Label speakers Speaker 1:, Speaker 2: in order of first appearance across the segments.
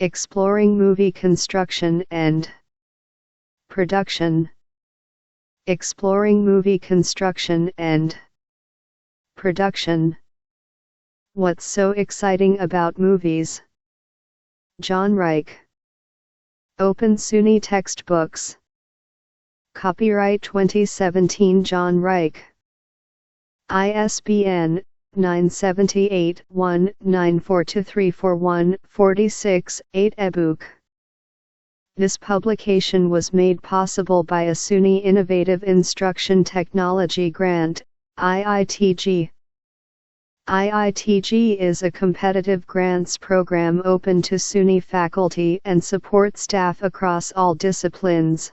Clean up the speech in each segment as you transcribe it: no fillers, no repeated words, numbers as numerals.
Speaker 1: Exploring movie construction and production. Exploring movie construction and production. What's so exciting about movies? John Reich. Open SUNY Textbooks. Copyright 2017 John Reich. ISBN 978-1-942341-46-8 ebook. This publication was made possible by a SUNY Innovative Instruction Technology Grant, IITG. IITG is a competitive grants program open to SUNY faculty and support staff across all disciplines.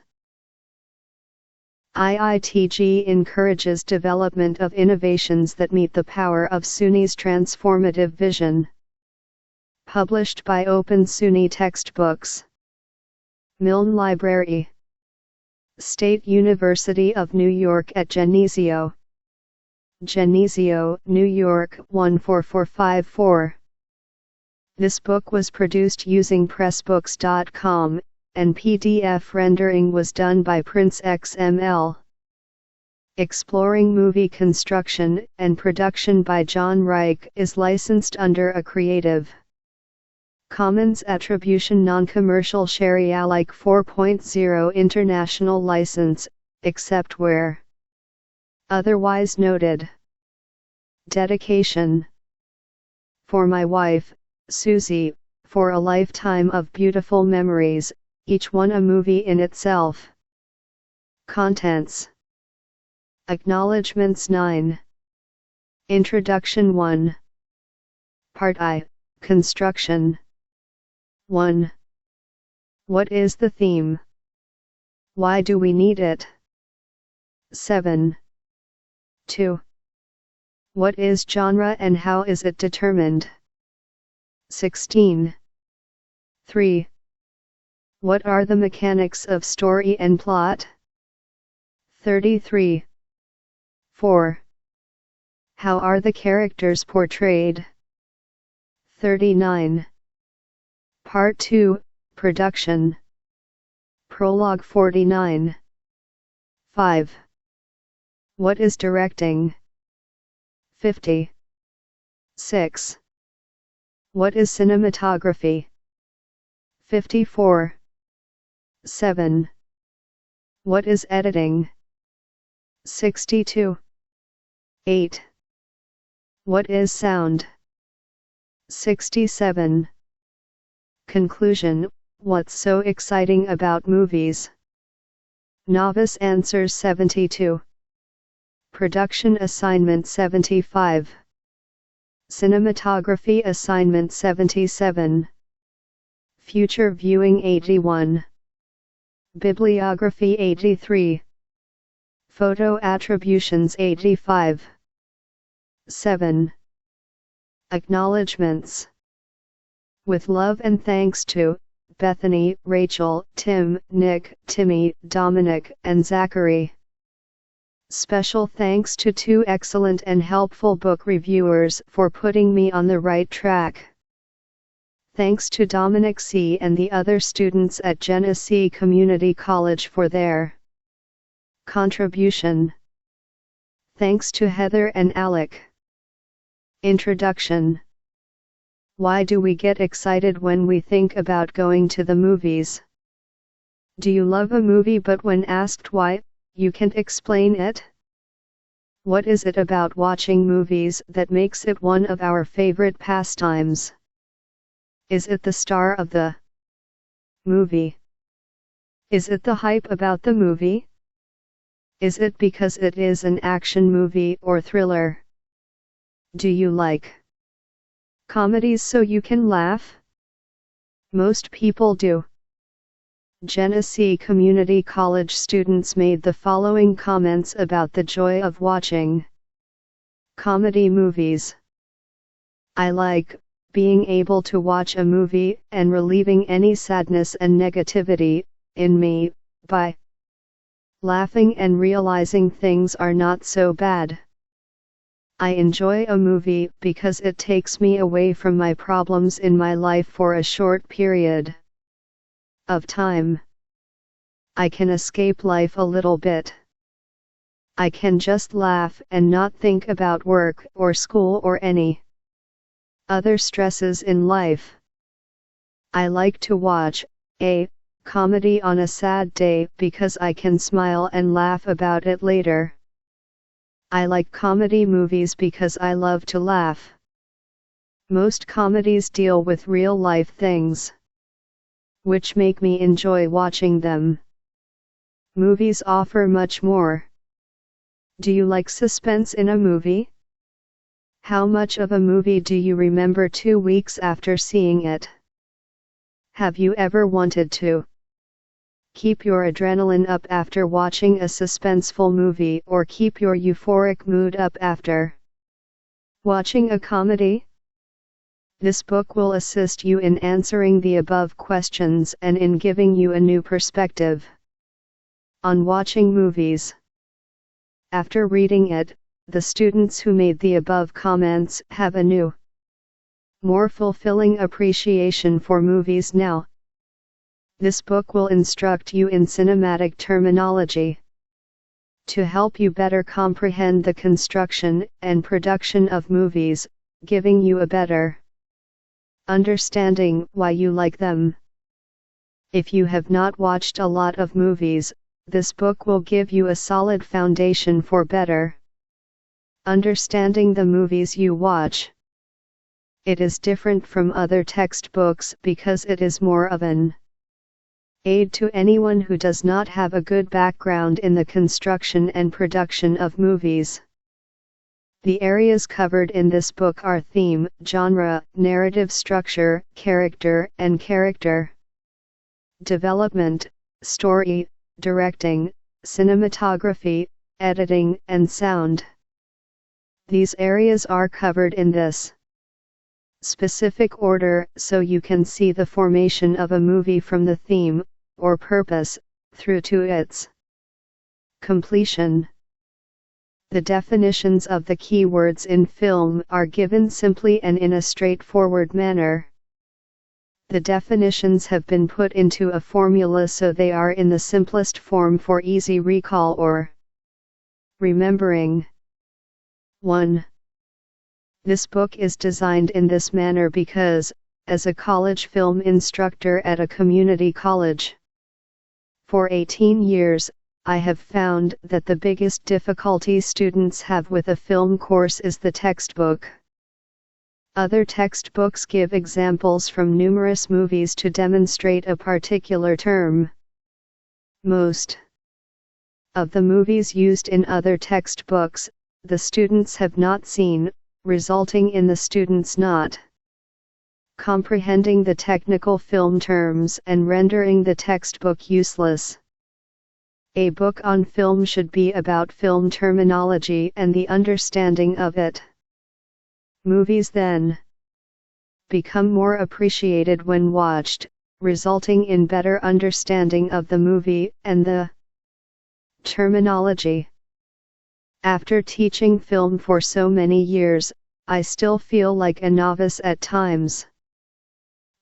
Speaker 1: IITG encourages development of innovations that meet the power of SUNY's transformative vision. Published by Open SUNY Textbooks. Milne Library. State University of New York at Geneseo. Geneseo, New York 14454. This book was produced using Pressbooks.com, and PDF rendering was done by Prince XML. Exploring Movie Construction and Production by John Reich is licensed under a Creative Commons Attribution Non-Commercial Share-alike 4.0 International License, except where otherwise noted. Dedication. For my wife, Susie, for a lifetime of beautiful memories, each one a movie in itself. Contents. Acknowledgements 9. Introduction 1. Part I. Construction. 1. What is the theme? Why do we need it? 7. 2. What is genre and how is it determined? 16. 3. What are the mechanics of story and plot? 33. 4. How are the characters portrayed? 39. Part 2, Production. Prologue 49. 5. What is directing? 50. 6. What is cinematography? 54. 7. What is editing? 62. 8. What is sound? 67. Conclusion. What's so exciting about movies? Novice answers 72. Production assignment 75. Cinematography assignment 77. Future viewing 81. Bibliography 83. Photo attributions 85. 7. Acknowledgements. With love and thanks to Bethany, Rachel, Tim, Nick, Timmy, Dominic, and Zachary. Special thanks to 2 excellent and helpful book reviewers for putting me on the right track. Thanks to Dominic C. and the other students at Genesee Community College for their contribution. Thanks to Heather and Alec. Introduction. Why do we get excited when we think about going to the movies? Do you love a movie but when asked why, you can't explain it? What is it about watching movies that makes it one of our favorite pastimes? Is it the star of the movie? Is it the hype about the movie? Is it because it is an action movie or thriller? Do you like comedies so you can laugh? Most people do. Genesee Community College students made the following comments about the joy of watching comedy movies. I like being able to watch a movie and relieving any sadness and negativity in me by laughing and realizing things are not so bad. I enjoy a movie because it takes me away from my problems in my life for a short period of time. I can escape life a little bit. I can just laugh and not think about work or school or any other stresses in life. I like to watch a comedy on a sad day because I can smile and laugh about it later. I like comedy movies because I love to laugh. Most comedies deal with real-life things, which make me enjoy watching them. Movies offer much more. Do you like suspense in a movie? How much of a movie do you remember 2 weeks after seeing it? Have you ever wanted to keep your adrenaline up after watching a suspenseful movie or keep your euphoric mood up after watching a comedy? This book will assist you in answering the above questions and in giving you a new perspective on watching movies. After reading it, the students who made the above comments have a new, more fulfilling appreciation for movies now. This book will instruct you in cinematic terminology to help you better comprehend the construction and production of movies, giving you a better understanding why you like them. If you have not watched a lot of movies, this book will give you a solid foundation for better understanding the movies you watch. It is different from other textbooks because it is more of an aid to anyone who does not have a good background in the construction and production of movies. The areas covered in this book are theme, genre, narrative structure, character and character development, story, directing, cinematography, editing and sound. These areas are covered in this specific order so you can see the formation of a movie from the theme, or purpose, through to its completion. The definitions of the keywords in film are given simply and in a straightforward manner. The definitions have been put into a formula so they are in the simplest form for easy recall or remembering. 1. This book is designed in this manner because, as a college film instructor at a community college for 18 years, I have found that the biggest difficulty students have with a film course is the textbook. Other textbooks give examples from numerous movies to demonstrate a particular term. Most of the movies used in other textbooks, the students have not seen, resulting in the students not comprehending the technical film terms and rendering the textbook useless. A book on film should be about film terminology and the understanding of it. Movies then become more appreciated when watched, resulting in better understanding of the movie and the terminology. After teaching film for so many years, I still feel like a novice at times.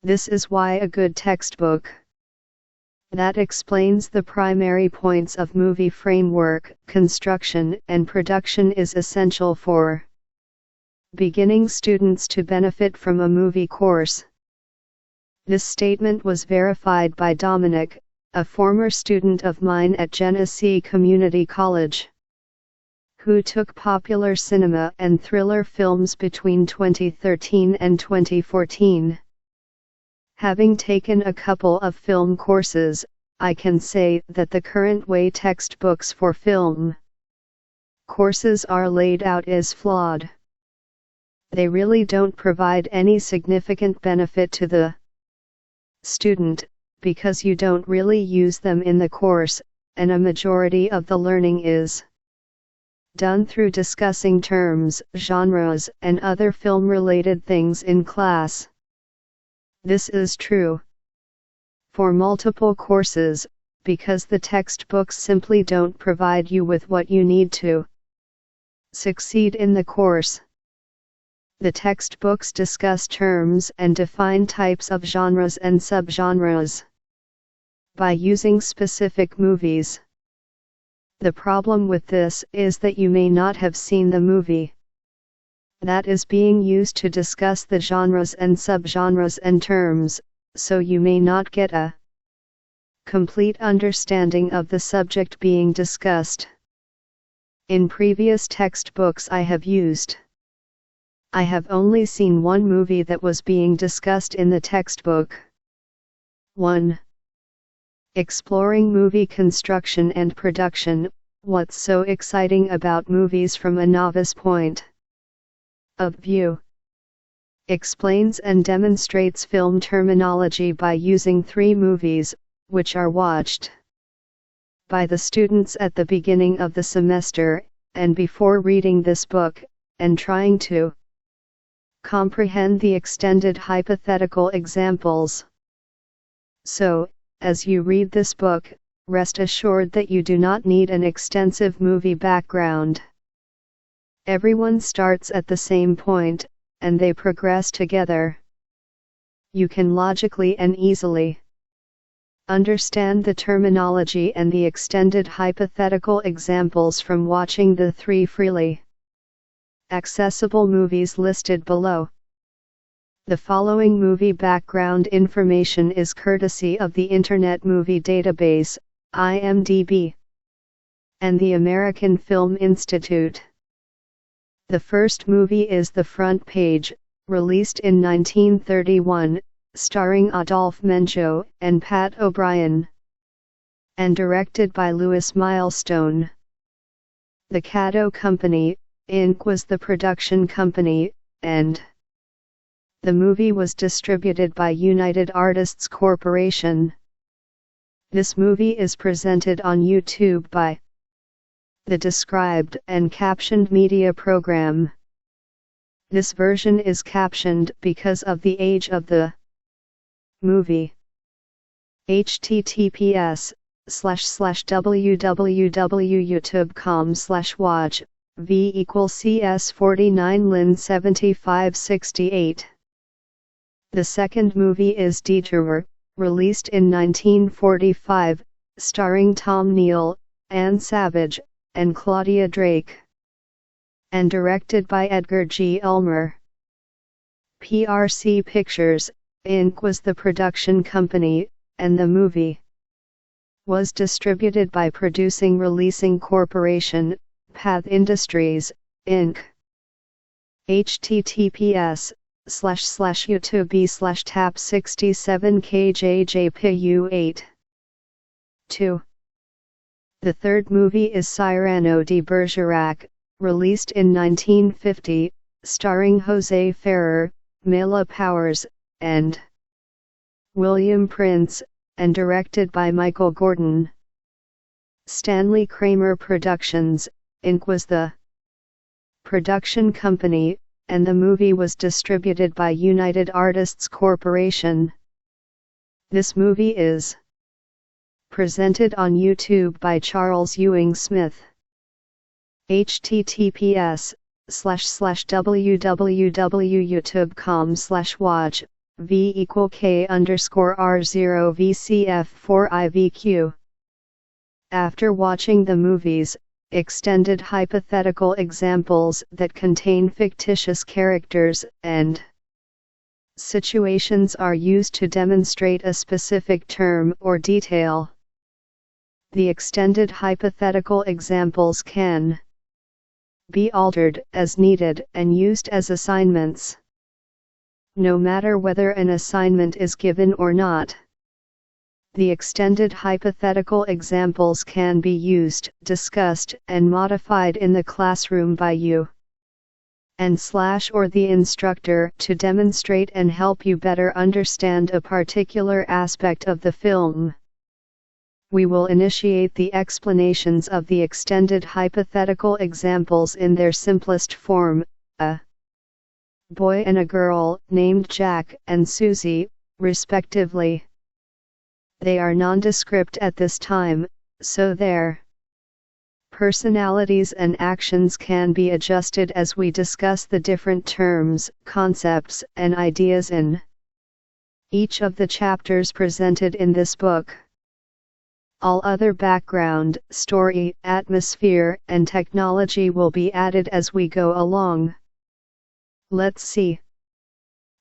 Speaker 1: This is why a good textbook that explains the primary points of movie framework, construction, and production is essential for beginning students to benefit from a movie course. This statement was verified by Dominic, a former student of mine at Genesee Community College, who took popular cinema and thriller films between 2013 and 2014. Having taken a couple of film courses, I can say that the current way textbooks for film courses are laid out is flawed. They really don't provide any significant benefit to the student, because you don't really use them in the course, and a majority of the learning is done through discussing terms, genres, and other film-related things in class. This is true for multiple courses, because the textbooks simply don't provide you with what you need to Succeed in the course. The textbooks discuss terms and define types of genres and subgenres by using specific movies. The problem with this is that you may not have seen the movie that is being used to discuss the genres and subgenres and terms, so you may not get a complete understanding of the subject being discussed. In previous textbooks I have used, I have only seen one movie that was being discussed in the textbook. 1. Exploring movie construction and production. What's so exciting about movies from a novice point of view? Explains and demonstrates film terminology by using 3 movies, which are watched by the students at the beginning of the semester, and before reading this book, and trying to comprehend the extended hypothetical examples. So, as you read this book, rest assured that you do not need an extensive movie background. Everyone starts at the same point, and they progress together. You can logically and easily understand the terminology and the extended hypothetical examples from watching the 3 freely accessible movies listed below. The following movie background information is courtesy of the Internet Movie Database, IMDb, and the American Film Institute. The first movie is The Front Page, released in 1931, starring Adolphe Menjot and Pat O'Brien, and directed by Louis Milestone. The Caddo Company, Inc. was the production company, and the movie was distributed by United Artists Corporation. This movie is presented on YouTube by the Described and Captioned Media Program. This version is captioned because of the age of the movie. https://www.youtube.com/watch v = CS49 Lin 7568. The second movie is Detour, released in 1945, starring Tom Neal, Anne Savage, and Claudia Drake, and directed by Edgar G. Ulmer. PRC Pictures, Inc. was the production company, and the movie was distributed by Producing Releasing Corporation, Path Industries, Inc. https://youtube.b/tap67kjjpu8. 2. The third movie is Cyrano de Bergerac, released in 1950, starring Jose Ferrer, Mela Powers, and William Prince, and directed by Michael Gordon. Stanley Kramer Productions, Inc. was the production company, and the movie was distributed by United Artists Corporation. This movie is presented on YouTube by Charles Ewing Smith. https://www.youtube.com/watch v = k_r0vcf4ivq. After watching the movies, extended hypothetical examples that contain fictitious characters and situations are used to demonstrate a specific term or detail. The extended hypothetical examples can be altered as needed and used as assignments, no matter whether an assignment is given or not. The extended hypothetical examples can be used, discussed, and modified in the classroom by you and/or the instructor to demonstrate and help you better understand a particular aspect of the film. We will initiate the explanations of the extended hypothetical examples in their simplest form: a boy and a girl named Jack and Susie, respectively. They are nondescript at this time, so their personalities and actions can be adjusted as we discuss the different terms, concepts, and ideas in each of the chapters presented in this book. All other background, story, atmosphere, and technology will be added as we go along. Let's see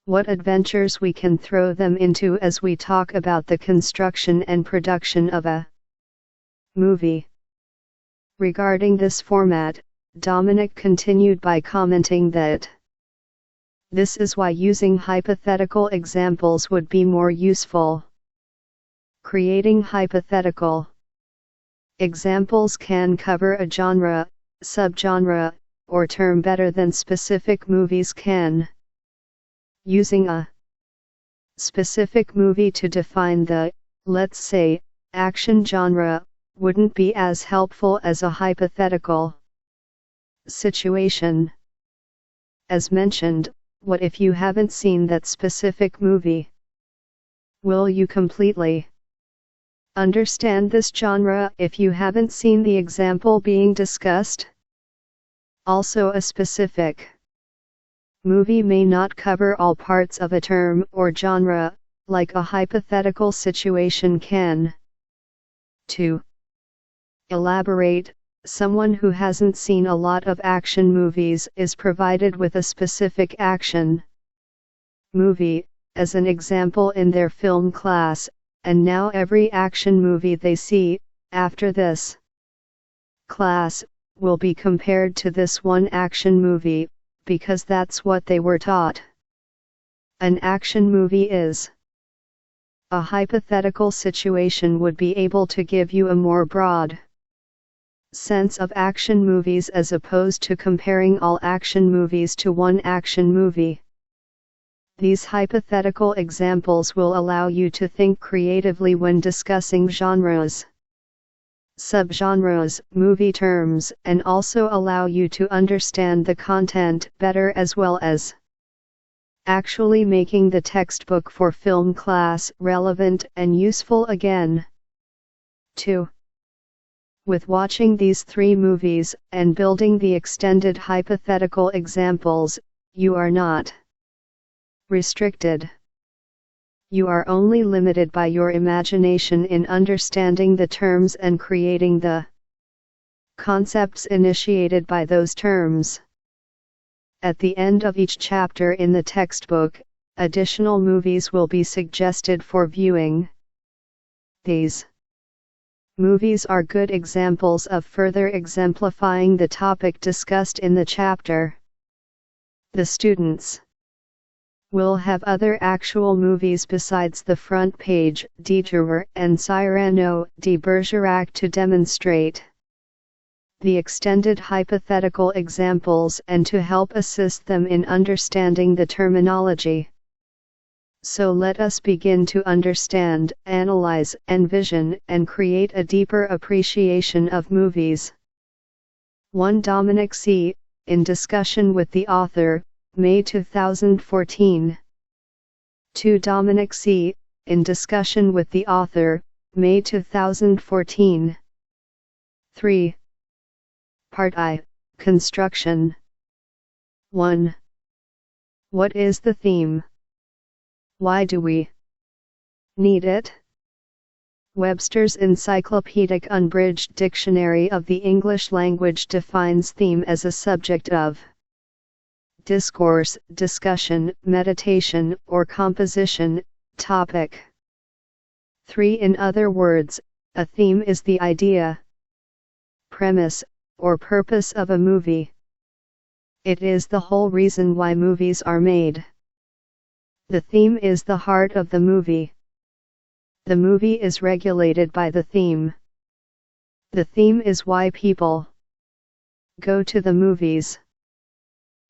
Speaker 1: what adventures we can throw them into as we talk about the construction and production of a movie. Regarding this format, Dominic continued by commenting that this is why using hypothetical examples would be more useful. Creating hypothetical examples can cover a genre, subgenre, or term better than specific movies can. Using a specific movie to define the, let's say, action genre, wouldn't be as helpful as a hypothetical situation. As mentioned, what if you haven't seen that specific movie? Will you completely understand this genre if you haven't seen the example being discussed? Also, a specific movie may not cover all parts of a term or genre, like a hypothetical situation can. To elaborate, someone who hasn't seen a lot of action movies is provided with a specific action movie, as an example in their film class, and now every action movie they see, after this class, will be compared to this one action movie, because that's what they were taught. An action movie is a hypothetical situation would be able to give you a more broad sense of action movies as opposed to comparing all action movies to one action movie. These hypothetical examples will allow you to think creatively when discussing genres, subgenres, movie terms, and also allow you to understand the content better, as well as actually making the textbook for film class relevant and useful again. 2. With watching these 3 movies and building the extended hypothetical examples, you are not restricted. You are only limited by your imagination in understanding the terms and creating the concepts initiated by those terms. At the end of each chapter in the textbook, additional movies will be suggested for viewing. These movies are good examples of further exemplifying the topic discussed in the chapter. The students will have other actual movies besides the front page, Detour and Cyrano de Bergerac, to demonstrate the extended hypothetical examples and to help assist them in understanding the terminology. So let us begin to understand, analyze, envision, and create a deeper appreciation of movies. 1. Dominic C., in discussion with the author, May 2014. 2. Dominic C., in discussion with the author, May 2014. 3. Part I, Construction. 1. What is the theme? Why do we need it? Webster's Encyclopedic Unabridged Dictionary of the English Language defines theme as a subject of discourse, discussion, meditation, or composition, topic. 3. In other words, a theme is the idea, premise, or purpose of a movie. It is the whole reason why movies are made. The theme is the heart of the movie. The movie is regulated by the theme. The theme is why people go to the movies.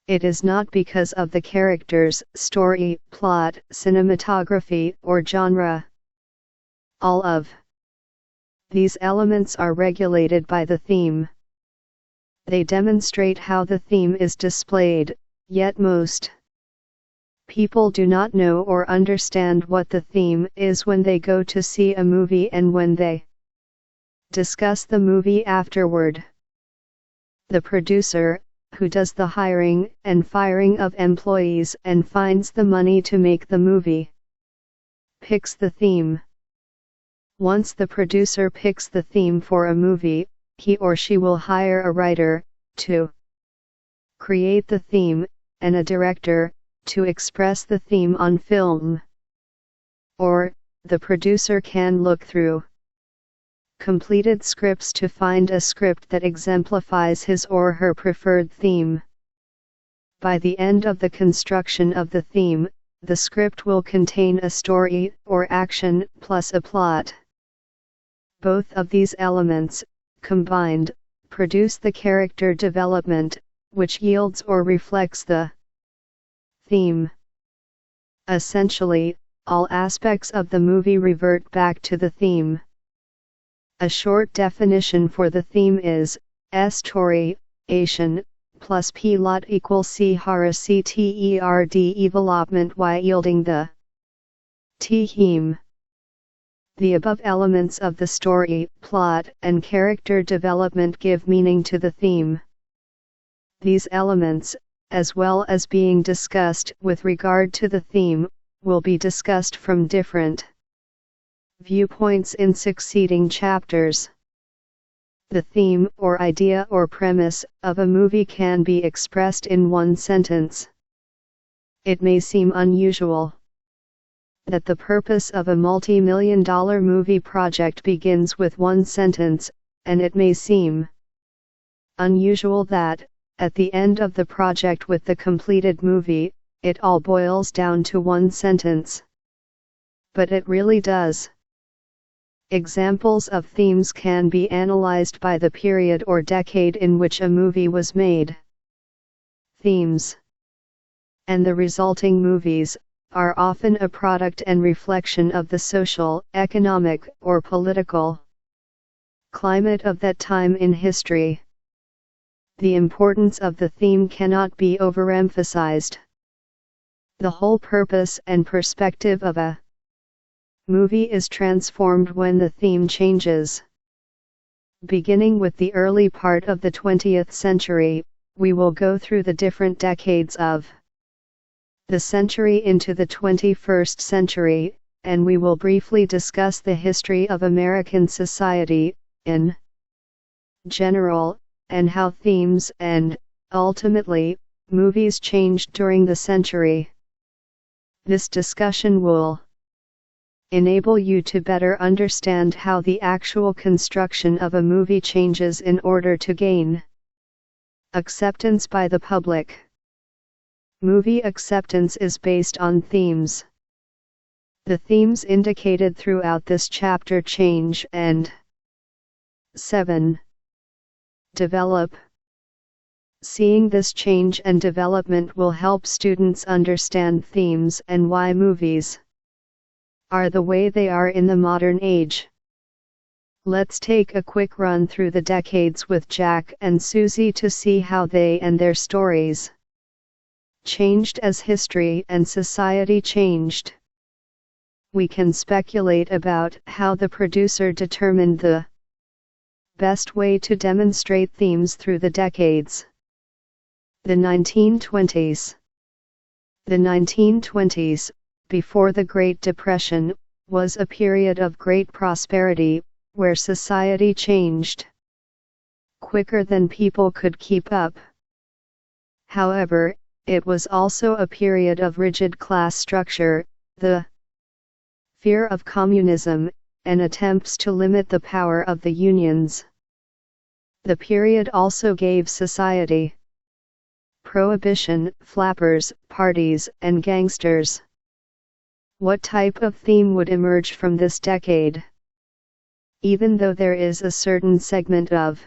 Speaker 1: It is not because of the characters, story, plot, cinematography, or genre. All of these elements are regulated by the theme. They demonstrate how the theme is displayed, yet most people do not know or understand what the theme is when they go to see a movie and when they discuss the movie afterward. The producer, who does the hiring and firing of employees and finds the money to make the movie, picks the theme. Once the producer picks the theme for a movie, he or she will hire a writer to create the theme, and a director to express the theme on film. Or, the producer can look through completed scripts to find a script that exemplifies his or her preferred theme. By the end of the construction of the theme, the script will contain a story or action plus a plot. Both of these elements, combined, produce the character development, which yields or reflects the theme. Essentially, all aspects of the movie revert back to the theme. A short definition for the theme is, story-ation, plus plot equals character development y yielding the theme. The above elements of the story, plot, and character development give meaning to the theme. These elements, as well as being discussed with regard to the theme, will be discussed from different viewpoints in succeeding chapters. The theme or idea or premise of a movie can be expressed in one sentence. It may seem unusual that the purpose of a multi-million-dollar movie project begins with one sentence, and it may seem unusual that, at the end of the project with the completed movie, it all boils down to one sentence. But it really does. Examples of themes can be analyzed by the period or decade in which a movie was made. Themes and the resulting movies are often a product and reflection of the social, economic, or political climate of that time in history. The importance of the theme cannot be overemphasized. The whole purpose and perspective of a movie is transformed when the theme changes. Beginning with the early part of the 20th century, we will go through the different decades of the century into the 21st century, and we will briefly discuss the history of American society, in general, and how themes and, ultimately, movies changed during the century. This discussion will enable you to better understand how the actual construction of a movie changes in order to gain acceptance by the public. Movie acceptance is based on themes. The themes indicated throughout this chapter change and 7. Develop. Seeing this change and development will help students understand themes and why movies are the way they are in the modern age. Let's take a quick run through the decades with Jack and Susie to see how they and their stories changed as history and society changed. We can speculate about how the producer determined the best way to demonstrate themes through the decades. The 1920s. The 1920s, before the Great Depression, was a period of great prosperity, where society changed quicker than people could keep up. However, it was also a period of rigid class structure, the fear of communism, and attempts to limit the power of the unions. The period also gave society prohibition, flappers, parties, and gangsters. What type of theme would emerge from this decade? Even though there is a certain segment of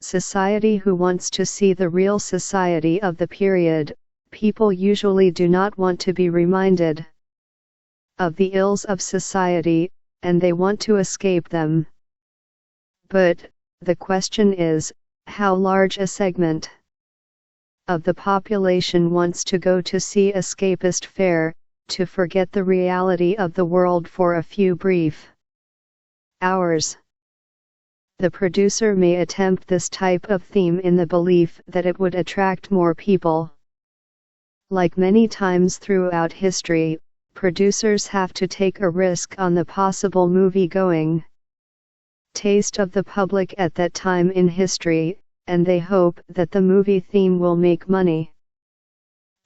Speaker 1: society who wants to see the real society of the period, people usually do not want to be reminded of the ills of society, and they want to escape them. But, the question is, how large a segment of the population wants to go to see escapist fare, to forget the reality of the world for a few brief hours? The producer may attempt this type of theme in the belief that it would attract more people. Like many times throughout history, producers have to take a risk on the possible movie-going taste of the public at that time in history, and they hope that the movie theme will make money.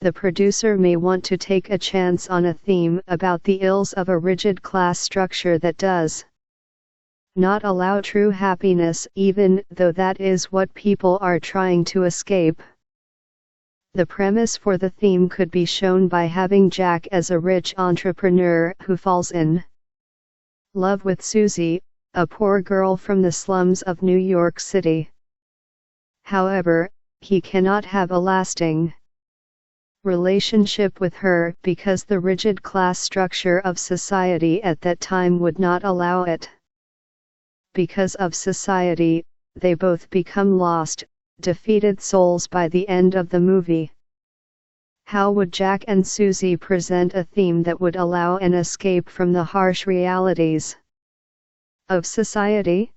Speaker 1: The producer may want to take a chance on a theme about the ills of a rigid class structure that does not allow true happiness, even though that is what people are trying to escape. The premise for the theme could be shown by having Jack as a rich entrepreneur who falls in love with Susie, a poor girl from the slums of New York City. However, he cannot have a lasting relationship with her because the rigid class structure of society at that time would not allow it. Because of society, they both become lost, defeated souls by the end of the movie. How would Jack and Susie present a theme that would allow an escape from the harsh realities of society?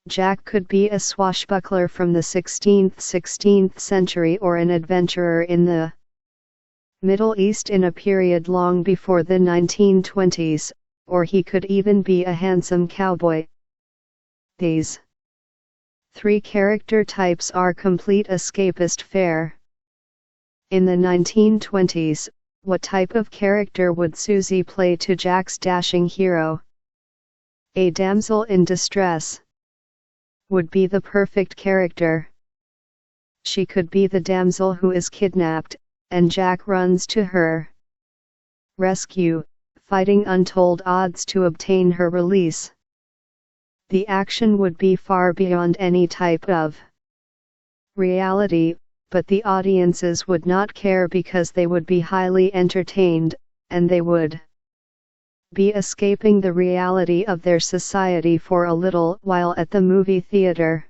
Speaker 1: Jack could be a swashbuckler from the 16th century or an adventurer in the Middle East in a period long before the 1920s, or he could even be a handsome cowboy. These three character types are complete escapist fare. In the 1920s, what type of character would Susie play to Jack's dashing hero? A damsel in distress would be the perfect character. She could be the damsel who is kidnapped, and Jack runs to her rescue, fighting untold odds to obtain her release. The action would be far beyond any type of reality, but the audiences would not care because they would be highly entertained, and they would be escaping the reality of their society for a little while at the movie theater.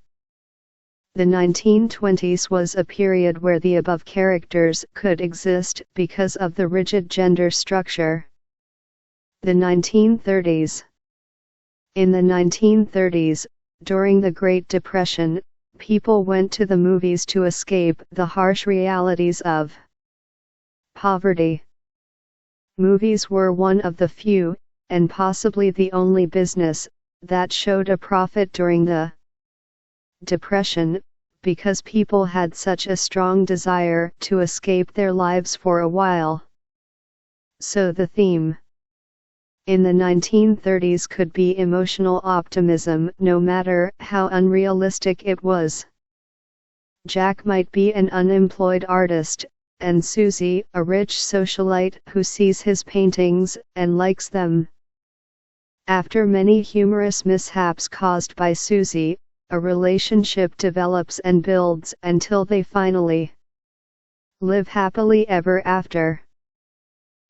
Speaker 1: The 1920s was a period where the above characters could exist because of the rigid gender structure. The 1930s. In the 1930s, during the Great Depression, people went to the movies to escape the harsh realities of poverty. Movies were one of the few, and possibly the only business, that showed a profit during the Depression, because people had such a strong desire to escape their lives for a while. So the theme in the 1930s could be emotional optimism, no matter how unrealistic it was. Jack might be an unemployed artist, and Susie a rich socialite who sees his paintings and likes them. After many humorous mishaps caused by Susie, a relationship develops and builds until they finally live happily ever after.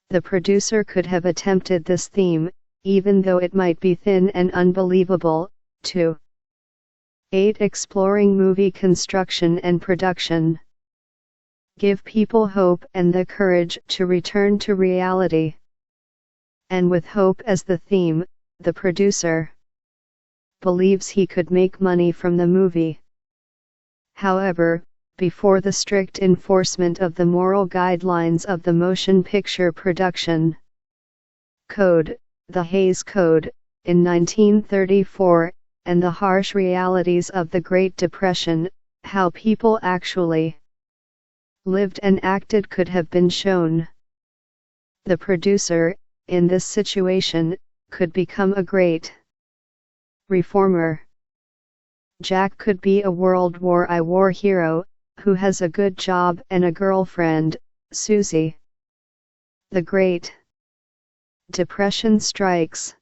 Speaker 1: The producer could have attempted this theme, even though it might be thin and unbelievable, to 8. Exploring movie construction and production. Give people hope and the courage to return to reality. And with hope as the theme, the producer believes he could make money from the movie. However, before the strict enforcement of the moral guidelines of the Motion Picture Production Code, the Hays Code, in 1934, and the harsh realities of the Great Depression, how people actually lived and acted could have been shown. The producer, in this situation, could become a great reformer. Jack could be a World War I war hero, who has a good job and a girlfriend, Susie. The Great Depression strikes.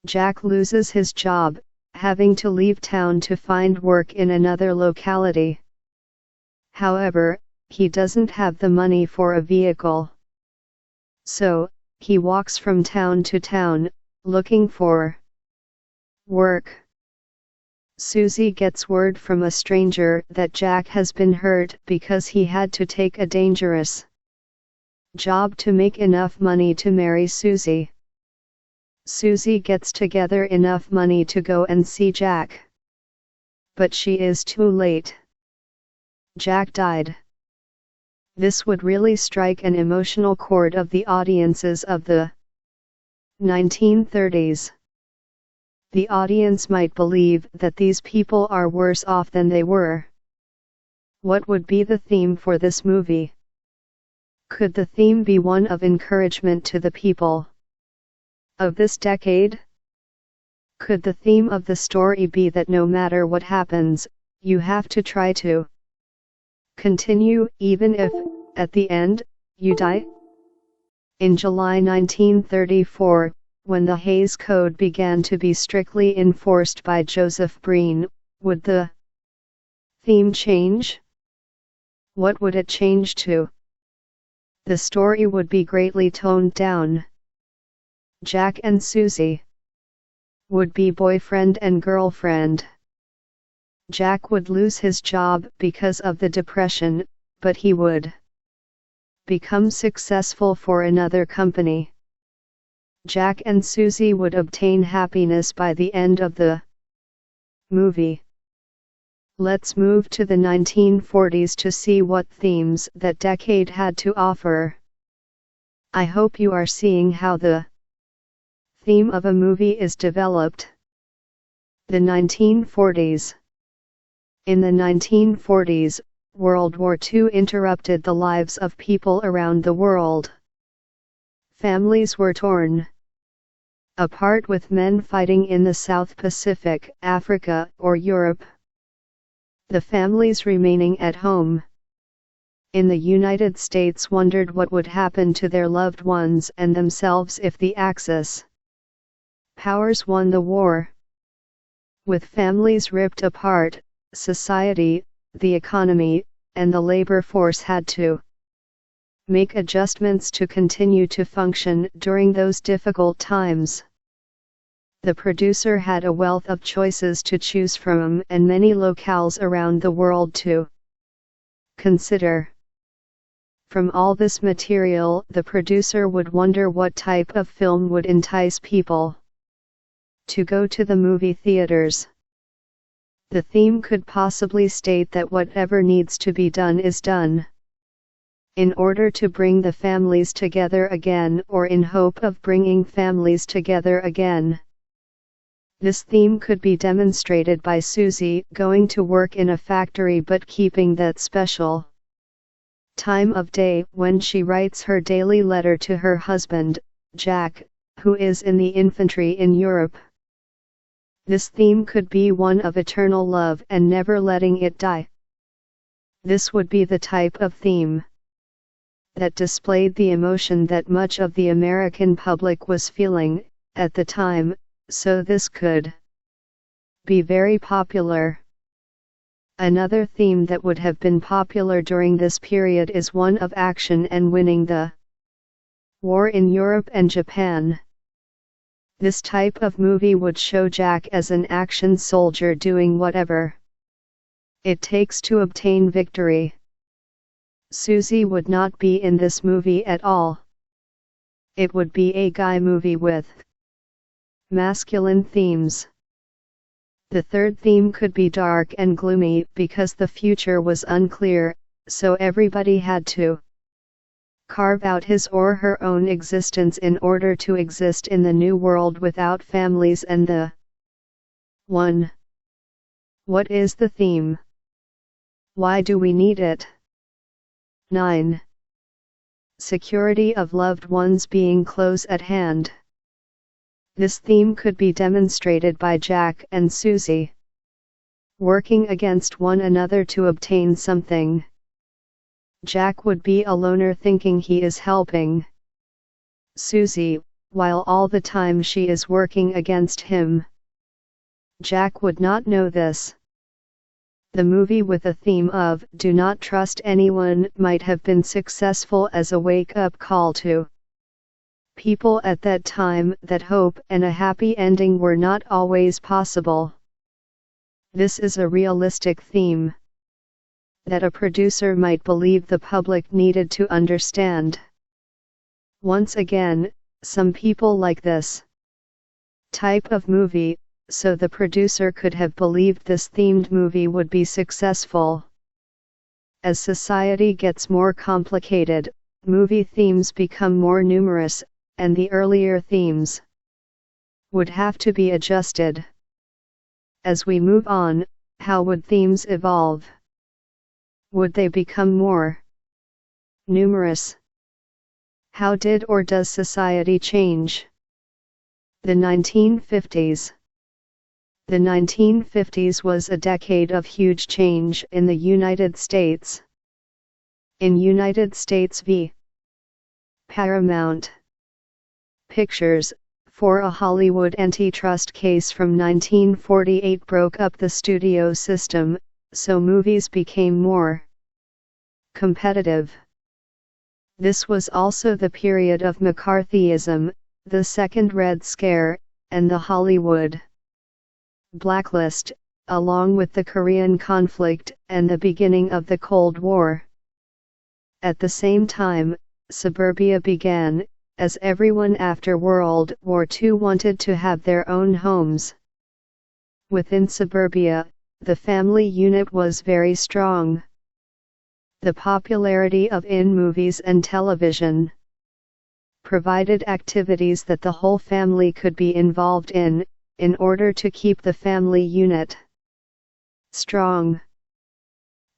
Speaker 1: Jack loses his job, having to leave town to find work in another locality. However, he doesn't have the money for a vehicle. So, he walks from town to town, looking for work. Susie gets word from a stranger that Jack has been hurt because he had to take a dangerous job to make enough money to marry Susie. Susie gets together enough money to go and see Jack. But she is too late. Jack died. This would really strike an emotional chord of the audiences of the 1930s. The audience might believe that these people are worse off than they were. What would be the theme for this movie? Could the theme be one of encouragement to the people of this decade? Could the theme of the story be that no matter what happens, you have to try to continue, even if, at the end, you die? In July 1934, when the Hays Code began to be strictly enforced by Joseph Breen, would the theme change? What would it change to? The story would be greatly toned down. Jack and Susie would be boyfriend and girlfriend. Jack would lose his job because of the depression, but he would become successful for another company. Jack and Susie would obtain happiness by the end of the movie. Let's move to the 1940s to see what themes that decade had to offer. I hope you are seeing how the theme of a movie is developed. The 1940s. In the 1940s, World War II interrupted the lives of people around the world. Families were torn apart, with men fighting in the South Pacific, Africa, or Europe. The families remaining at home in the United States wondered what would happen to their loved ones and themselves if the Axis powers won the war. With families ripped apart, society, the economy, and the labor force had to make adjustments to continue to function during those difficult times. The producer had a wealth of choices to choose from and many locales around the world to consider. From all this material, the producer would wonder what type of film would entice people to go to the movie theaters. The theme could possibly state that whatever needs to be done is done in order to bring the families together again, or in hope of bringing families together again. This theme could be demonstrated by Susie going to work in a factory but keeping that special time of day when she writes her daily letter to her husband, Jack, who is in the infantry in Europe. This theme could be one of eternal love and never letting it die. This would be the type of theme that displayed the emotion that much of the American public was feeling at the time, so this could be very popular. Another theme that would have been popular during this period is one of action and winning the war in Europe and Japan. This type of movie would show Jack as an action soldier doing whatever it takes to obtain victory. Susie would not be in this movie at all. It would be a guy movie with masculine themes. The third theme could be dark and gloomy because the future was unclear, so everybody had to carve out his or her own existence in order to exist in the new world without families and the one. What is the theme? Why do we need it? 9. Security of loved ones being close at hand. This theme could be demonstrated by Jack and Susie working against one another to obtain something. Jack would be a loner thinking he is helping Susie, while all the time she is working against him. Jack would not know this. The movie with a theme of "do not trust anyone" might have been successful as a wake-up call to people at that time that hope and a happy ending were not always possible. This is a realistic theme that a producer might believe the public needed to understand. Once again, some people like this type of movie, so the producer could have believed this themed movie would be successful. As society gets more complicated, movie themes become more numerous, and the earlier themes would have to be adjusted. As we move on, how would themes evolve? Would they become more numerous? How did or does society change? The 1950s. The 1950s was a decade of huge change in the United States. In United States v. Paramount Pictures, for a Hollywood antitrust case from 1948 broke up the studio system, so movies became more competitive. This was also the period of McCarthyism, the Second Red Scare, and the Hollywood blacklist, along with the Korean conflict and the beginning of the Cold War. At the same time, suburbia began, as everyone after World War II wanted to have their own homes. Within suburbia, the family unit was very strong. The popularity of movies and television provided activities that the whole family could be involved in order to keep the family unit strong.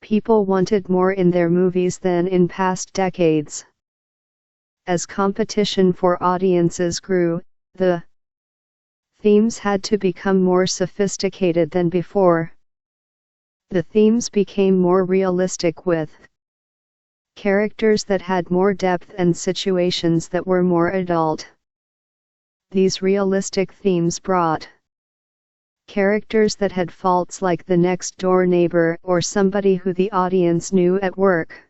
Speaker 1: People wanted more in their movies than in past decades. As competition for audiences grew, the themes had to become more sophisticated than before. The themes became more realistic with characters that had more depth and situations that were more adult. These realistic themes brought characters that had faults like the next-door neighbor or somebody who the audience knew at work.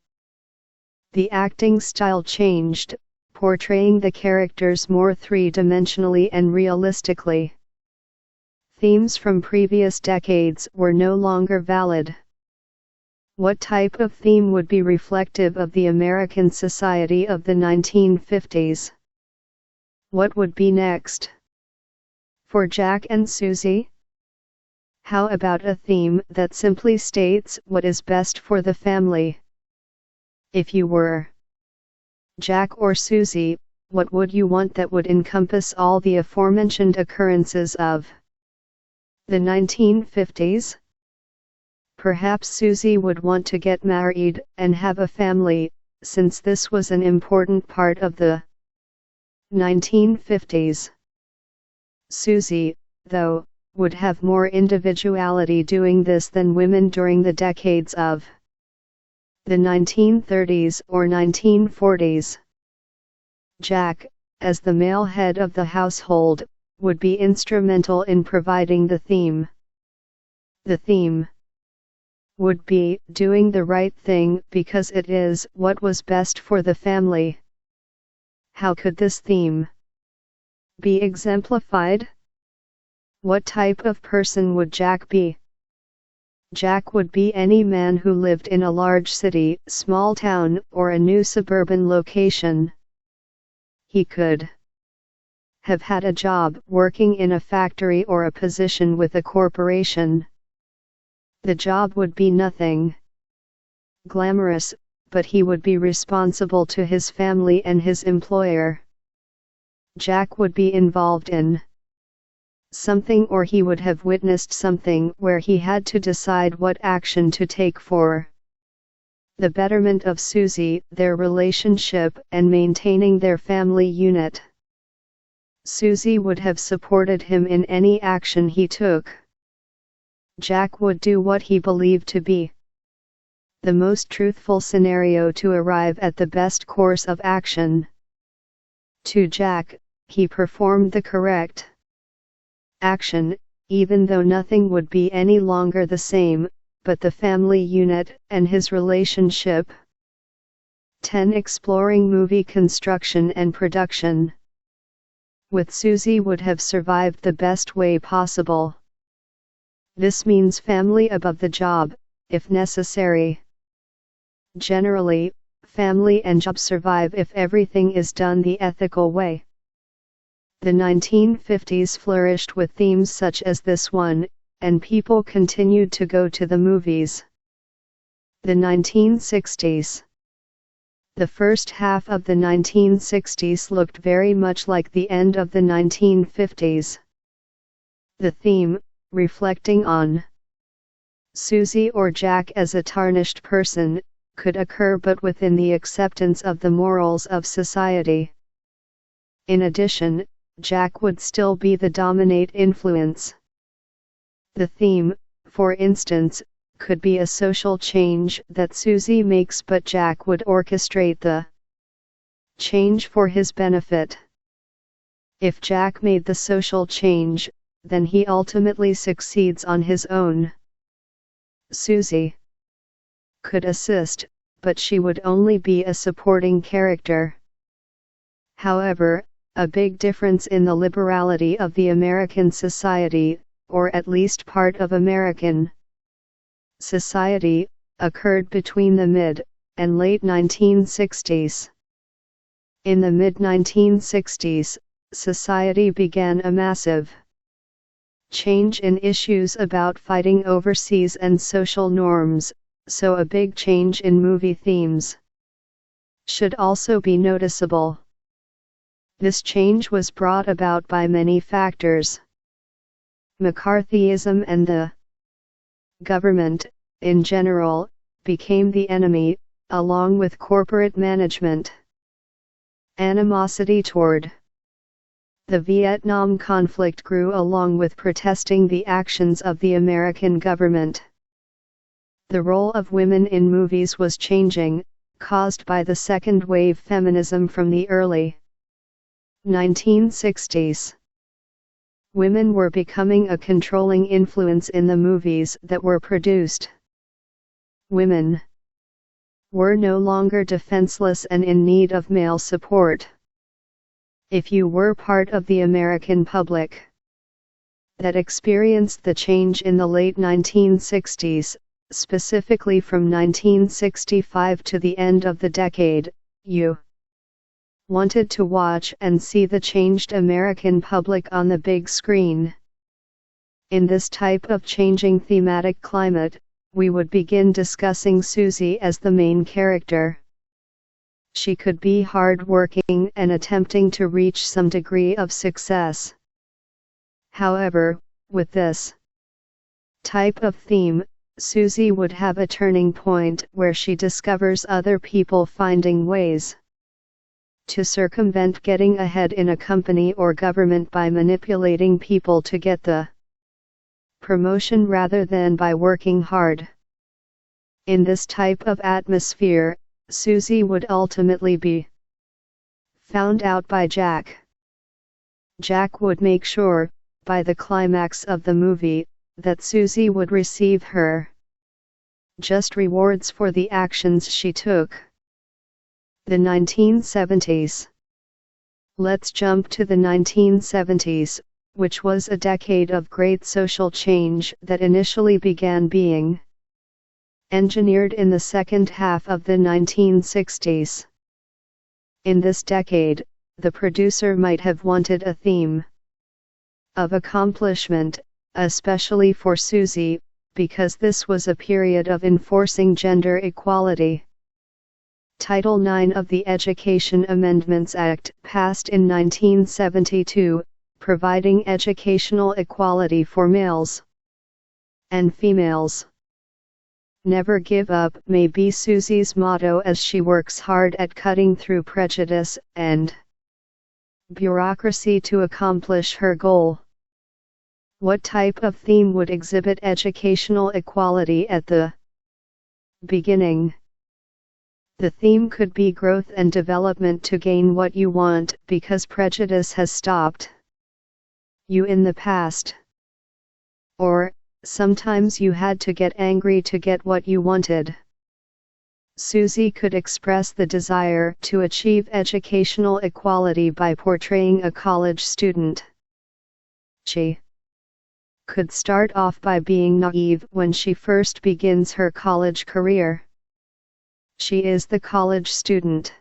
Speaker 1: The acting style changed, portraying the characters more three-dimensionally and realistically. Themes from previous decades were no longer valid. What type of theme would be reflective of the American society of the 1950s? What would be next? For Jack and Susie? How about a theme that simply states what is best for the family? If you were Jack or Susie, what would you want that would encompass all the aforementioned occurrences of the 1950s? Perhaps Susie would want to get married and have a family, since this was an important part of the 1950s. Susie, though, would have more individuality doing this than women during the decades of the 1930s or 1940s. Jack, as the male head of the household, would be instrumental in providing the theme. The theme would be doing the right thing because it is what was best for the family. How could this theme be exemplified? What type of person would Jack be? Jack would be any man who lived in a large city, small town, or a new suburban location. He could have had a job working in a factory or a position with a corporation. The job would be nothing glamorous, but he would be responsible to his family and his employer. Jack would be involved in something, or he would have witnessed something where he had to decide what action to take for the betterment of Susie, their relationship, and maintaining their family unit. Susie would have supported him in any action he took. Jack would do what he believed to be the most truthful scenario to arrive at the best course of action. To Jack, he performed the correct action, even though nothing would be any longer the same, but the family unit and his relationship. 10. Exploring movie construction and production. With Susie would have survived the best way possible. This means family above the job, if necessary. Generally, family and job survive if everything is done the ethical way. The 1950s flourished with themes such as this one, and people continued to go to the movies. The 1960s. The first half of the 1960s looked very much like the end of the 1950s. The theme, reflecting on Susie or Jack as a tarnished person, could occur but within the acceptance of the morals of society. In addition, Jack would still be the dominant influence. The theme, for instance, could be a social change that Susie makes but Jack would orchestrate the change for his benefit. If Jack made the social change, then he ultimately succeeds on his own. Susie could assist, but she would only be a supporting character. However, a big difference in the liberality of the American society, or at least part of American society, occurred between the mid- and late 1960s. In the mid-1960s, society began a massive change in issues about fighting overseas and social norms, so a big change in movie themes should also be noticeable. This change was brought about by many factors. McCarthyism and the government, in general, became the enemy, along with corporate management. Animosity toward the Vietnam conflict grew along with protesting the actions of the American government. The role of women in movies was changing, caused by the second wave feminism from the early 1960s. Women were becoming a controlling influence in the movies that were produced. Women were no longer defenseless and in need of male support. If you were part of the American public that experienced the change in the late 1960s, specifically from 1965 to the end of the decade, you wanted to watch and see the changed American public on the big screen. In this type of changing thematic climate, we would begin discussing Susie as the main character. She could be hard-working and attempting to reach some degree of success. However, with this type of theme, Susie would have a turning point where she discovers other people finding ways to circumvent getting ahead in a company or government by manipulating people to get the promotion rather than by working hard. In this type of atmosphere, Susie would ultimately be found out by Jack. Jack would make sure, by the climax of the movie, that Susie would receive her just rewards for the actions she took. The 1970s. Let's jump to the 1970s, which was a decade of great social change that initially began being engineered in the second half of the 1960s. In this decade, the producer might have wanted a theme of accomplishment, especially for Susie, because this was a period of enforcing gender equality. Title IX of the Education Amendments Act, passed in 1972, providing educational equality for males and females. Never give up may be Susie's motto as she works hard at cutting through prejudice and bureaucracy to accomplish her goal. What type of theme would exhibit educational equality at the beginning? The theme could be growth and development to gain what you want because prejudice has stopped you in the past. Or, sometimes you had to get angry to get what you wanted. Susie could express the desire to achieve educational equality by portraying a college student. She could start off by being naive when she first begins her college career. She is the college student.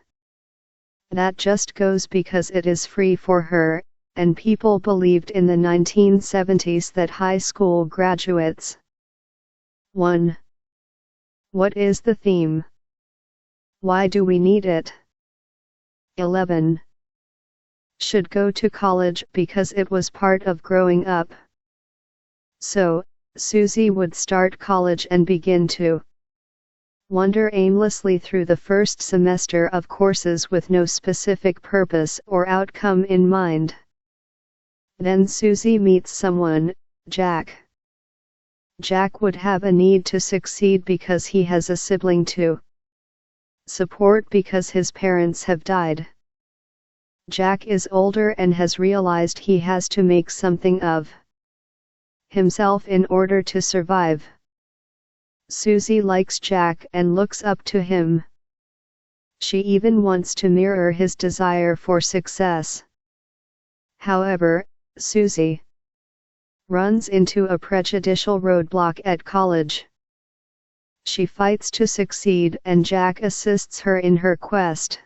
Speaker 1: That just goes because it is free for her, and people believed in the 1970s that high school graduates 1. What is the theme? Why do we need it? 11. Should go to college because it was part of growing up. So, Susie would start college and begin to wander aimlessly through the first semester of courses with no specific purpose or outcome in mind. Then Susie meets someone, Jack. Jack would have a need to succeed because he has a sibling to support because his parents have died. Jack is older and has realized he has to make something of himself in order to survive. Susie likes Jack and looks up to him. She even wants to mirror his desire for success. However, Susie runs into a prejudicial roadblock at college. She fights to succeed and Jack assists her in her quest.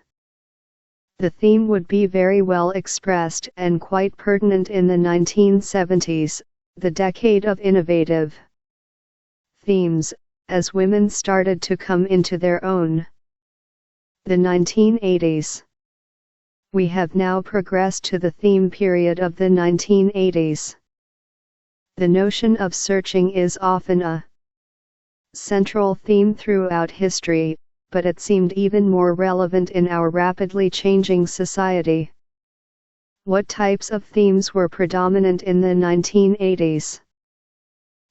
Speaker 1: The theme would be very well expressed and quite pertinent in the 1970s, the decade of innovative themes, as women started to come into their own. The 1980s. We have now progressed to the theme period of the 1980s. The notion of searching is often a central theme throughout history, but it seemed even more relevant in our rapidly changing society. What types of themes were predominant in the 1980s?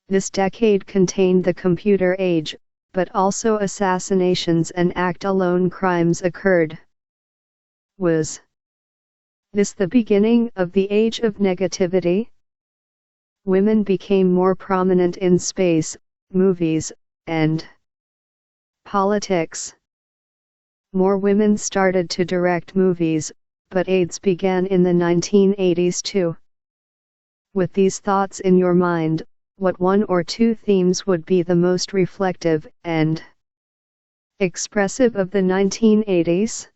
Speaker 1: This decade contained the computer age, but also assassinations and act-alone crimes occurred. Was this the beginning of the age of negativity? Women became more prominent in space, movies, and politics. More women started to direct movies, but AIDS began in the 1980s too. With these thoughts in your mind, what one or two themes would be the most reflective and expressive of the 1980s?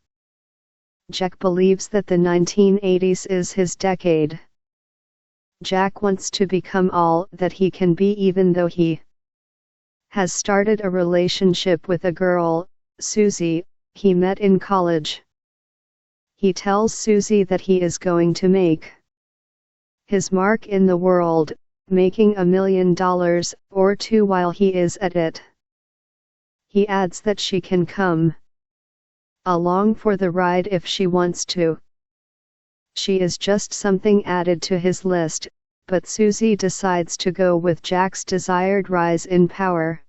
Speaker 1: Jack believes that the 1980s is his decade. Jack wants to become all that he can be even though he has started a relationship with a girl, Susie, he met in college. He tells Susie that he is going to make his mark in the world, making $1 million or two while he is at it. He adds that she can come along for the ride if she wants to. She is just something added to his list, but Susie decides to go with Jack's desired rise in power.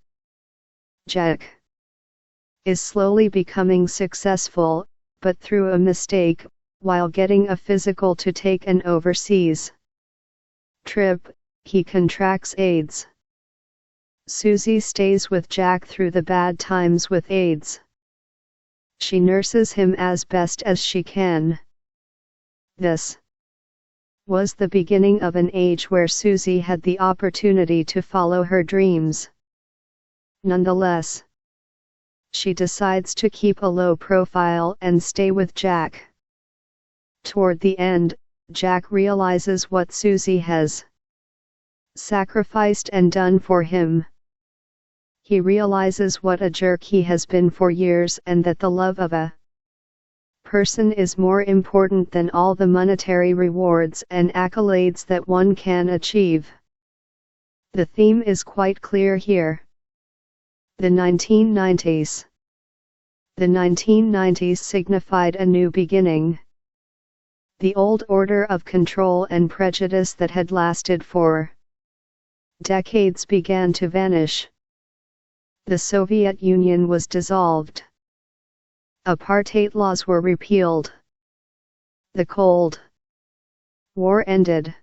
Speaker 1: Jack is slowly becoming successful, but through a mistake, while getting a physical to take an overseas trip, he contracts AIDS. Susie stays with Jack through the bad times with AIDS. She nurses him as best as she can. This was the beginning of an age where Susie had the opportunity to follow her dreams. Nonetheless, she decides to keep a low profile and stay with Jack. Toward the end, Jack realizes what Susie has sacrificed and done for him. He realizes what a jerk he has been for years and that the love of a person is more important than all the monetary rewards and accolades that one can achieve. The theme is quite clear here. The 1990s. The 1990s signified a new beginning. The old order of control and prejudice that had lasted for decades began to vanish. The Soviet Union was dissolved. Apartheid laws were repealed. The Cold War ended.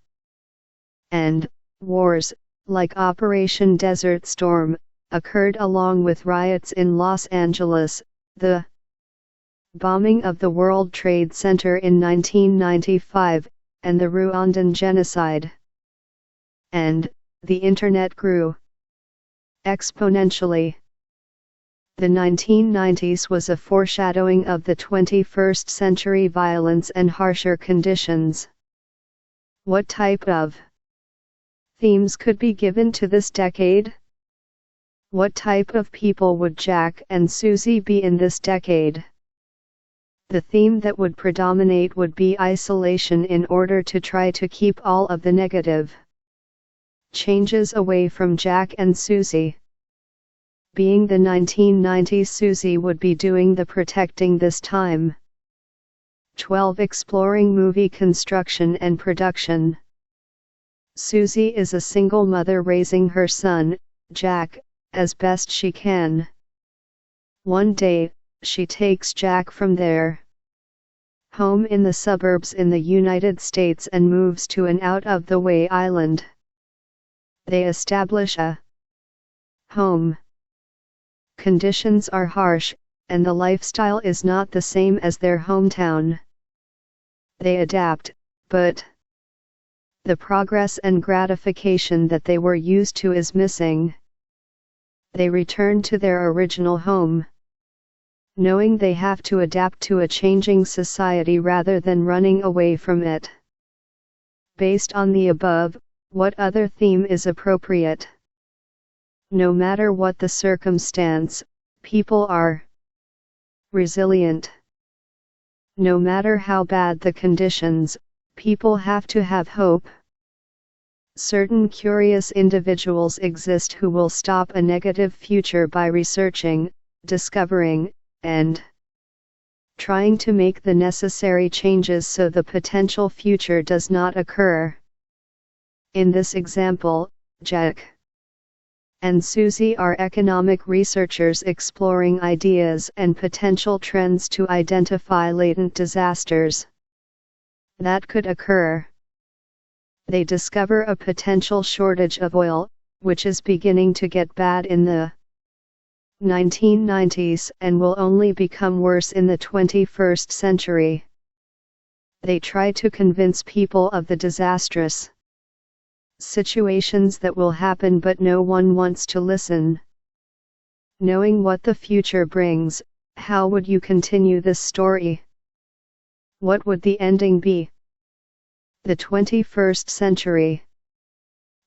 Speaker 1: And wars, like Operation Desert Storm, occurred along with riots in Los Angeles, the bombing of the World Trade Center in 1995, and the Rwandan genocide. And the Internet grew exponentially. The 1990s was a foreshadowing of the 21st century violence and harsher conditions. What type of themes could be given to this decade? What type of people would Jack and Susie be in this decade? The theme that would predominate would be isolation in order to try to keep all of the negative changes away from Jack and Susie. Being the 1990s, Susie would be doing the protecting this time. 12. Exploring movie construction and production. Susie is a single mother raising her son, Jack, as best she can. One day, she takes Jack from their home in the suburbs in the United States and moves to an out-of-the-way island. They establish a home. Conditions are harsh, and the lifestyle is not the same as their hometown. They adapt, but the progress and gratification that they were used to is missing. They return to their original home, knowing they have to adapt to a changing society rather than running away from it. Based on the above, what other theme is appropriate? No matter what the circumstance, people are resilient. No matter how bad the conditions, people have to have hope. Certain curious individuals exist who will stop a negative future by researching, discovering, and trying to make the necessary changes so the potential future does not occur. In this example, Jack and Susie are economic researchers exploring ideas and potential trends to identify latent disasters that could occur. They discover a potential shortage of oil, which is beginning to get bad in the 1990s and will only become worse in the 21st century. They try to convince people of the disastrous situations that will happen, but no one wants to listen. Knowing what the future brings, how would you continue this story? What would the ending be? The 21st century.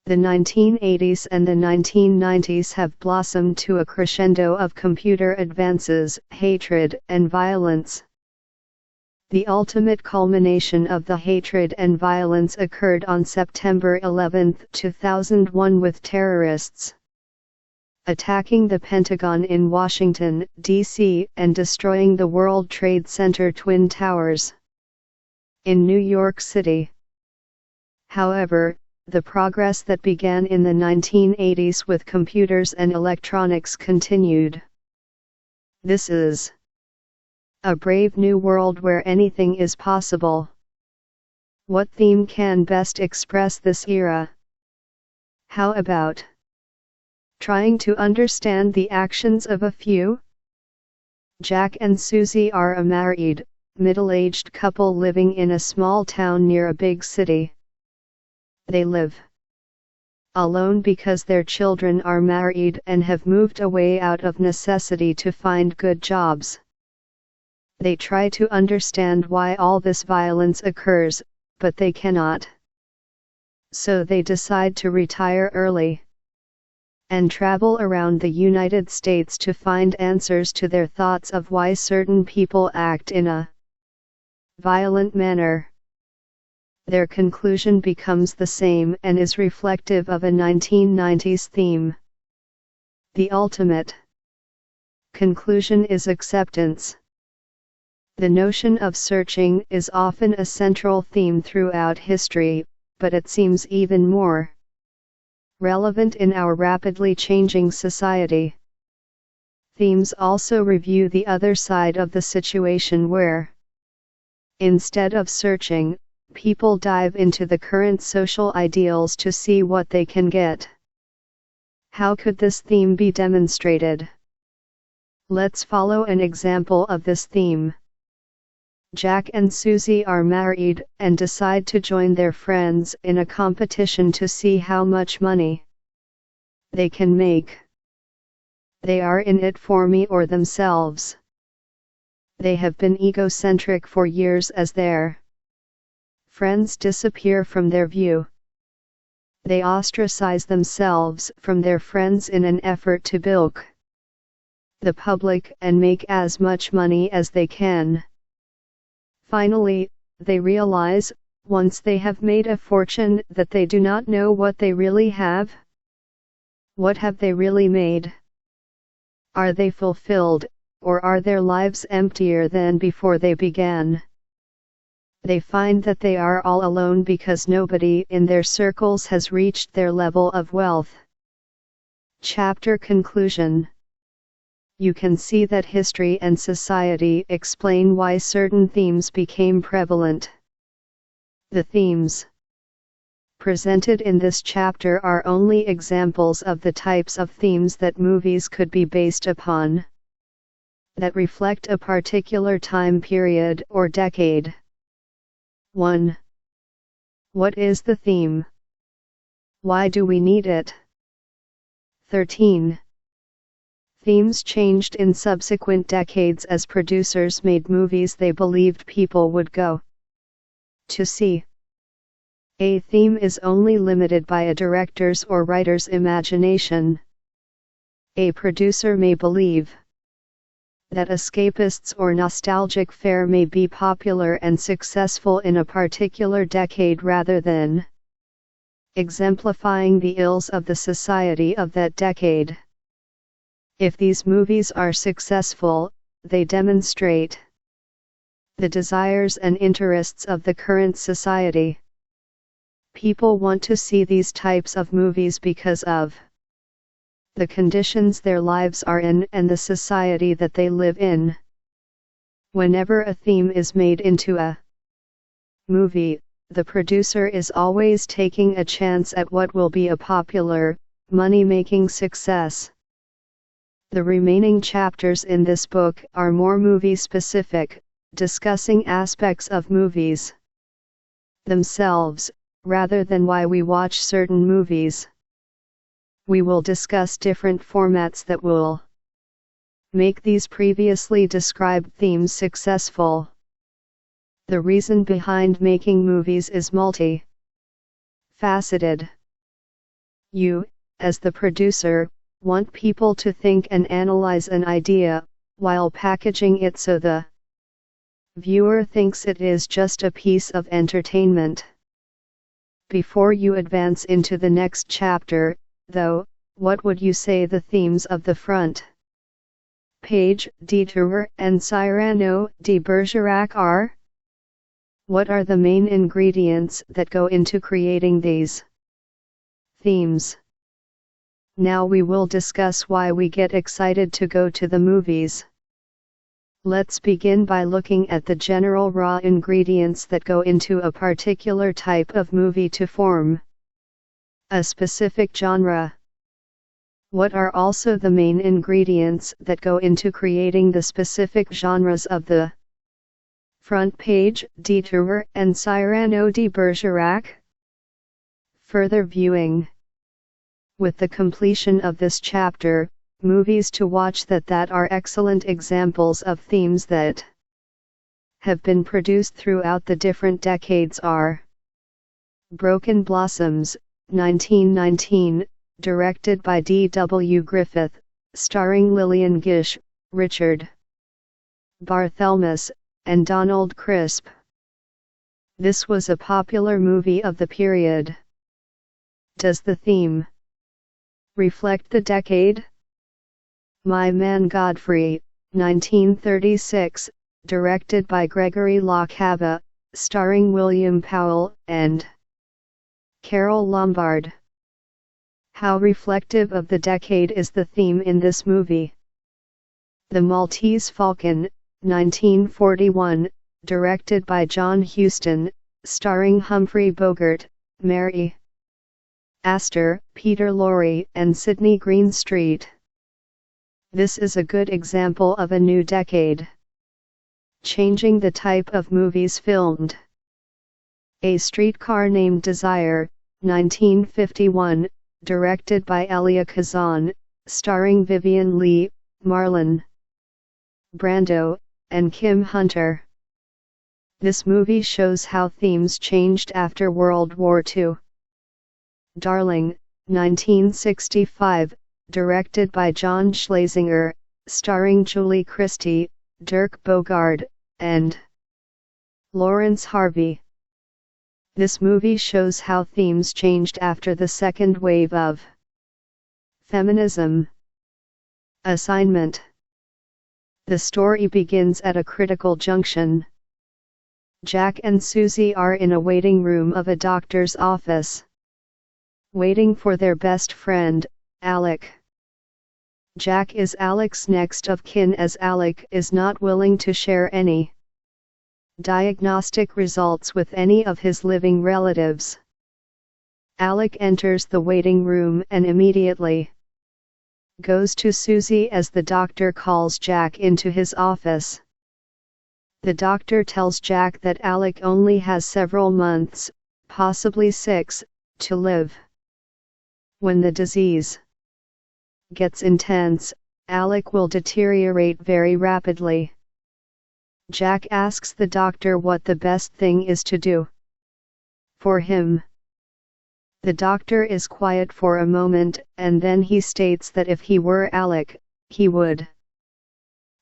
Speaker 1: The 1980s and the 1990s have blossomed to a crescendo of computer advances, hatred, and violence. The ultimate culmination of the hatred and violence occurred on September 11, 2001 with terrorists attacking the Pentagon in Washington, D.C., and destroying the World Trade Center Twin Towers in New York City. However, the progress that began in the 1980s with computers and electronics continued. This is a brave new world where anything is possible. What theme can best express this era? How about trying to understand the actions of a few? Jack and Susie are a married, middle-aged couple living in a small town near a big city. They live alone because their children are married and have moved away out of necessity to find good jobs. They try to understand why all this violence occurs, but they cannot. So they decide to retire early and travel around the United States to find answers to their thoughts of why certain people act in a violent manner. Their conclusion becomes the same and is reflective of a 1990s theme. The ultimate conclusion is acceptance. The notion of searching is often a central theme throughout history, but it seems even more relevant in our rapidly changing society. Themes also review the other side of the situation where, instead of searching, people dive into the current social ideals to see what they can get. How could this theme be demonstrated? Let's follow an example of this theme. Jack and Susie are married and decide to join their friends in a competition to see how much money they can make. They are in it for me or themselves. They have been egocentric for years as their Friends disappear from their view. They ostracize themselves from their friends in an effort to bilk the public and make as much money as they can. Finally, they realize, once they have made a fortune, that they do not know what they really have. What have they really made? Are they fulfilled, or are their lives emptier than before they began? They find that they are all alone because nobody in their circles has reached their level of wealth. Chapter conclusion. You can see that history and society explain why certain themes became prevalent. The themes presented in this chapter are only examples of the types of themes that movies could be based upon, that reflect a particular time period or decade. 1. What is the theme? Why do we need it? 13. Themes changed in subsequent decades as producers made movies they believed people would go to see. A theme is only limited by a director's or writer's imagination. A producer may believe that escapists or nostalgic fare may be popular and successful in a particular decade rather than exemplifying the ills of the society of that decade. If these movies are successful, they demonstrate the desires and interests of the current society. People want to see these types of movies because of the conditions their lives are in and the society that they live in. Whenever a theme is made into a movie, the producer is always taking a chance at what will be a popular, money-making success. The remaining chapters in this book are more movie-specific, discussing aspects of movies themselves, rather than why we watch certain movies. We will discuss different formats that will make these previously described themes successful. The reason behind making movies is multi-faceted. You, as the producer, want people to think and analyze an idea, while packaging it so the viewer thinks it is just a piece of entertainment. Before you advance into the next chapter, though, what would you say the themes of the front page, Detour and Cyrano de Bergerac are? What are the main ingredients that go into creating these themes? Now we will discuss why we get excited to go to the movies. Let's begin by looking at the general raw ingredients that go into a particular type of movie to form a specific genre. What are also the main ingredients that go into creating the specific genres of the front page, Detour and Cyrano de Bergerac? Further viewing. With the completion of this chapter, movies to watch that are excellent examples of themes that have been produced throughout the different decades are Broken Blossoms, 1919, directed by D.W. Griffith, starring Lillian Gish, Richard Barthelmess, and Donald Crisp. This was a popular movie of the period. Does the theme reflect the decade? My Man Godfrey, 1936, directed by Gregory LaCava, starring William Powell and Carole Lombard. How reflective of the decade is the theme in this movie? The Maltese Falcon, 1941, directed by John Huston, starring Humphrey Bogart, Mary Astor, Peter Lorre, and Sidney Greenstreet. This is a good example of a new decade changing the type of movies filmed. A Streetcar Named Desire, 1951, directed by Elia Kazan, starring Vivian Leigh, Marlon Brando, and Kim Hunter. This movie shows how themes changed after World War II. Darling, 1965, directed by John Schlesinger, starring Julie Christie, Dirk Bogarde, and Lawrence Harvey. This movie shows how themes changed after the second wave of feminism. Assignment. The story begins at a critical junction. Jack and Susie are in a waiting room of a doctor's office, waiting for their best friend, Alec. Jack is Alec's next of kin, as Alec is not willing to share any diagnostic results with any of his living relatives. Alec enters the waiting room and immediately goes to Susie as the doctor calls Jack into his office. The doctor tells Jack that Alec only has several months, possibly 6, to live. When the disease gets intense, Alec will deteriorate very rapidly. Jack asks the doctor what the best thing is to do for him. The doctor is quiet for a moment, and then he states that if he were Alec, he would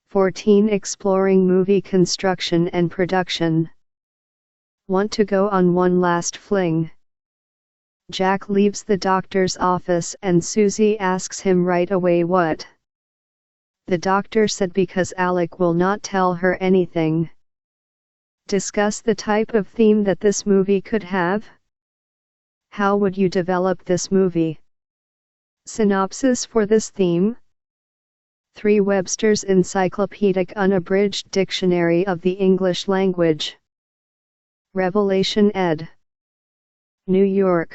Speaker 1: 14. Exploring movie construction and production. Want to go on one last fling? Jack leaves the doctor's office and Susie asks him right away what. The doctor said because Alec will not tell her anything. Discuss the type of theme that this movie could have. How would you develop this movie? Synopsis for this theme. 3. Webster's Encyclopedic Unabridged Dictionary of the English Language. Revelation ed. New York.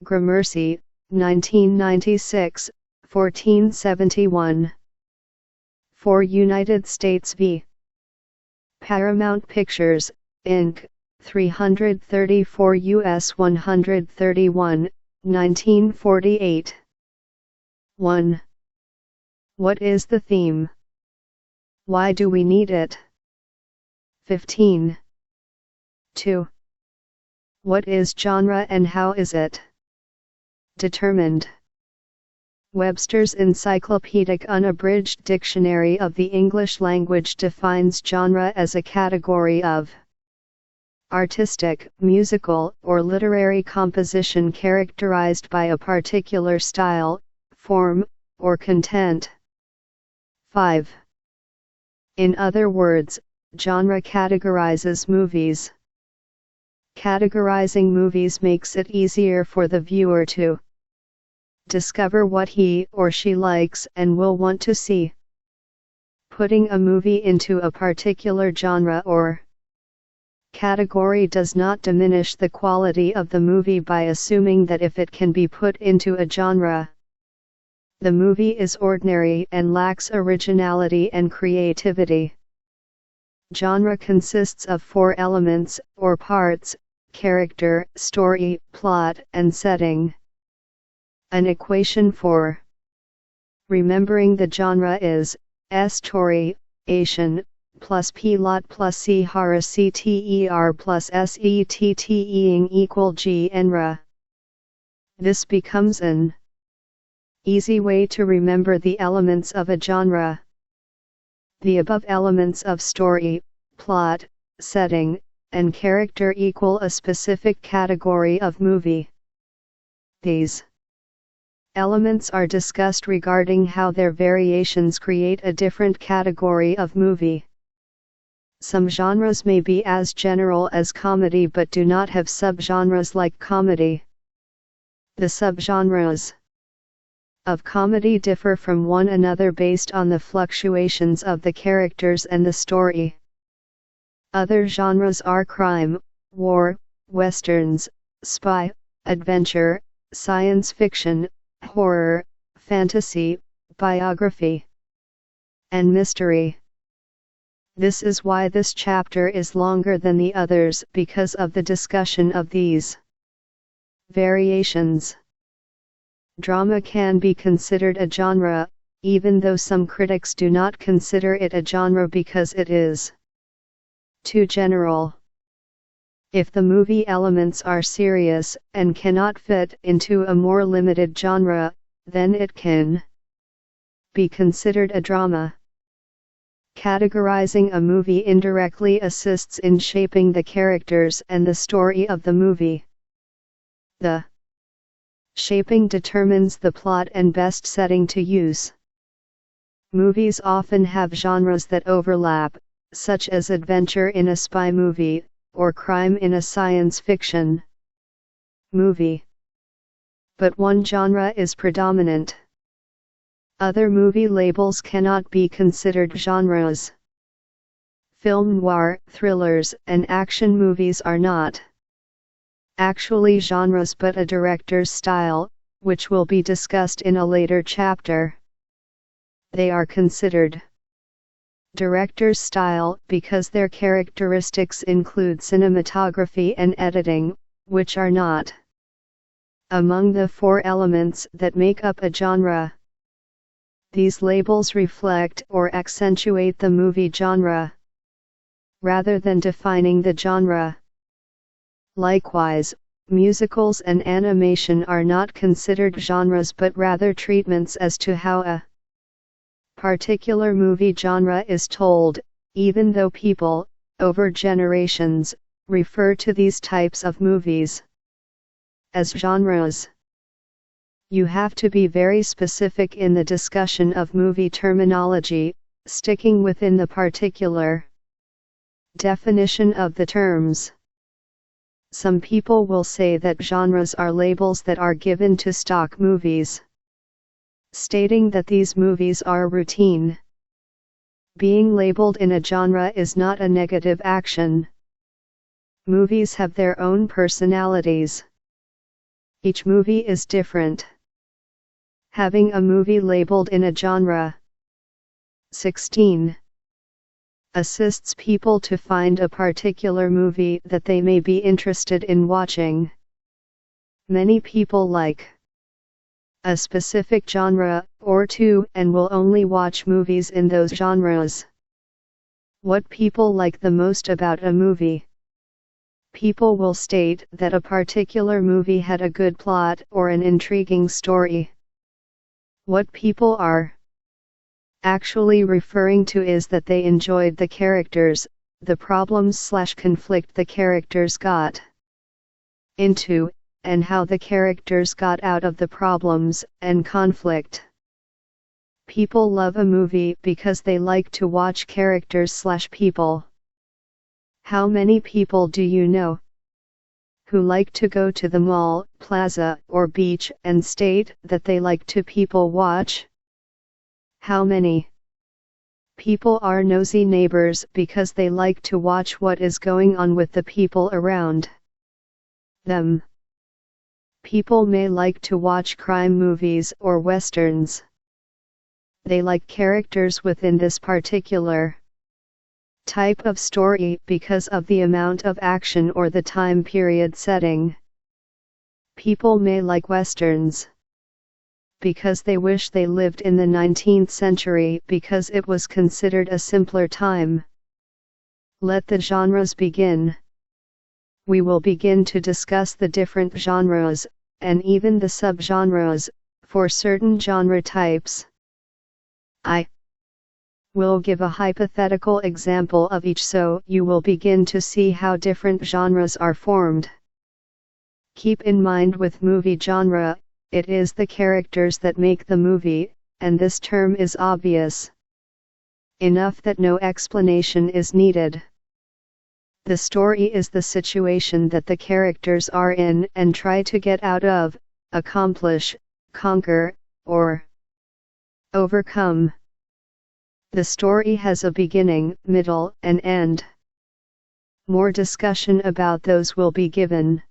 Speaker 1: Gramercy, 1996, 1471. 4. United States v. Paramount Pictures, Inc., 334 U.S. 131, 1948. 1. What is the theme? Why do we need it? 15. 2. What is genre and how is it determined? Webster's Encyclopedic Unabridged Dictionary of the English Language defines genre as a category of artistic, musical, or literary composition characterized by a particular style, form, or content. 5. In other words, genre categorizes movies. Categorizing movies makes it easier for the viewer to discover what he or she likes and will want to see. Putting a movie into a particular genre or category does not diminish the quality of the movie by assuming that if it can be put into a genre, the movie is ordinary and lacks originality and creativity. Genre consists of 4 elements, or parts: character, story, plot, and setting. An equation for remembering the genre is story-ation plus plot plus cter plus setting equal genre. This becomes an easy way to remember the elements of a genre. The above elements of story, plot, setting, and character equal a specific category of movie. These elements are discussed regarding how their variations create a different category of movie. Some genres may be as general as comedy but do not have subgenres like comedy. The subgenres of comedy differ from one another based on the fluctuations of the characters and the story. Other genres are crime, war, westerns, spy, adventure, science fiction, horror, fantasy, biography, and mystery. This is why this chapter is longer than the others, because of the discussion of these variations. Drama can be considered a genre, even though some critics do not consider it a genre because it is too general. If the movie elements are serious and cannot fit into a more limited genre, then it can be considered a drama. Categorizing a movie indirectly assists in shaping the characters and the story of the movie. The shaping determines the plot and best setting to use. Movies often have genres that overlap, such as adventure in a spy movie, or crime in a science fiction movie. But one genre is predominant. Other movie labels cannot be considered genres. Film noir, thrillers, and action movies are not actually genres but a director's style, which will be discussed in a later chapter. They are considered director's style because their characteristics include cinematography and editing, which are not among the 4 elements that make up a genre. These labels reflect or accentuate the movie genre, rather than defining the genre. Likewise, musicals and animation are not considered genres but rather treatments as to how a particular movie genre is told, even though people, over generations, refer to these types of movies as genres. You have to be very specific in the discussion of movie terminology, sticking within the particular definition of the terms. Some people will say that genres are labels that are given to stock movies, stating that these movies are routine. Being labeled in a genre is not a negative action. Movies have their own personalities. Each movie is different. Having a movie labeled in a genre 16 assists people to find a particular movie that they may be interested in watching. Many people like a specific genre or 2 and will only watch movies in those genres. What people like the most about a movie? People will state that a particular movie had a good plot or an intriguing story. What people are actually referring to is that they enjoyed the characters, the problems/conflict the characters got into, and how the characters got out of the problems and conflict. People love a movie because they like to watch characters/people. How many people do you know who like to go to the mall, plaza, or beach and state that they like to people watch? How many people are nosy neighbors because they like to watch what is going on with the people around them? People may like to watch crime movies or westerns. They like characters within this particular type of story because of the amount of action or the time period setting. People may like westerns because they wish they lived in the 19th century because it was considered a simpler time. Let the genres begin. We will begin to discuss the different genres, and even the subgenres, for certain genre types. I will give a hypothetical example of each so you will begin to see how different genres are formed. Keep in mind with movie genre, it is the characters that make the movie, and this term is obvious enough that no explanation is needed. The story is the situation that the characters are in and try to get out of, accomplish, conquer, or overcome. The story has a beginning, middle, and end. More discussion about those will be given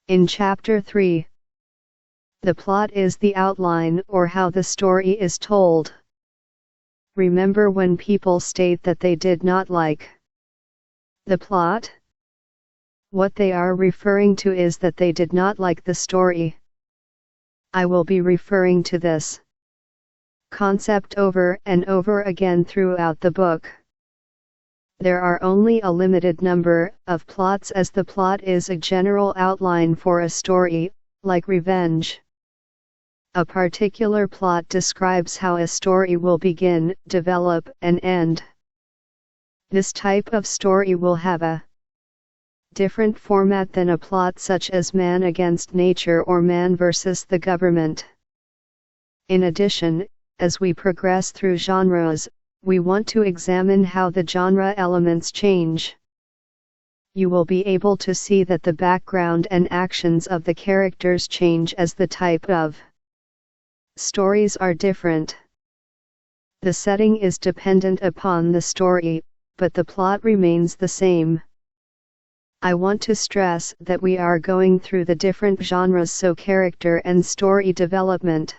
Speaker 1: in Chapter 3. The plot is the outline or how the story is told. Remember when people state that they did not like the plot? What they are referring to is that they did not like the story. I will be referring to this concept over and over again throughout the book. there are only a limited number of plots, as the plot is a general outline for a story, like revenge. A particular plot describes how a story will begin, develop, and end. This type of story will have a different format than a plot such as Man Against Nature or Man versus the Government. In addition, as we progress through genres, we want to examine how the genre elements change. You will be able to see that the background and actions of the characters change as the type of stories are different. The setting is dependent upon the story, but the plot remains the same. I want to stress that we are going through the different genres so character and story development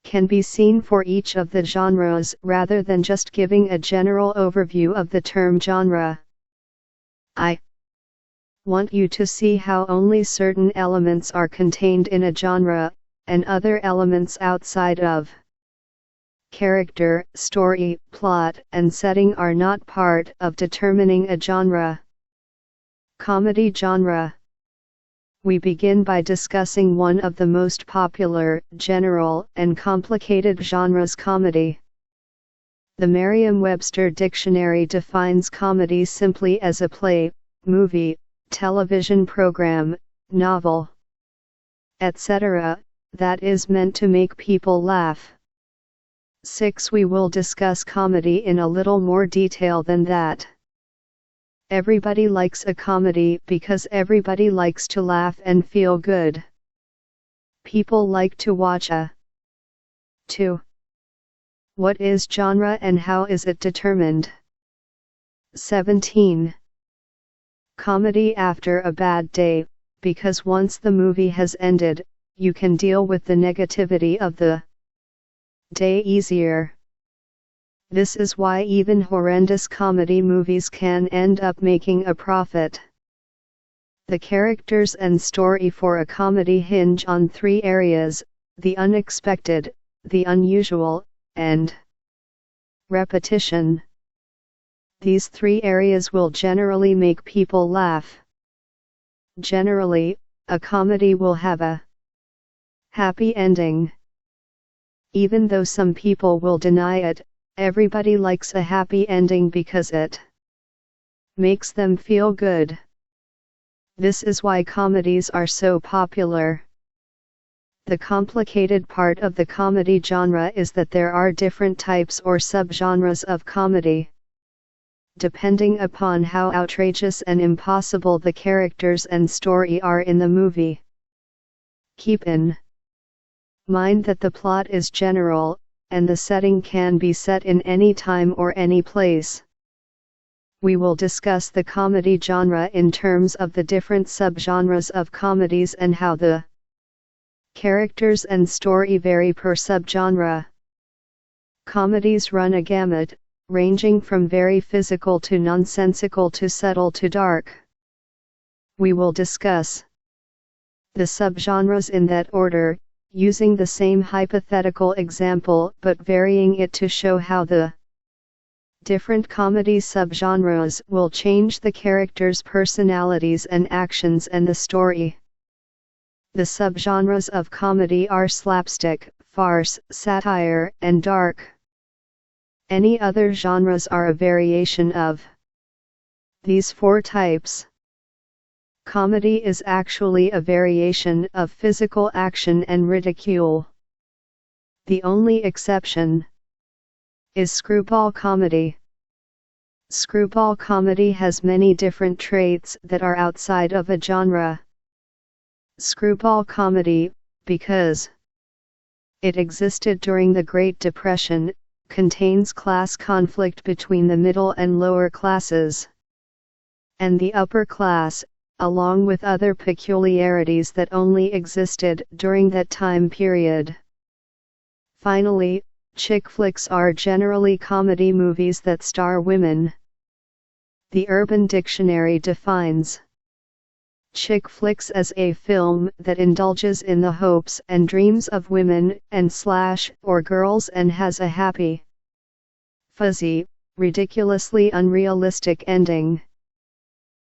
Speaker 1: can be seen for each of the genres rather than just giving a general overview of the term genre. I want you to see how only certain elements are contained in a genre, and other elements outside of character, story, plot, and setting are not part of determining a genre. Comedy genre. We begin by discussing one of the most popular, general, and complicated genres, comedy. The Merriam-Webster dictionary defines comedy simply as a play, movie, television program, novel, etc., that is meant to make people laugh. 6. We will discuss comedy in a little more detail than that. Everybody likes a comedy because everybody likes to laugh and feel good. People like to watch a 2. What is genre and how is it determined? 17. Comedy after a bad day, because once the movie has ended, you can deal with the negativity of the day easier. This is why even horrendous comedy movies can end up making a profit. The characters and story for a comedy hinge on 3 areas: the unexpected, the unusual, and repetition. These 3 areas will generally make people laugh. Generally, a comedy will have a happy ending. Even though some people will deny it, everybody likes a happy ending because it makes them feel good. This is why comedies are so popular. The complicated part of the comedy genre is that there are different types or subgenres of comedy, depending upon how outrageous and impossible the characters and story are in the movie. Keep in mind that the plot is general, and the setting can be set in any time or any place. We will discuss the comedy genre in terms of the different subgenres of comedies and how the characters and story vary per subgenre. Comedies run a gamut, ranging from very physical to nonsensical to subtle to dark. We will discuss the subgenres in that order, using the same hypothetical example but varying it to show how the different comedy subgenres will change the characters' personalities and actions and the story. The subgenres of comedy are slapstick, farce, satire, and dark. Any other genres are a variation of these 4 types. Comedy is actually a variation of physical action and ridicule. The only exception is screwball comedy. Screwball comedy has many different traits that are outside of a genre. Screwball comedy, because it existed during the Great Depression, contains class conflict between the middle and lower classes and the upper class, along with other peculiarities that only existed during that time period. Finally, chick flicks are generally comedy movies that star women. The Urban Dictionary defines chick flicks as a film that indulges in the hopes and dreams of women and/or girls and has a happy, fuzzy, ridiculously unrealistic ending.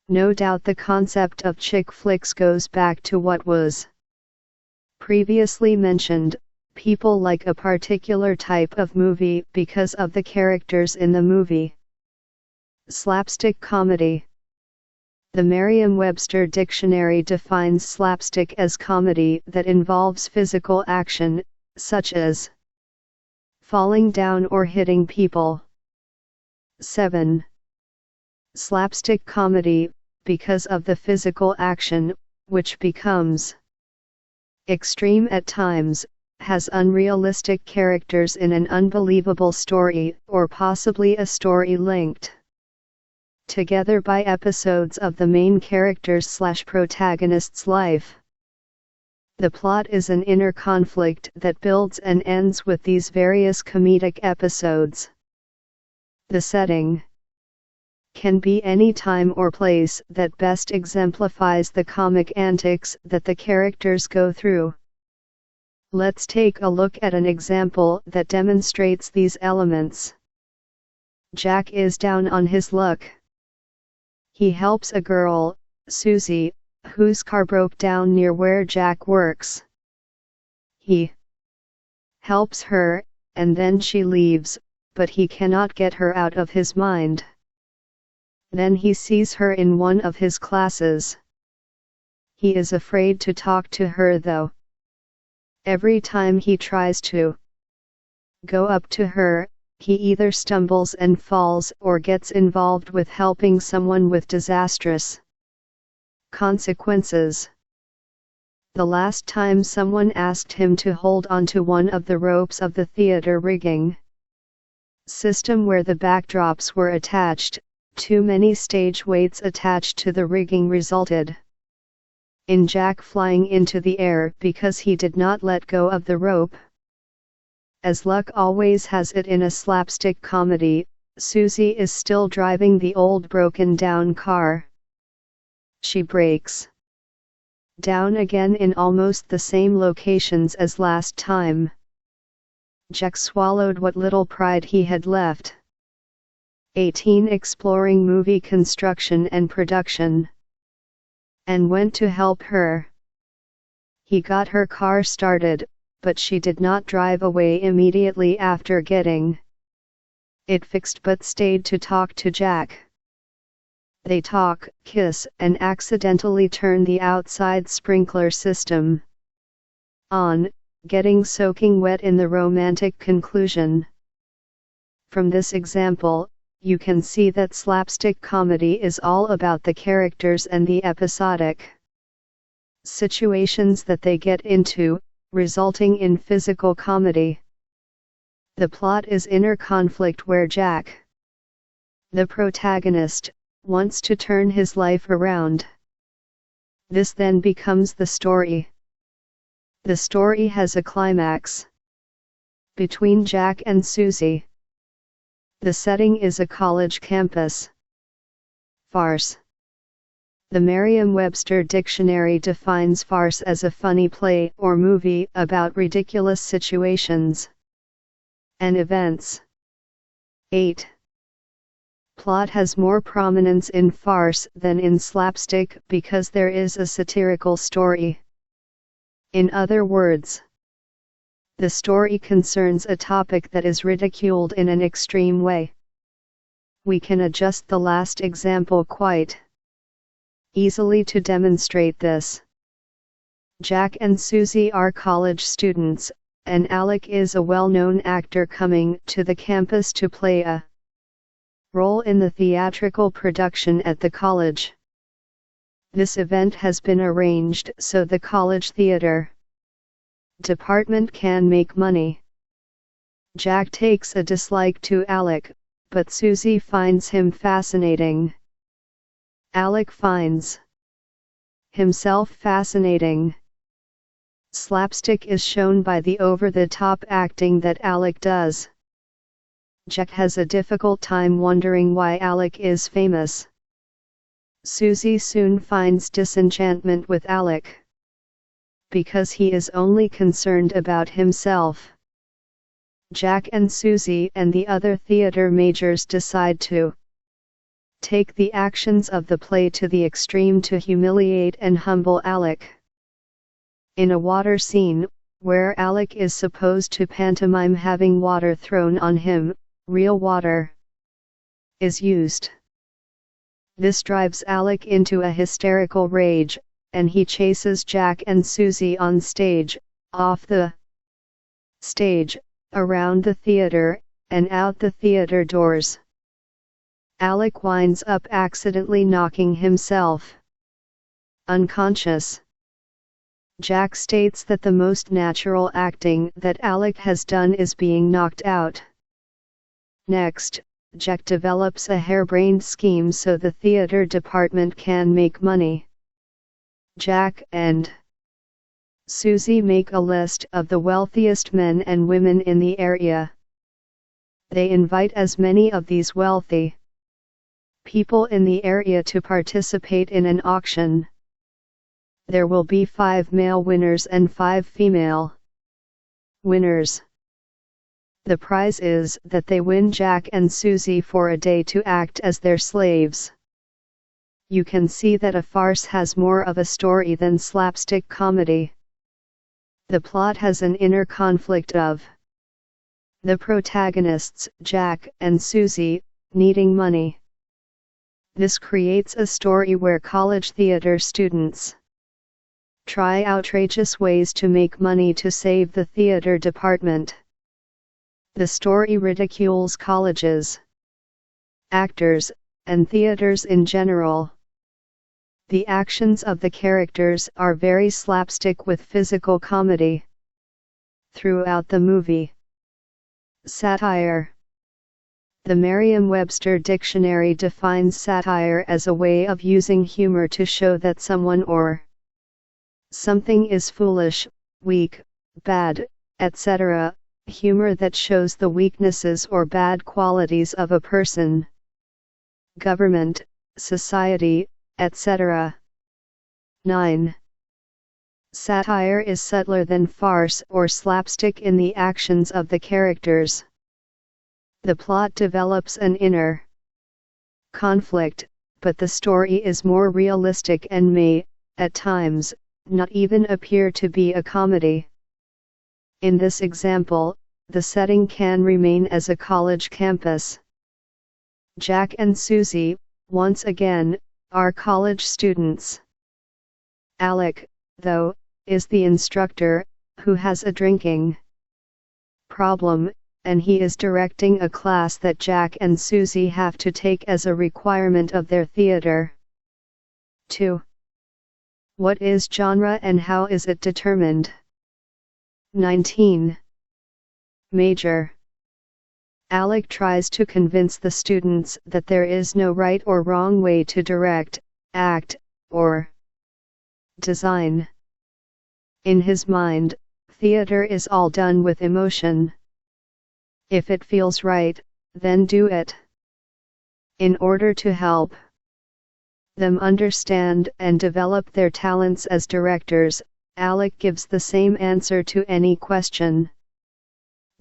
Speaker 1: No doubt the concept of chick flicks goes back to what was previously mentioned. People like a particular type of movie because of the characters in the movie. Slapstick comedy. The Merriam-Webster dictionary defines slapstick as comedy that involves physical action, such as falling down or hitting people. 7. Slapstick comedy, because of the physical action, which becomes extreme at times, has unrealistic characters in an unbelievable story, or possibly a story linked together by episodes of the main character's/protagonist's life. The plot is an inner conflict that builds and ends with these various comedic episodes. The setting can be any time or place that best exemplifies the comic antics that the characters go through. Let's take a look at an example that demonstrates these elements. Jack is down on his luck. He helps a girl, Susie, whose car broke down near where Jack works. He helps her, and then she leaves, but he cannot get her out of his mind. Then he sees her in one of his classes. He is afraid to talk to her though. Every time he tries to go up to her, he either stumbles and falls or gets involved with helping someone with disastrous consequences. The last time someone asked him to hold onto one of the ropes of the theater rigging system where the backdrops were attached, too many stage weights attached to the rigging resulted in Jack flying into the air because he did not let go of the rope. As luck always has it in a slapstick comedy, Susie is still driving the old broken down car. She breaks down again in almost the same locations as last time. Jack swallowed what little pride he had left. 18. Exploring movie construction and production. And went to help her. He got her car started, but she did not drive away immediately after getting it fixed but stayed to talk to Jack. They talk, kiss, and accidentally turn the outside sprinkler system on, getting soaking wet in the romantic conclusion. From this example, you can see that slapstick comedy is all about the characters and the episodic situations that they get into, resulting in physical comedy. The plot is inner conflict where Jack, the protagonist, wants to turn his life around. This then becomes the story. The story has a climax between Jack and Susie. The setting is a college campus. Farce. The Merriam-Webster dictionary defines farce as a funny play or movie about ridiculous situations and events. 8. Plot has more prominence in farce than in slapstick because there is a satirical story. In other words, the story concerns a topic that is ridiculed in an extreme way. We can adjust the last example quite easily to demonstrate this. Jack and Susie are college students, and Alec is a well-known actor coming to the campus to play a role in the theatrical production at the college. This event has been arranged so the college theater department can make money. Jack takes a dislike to Alec, but Susie finds him fascinating. Alec finds himself fascinating. Slapstick is shown by the over-the-top acting that Alec does. Jack has a difficult time wondering why Alec is famous. Susie soon finds disenchantment with Alec because he is only concerned about himself. Jack and Susie and the other theater majors decide to take the actions of the play to the extreme to humiliate and humble Alec. In a water scene, where Alec is supposed to pantomime having water thrown on him, real water is used. This drives Alec into a hysterical rage, and he chases Jack and Susie on stage, off the stage, around the theater, and out the theater doors. Alec winds up accidentally knocking himself unconscious. Jack states that the most natural acting that Alec has done is being knocked out. Next, Jack develops a harebrained scheme so the theater department can make money. Jack and Susie make a list of the wealthiest men and women in the area. They invite as many of these wealthy people in the area to participate in an auction. There will be 5 male winners and 5 female winners. The prize is that they win Jack and Susie for a day to act as their slaves. You can see that a farce has more of a story than slapstick comedy. The plot has an inner conflict of the protagonists, Jack and Susie, needing money. This creates a story where college theater students try outrageous ways to make money to save the theater department. The story ridicules colleges, actors, and theaters in general. The actions of the characters are very slapstick with physical comedy throughout the movie. Satire. The Merriam-Webster dictionary defines satire as a way of using humor to show that someone or something is foolish, weak, bad, etc., humor that shows the weaknesses or bad qualities of a person, government, society, etc. 9. Satire is subtler than farce or slapstick in the actions of the characters. The plot develops an inner conflict, but the story is more realistic and may, at times, not even appear to be a comedy. In this example, the setting can remain as a college campus. Jack and Susie, once again, are college students. Alec, though, is the instructor, who has a drinking problem, and he is directing a class that Jack and Susie have to take as a requirement of their theater. 2. What is genre and how is it determined? 19. Major. Alec tries to convince the students that there is no right or wrong way to direct, act, or design. In his mind, theater is all done with emotion. If it feels right, then do it. In order to help them understand and develop their talents as directors, Alec gives the same answer to any question.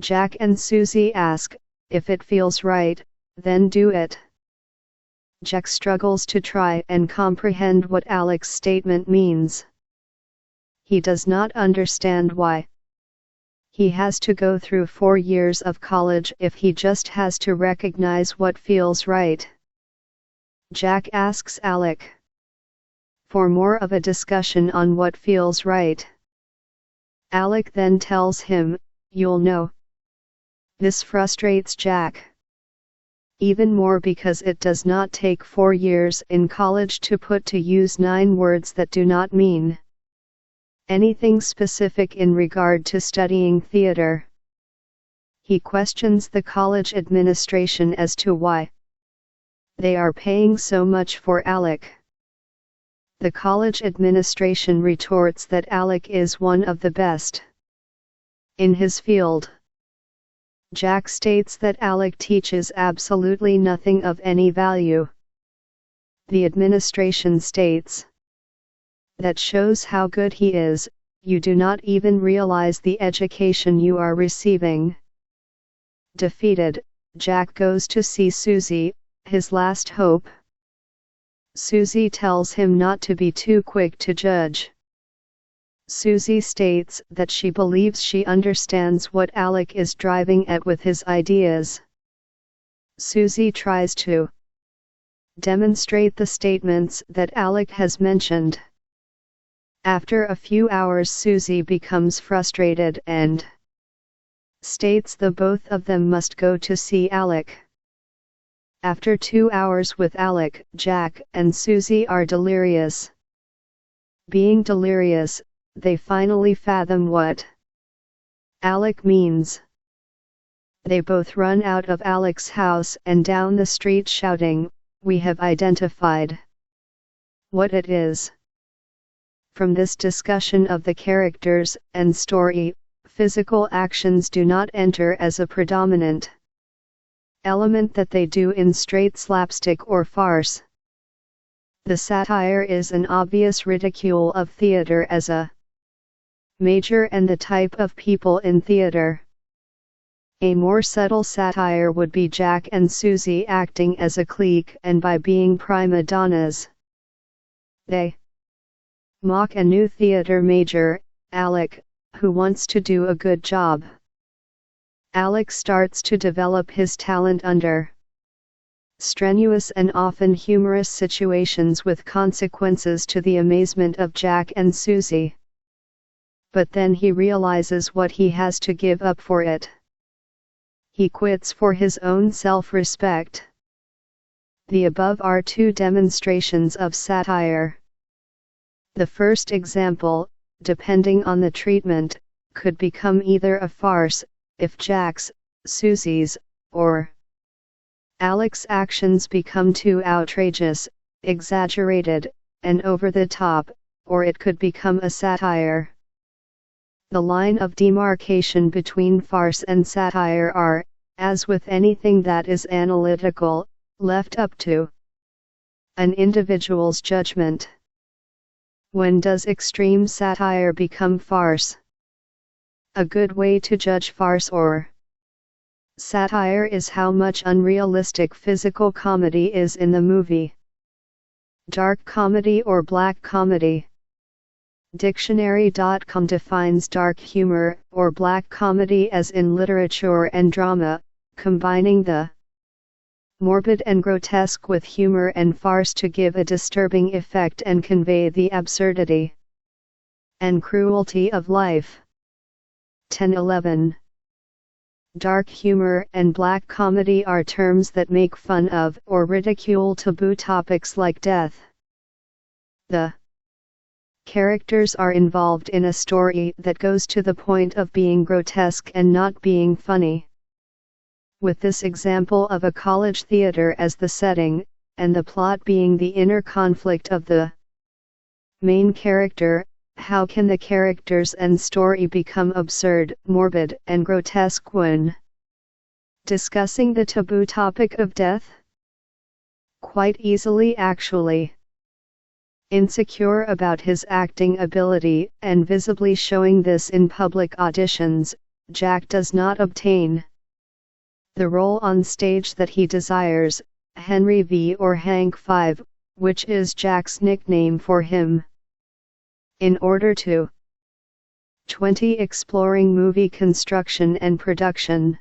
Speaker 1: Jack and Susie ask, if it feels right, then do it. Jack struggles to try and comprehend what Alec's statement means. He does not understand why he has to go through 4 years of college if he just has to recognize what feels right. Jack asks Alec for more of a discussion on what feels right. Alec then tells him, "You'll know." This frustrates Jack even more because it does not take 4 years in college to put to use 9 words that do not mean anything specific in regard to studying theater. He questions the college administration as to why they are paying so much for Alec. The college administration retorts that Alec is one of the best in his field. Jack states that Alec teaches absolutely nothing of any value. The administration states, "That shows how good he is, you do not even realize the education you are receiving." defeated, Jack goes to see Susie, his last hope. Susie tells him not to be too quick to judge. Susie states that she believes she understands what Alec is driving at with his ideas. Susie tries to demonstrate the statements that Alec has mentioned. After a few hours, Susie becomes frustrated and states the both of them must go to see Alec. After 2 hours with Alec, Jack and Susie are delirious. Being delirious, they finally fathom what Alec means. They both run out of Alec's house and down the street shouting, "We have identified what it is." From this discussion of the characters and story, physical actions do not enter as a predominant element that they do in straight slapstick or farce. The satire is an obvious ridicule of theater as a major and the type of people in theater. A more subtle satire would be Jack and Susie acting as a clique and by being prima donnas. They mock a new theater major, Alec, who wants to do a good job. Alec starts to develop his talent under strenuous and often humorous situations with consequences to the amazement of Jack and Susie. But then he realizes what he has to give up for it. He quits for his own self-respect. The above are two demonstrations of satire. The first example, depending on the treatment, could become either a farce, if Jack's, Susie's, or Alec's actions become too outrageous, exaggerated, and over the top, or it could become a satire. The line of demarcation between farce and satire are, as with anything that is analytical, left up to an individual's judgment. When does extreme satire become farce? A good way to judge farce or satire is how much unrealistic physical comedy is in the movie. Dark comedy or black comedy. Dictionary.com defines dark humor or black comedy as in literature and drama, combining the morbid and grotesque with humor and farce to give a disturbing effect and convey the absurdity and cruelty of life. 1011. Dark humor and black comedy are terms that make fun of or ridicule taboo topics like death. The characters are involved in a story that goes to the point of being grotesque and not being funny. With this example of a college theater as the setting, and the plot being the inner conflict of the main character, how can the characters and story become absurd, morbid, and grotesque when discussing the taboo topic of death? Quite easily, actually. Insecure about his acting ability, and visibly showing this in public auditions, Jack does not obtain the role on stage that he desires, Henry V or Hank V, which is Jack's nickname for him. In order to 20. Exploring movie construction and production.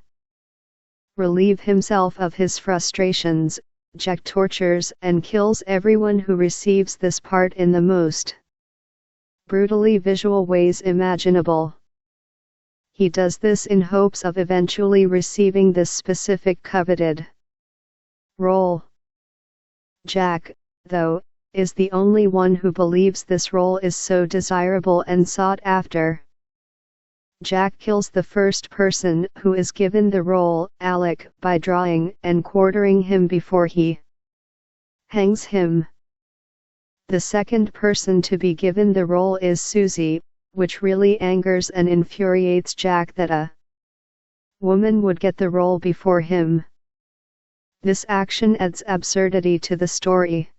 Speaker 1: Relieve himself of his frustrations, Jack tortures and kills everyone who receives this part in the most brutally visual ways imaginable. He does this in hopes of eventually receiving this specific coveted role. Jack, though, is the only one who believes this role is so desirable and sought after. Jack kills the first person who is given the role, Alec, by drawing and quartering him before he hangs him. The second person to be given the role is Susie, which really angers and infuriates Jack that a woman would get the role before him. This action adds absurdity to the story.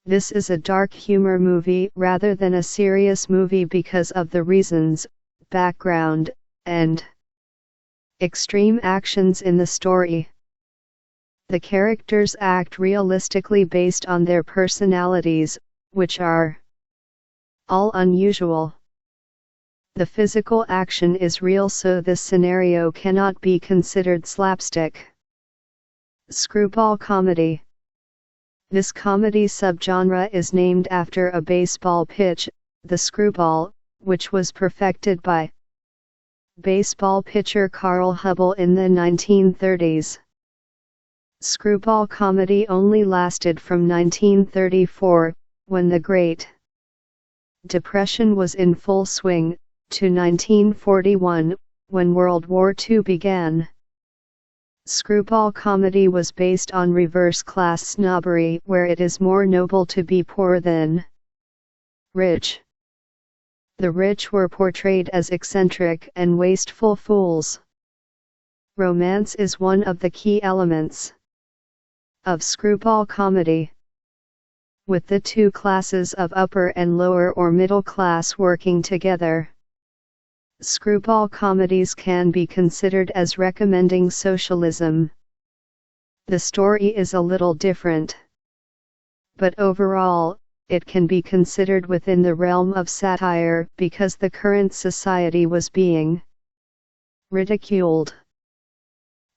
Speaker 1: This is a dark humor movie rather than a serious movie because of the reasons, background, and Extreme actions in the story. The characters act realistically based on their personalities, which are all unusual. The physical action is real, so this scenario cannot be considered slapstick. Screwball comedy. This comedy subgenre is named after a baseball pitch, the screwball, which was perfected by baseball pitcher Carl Hubbell in the 1930s. Screwball comedy only lasted from 1934, when the Great Depression was in full swing, to 1941, when World War II began. Screwball comedy was based on reverse class snobbery, where it is more noble to be poor than rich. The rich were portrayed as eccentric and wasteful fools. Romance is one of the key elements of screwball comedy. With the two classes of upper and lower or middle class working together, screwball comedies can be considered as recommending socialism. The story is a little different, but overall, it can be considered within the realm of satire because the current society was being ridiculed.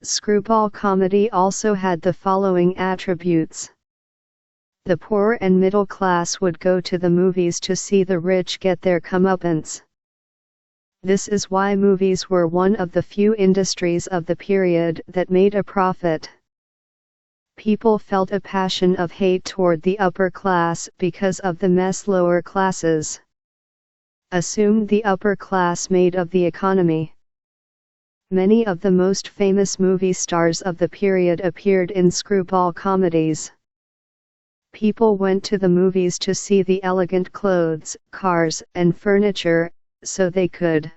Speaker 1: Screwball comedy also had the following attributes. The poor and middle class would go to the movies to see the rich get their comeuppance. This is why movies were one of the few industries of the period that made a profit. People felt a passion of hate toward the upper class because of the mess lower classes assumed the upper class made of the economy. Many of the most famous movie stars of the period appeared in screwball comedies. People went to the movies to see the elegant clothes, cars, and furniture, so they could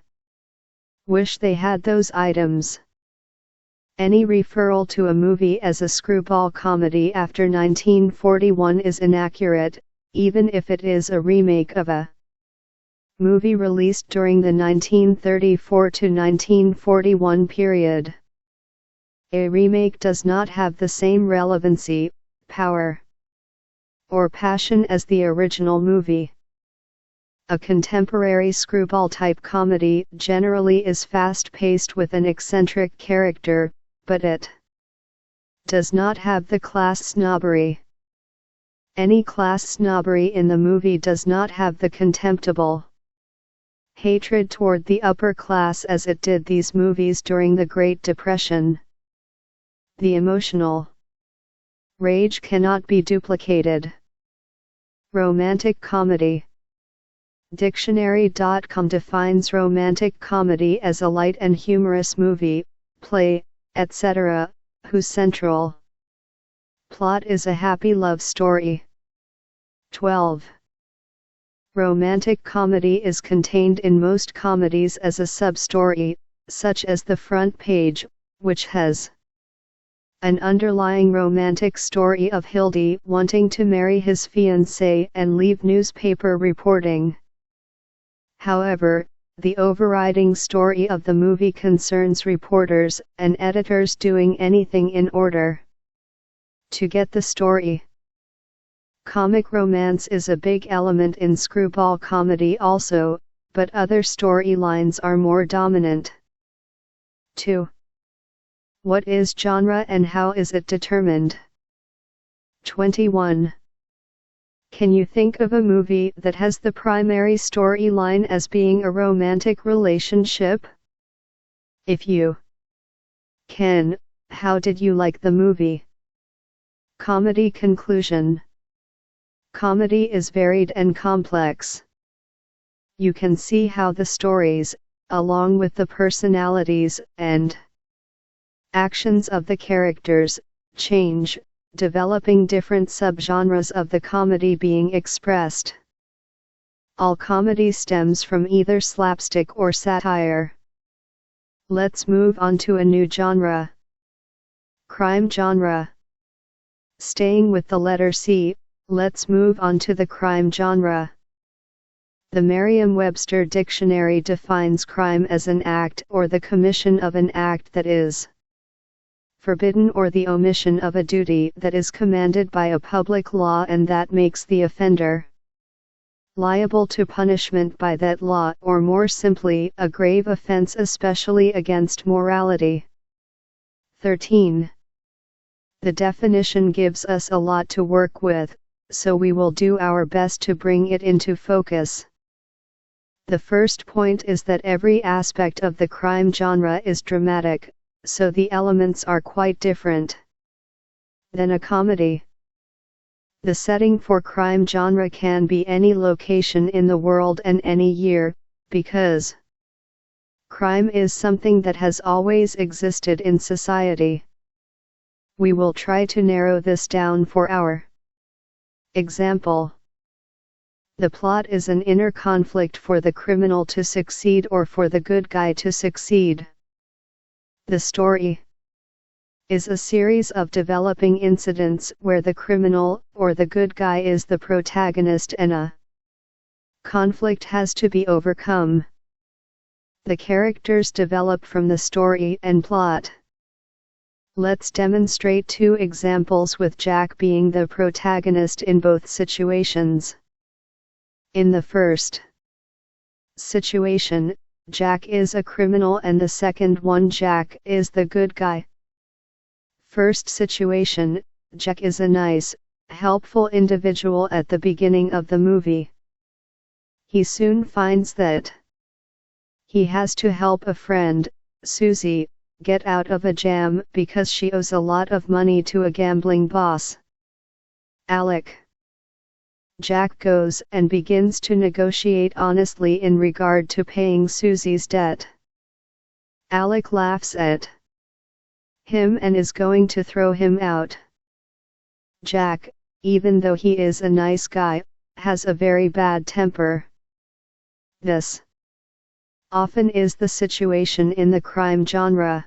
Speaker 1: wish they had those items. Any referral to a movie as a screwball comedy after 1941 is inaccurate, even if it is a remake of a movie released during the 1934 to 1941 period. A remake does not have the same relevancy, power, or passion as the original movie. A contemporary screwball-type comedy generally is fast-paced with an eccentric character, but it does not have the class snobbery. Any class snobbery in the movie does not have the contemptible hatred toward the upper class as it did these movies during the Great Depression. The emotional rage cannot be duplicated. Romantic comedy. Dictionary.com defines romantic comedy as a light and humorous movie, play, etc., whose central plot is a happy love story. 12. Romantic comedy is contained in most comedies as a sub-story, such as The Front Page, which has an underlying romantic story of Hildy wanting to marry his fiancée and leave newspaper reporting. However, the overriding story of the movie concerns reporters and editors doing anything in order to get the story. Comic romance is a big element in screwball comedy also, but other storylines are more dominant. 2. What is genre and how is it determined? 21. Can you think of a movie that has the primary storyline as being a romantic relationship? If you can, how did you like the movie? Comedy conclusion. Comedy is varied and complex. You can see how the stories, along with the personalities and actions of the characters, change, developing different subgenres of the comedy being expressed. All comedy stems from either slapstick or satire. Let's move on to a new genre. Crime genre. Staying with the letter C, let's move on to the crime genre. The Merriam-Webster Dictionary defines crime as an act or the commission of an act that is forbidden or the omission of a duty that is commanded by a public law and that makes the offender liable to punishment by that law, or more simply, a grave offense especially against morality. 13. The definition gives us a lot to work with, so we will do our best to bring it into focus. The first point is that every aspect of the crime genre is dramatic, so the elements are quite different than a comedy. The setting for crime genre can be any location in the world and any year, because crime is something that has always existed in society. We will try to narrow this down for our example. The plot is an inner conflict for the criminal to succeed or for the good guy to succeed. The story is a series of developing incidents where the criminal or the good guy is the protagonist and a conflict has to be overcome. The characters develop from the story and plot. Let's demonstrate two examples with Jack being the protagonist in both situations. In the first situation, Jack is a criminal and the second one Jack is the good guy. First situation, Jack is a nice, helpful individual at the beginning of the movie. He soon finds that he has to help a friend, Susie, get out of a jam because she owes a lot of money to a gambling boss, Alec. Jack goes and begins to negotiate honestly in regard to paying Susie's debt. Alec laughs at him and is going to throw him out. Jack, even though he is a nice guy, has a very bad temper. This often is the situation in the crime genre.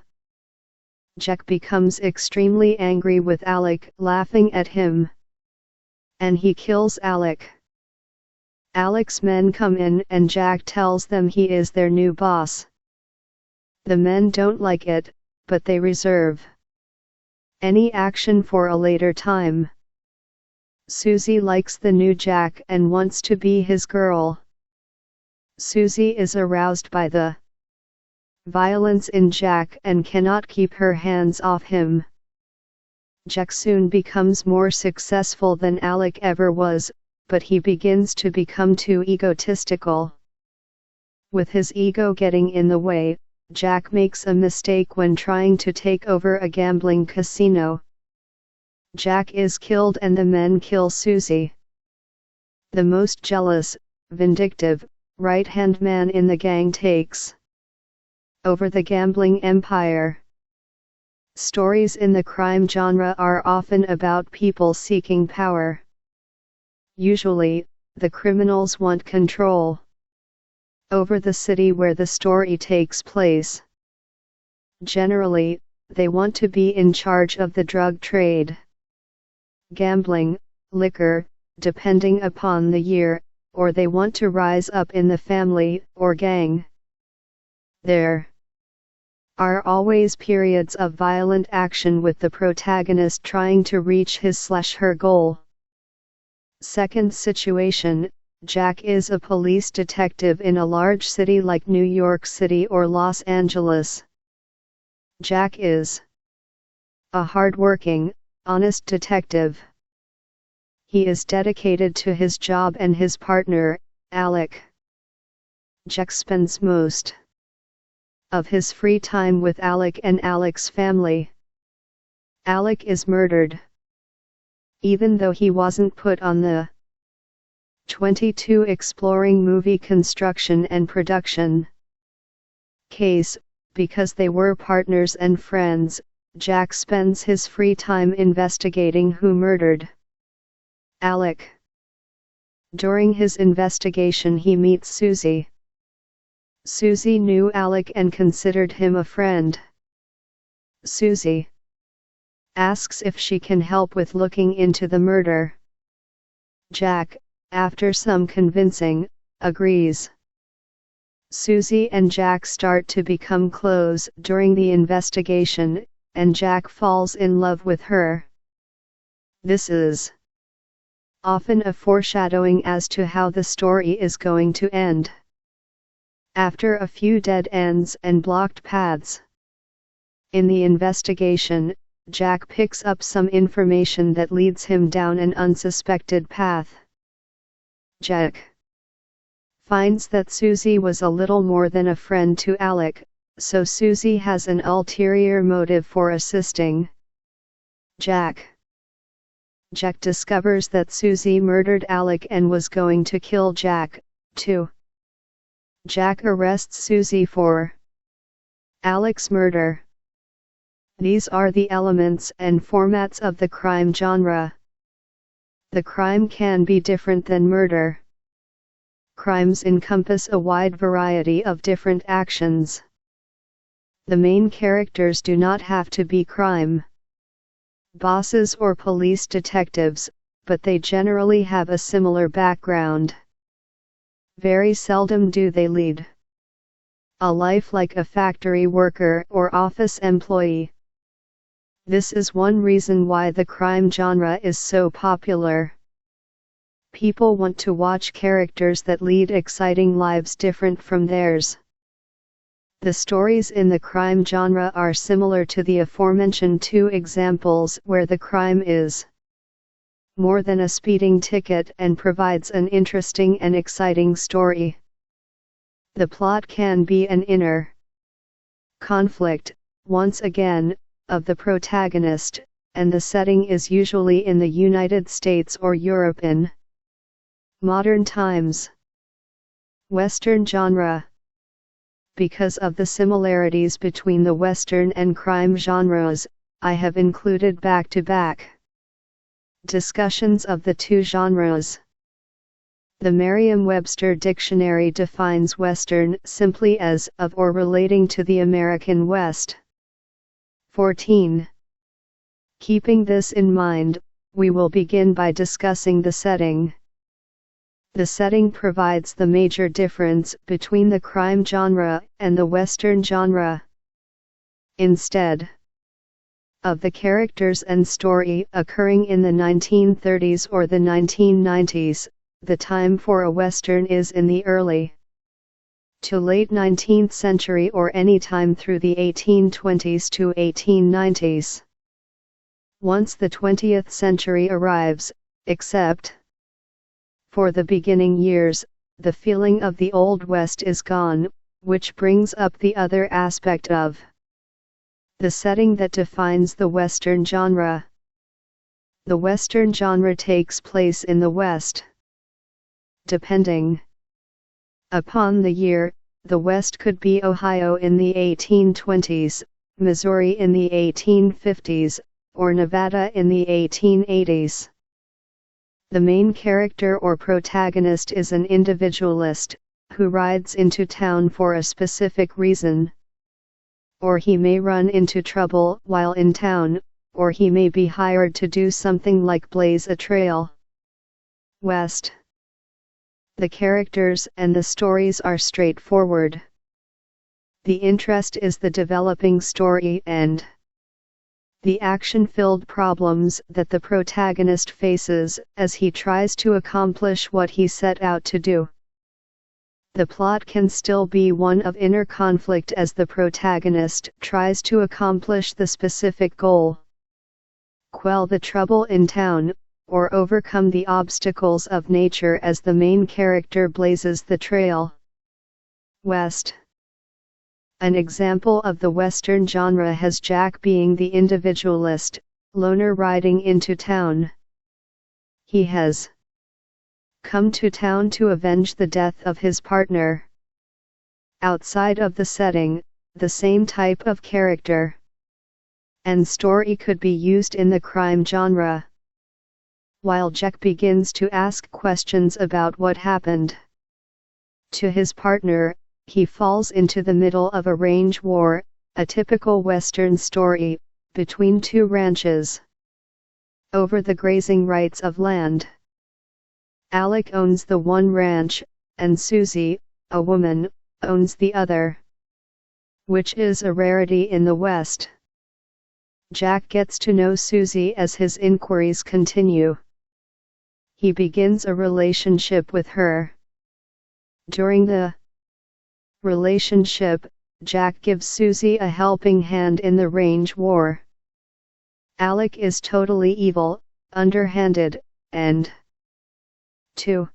Speaker 1: Jack becomes extremely angry with Alec, laughing at him, and he kills Alec. Alec's men come in and Jack tells them he is their new boss. The men don't like it, but they reserve any action for a later time. Susie likes the new Jack and wants to be his girl. Susie is aroused by the violence in Jack and cannot keep her hands off him. Jack soon becomes more successful than Alec ever was, but he begins to become too egotistical. With his ego getting in the way, Jack makes a mistake when trying to take over a gambling casino. Jack is killed and the men kill Susie. The most jealous, vindictive, right-hand man in the gang takes over the gambling empire. Stories in the crime genre are often about people seeking power. Usually, the criminals want control over the city where the story takes place. Generally, they want to be in charge of the drug trade, gambling, liquor, depending upon the year, or they want to rise up in the family or gang. There are always periods of violent action with the protagonist trying to reach his/her goal. Second situation, Jack is a police detective in a large city like New York City or Los Angeles. Jack is a hard-working, honest detective. He is dedicated to his job and his partner, Alec. Jack spends most of his free time with Alec and Alec's family. Alec is murdered. Even though he wasn't put on the 22 exploring movie construction and production case, because they were partners and friends, Jack spends his free time investigating who murdered Alec. During his investigation he meets Susie. Susie knew Alec and considered him a friend. Susie asks if she can help with looking into the murder. Jack, after some convincing, agrees. Susie and Jack start to become close during the investigation, and Jack falls in love with her. This is often a foreshadowing as to how the story is going to end. After a few dead ends and blocked paths in the investigation, Jack picks up some information that leads him down an unsuspected path. Jack finds that Susie was a little more than a friend to Alec, so Susie has an ulterior motive for assisting Jack. Jack discovers that Susie murdered Alec and was going to kill Jack, too. Jack arrests Susie for Alec's murder. These are the elements and formats of the crime genre. The crime can be different than murder. Crimes encompass a wide variety of different actions. The main characters do not have to be crime bosses or police detectives, but they generally have a similar background. Very seldom do they lead a life like a factory worker or office employee. This is one reason why the crime genre is so popular. People want to watch characters that lead exciting lives different from theirs. The stories in the crime genre are similar to the aforementioned two examples where the crime is more than a speeding ticket and provides an interesting and exciting story. The plot can be an inner conflict, once again, of the protagonist, and the setting is usually in the United States or Europe in modern times. Western genre. Because of the similarities between the Western and crime genres, I have included back-to-back discussions of the two genres. The Merriam-Webster dictionary defines Western simply as of or relating to the American West. 14. Keeping this in mind, we will begin by discussing the setting. The setting provides the major difference between the crime genre and the Western genre. Instead of the characters and story occurring in the 1930s or the 1990s, the time for a Western is in the early to late 19th century or any time through the 1820s to 1890s. Once the 20th century arrives, except for the beginning years, the feeling of the Old West is gone, which brings up the other aspect of the setting that defines the Western genre. The Western genre takes place in the West. Depending upon the year, the West could be Ohio in the 1820s, Missouri in the 1850s, or Nevada in the 1880s. The main character or protagonist is an individualist, who rides into town for a specific reason. Or he may run into trouble while in town, or he may be hired to do something like blaze a trail. West. The characters and the stories are straightforward. The interest is the developing story and the action-filled problems that the protagonist faces as he tries to accomplish what he set out to do. The plot can still be one of inner conflict as the protagonist tries to accomplish the specific goal. Quell the trouble in town, or overcome the obstacles of nature as the main character blazes the trail. West. An example of the Western genre has Jack being the individualist, loner riding into town. He has come to town to avenge the death of his partner. Outside of the setting, the same type of character and story could be used in the crime genre. While Jack begins to ask questions about what happened to his partner, he falls into the middle of a range war, a typical Western story, between two ranches over the grazing rights of land. Alec owns the one ranch, and Susie, a woman, owns the other, which is a rarity in the West. Jack gets to know Susie as his inquiries continue. He begins a relationship with her. During the relationship, Jack gives Susie a helping hand in the range war. Alec is totally evil, underhanded, and 2.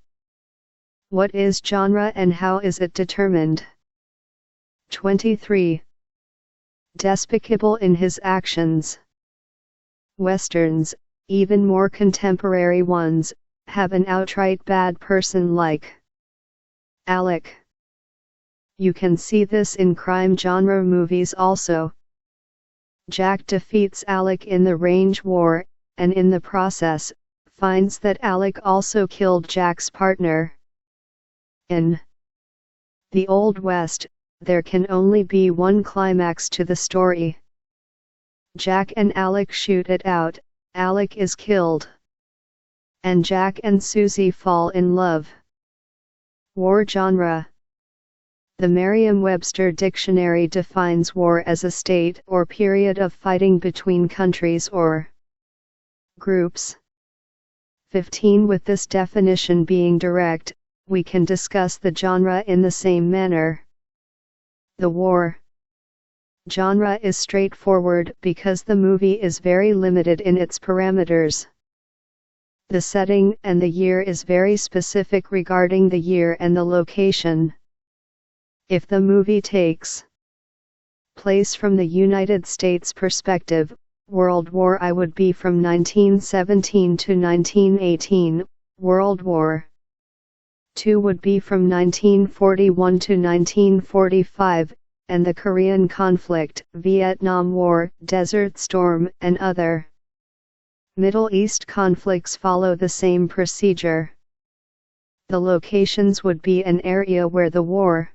Speaker 1: What is genre and how is it determined? 23. Despicable in his actions. Westerns, even more contemporary ones, have an outright bad person like Alec. You can see this in crime genre movies also. Jack defeats Alec in the range war, and in the process, finds that Alec also killed Jack's partner. In the Old West, there can only be one climax to the story. Jack and Alec shoot it out, Alec is killed, and Jack and Susie fall in love. War genre. The Merriam-Webster dictionary defines war as a state or period of fighting between countries or groups. 15. With this definition being direct, we can discuss the genre in the same manner. The war genre is straightforward because the movie is very limited in its parameters. The setting and the year is very specific regarding the year and the location. If the movie takes place from the United States perspective, World War I would be from 1917 to 1918, World War II would be from 1941 to 1945, and the Korean conflict, Vietnam War, Desert Storm, and other Middle East conflicts follow the same procedure. The locations would be an area where the war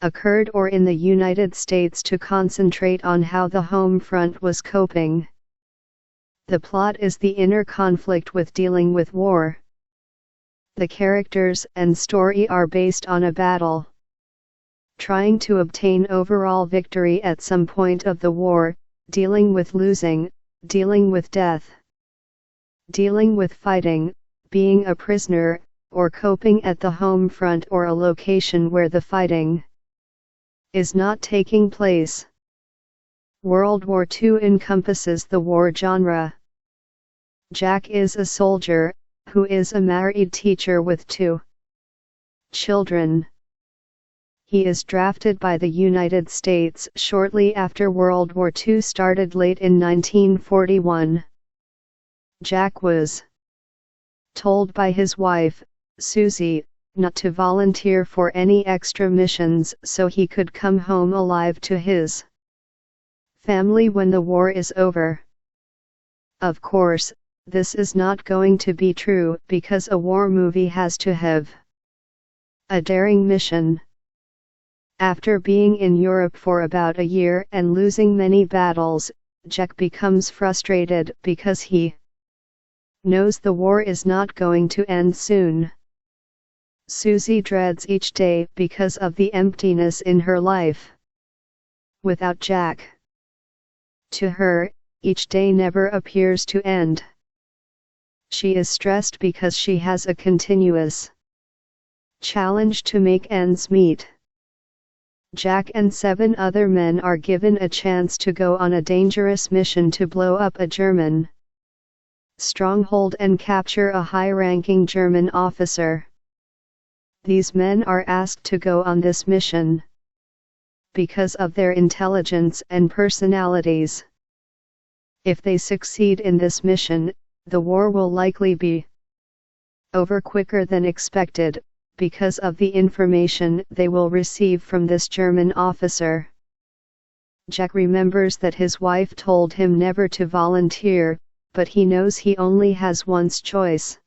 Speaker 1: occurred or in the United States to concentrate on how the home front was coping. The plot is the inner conflict with dealing with war. The characters and story are based on a battle. Trying to obtain overall victory at some point of the war, dealing with losing, dealing with death, dealing with fighting, being a prisoner, or coping at the home front or a location where the fighting is not taking place. World War II encompasses the war genre. Jack is a soldier, who is a married teacher with 2 children. He is drafted by the United States shortly after World War II started late in 1941. Jack was told by his wife, Susie, not to volunteer for any extra missions so he could come home alive to his family when the war is over. Of course, this is not going to be true because a war movie has to have a daring mission. After being in Europe for about a year and losing many battles, Jack becomes frustrated because he knows the war is not going to end soon. Susie dreads each day because of the emptiness in her life without Jack. To her, each day never appears to end. She is stressed because she has a continuous challenge to make ends meet. Jack and 7 other men are given a chance to go on a dangerous mission to blow up a German stronghold and capture a high-ranking German officer. These men are asked to go on this mission because of their intelligence and personalities. If they succeed in this mission, the war will likely be over quicker than expected, because of the information they will receive from this German officer. Jack remembers that his wife told him never to volunteer, but he knows he only has one choice.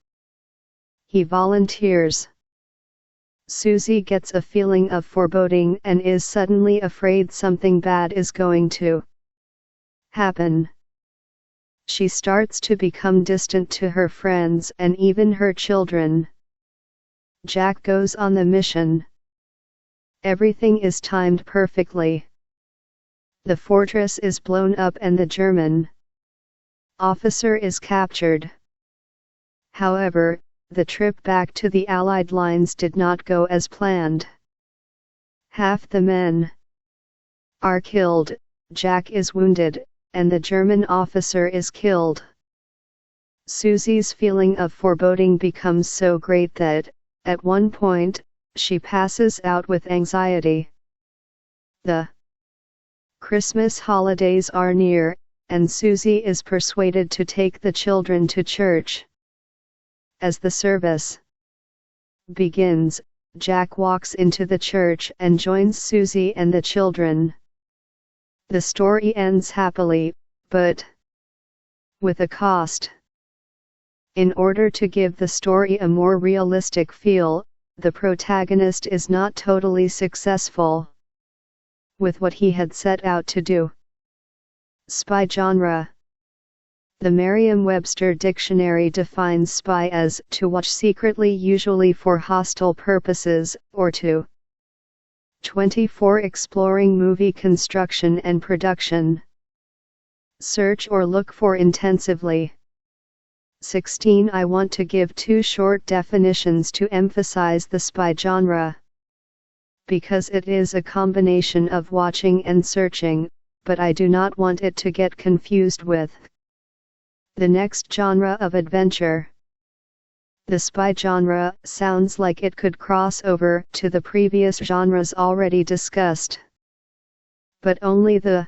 Speaker 1: He volunteers. Susie gets a feeling of foreboding and is suddenly afraid something bad is going to happen. She starts to become distant to her friends and even her children. Jack goes on the mission. Everything is timed perfectly. The fortress is blown up and the German officer is captured. However, the trip back to the Allied lines did not go as planned. Half the men are killed, Jack is wounded, and the German officer is killed. Susie's feeling of foreboding becomes so great that, at one point, she passes out with anxiety. The Christmas holidays are near, and Susie is persuaded to take the children to church. As the service begins, Jack walks into the church and joins Susie and the children. The story ends happily, but with a cost. In order to give the story a more realistic feel, the protagonist is not totally successful with what he had set out to do. Spy genre. The Merriam-Webster dictionary defines spy as to watch secretly, usually for hostile purposes, or to 24 exploring movie construction and production. Search or look for intensively. 16. I want to give two short definitions to emphasize the spy genre, because it is a combination of watching and searching, but I do not want it to get confused with the next genre of adventure. The spy genre sounds like it could cross over to the previous genres already discussed, but only the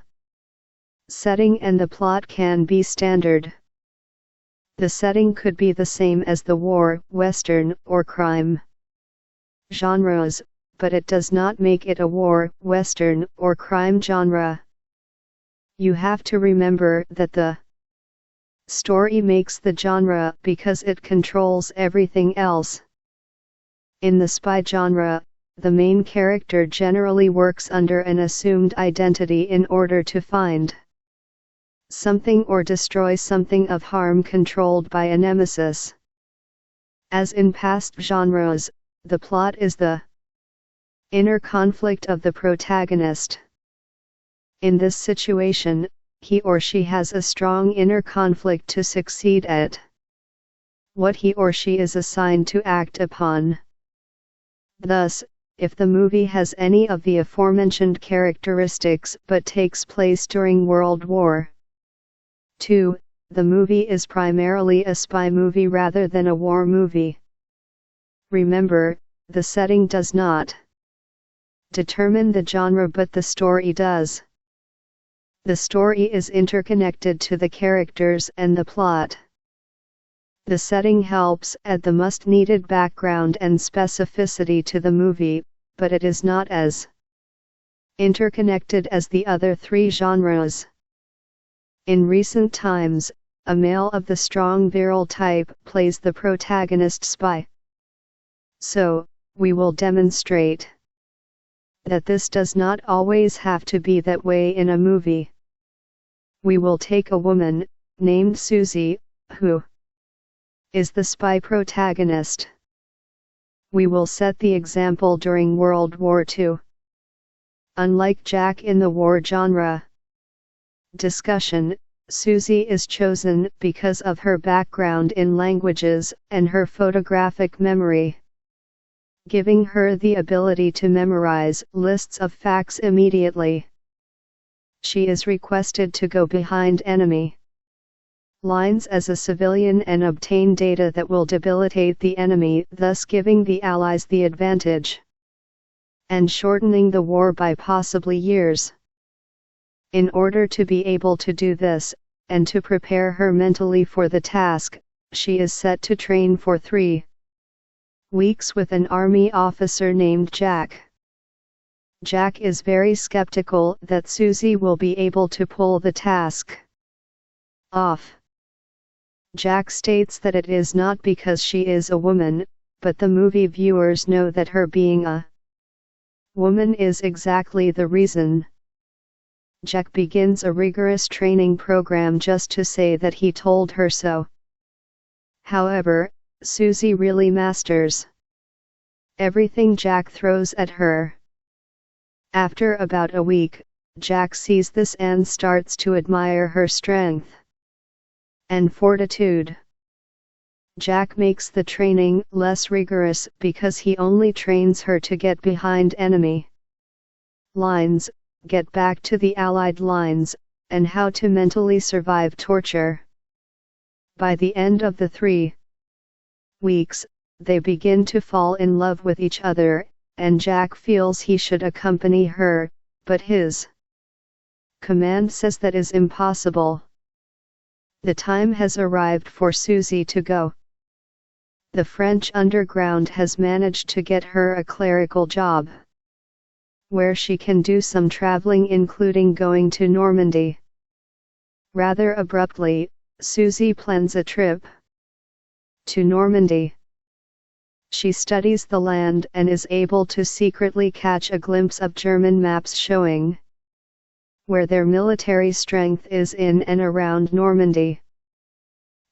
Speaker 1: setting and the plot can be standard. The setting could be the same as the war, western, or crime genres, but it does not make it a war, western, or crime genre. You have to remember that the story makes the genre because it controls everything else. In the spy genre, the main character generally works under an assumed identity in order to find something or destroy something of harm controlled by a nemesis. As in past genres, the plot is the inner conflict of the protagonist. In this situation, he or she has a strong inner conflict to succeed at what he or she is assigned to act upon. Thus, if the movie has any of the aforementioned characteristics but takes place during World War II, the movie is primarily a spy movie rather than a war movie. Remember, the setting does not determine the genre, but the story does. The story is interconnected to the characters and the plot. The setting helps add the much-needed background and specificity to the movie, but it is not as interconnected as the other three genres. In recent times, a male of the strong virile type plays the protagonist spy. So, we will demonstrate that this does not always have to be that way in a movie. We will take a woman, named Susie, who is the spy protagonist. We will set the example during World War II. Unlike Jack in the war genre discussion, Susie is chosen because of her background in languages and her photographic memory, giving her the ability to memorize lists of facts immediately. She is requested to go behind enemy lines as a civilian and obtain data that will debilitate the enemy, thus giving the Allies the advantage and shortening the war by possibly years. In order to be able to do this, and to prepare her mentally for the task, she is set to train for 3 weeks with an army officer named Jack. Jack is very skeptical that Susie will be able to pull the task off. Jack states that it is not because she is a woman, but the movie viewers know that her being a woman is exactly the reason. Jack begins a rigorous training program just to say that he told her so. However, Susie really masters everything Jack throws at her. After about a week, Jack sees this and starts to admire her strength and fortitude. Jack makes the training less rigorous because he only trains her to get behind enemy lines, get back to the Allied lines, and how to mentally survive torture. By the end of the 3 weeks, they begin to fall in love with each other, and Jack feels he should accompany her, but his command says that is impossible. The time has arrived for Susie to go. The French underground has managed to get her a clerical job, where she can do some traveling, including going to Normandy. Rather abruptly, Susie plans a trip to Normandy. She studies the land and is able to secretly catch a glimpse of German maps showing where their military strength is in and around Normandy.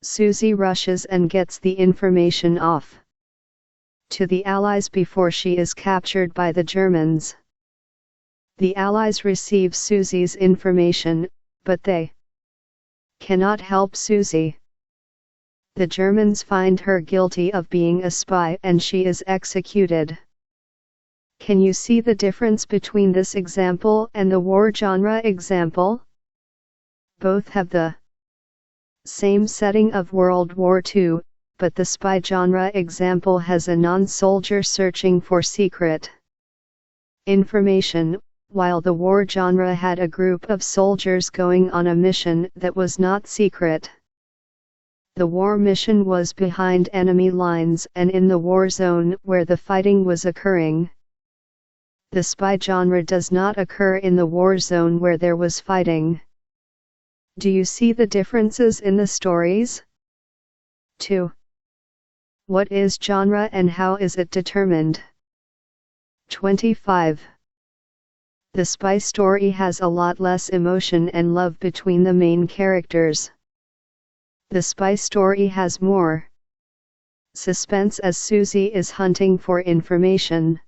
Speaker 1: Susie rushes and gets the information off to the Allies before she is captured by the Germans. The Allies receive Susie's information, but they cannot help Susie. The Germans find her guilty of being a spy and she is executed. Can you see the difference between this example and the war genre example? Both have the same setting of World War II, but the spy genre example has a non-soldier searching for secret information, while the war genre had a group of soldiers going on a mission that was not secret. The war mission was behind enemy lines and in the war zone where the fighting was occurring. The spy genre does not occur in the war zone where there was fighting. Do you see the differences in the stories? 2. What is genre and how is it determined? 25. The spy story has a lot less emotion and love between the main characters. The spy story has more suspense as Susie is hunting for information.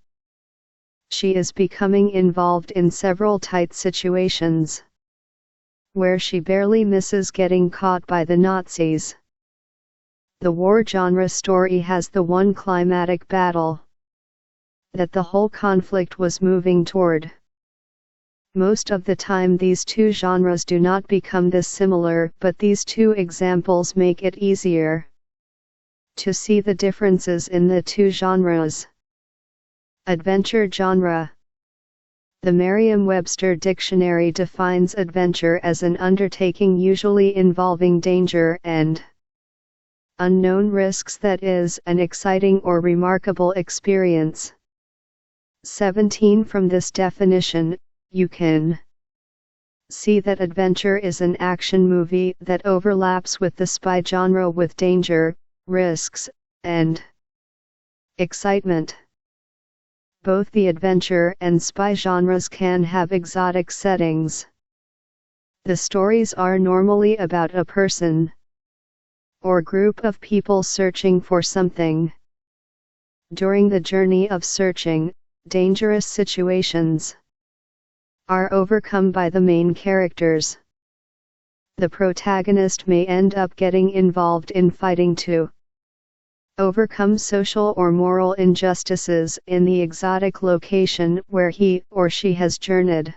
Speaker 1: She is becoming involved in several tight situations, where she barely misses getting caught by the Nazis. The war genre story has the one climatic battle that the whole conflict was moving toward. Most of the time these two genres do not become this similar, but these two examples make it easier to see the differences in the two genres. Adventure genre. The Merriam-Webster dictionary defines adventure as an undertaking usually involving danger and unknown risks that is an exciting or remarkable experience. 17. From this definition, you can see that adventure is an action movie that overlaps with the spy genre with danger, risks, and excitement. Both the adventure and spy genres can have exotic settings. The stories are normally about a person or group of people searching for something. During the journey of searching, dangerous situations are overcome by the main characters. The protagonist may end up getting involved in fighting to overcome social or moral injustices in the exotic location where he or she has journeyed.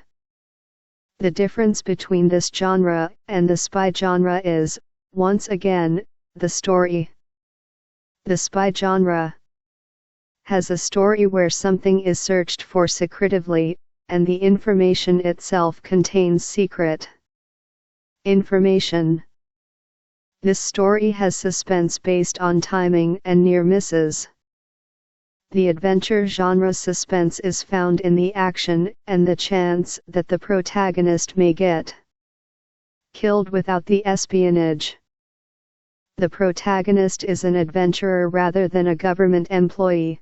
Speaker 1: The difference between this genre and the spy genre is, once again, the story. The spy genre has a story where something is searched for secretively, and the information itself contains secret information. This story has suspense based on timing and near misses. The adventure genre suspense is found in the action and the chance that the protagonist may get killed without the espionage. The protagonist is an adventurer rather than a government employee.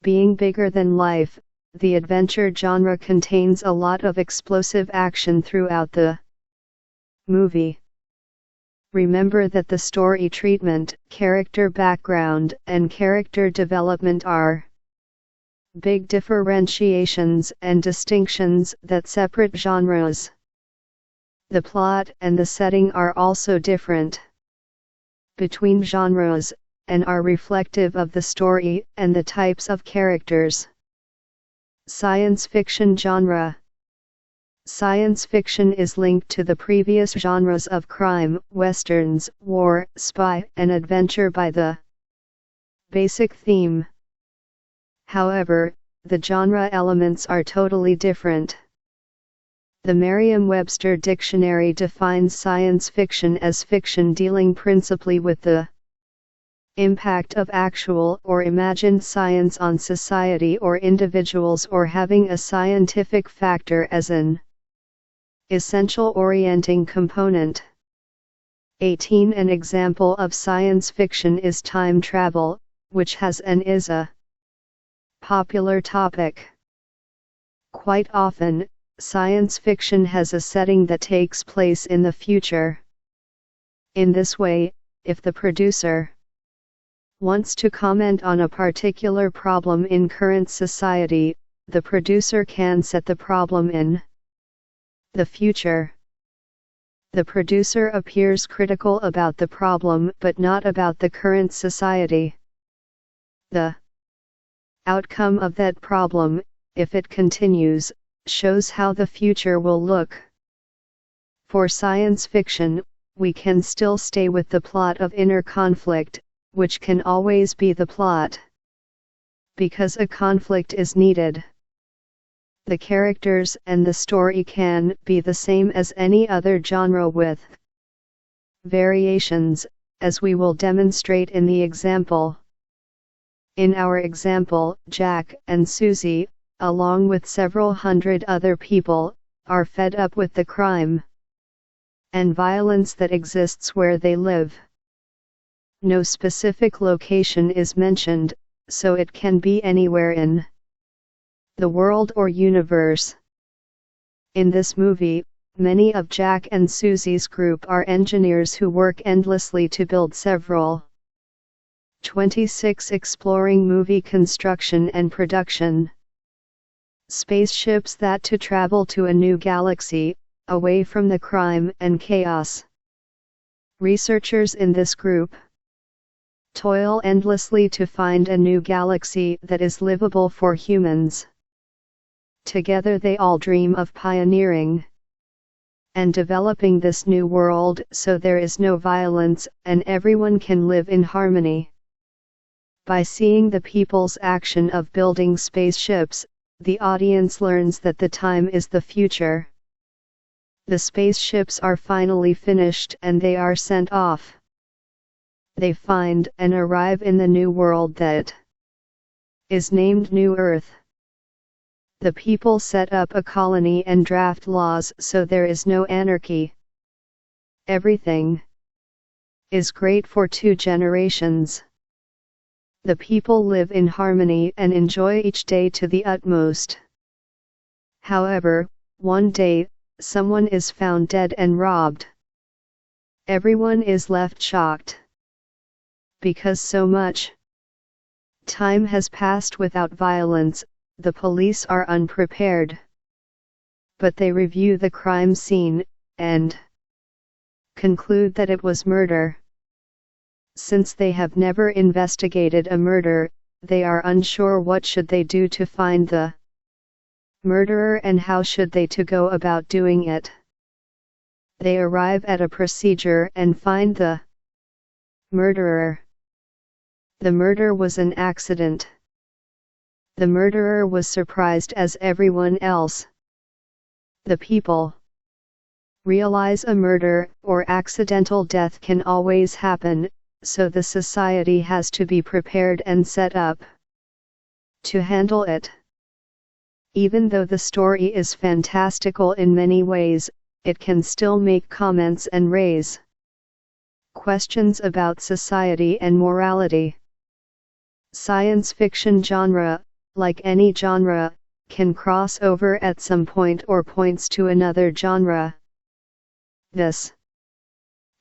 Speaker 1: Being bigger than life, the adventure genre contains a lot of explosive action throughout the movie. Remember that the story treatment, character background, and character development are big differentiations and distinctions that separate genres. The plot and the setting are also different between genres, and are reflective of the story and the types of characters. Science fiction genre. Science fiction is linked to the previous genres of crime, westerns, war, spy, and adventure by the basic theme. However, the genre elements are totally different. The Merriam-Webster dictionary defines science fiction as fiction dealing principally with the impact of actual or imagined science on society or individuals, or having a scientific factor as an essential orienting component. 18. An example of science fiction is time travel, which has and is a popular topic. Quite often, science fiction has a setting that takes place in the future. In this way, if the producer wants to comment on a particular problem in current society, the producer can set the problem in the future. The producer appears critical about the problem but not about the current society. The outcome of that problem, if it continues, shows how the future will look. For science fiction, we can still stay with the plot of inner conflict, which can always be the plot, because a conflict is needed. The characters and the story can be the same as any other genre with variations, as we will demonstrate in the example. In our example, Jack and Susie, along with several hundred other people, are fed up with the crime and violence that exists where they live. No specific location is mentioned, so it can be anywhere in the world or universe. In this movie, many of Jack and Susie's group are engineers who work endlessly to build several 26 exploring movie construction and production spaceships that to travel to a new galaxy, away from the crime and chaos. Researchers in this group toil endlessly to find a new galaxy that is livable for humans. Together they all dream of pioneering and developing this new world so there is no violence and everyone can live in harmony. By seeing the people's action of building spaceships, the audience learns that the time is the future. The spaceships are finally finished and they are sent off. They find and arrive in the new world that is named New Earth. The people set up a colony and draft laws so there is no anarchy. Everything is great for 2 generations. The people live in harmony and enjoy each day to the utmost. However, one day, someone is found dead and robbed. Everyone is left shocked. Because so much time has passed without violence, the police are unprepared. But they review the crime scene, and conclude that it was murder. Since they have never investigated a murder, they are unsure what should they do to find the murderer and how should they to go about doing it. They arrive at a procedure and find the murderer. The murder was an accident. The murderer was surprised as everyone else. The people realize a murder or accidental death can always happen, so the society has to be prepared and set up to handle it. Even though the story is fantastical in many ways, it can still make comments and raise questions about society and morality. Science fiction genre, like any genre, can cross over at some point or points to another genre. This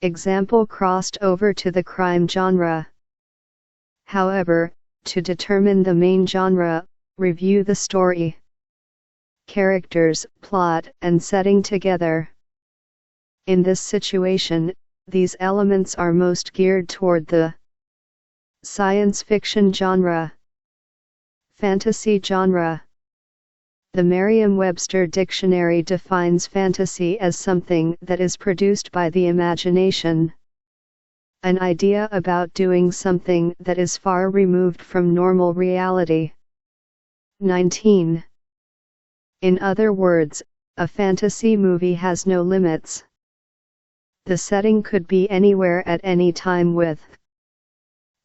Speaker 1: example crossed over to the crime genre. However, to determine the main genre, Review the story, characters, plot, and setting together. In this situation, these elements are most geared toward the science fiction genre, fantasy genre. The Merriam-Webster dictionary defines fantasy as something that is produced by the imagination. An idea about doing something that is far removed from normal reality. 19. In other words, a fantasy movie has no limits. The setting could be anywhere at any time with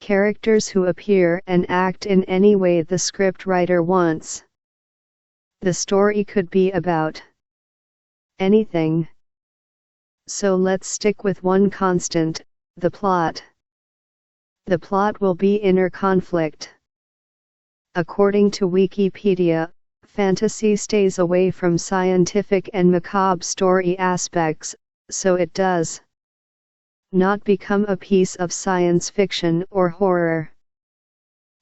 Speaker 1: characters who appear and act in any way the script writer wants. The story could be about anything. So let's stick with one constant, the plot. The plot will be inner conflict. According to Wikipedia, fantasy stays away from scientific and macabre story aspects, so it does not become a piece of science fiction or horror.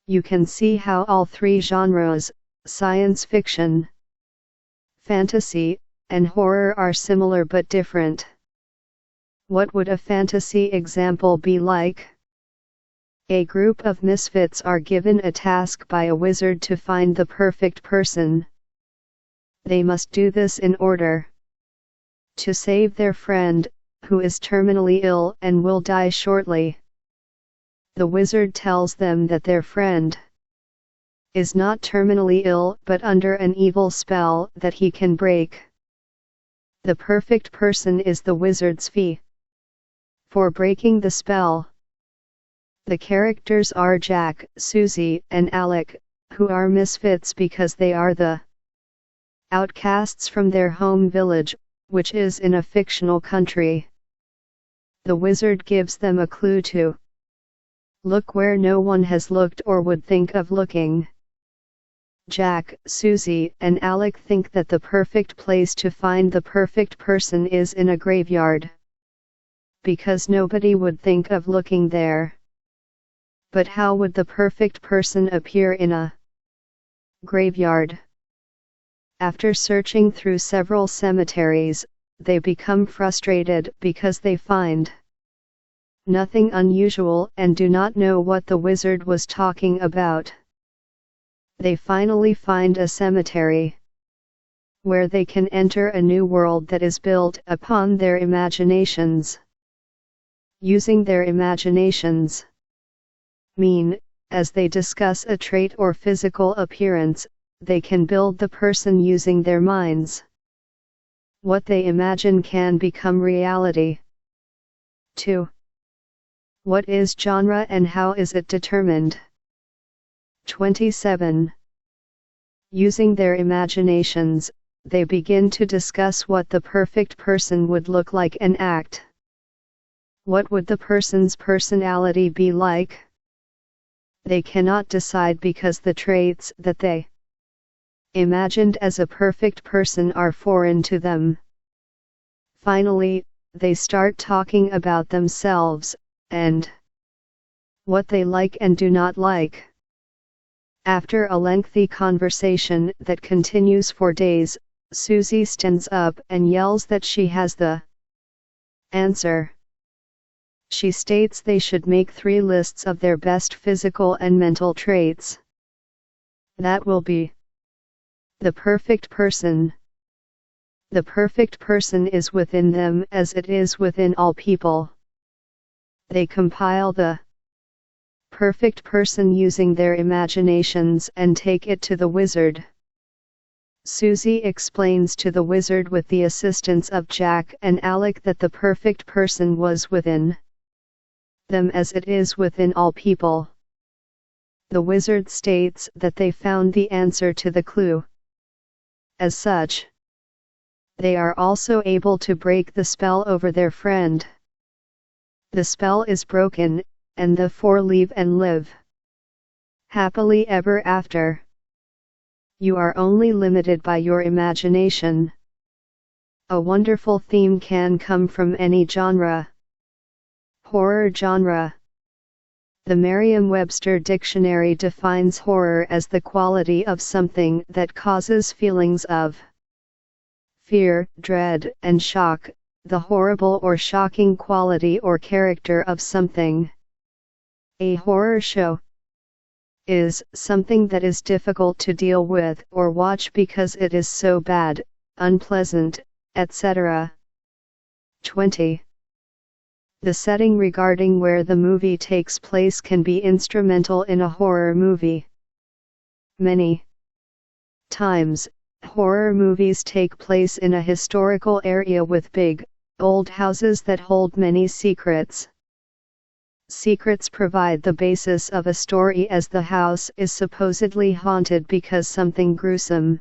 Speaker 1: You can see how all three genres, science fiction, fantasy, and horror, are similar but different. What would a fantasy example be like? A group of misfits are given a task by a wizard to find the perfect person. They must do this in order to save their friend, who is terminally ill and will die shortly. The wizard tells them that their friend is not terminally ill but under an evil spell that he can break. The perfect person is the wizard's fee for breaking the spell. The characters are Jack, Susie, and Alec, who are misfits because they are the outcasts from their home village, which is in a fictional country. The wizard gives them a clue to look where no one has looked or would think of looking. Jack, Susie, and Alec think that the perfect place to find the perfect person is in a graveyard, because nobody would think of looking there. But how would the perfect person appear in a graveyard? After searching through several cemeteries, they become frustrated because they find nothing unusual and do not know what the wizard was talking about. They finally find a cemetery where they can enter a new world that is built upon their imaginations. Using their imaginations mean, as they discuss a trait or physical appearance, they can build the person using their minds. What they imagine can become reality. 2. What is genre and how is it determined? 27. Using their imaginations, they begin to discuss what the perfect person would look like and act. What would the person's personality be like? They cannot decide because the traits that they imagined as a perfect person are foreign to them. Finally, they start talking about themselves, and what they like and do not like. After a lengthy conversation that continues for days, Susie stands up and yells that she has the answer. She states they should make 3 lists of their best physical and mental traits. That will be the perfect person. The perfect person is within them as it is within all people. They compile the perfect person using their imaginations and take it to the wizard. Susie explains to the wizard with the assistance of Jack and Alec that the perfect person was within them as it is within all people. The wizard states that they found the answer to the clue. As such, they are also able to break the spell over their friend. The spell is broken, and the 4 leave and live happily ever after. You are only limited by your imagination. A wonderful theme can come from any genre. Horror genre. The Merriam-Webster Dictionary defines horror as the quality of something that causes feelings of fear, dread, and shock, the horrible or shocking quality or character of something. A horror show is something that is difficult to deal with or watch because it is so bad, unpleasant, etc. 20. The setting regarding where the movie takes place can be instrumental in a horror movie. Many times, horror movies take place in a historical area with big, old houses that hold many secrets. Secrets provide the basis of a story, as the house is supposedly haunted because something gruesome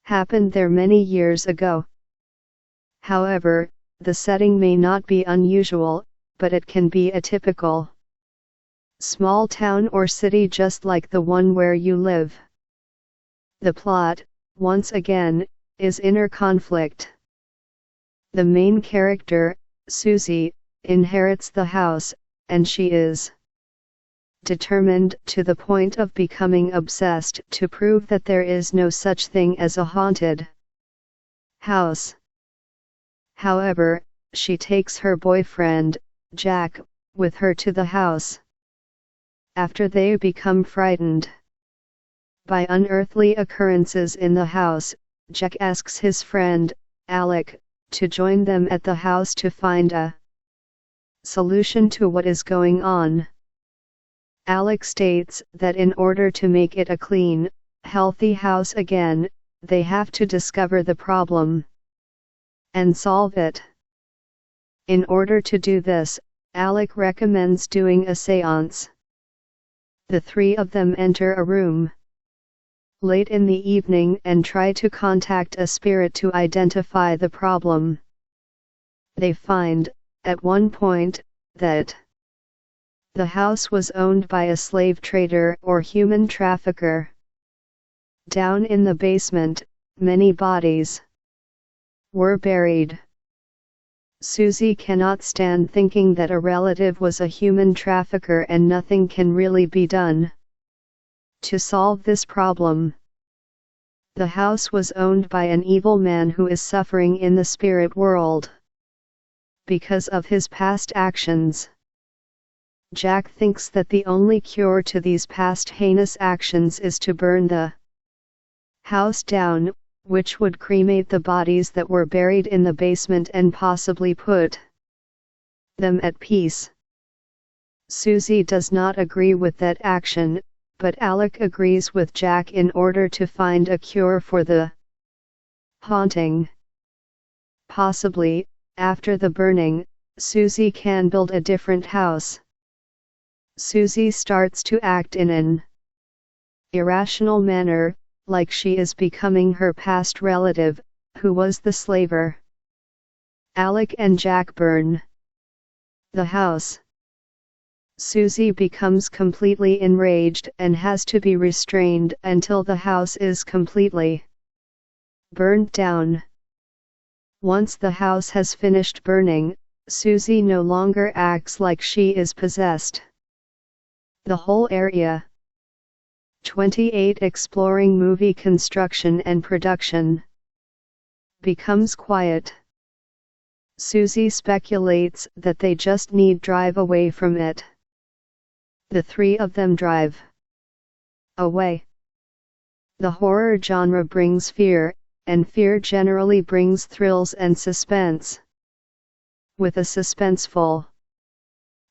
Speaker 1: happened there many years ago. However, the setting may not be unusual, but it can be a typical small town or city just like the one where you live. The plot, once again, is inner conflict. The main character, Susie, inherits the house, and she is determined to the point of becoming obsessed to prove that there is no such thing as a haunted house. However, she takes her boyfriend, Jack, with her to the house. After they become frightened by unearthly occurrences in the house, Jack asks his friend, Alec, to join them at the house to find a solution to what is going on. Alec states that in order to make it a clean, healthy house again, they have to discover the problem and solve it. In order to do this, Alec recommends doing a séance. The three of them enter a room late in the evening and try to contact a spirit to identify the problem. They find, at one point, that the house was owned by a slave trader or human trafficker. Down in the basement, many bodies were buried. Susie cannot stand thinking that a relative was a human trafficker and nothing can really be done to solve this problem. The house was owned by an evil man who is suffering in the spirit world because of his past actions. Jack thinks that the only cure to these past heinous actions is to burn the house down, which would cremate the bodies that were buried in the basement and possibly put them at peace. Susie does not agree with that action, but Alec agrees with Jack in order to find a cure for the haunting. Possibly, after the burning, Susie can build a different house. Susie starts to act in an irrational manner, like she is becoming her past relative, who was the slaver. Alec and Jack burn the house. Susie becomes completely enraged and has to be restrained until the house is completely burned down. Once the house has finished burning, Susie no longer acts like she is possessed. The whole area. 28. Exploring movie construction and production becomes quiet. Susie speculates that they just need drive away from it. The three of them drive away. The horror genre brings fear, and fear generally brings thrills and suspense. With a suspenseful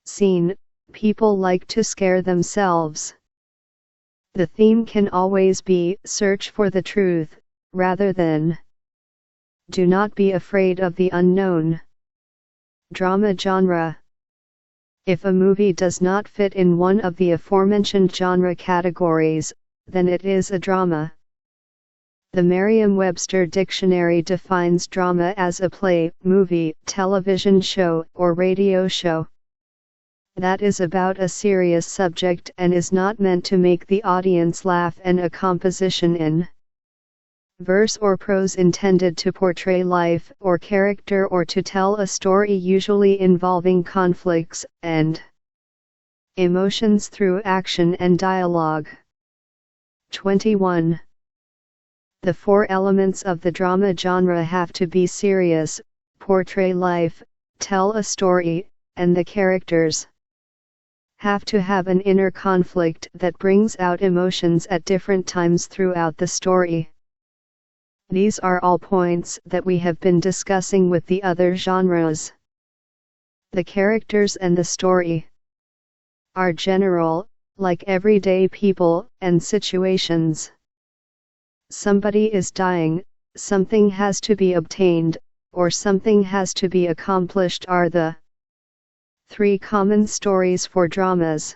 Speaker 1: scene, people like to scare themselves. The theme can always be search for the truth, rather than do not be afraid of the unknown. Drama genre. If a movie does not fit in one of the aforementioned genre categories, then it is a drama. The Merriam-Webster Dictionary defines drama as a play, movie, television show, or radio show that is about a serious subject and is not meant to make the audience laugh, and a composition in verse or prose intended to portray life or character or to tell a story usually involving conflicts and Emotions through action and dialogue. 21. The four elements of the drama genre have to be serious, portray life, tell a story, and the characters have to have an inner conflict that brings out emotions at different times throughout the story. These are all points that we have been discussing with the other genres. The characters and the story are general, like everyday people and situations. Somebody is dying, something has to be obtained, or something has to be accomplished are the three common stories for dramas.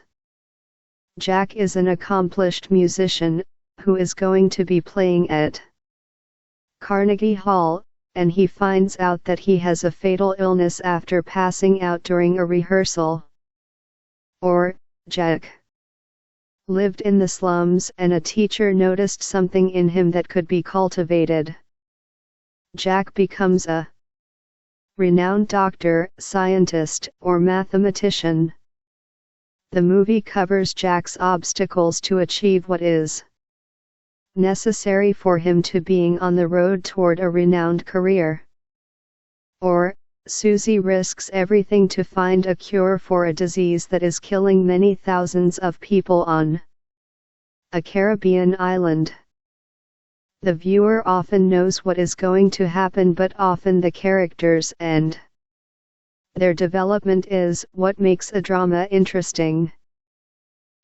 Speaker 1: Jack is an accomplished musician, who is going to be playing at Carnegie Hall, and he finds out that he has a fatal illness after passing out during a rehearsal. Or, Jack lived in the slums and a teacher noticed something in him that could be cultivated. Jack becomes a renowned doctor, scientist, or mathematician. The movie covers Jack's obstacles to achieve what is necessary for him to being on the road toward a renowned career. Or, Susie risks everything to find a cure for a disease that is killing many thousands of people on a Caribbean island. The viewer often knows what is going to happen, but often the characters and their development is what makes a drama interesting.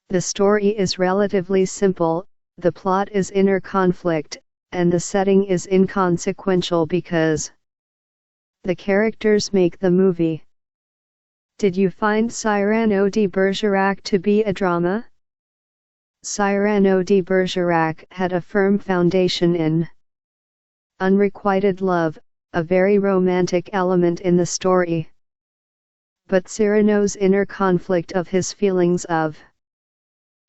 Speaker 1: The story is relatively simple, the plot is inner conflict, and the setting is inconsequential because the characters make the movie. Did you find Cyrano de Bergerac to be a drama? Cyrano de Bergerac had a firm foundation in unrequited love, a very romantic element in the story. But Cyrano's inner conflict of his feelings of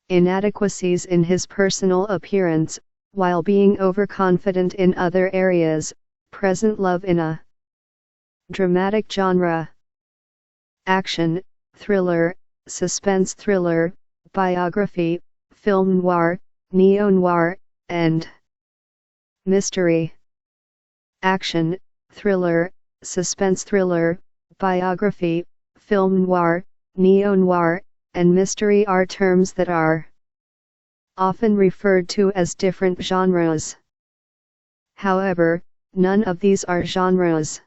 Speaker 1: inadequacies in his personal appearance, while being overconfident in other areas, present love in a dramatic genre. Action, thriller, suspense thriller, biography, film noir, neo-noir, and mystery. Action, thriller, suspense thriller, biography, film noir, neo-noir, and mystery are terms that are often referred to as different genres. However, none of these are genres.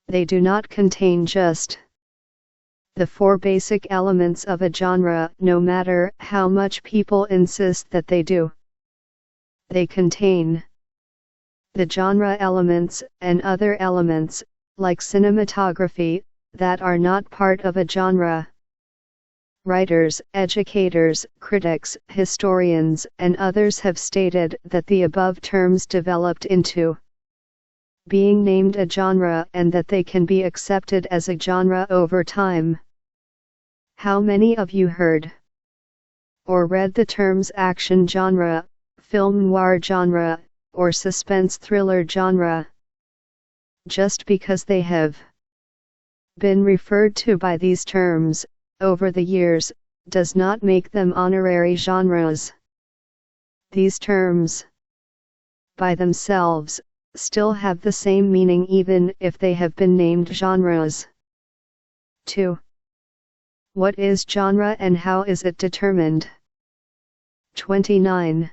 Speaker 1: They do not contain just the four basic elements of a genre, no matter how much people insist that they do. They contain the genre elements and other elements, like cinematography, that are not part of a genre. Writers, educators, critics, historians, and others have stated that the above terms developed into being named a genre and that they can be accepted as a genre over time. How many of you heard or read the terms action genre, film noir genre, or suspense thriller genre? Just because they have been referred to by these terms over the years, does not make them honorary genres. These terms, by themselves, still have the same meaning even if they have been named genres. 2. What is genre and how is it determined? 29.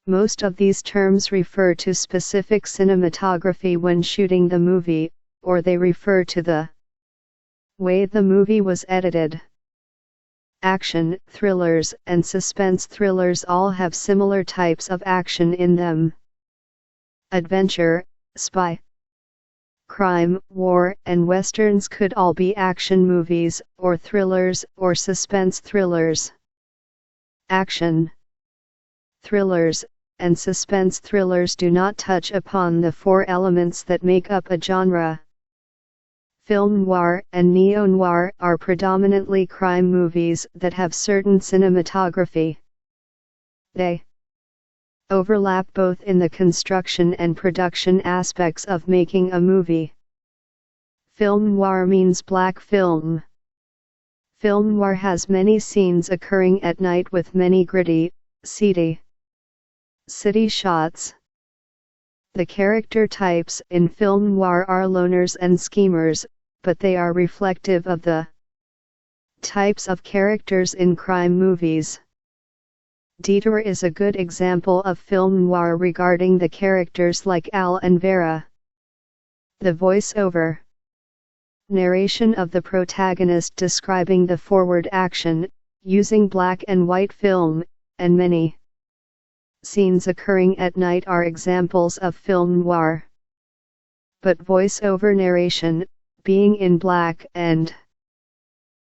Speaker 1: Most of these terms refer to specific cinematography when shooting the movie, or they refer to the way the movie was edited. Action, thrillers, and suspense thrillers all have similar types of action in them. Adventure, spy, crime, war, and westerns could all be action movies, or thrillers, or suspense thrillers. Action, thrillers, and suspense thrillers do not touch upon the four elements that make up a genre. Film noir and neo-noir are predominantly crime movies that have certain cinematography. They overlap both in the construction and production aspects of making a movie. Film noir means black film. Film noir has many scenes occurring at night with many gritty, seedy city shots. The character types in film noir are loners and schemers, but they are reflective of the types of characters in crime movies. Detour is a good example of film noir regarding the characters like Al and Vera. The voice-over narration of the protagonist describing the forward action, using black and white film, and many scenes occurring at night are examples of film noir. But voice-over narration, being in black and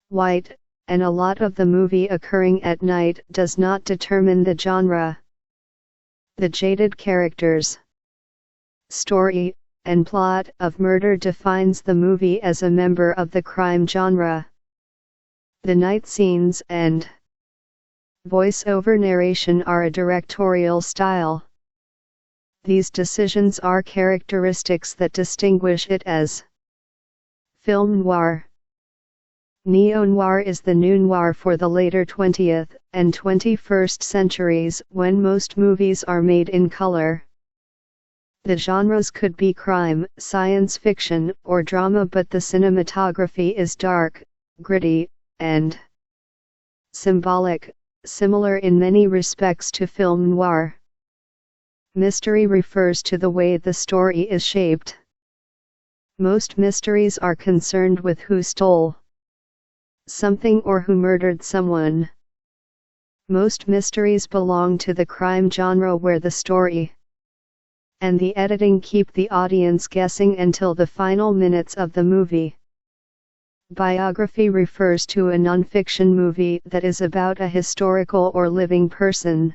Speaker 1: white, and a lot of the movie occurring at night does not determine the genre. The jaded characters, story, and plot of murder defines the movie as a member of the crime genre. The night scenes and voice-over narration are a directorial style. These decisions are characteristics that distinguish it as film noir. Neo-noir is the new noir for the later 20th and 21st centuries when most movies are made in color. The genres could be crime, science fiction, or drama, but the cinematography is dark, gritty, and symbolic, similar in many respects to film noir. Mystery refers to the way the story is shaped. Most mysteries are concerned with who stole something or who murdered someone. Most mysteries belong to the crime genre where the story and the editing keep the audience guessing until the final minutes of the movie. Biography refers to a nonfiction movie that is about a historical or living person.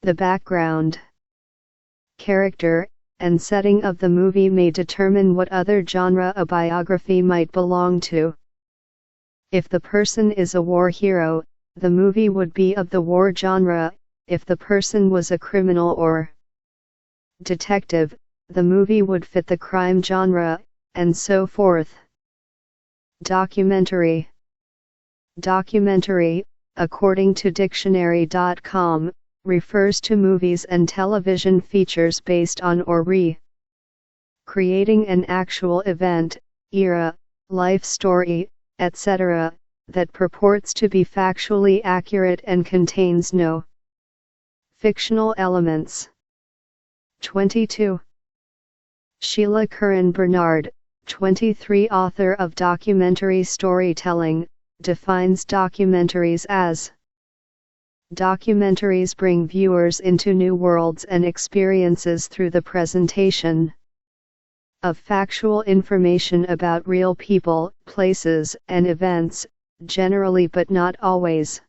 Speaker 1: The background, character, and setting of the movie may determine what other genre a biography might belong to. If the person is a war hero, the movie would be of the war genre. If the person was a criminal or detective, the movie would fit the crime genre, and so forth. Documentary. Documentary, according to dictionary.com, refers to movies and television features based on or creating an actual event, era, life story, etc., that purports to be factually accurate and contains no fictional elements. 22. Sheila Curran Bernard, 23, author of documentary storytelling, defines documentaries as: documentaries bring viewers into new worlds and experiences through the presentation of factual information about real people, places, and events, generally but not always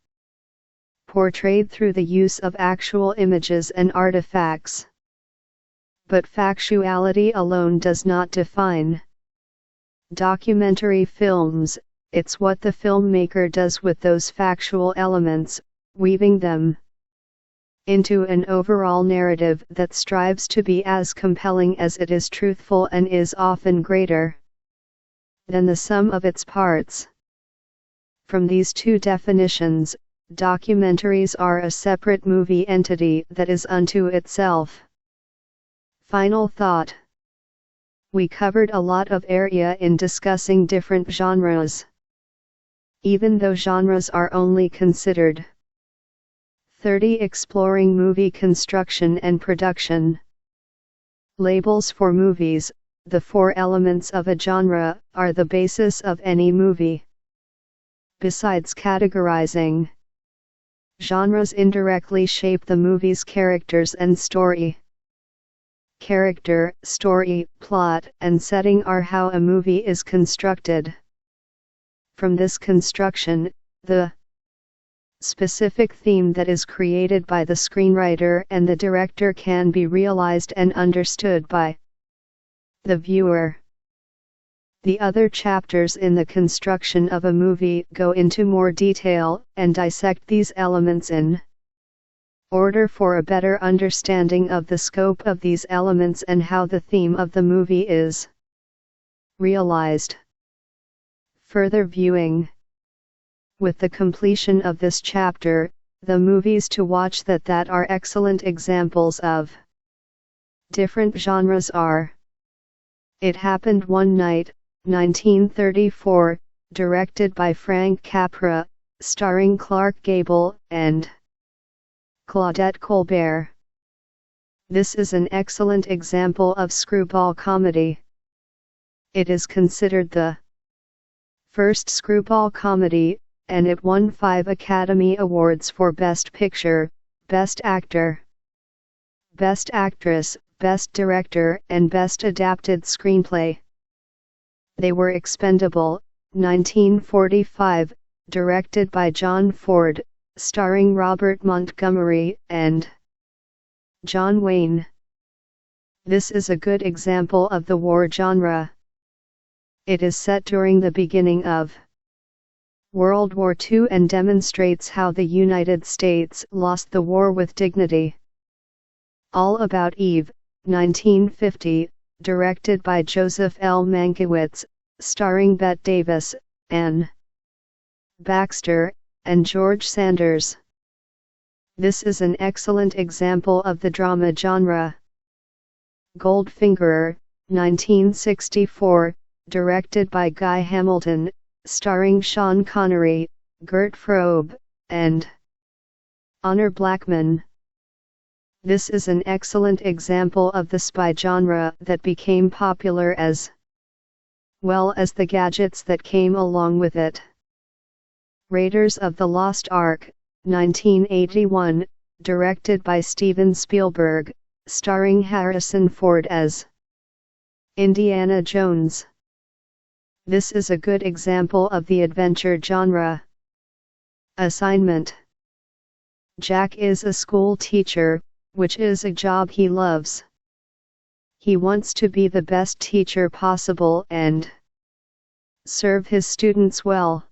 Speaker 1: portrayed through the use of actual images and artifacts. But factuality alone does not define documentary films, it's what the filmmaker does with those factual elements, weaving them into an overall narrative that strives to be as compelling as it is truthful and is often greater than the sum of its parts. From these two definitions, documentaries are a separate movie entity that is unto itself. Final thought. We covered a lot of area in discussing different genres. Even though genres are only considered 30, exploring movie construction and production. Labels for movies. The four elements of a genre are the basis of any movie. Besides categorizing, genres indirectly shape the movie's characters and story. Character, story, plot, and setting are how a movie is constructed. From this construction, the specific theme that is created by the screenwriter and the director can be realized and understood by the viewer. The other chapters in the construction of a movie go into more detail and dissect these elements in order for a better understanding of the scope of these elements and how the theme of the movie is realized. Further viewing. With the completion of this chapter, the movies to watch that are excellent examples of different genres are It Happened One Night, 1934, directed by Frank Capra, starring Clark Gable and Claudette Colbert. This is an excellent example of screwball comedy. It is considered the first screwball comedy, and it won 5 Academy Awards for Best Picture, Best Actor, Best Actress, Best Director, and Best Adapted Screenplay. They Were Expendable, 1945, directed by John Ford, starring Robert Montgomery and John Wayne. This is a good example of the war genre. It is set during the beginning of World War II and demonstrates how the United States lost the war with dignity. All About Eve, 1950, directed by Joseph L. Mankiewicz, starring Bette Davis, Anne Baxter, and George Sanders. This is an excellent example of the drama genre. Goldfinger, 1964, directed by Guy Hamilton, starring Sean Connery, Gert Frobe, and Honor Blackman. This is an excellent example of the spy genre that became popular as well as the gadgets that came along with it. Raiders of the Lost Ark, 1981, directed by Steven Spielberg, starring Harrison Ford as Indiana Jones. This is a good example of the adventure genre. Assignment. Jack is a school teacher, which is a job he loves. He wants to be the best teacher possible and serve his students well.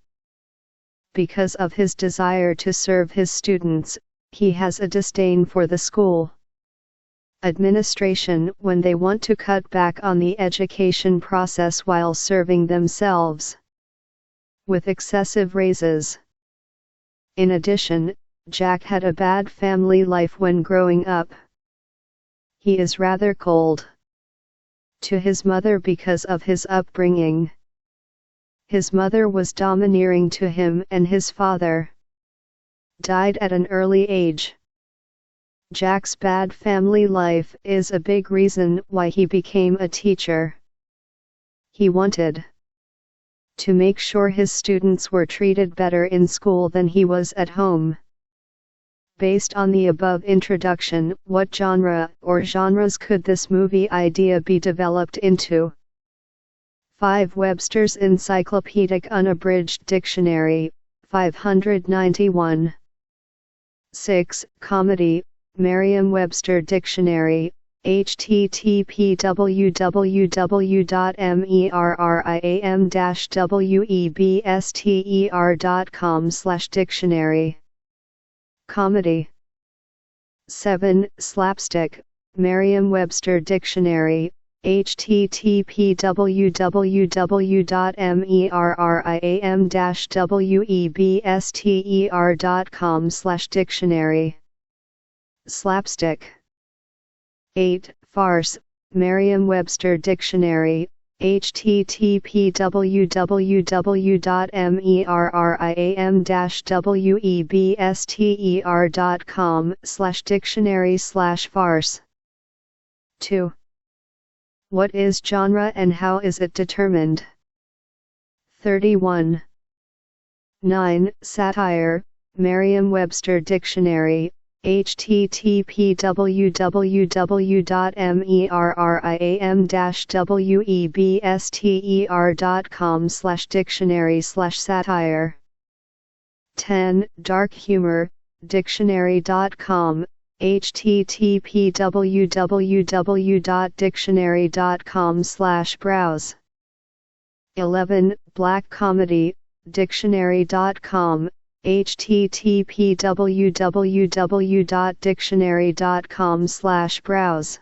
Speaker 1: Because of his desire to serve his students, he has a disdain for the school administration when they want to cut back on the education process while serving themselves with excessive raises. In addition, Jack had a bad family life when growing up. He is rather cold to his mother because of his upbringing. His mother was domineering to him and his father died at an early age. Jack's bad family life is a big reason why he became a teacher. He wanted to make sure his students were treated better in school than he was at home. Based on the above introduction, what genre or genres could this movie idea be developed into? 5 Webster's Encyclopedic Unabridged Dictionary, 591. 6. Comedy, Merriam-Webster Dictionary, http www.merriam-webster.com/dictionary. Comedy. 7. Slapstick, Merriam-Webster Dictionary, http www.merriam-webster.com/dictionary. Slapstick. 8. Farce, Merriam-Webster Dictionary, http www.merriam-webster.com/dictionary/farce. 2. What is genre and how is it determined? 31. 9. Satire, Merriam-Webster Dictionary, http www.merriam-webster.com/dictionary/satire. 10. Dark humor, dictionary.com, http www.dictionary.com/browse. 11. Black comedy, dictionary.com, http www.dictionary.com/browse.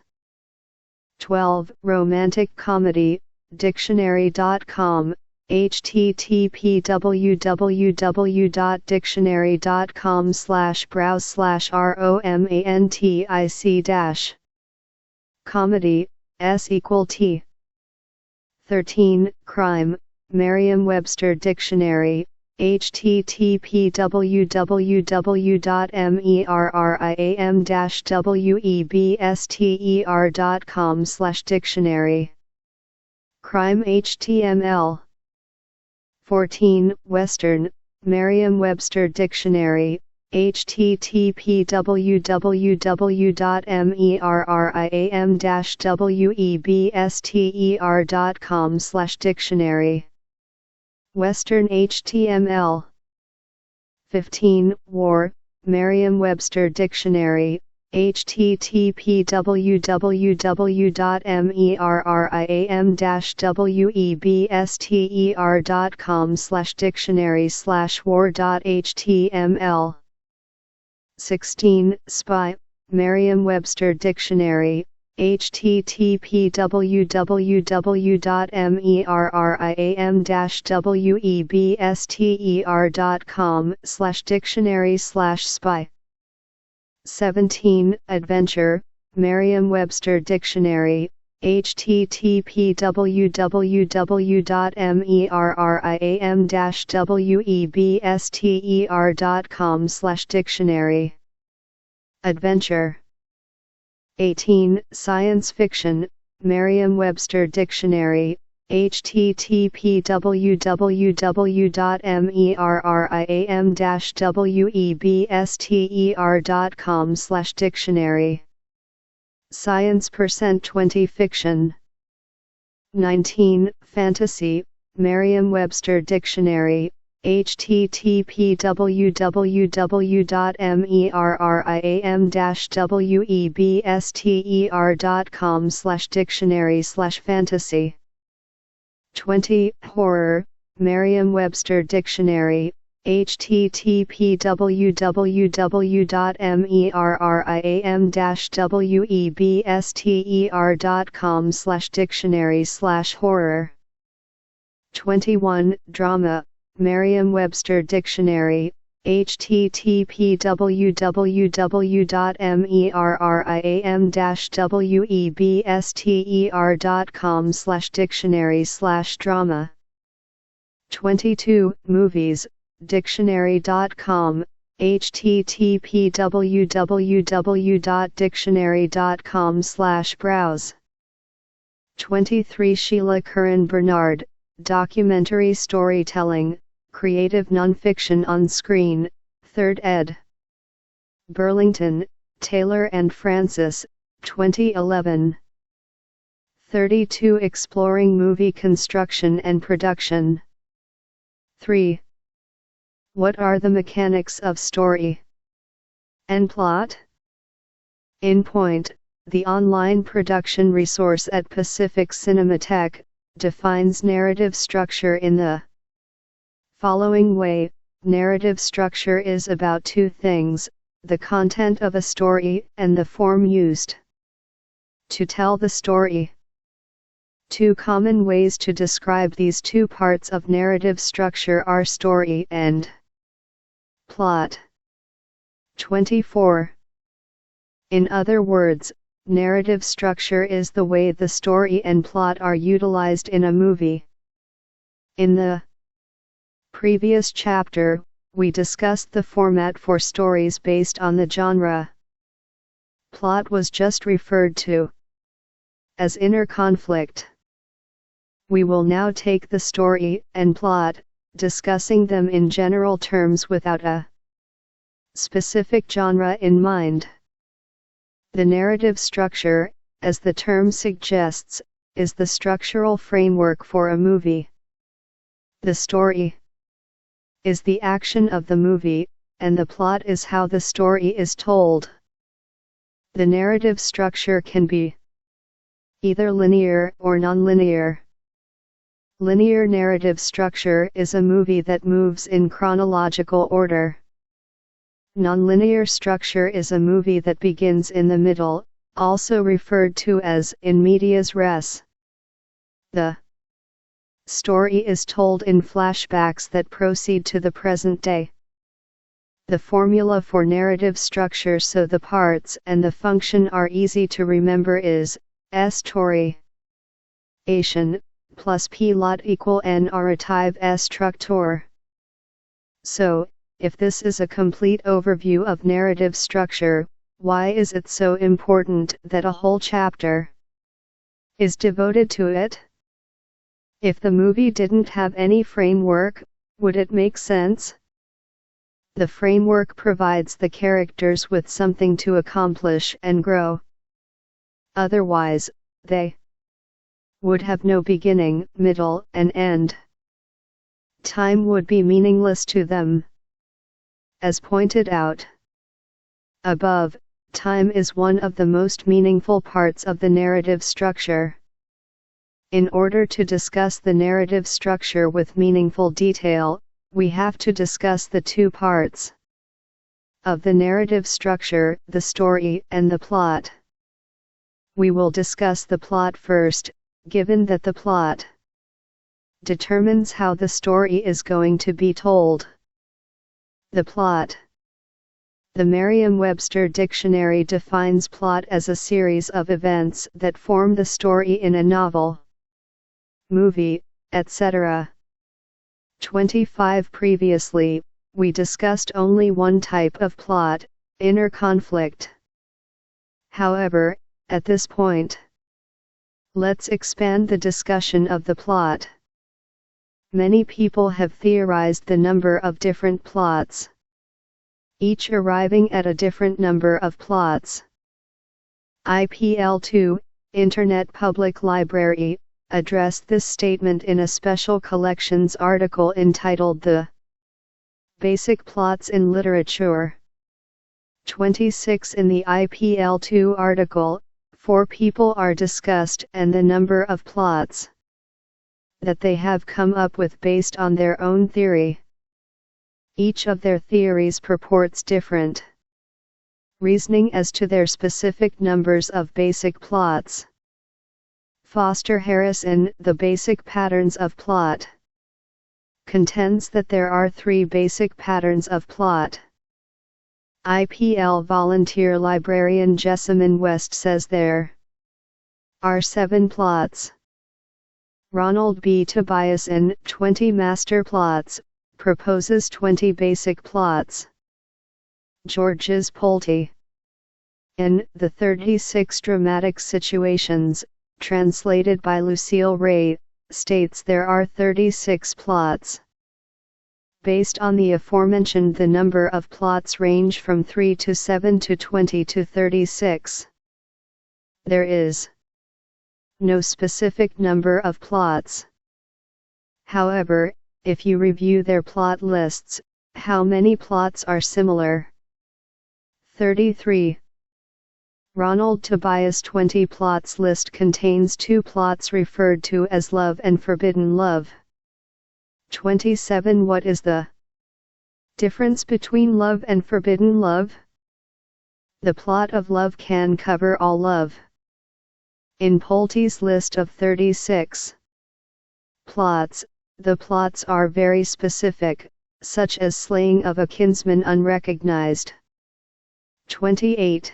Speaker 1: 12. Romantic comedy, dictionary.com, http www.dictionary.com/browse/romantic- comedy, s=t. 13. Crime, Merriam-Webster Dictionary, http www.merriam-webster.com/dictionary. Crime HTML. 14. Western, Merriam-Webster Dictionary, http www.merriam-webster.com/dictionary. Western HTML. 15. War, Merriam-Webster Dictionary, http www.merriam-webster.com/dictionary/war.html. 16. Spy, Merriam-Webster Dictionary, http www.merriam-webster.com/dictionary/spy. 17. Adventure, Merriam-Webster Dictionary, http www.merriam-webster.com/dictionary. Adventure. 18. Science fiction, Merriam-Webster Dictionary, http www.merriam-webster.com/dictionary. Science %20 fiction. 19. Fantasy, Merriam-Webster Dictionary, http www.merriam-webster.com/dictionary/fantasy. 20. Horror, Merriam-Webster Dictionary, http www.merriam-webster.com/dictionary/horror. 21. Drama, Merriam-Webster Dictionary, http www.merriam-webster.com/dictionary/drama. 22. Movies, dictionary.com, http www.dictionary.com/browse. 23. Sheila Curran Bernard, Documentary Storytelling, Creative Nonfiction on Screen, 3rd ed. Burlington, Taylor and Francis, 2011. 32. Exploring Movie Construction and Production. 3. What are the mechanics of story and plot? In Point, the online production resource at Pacific Cinematheque, defines narrative structure in the following way. Narrative structure is about two things: the content of a story and the form used to tell the story. Two common ways to describe these two parts of narrative structure are story and plot. 24. In other words, narrative structure is the way the story and plot are utilized in a movie. In the previous chapter, we discussed the format for stories based on the genre. Plot was just referred to as inner conflict. We will now take the story and plot, discussing them in general terms without a specific genre in mind. The narrative structure, as the term suggests, is the structural framework for a movie. The story is the action of the movie, and the plot is how the story is told. The narrative structure can be either linear or nonlinear. Linear narrative structure is a movie that moves in chronological order. Nonlinear structure is a movie that begins in the middle, also referred to as in medias res. The Story is told in flashbacks that proceed to the present day. The formula for narrative structure so the parts and the function are easy to remember is story plus plot equal narrative structure. So, if this is a complete overview of narrative structure, why is it so important that a whole chapter is devoted to it? If the movie didn't have any framework, would it make sense? The framework provides the characters with something to accomplish and grow. Otherwise, they would have no beginning, middle, and end. Time would be meaningless to them. As pointed out above, time is one of the most meaningful parts of the narrative structure. In order to discuss the narrative structure with meaningful detail, we have to discuss the two parts of the narrative structure, the story and the plot. We will discuss the plot first, given that the plot determines how the story is going to be told. The plot. The Merriam-Webster Dictionary defines plot as a series of events that form the story in a novel, movie, etc. 25 Previously, we discussed only one type of plot, inner conflict. However, at this point, let's expand the discussion of the plot. Many people have theorized the number of different plots, each arriving at a different number of plots. IPL2, Internet Public Library, addressed this statement in a special collections article entitled The Basic Plots in Literature. 26 In the IPL2 article, 4 people are discussed and the number of plots that they have come up with based on their own theory. Each of their theories purports different reasoning as to their specific numbers of basic plots. Foster Harrison, The Basic Patterns of Plot, contends that there are 3 basic patterns of plot. IPL volunteer librarian Jessamine West says there are 7 plots. Ronald B. Tobiason, 20 Master Plots, proposes 20 basic plots. Georges Pulte, in The 36 Dramatic Situations, translated by Lucille Ray, states there are 36 plots. Based on the aforementioned, the number of plots range from 3 to 7 to 20 to 36. There is no specific number of plots. However, if you review their plot lists, how many plots are similar? 33. Ronald Tobias' 20 plots list contains 2 plots referred to as love and forbidden love. 27. What is the difference between love and forbidden love? The plot of love can cover all love. In Pulte's list of 36 plots, the plots are very specific, such as slaying of a kinsman unrecognized. 28.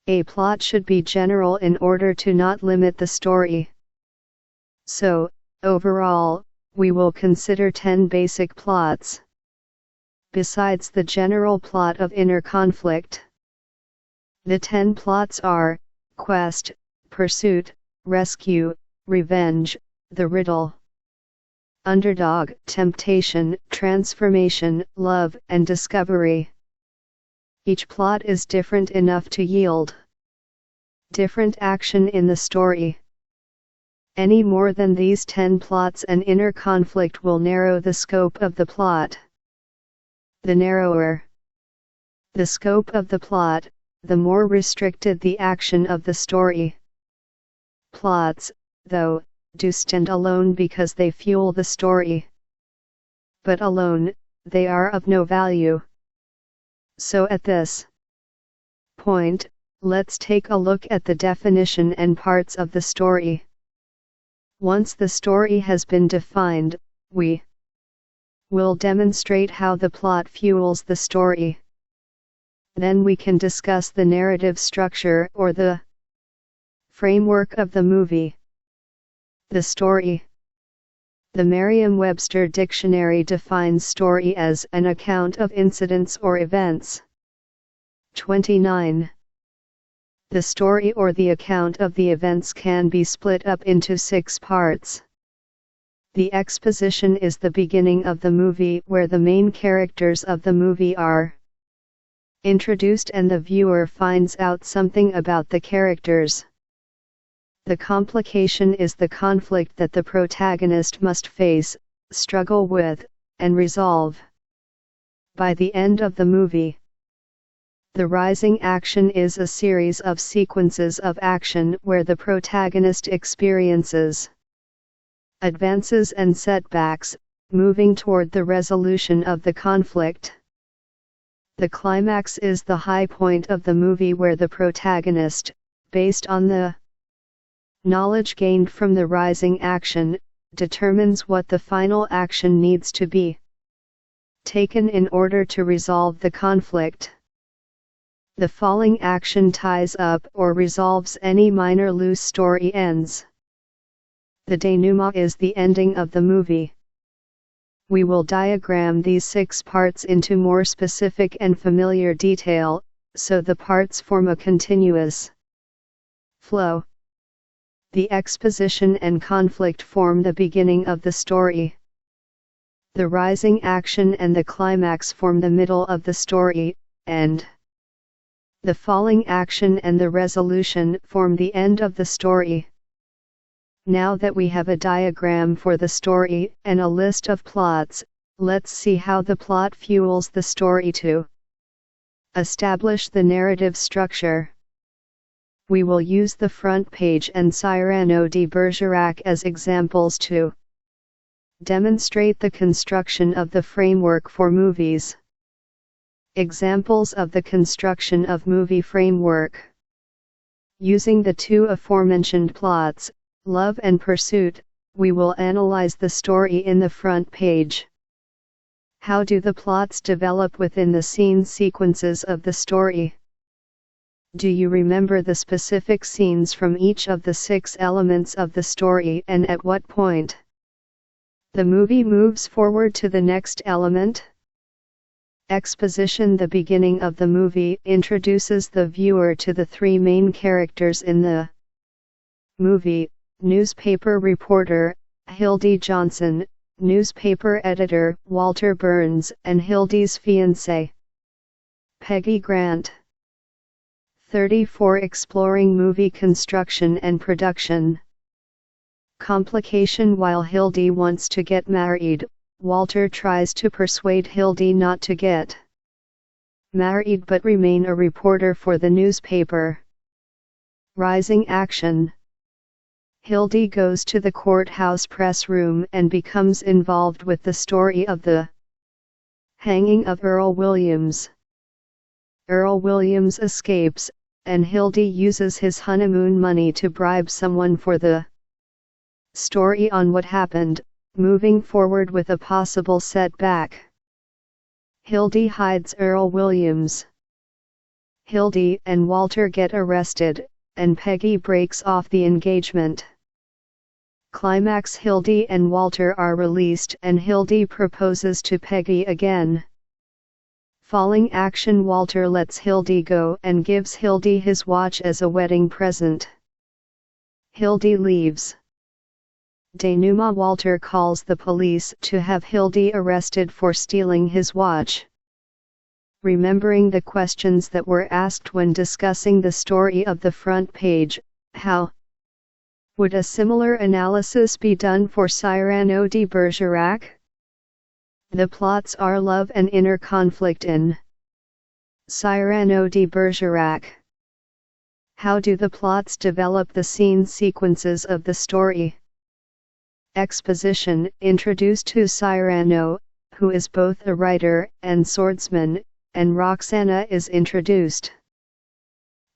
Speaker 1: A plot should be general in order to not limit the story. So, overall, we will consider 10 basic plots. Besides the general plot of inner conflict, the 10 plots are quest, pursuit, rescue, revenge, the riddle, underdog, temptation, transformation, love, and discovery. Each plot is different enough to yield different action in the story. Any more than these 10 plots and inner conflict will narrow the scope of the plot. The narrower the scope of the plot, the more restricted the action of the story. Plots, though, do stand alone because they fuel the story. But alone, they are of no value. So at this point, let's take a look at the definition and parts of the story. Once the story has been defined, we will demonstrate how the plot fuels the story. Then we can discuss the narrative structure or the framework of the movie. The story. The Merriam-Webster dictionary defines story as an account of incidents or events. 29. The story or the account of the events can be split up into 6 parts. The exposition is the beginning of the movie where the main characters of the movie are introduced and the viewer finds out something about the characters. The complication is the conflict that the protagonist must face, struggle with, and resolve. By the end of the movie, the rising action is a series of sequences of action where the protagonist experiences advances and setbacks, moving toward the resolution of the conflict. The climax is the high point of the movie where the protagonist, based on the knowledge gained from the rising action, determines what the final action needs to be taken in order to resolve the conflict. The falling action ties up or resolves any minor loose story ends. The denouement is the ending of the movie. We will diagram these 6 parts into more specific and familiar detail, so the parts form a continuous flow. The exposition and conflict form the beginning of the story. The rising action and the climax form the middle of the story, and the falling action and the resolution form the end of the story. Now that we have a diagram for the story and a list of plots, let's see how the plot fuels the story to establish the narrative structure. We will use the front page and Cyrano de Bergerac as examples to demonstrate the construction of the framework for movies. Examples of the construction of movie framework. Using the 2 aforementioned plots, love and pursuit, we will analyze the story in the front page. How do the plots develop within the scene sequences of the story? Do you remember the specific scenes from each of the 6 elements of the story and at what point the movie moves forward to the next element? Exposition. The beginning of the movie introduces the viewer to the 3 main characters in the movie: newspaper reporter, Hildy Johnson, newspaper editor, Walter Burns, and Hildy's fiancée, Peggy Grant. 34. Exploring movie construction and production. Complication. While Hildy wants to get married, Walter tries to persuade Hildy not to get married but remain a reporter for the newspaper. Rising action. Hildy goes to the courthouse press room and becomes involved with the story of the hanging of Earl Williams. Earl Williams escapes, and Hildy uses his honeymoon money to bribe someone for the story on what happened, moving forward with a possible setback. Hildy hides Earl Williams. Hildy and Walter get arrested, and Peggy breaks off the engagement. Climax. Hildy and Walter are released and Hildy proposes to Peggy again. Falling action. Walter lets Hildy go and gives Hildy his watch as a wedding present. Hildy leaves. Denouement. Walter calls the police to have Hildy arrested for stealing his watch. Remembering the questions that were asked when discussing the story of the front page, how would a similar analysis be done for Cyrano de Bergerac? The plots are love and inner conflict in Cyrano de Bergerac. How do the plots develop the scene sequences of the story? Exposition. Introduced to Cyrano, who is both a writer and swordsman, and Roxana is introduced.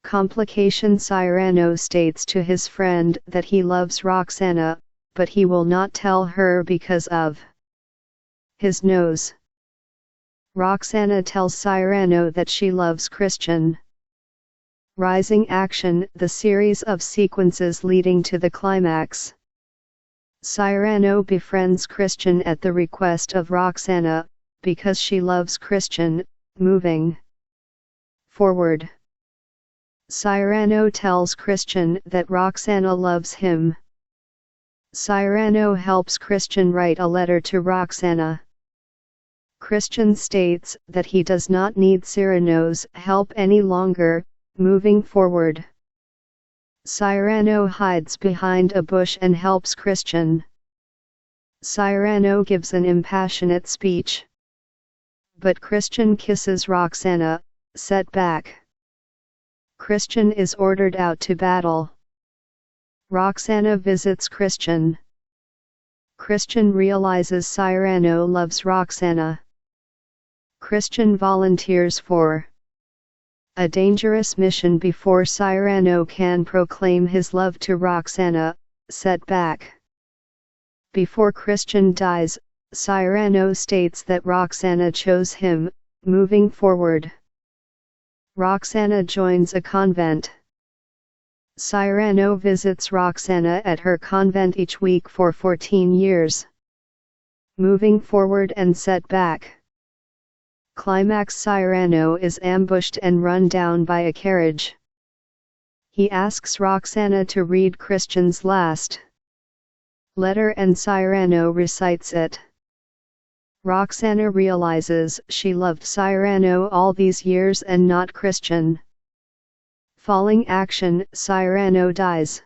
Speaker 1: Complication. Cyrano states to his friend that he loves Roxana, but he will not tell her because of his nose. Roxana tells Cyrano that she loves Christian. Rising action, the series of sequences leading to the climax. Cyrano befriends Christian at the request of Roxana, because she loves Christian. Moving forward, Cyrano tells Christian that Roxana loves him. Cyrano helps Christian write a letter to Roxana. Christian states that he does not need Cyrano's help any longer. Moving forward, Cyrano hides behind a bush and helps Christian. Cyrano gives an impassionate speech, but Christian kisses Roxana. Set back. Christian is ordered out to battle. Roxana visits Christian. Christian realizes Cyrano loves Roxana. Christian volunteers for a dangerous mission before Cyrano can proclaim his love to Roxana. Set back. Before Christian dies, Cyrano states that Roxana chose him. Moving forward, Roxana joins a convent. Cyrano visits Roxana at her convent each week for 14 years. Moving forward and set back. Climax: Cyrano is ambushed and run down by a carriage. He asks Roxana to read Christian's last letter and Cyrano recites it. Roxana realizes she loved Cyrano all these years and not Christian. Falling action: Cyrano dies.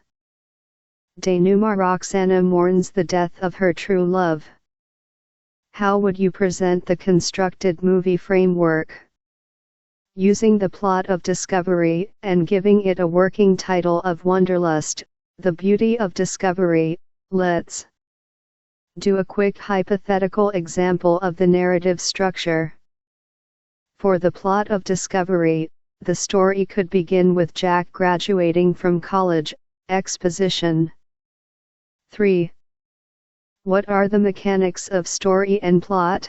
Speaker 1: Denouement: Roxana mourns the death of her true love. How would you present the constructed movie framework? Using the plot of Discovery, and giving it a working title of Wonderlust, The Beauty of Discovery. Let's do a quick hypothetical example of the narrative structure. For the plot of Discovery, the story could begin with Jack graduating from college. Exposition. 3. What are the mechanics of story and plot?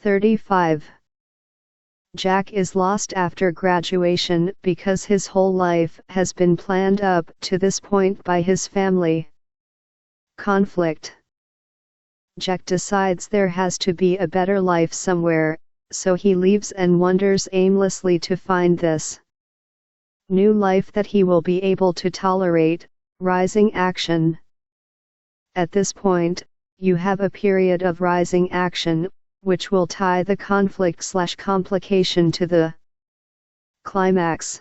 Speaker 1: 35. Jack is lost after graduation because his whole life has been planned up to this point by his family. Conflict. Jack decides there has to be a better life somewhere, so he leaves and wanders aimlessly to find this new life that he will be able to tolerate. Rising action. At this point, you have a period of rising action, which will tie the conflict/complication to the climax.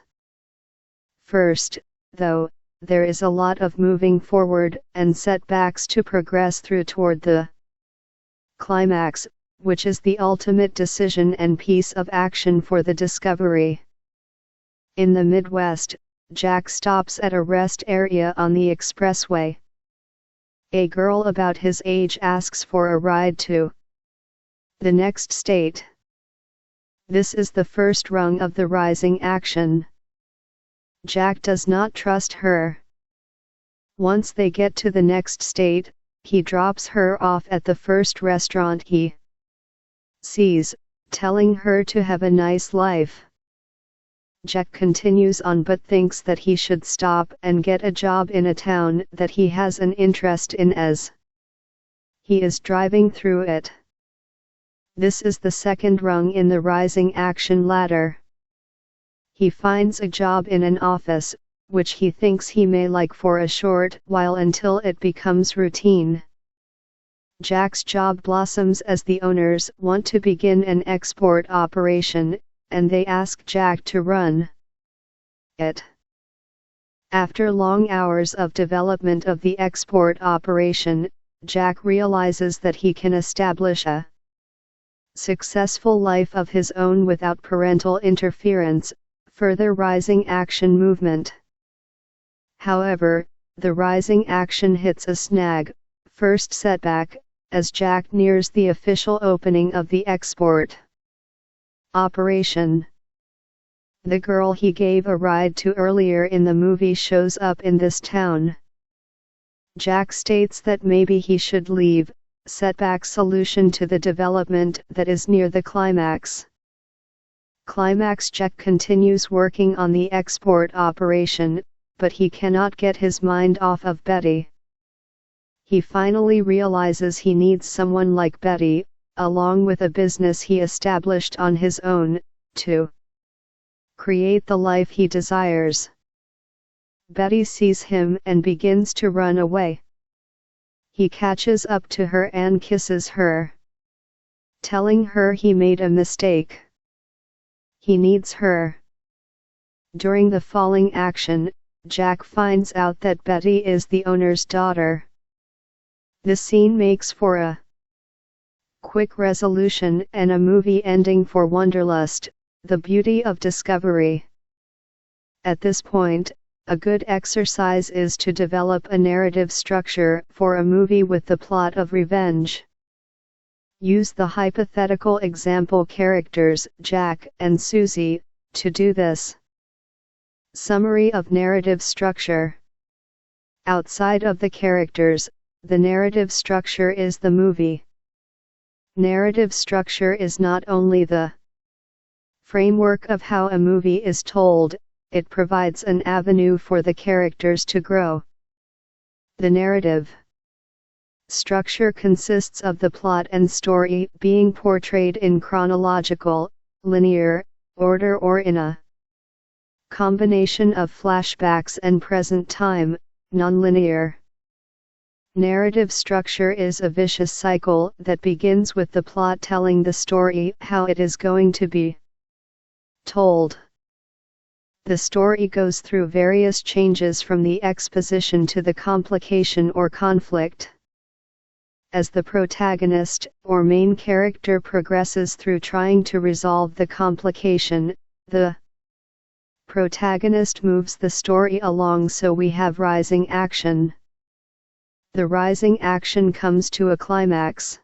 Speaker 1: First, though, there is a lot of moving forward and setbacks to progress through toward the climax, which is the ultimate decision and piece of action for the discovery. In the Midwest, Jack stops at a rest area on the expressway. A girl about his age asks for a ride to the next state. This is the first rung of the rising action. Jack does not trust her. Once they get to the next state, he drops her off at the first restaurant he sees, telling her to have a nice life. Jack continues on but thinks that he should stop and get a job in a town that he has an interest in as he is driving through it. This is the second rung in the rising action ladder. He finds a job in an office, which he thinks he may like for a short while until it becomes routine. Jack's job blossoms as the owners want to begin an export operation, and they ask Jack to run it. After long hours of development of the export operation, Jack realizes that he can establish a successful life of his own without parental interference. Further rising action movement. However, the rising action hits a snag, first setback, as Jack nears the official opening of the export operation. The girl he gave a ride to earlier in the movie shows up in this town. Jack states that maybe he should leave, setback solution to the development that is near the climax. Climax Jack continues working on the export operation, but he cannot get his mind off of Betty. He finally realizes he needs someone like Betty, along with a business he established on his own, to create the life he desires. Betty sees him and begins to run away. He catches up to her and kisses her, telling her he made a mistake. He needs her. During the falling action, Jack finds out that Betty is the owner's daughter. This scene makes for a quick resolution and a movie ending for Wanderlust, the beauty of discovery. At this point, a good exercise is to develop a narrative structure for a movie with the plot of revenge. Use the hypothetical example characters, Jack and Susie, to do this. Summary of narrative structure. Outside of the characters, the narrative structure is the movie. Narrative structure is not only the framework of how a movie is told, it provides an avenue for the characters to grow. The narrative structure consists of the plot and story being portrayed in chronological, linear, order or in a combination of flashbacks and present time, nonlinear. Narrative structure is a vicious cycle that begins with the plot telling the story how it is going to be told. The story goes through various changes from the exposition to the complication or conflict. As the protagonist or main character progresses through trying to resolve the complication, the protagonist moves the story along, so we have rising action. The rising action comes to a climax,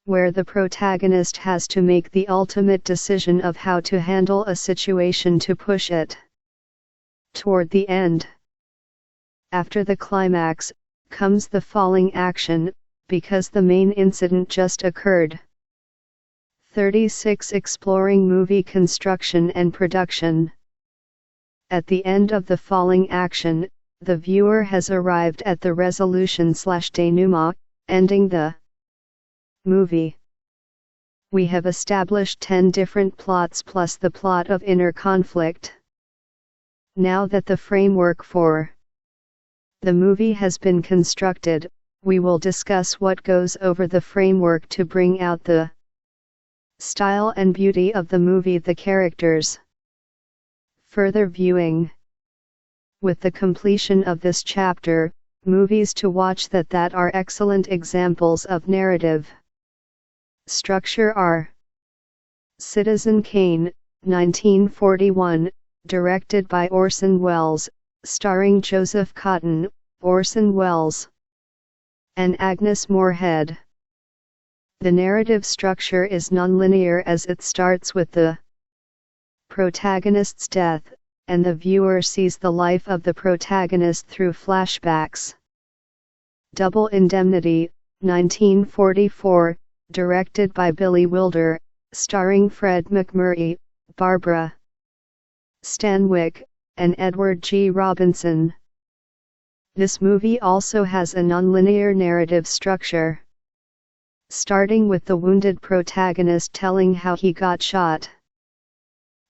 Speaker 1: where the protagonist has to make the ultimate decision of how to handle a situation to push it toward the end. After the climax, comes the falling action, because the main incident just occurred. 36. Exploring movie construction and production. At the end of the falling action, the viewer has arrived at the resolution/denouement, ending the movie. We have established 10 different plots plus the plot of inner conflict. Now that the framework for the movie has been constructed, we will discuss what goes over the framework to bring out the style and beauty of the movie, the characters. Further viewing. With the completion of this chapter, movies to watch that are excellent examples of narrative structure are Citizen Kane, 1941, directed by Orson Welles, starring Joseph Cotten, Orson Welles, and Agnes Moorehead. The narrative structure is nonlinear as it starts with the protagonist's death, and the viewer sees the life of the protagonist through flashbacks. Double Indemnity, 1944, directed by Billy Wilder, starring Fred McMurray, Barbara Stanwyck, and Edward G. Robinson. This movie also has a nonlinear narrative structure, starting with the wounded protagonist telling how he got shot.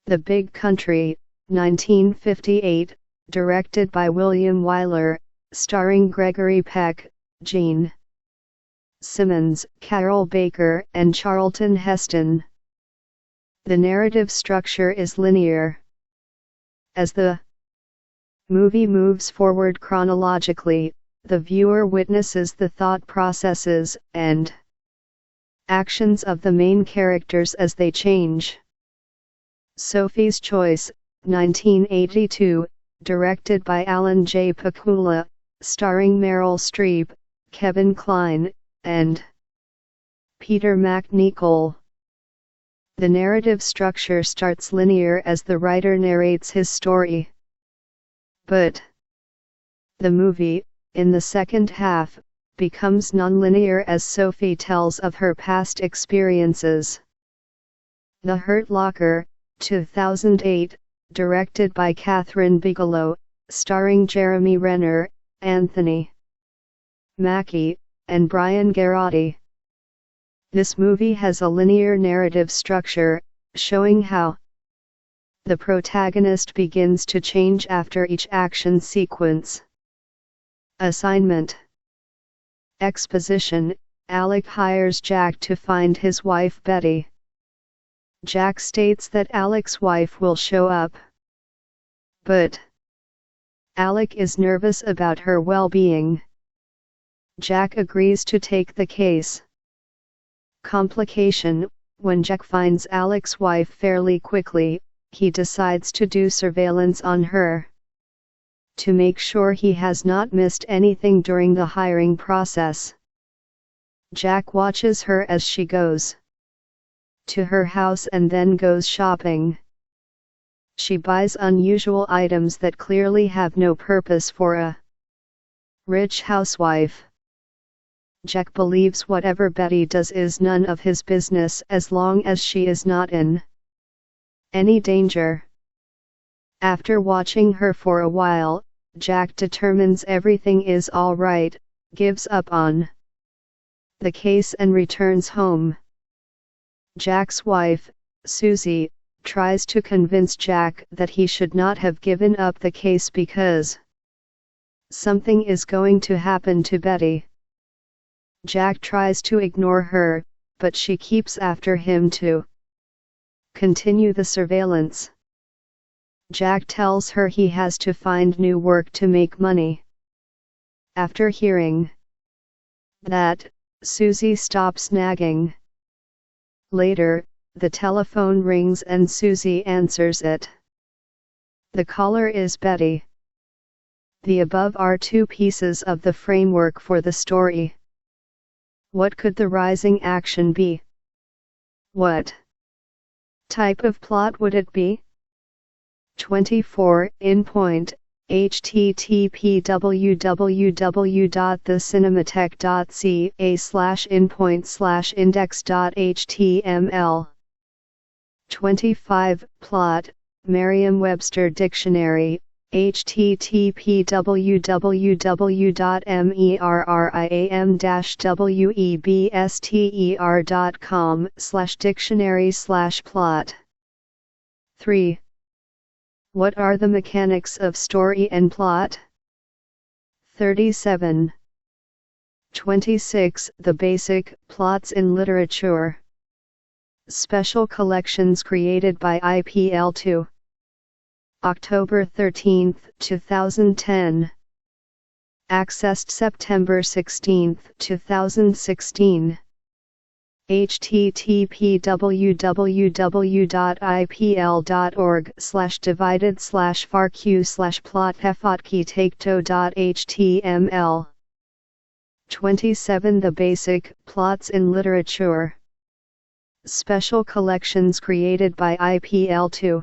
Speaker 1: The Big Country, 1958, directed by William Wyler, starring Gregory Peck, Gene Simmons, Carol Baker, and Charlton Heston. The narrative structure is linear. As the movie moves forward chronologically, the viewer witnesses the thought processes and actions of the main characters as they change. Sophie's Choice, 1982, directed by Alan J. Pakula, starring Meryl Streep, Kevin Kline, and Peter MacNicol. The narrative structure starts linear as the writer narrates his story. But the movie, in the second half, becomes nonlinear as Sophie tells of her past experiences. The Hurt Locker, 2008, directed by Catherine Bigelow, starring Jeremy Renner, Anthony Mackie, and Brian Garotti. This movie has a linear narrative structure, showing how the protagonist begins to change after each action sequence. Assignment. Exposition. Alec hires Jack to find his wife Betty. Jack states that Alec's wife will show up. But Alec is nervous about her well-being. Jack agrees to take the case. Complication. When Jack finds Alec's wife fairly quickly, he decides to do surveillance on her. To make sure he has not missed anything during the hiring process. Jack watches her as she goes to her house and then goes shopping. She buys unusual items that clearly have no purpose for a rich housewife. Jack believes whatever Betty does is none of his business as long as she is not in any danger. After watching her for a while, Jack determines everything is all right, gives up on the case and returns home. Jack's wife, Susie, tries to convince Jack that he should not have given up the case because something is going to happen to Betty. Jack tries to ignore her, but she keeps after him to continue the surveillance. Jack tells her he has to find new work to make money. After hearing that, Susie stops nagging. Later, the telephone rings and Susie answers it. The caller is Betty. The above are two pieces of the framework for the story. What could the rising action be? What type of plot would it be? 24 in point, http://www.thecinematheque/inpoint/index.html 25 plot, Merriam-Webster Dictionary, http://webster.com/dictionary/plot 3. What are the mechanics of story and plot? 37. 26. The basic plots in literature. Special collections created by IPL2. October 13, 2010. Accessed September 16, 2016. http://www.ipl.org/divided/farq/plot/fotki-takto.html 27. The basic plots in literature. Special collections created by IPL2.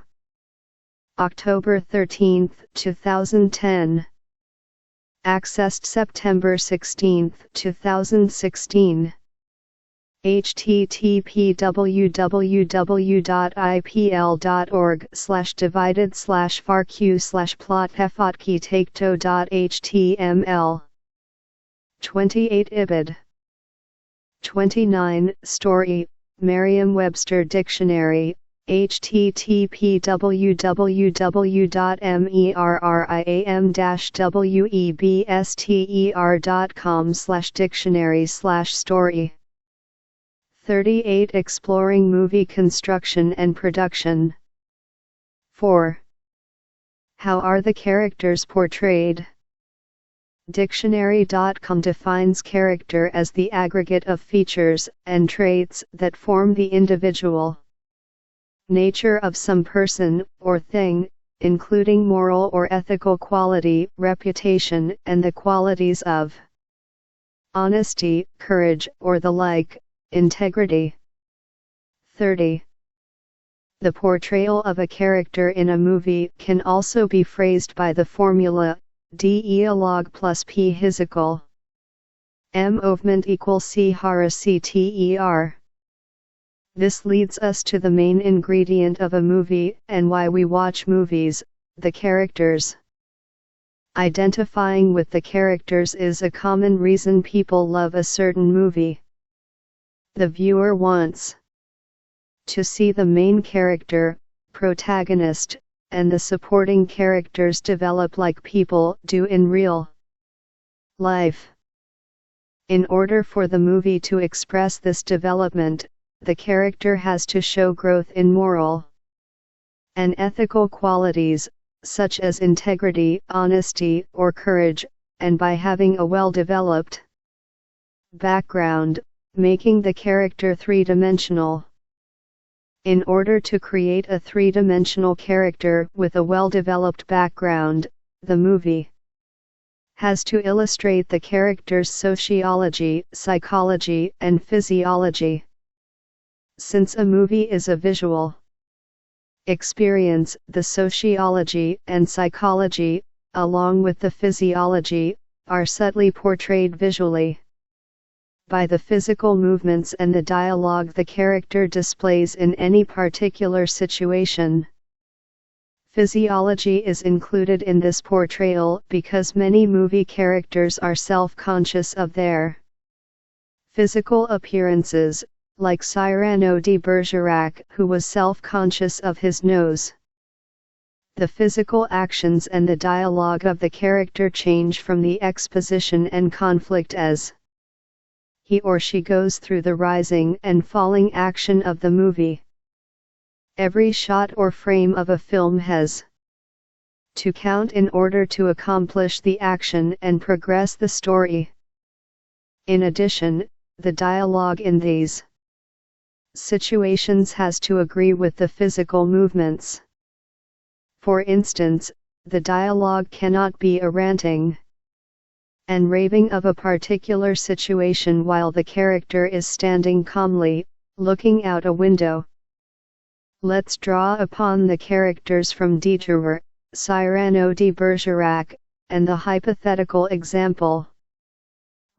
Speaker 1: October 13, 2010. Accessed September 16, 2016. http://www.ipl.org/divided/farq/plot/fotki-takto.html 28. Ibid. 29. Story, Merriam-Webster Dictionary, http://webster.com/dictionary/story 38. Exploring movie construction and production. 4. How are the characters portrayed? Dictionary.com defines character as the aggregate of features and traits that form the individual nature of some person or thing, including moral or ethical quality, reputation, and the qualities of honesty, courage, or the like, integrity. 30. The portrayal of a character in a movie can also be phrased by the formula, dialogue plus p physical. Movement equals c cter. This leads us to the main ingredient of a movie and why we watch movies, the characters. Identifying with the characters is a common reason people love a certain movie. The viewer wants to see the main character, protagonist, and the supporting characters develop like people do in real life. In order for the movie to express this development, the character has to show growth in moral and ethical qualities, such as integrity, honesty, or courage, and by having a well-developed background, making the character three-dimensional. In order to create a three-dimensional character with a well-developed background, the movie has to illustrate the character's sociology, psychology, and physiology. Since a movie is a visual experience, the sociology and psychology, along with the physiology, are subtly portrayed visually by the physical movements and the dialogue the character displays in any particular situation. Physiology is included in this portrayal because many movie characters are self-conscious of their physical appearances, like Cyrano de Bergerac, who was self-conscious of his nose. The physical actions and the dialogue of the character change from the exposition and conflict as he or she goes through the rising and falling action of the movie. Every shot or frame of a film has to count in order to accomplish the action and progress the story. In addition, the dialogue in these situations has to agree with the physical movements. For instance, the dialogue cannot be a ranting and raving of a particular situation while the character is standing calmly, looking out a window. Let's draw upon the characters from Diderot, Cyrano de Bergerac, and the hypothetical example.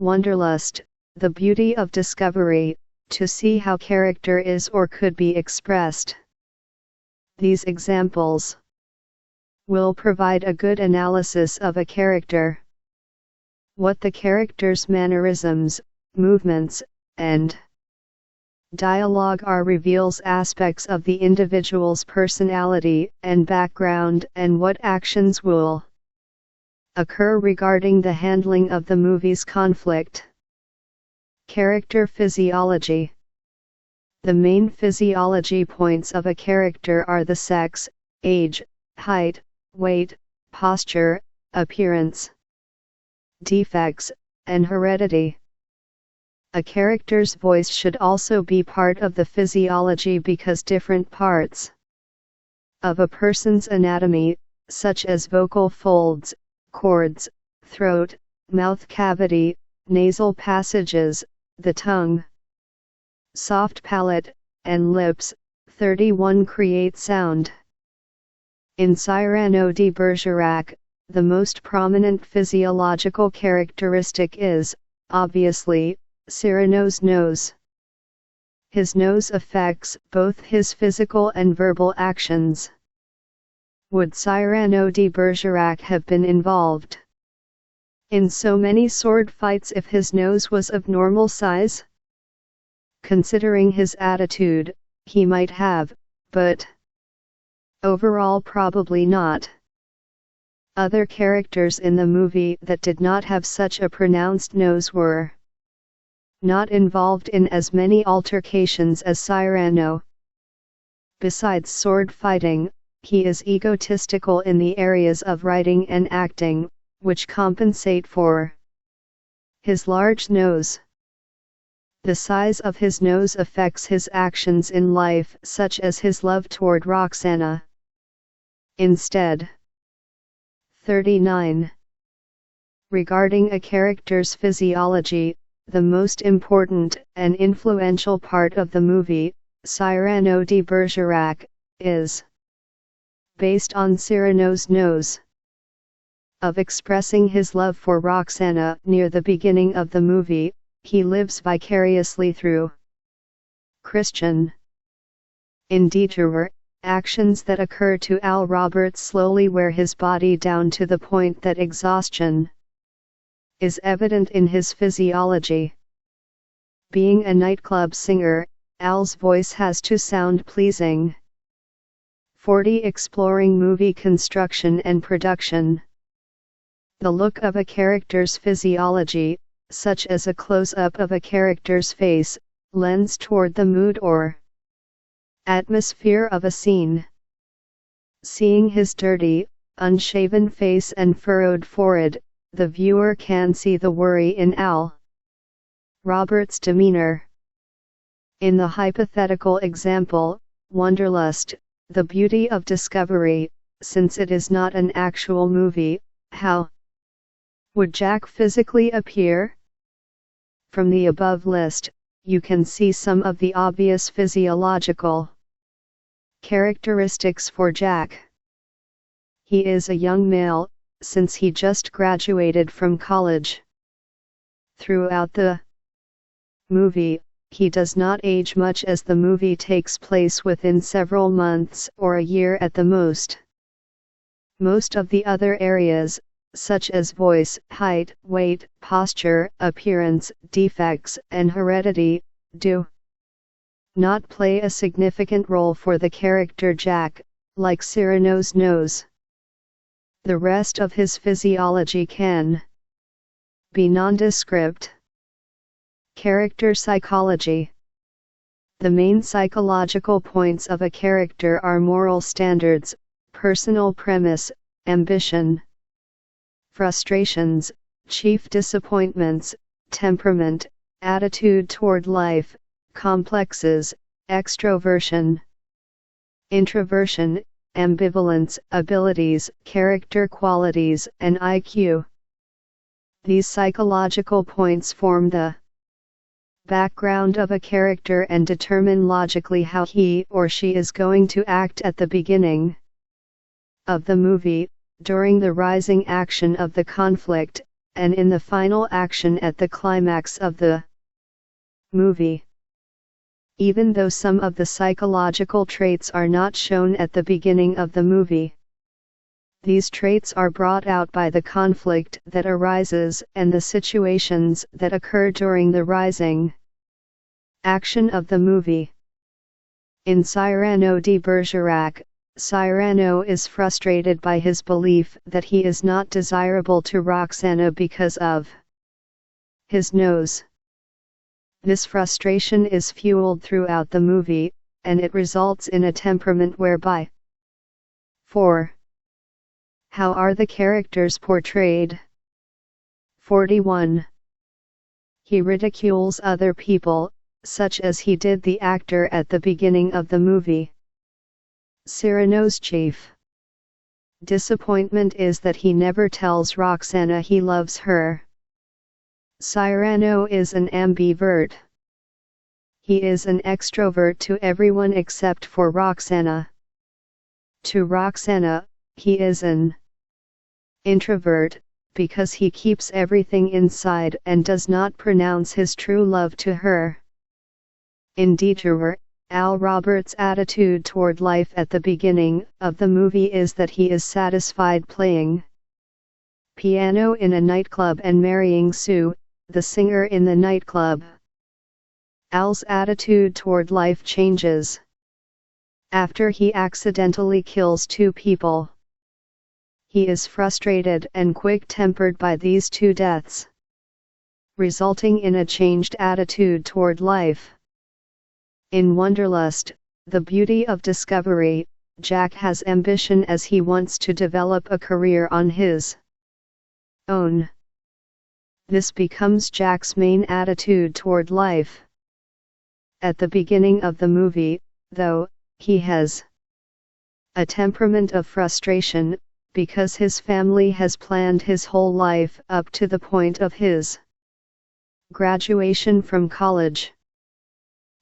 Speaker 1: Wanderlust, the beauty of discovery, to see how character is or could be expressed. These examples will provide a good analysis of a character. What the character's mannerisms, movements, and dialogue are reveals aspects of the individual's personality and background and what actions will occur regarding the handling of the movie's conflict. Character physiology. The main physiology points of a character are the sex, age, height, weight, posture, appearance, defects, and heredity. A character's voice should also be part of the physiology because different parts of a person's anatomy, such as vocal folds, cords, throat, mouth cavity, nasal passages, the tongue, soft palate, and lips, 31 create sound. In Cyrano de Bergerac, the most prominent physiological characteristic is, obviously, Cyrano's nose. His nose affects both his physical and verbal actions. Would Cyrano de Bergerac have been involved in so many sword fights if his nose was of normal size? Considering his attitude, he might have, but overall probably not. Other characters in the movie that did not have such a pronounced nose were not involved in as many altercations as Cyrano. Besides sword fighting, he is egotistical in the areas of writing and acting, which compensate for his large nose. The size of his nose affects his actions in life, such as his love toward Roxana. Instead, 39. Regarding a character's physiology, the most important and influential part of the movie, Cyrano de Bergerac, is based on Cyrano's nose. of expressing his love for Roxana near the beginning of the movie, he lives vicariously through Christian. In detour, actions that occur to Al Roberts slowly wear his body down to the point that exhaustion is evident in his physiology. Being a nightclub singer, Al's voice has to sound pleasing. 40. Exploring movie construction and production. The look of a character's physiology, such as a close-up of a character's face, lends toward the mood or atmosphere of a scene. Seeing his dirty, unshaven face and furrowed forehead, the viewer can see the worry in Al Roberts' demeanor. In the hypothetical example, Wanderlust, the beauty of discovery, since it is not an actual movie, how would Jack physically appear? From the above list, you can see some of the obvious physiological characteristics for Jack. He is a young male, since he just graduated from college. Throughout the movie, he does not age much as the movie takes place within several months or a year at the most. Most of the other areas, such as voice, height, weight, posture, appearance, defects, and heredity, do not play a significant role for the character Jack, like Cyrano's nose. The rest of his physiology can be nondescript. Character psychology. The main psychological points of a character are moral standards, personal premise, ambition, frustrations, chief disappointments, temperament, attitude toward life, complexes, extroversion, introversion, ambivalence, abilities, character qualities, and IQ. These psychological points form the background of a character and determine logically how he or she is going to act at the beginning of the movie, during the rising action of the conflict, and in the final action at the climax of the movie. Even though some of the psychological traits are not shown at the beginning of the movie, these traits are brought out by the conflict that arises and the situations that occur during the rising action of the movie. In Cyrano de Bergerac, Cyrano is frustrated by his belief that he is not desirable to Roxana because of his nose. This frustration is fueled throughout the movie, and it results in a temperament whereby 4. How are the characters portrayed? 41. He ridicules other people, such as he did the actor at the beginning of the movie. Cyrano's chief disappointment is that he never tells Roxana he loves her. Cyrano is an ambivert. He is an extrovert to everyone except for Roxana. To Roxana, he is an introvert, because he keeps everything inside and does not pronounce his true love to her. In Detour, Al Roberts' attitude toward life at the beginning of the movie is that he is satisfied playing piano in a nightclub and marrying Sue, the singer in the nightclub. Al's attitude toward life changes after he accidentally kills 2 people. He is frustrated and quick-tempered by these 2 deaths, resulting in a changed attitude toward life. In Wanderlust, the beauty of discovery, Jack has ambition as he wants to develop a career on his own. This becomes Jack's main attitude toward life. At the beginning of the movie, though, he has a temperament of frustration, because his family has planned his whole life up to the point of his graduation from college.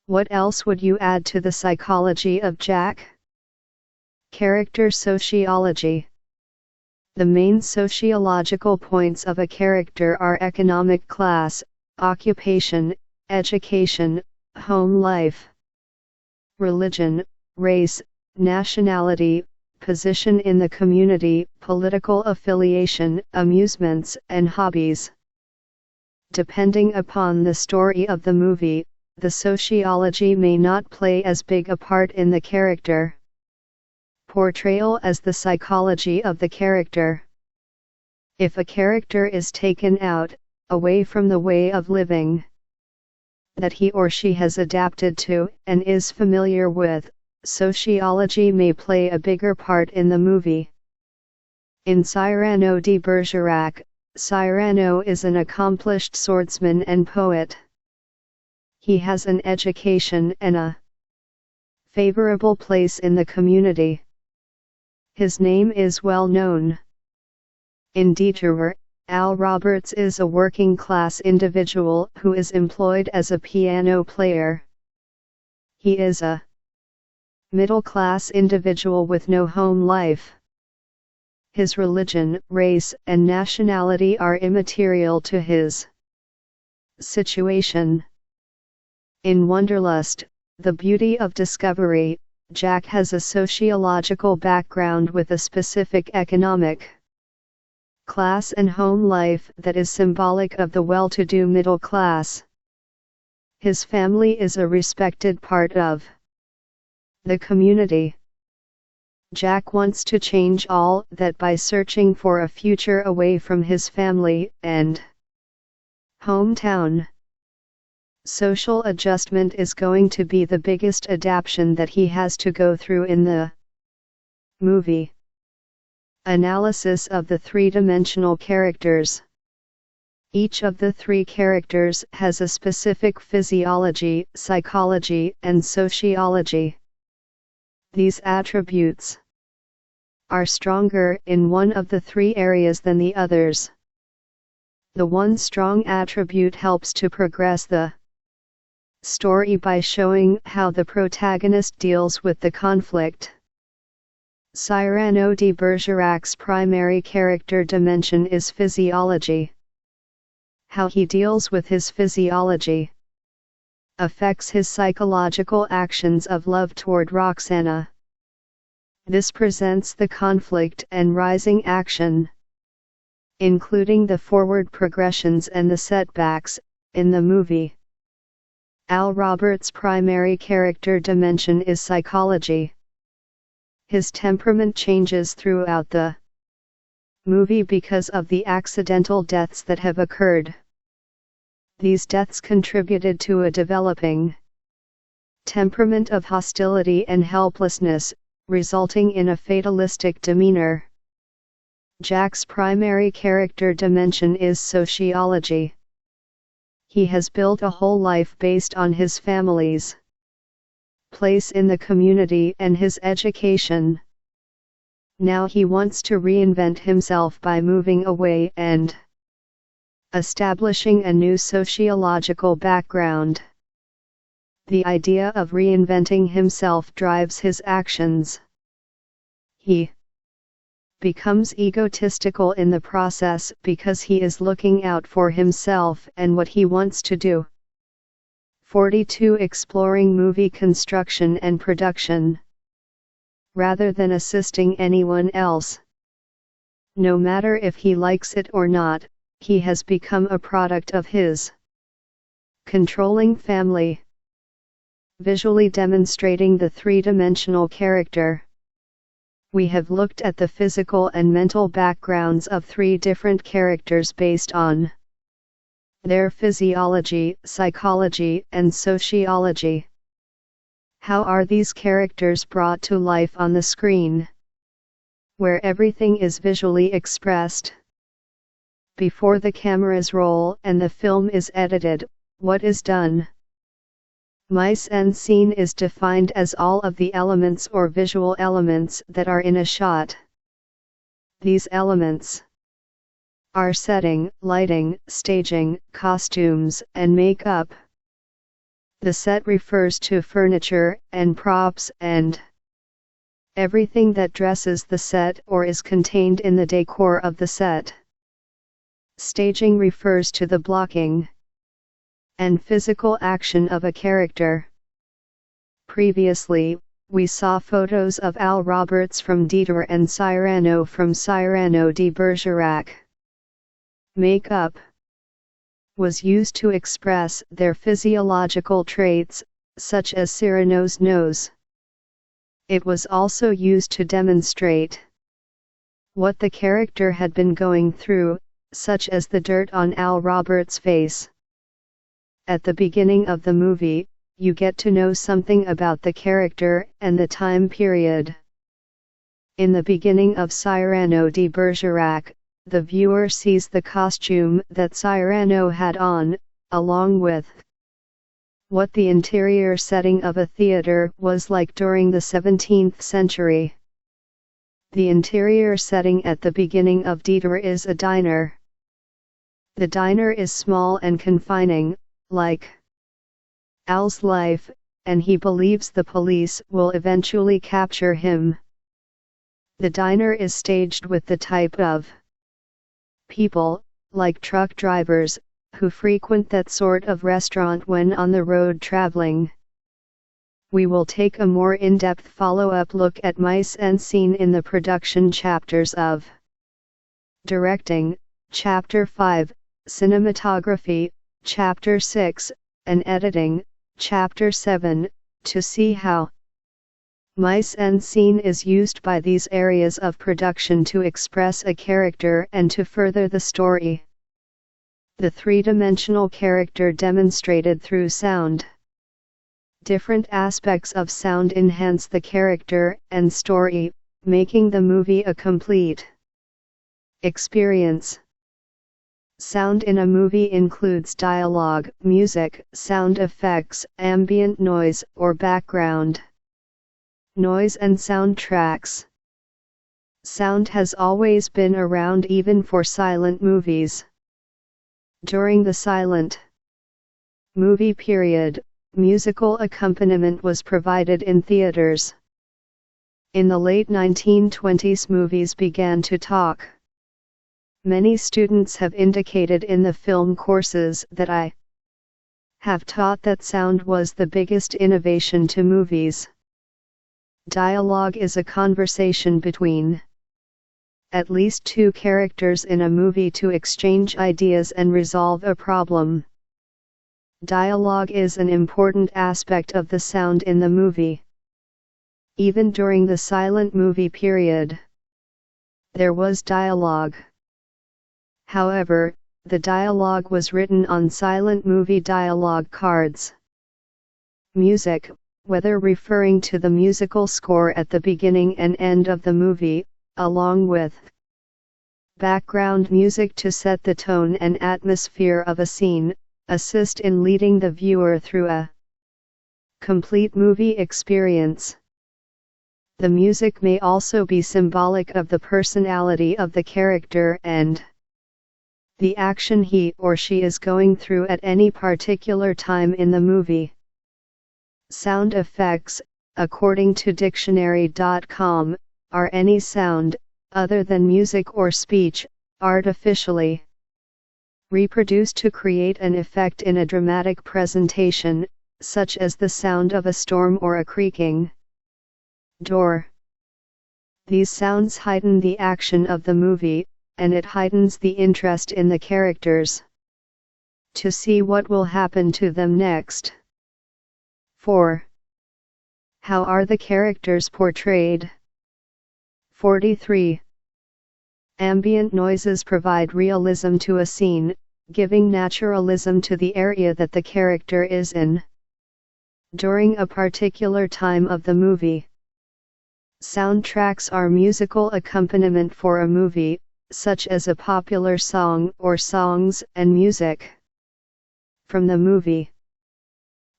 Speaker 1: What else would you add to the psychology of Jack? Character sociology. The main sociological points of a character are economic class, occupation, education, home life, religion, race, nationality, position in the community, political affiliation, amusements, and hobbies. Depending upon the story of the movie, the sociology may not play as big a part in the character portrayal as the psychology of the character. If a character is taken out, away from the way of living that he or she has adapted to and is familiar with, sociology may play a bigger part in the movie. In Cyrano de Bergerac, Cyrano is an accomplished swordsman and poet. He has an education and a favorable place in the community. His name is well known. In Detour, Al Roberts is a working-class individual who is employed as a piano player. He is a middle-class individual with no home life. His religion, race, and nationality are immaterial to his situation. In Wanderlust, The Beauty of Discovery, Jack has a sociological background with a specific economic class and home life that is symbolic of the well-to-do middle class. His family is a respected part of the community. Jack wants to change all that by searching for a future away from his family and hometown. Social adjustment is going to be the biggest adaptation that he has to go through in the movie. Analysis of the three-dimensional characters. Each of the three characters has a specific physiology, psychology, and sociology. These attributes are stronger in one of the three areas than the others. The one strong attribute helps to progress the story by showing how the protagonist deals with the conflict. Cyrano de Bergerac's primary character dimension is physiology. How he deals with his physiology affects his psychological actions of love toward Roxana. This presents the conflict and rising action, including the forward progressions and the setbacks, in the movie. Al Roberts' primary character dimension is psychology. His temperament changes throughout the movie because of the accidental deaths that have occurred. These deaths contributed to a developing temperament of hostility and helplessness, resulting in a fatalistic demeanor. Jack's primary character dimension is sociology. He has built a whole life based on his family's place in the community and his education. Now he wants to reinvent himself by moving away and establishing a new sociological background. The idea of reinventing himself drives his actions. He becomes egotistical in the process because he is looking out for himself and what he wants to do. 42. Exploring movie construction and production. Rather than assisting anyone else, no matter if he likes it or not, he has become a product of his controlling family. Visually demonstrating the three-dimensional character. We have looked at the physical and mental backgrounds of three different characters based on their physiology, psychology, and sociology. How are these characters brought to life on the screen, where everything is visually expressed? Before the cameras roll and the film is edited, what is done? Mise en scene is defined as all of the elements or visual elements that are in a shot. These elements are setting, lighting, staging, costumes, and makeup. The set refers to furniture and props and everything that dresses the set or is contained in the decor of the set. Staging refers to the blocking and physical action of a character. Previously, we saw photos of Al Roberts from Diderot and Cyrano from Cyrano de Bergerac. Makeup was used to express their physiological traits, such as Cyrano's nose. It was also used to demonstrate what the character had been going through, such as the dirt on Al Roberts' face. At the beginning of the movie, you get to know something about the character and the time period. In the beginning of Cyrano de Bergerac, the viewer sees the costume that Cyrano had on, along with what the interior setting of a theater was like during the 17th century. The interior setting at the beginning of Diderot is a diner. The diner is small and confining, like Al's life, and he believes the police will eventually capture him. The diner is staged with the type of people, like truck drivers, who frequent that sort of restaurant when on the road traveling. We will take a more in-depth follow-up look at mise en scene in the production chapters of Directing, Chapter 5, Cinematography, Chapter 6, and Editing, Chapter 7, to see how mise en scene is used by these areas of production to express a character and to further the story. The three-dimensional character demonstrated through sound. Different aspects of sound enhance the character and story, making the movie a complete experience. Sound in a movie includes dialogue, music, sound effects, ambient noise, or background noise and soundtracks. Sound has always been around even for silent movies. During the silent movie period, musical accompaniment was provided in theaters. In the late 1920s, movies began to talk. Many students have indicated in the film courses that I have taught that sound was the biggest innovation to movies. Dialogue is a conversation between at least two characters in a movie to exchange ideas and resolve a problem. Dialogue is an important aspect of the sound in the movie. Even during the silent movie period, there was dialogue. However, the dialogue was written on silent movie dialogue cards. Music, whether referring to the musical score at the beginning and end of the movie, along with background music to set the tone and atmosphere of a scene, assist in leading the viewer through a complete movie experience. The music may also be symbolic of the personality of the character and the action he or she is going through at any particular time in the movie. Sound effects, according to dictionary.com, are any sound, other than music or speech, artificially reproduced to create an effect in a dramatic presentation, such as the sound of a storm or a creaking door. These sounds heighten the action of the movie, and it heightens the interest in the characters to see what will happen to them next. 4. How are the characters portrayed? 43. Ambient noises provide realism to a scene, giving naturalism to the area that the character is in during a particular time of the movie. Soundtracks are musical accompaniment for a movie, such as a popular song or songs and music from the movie.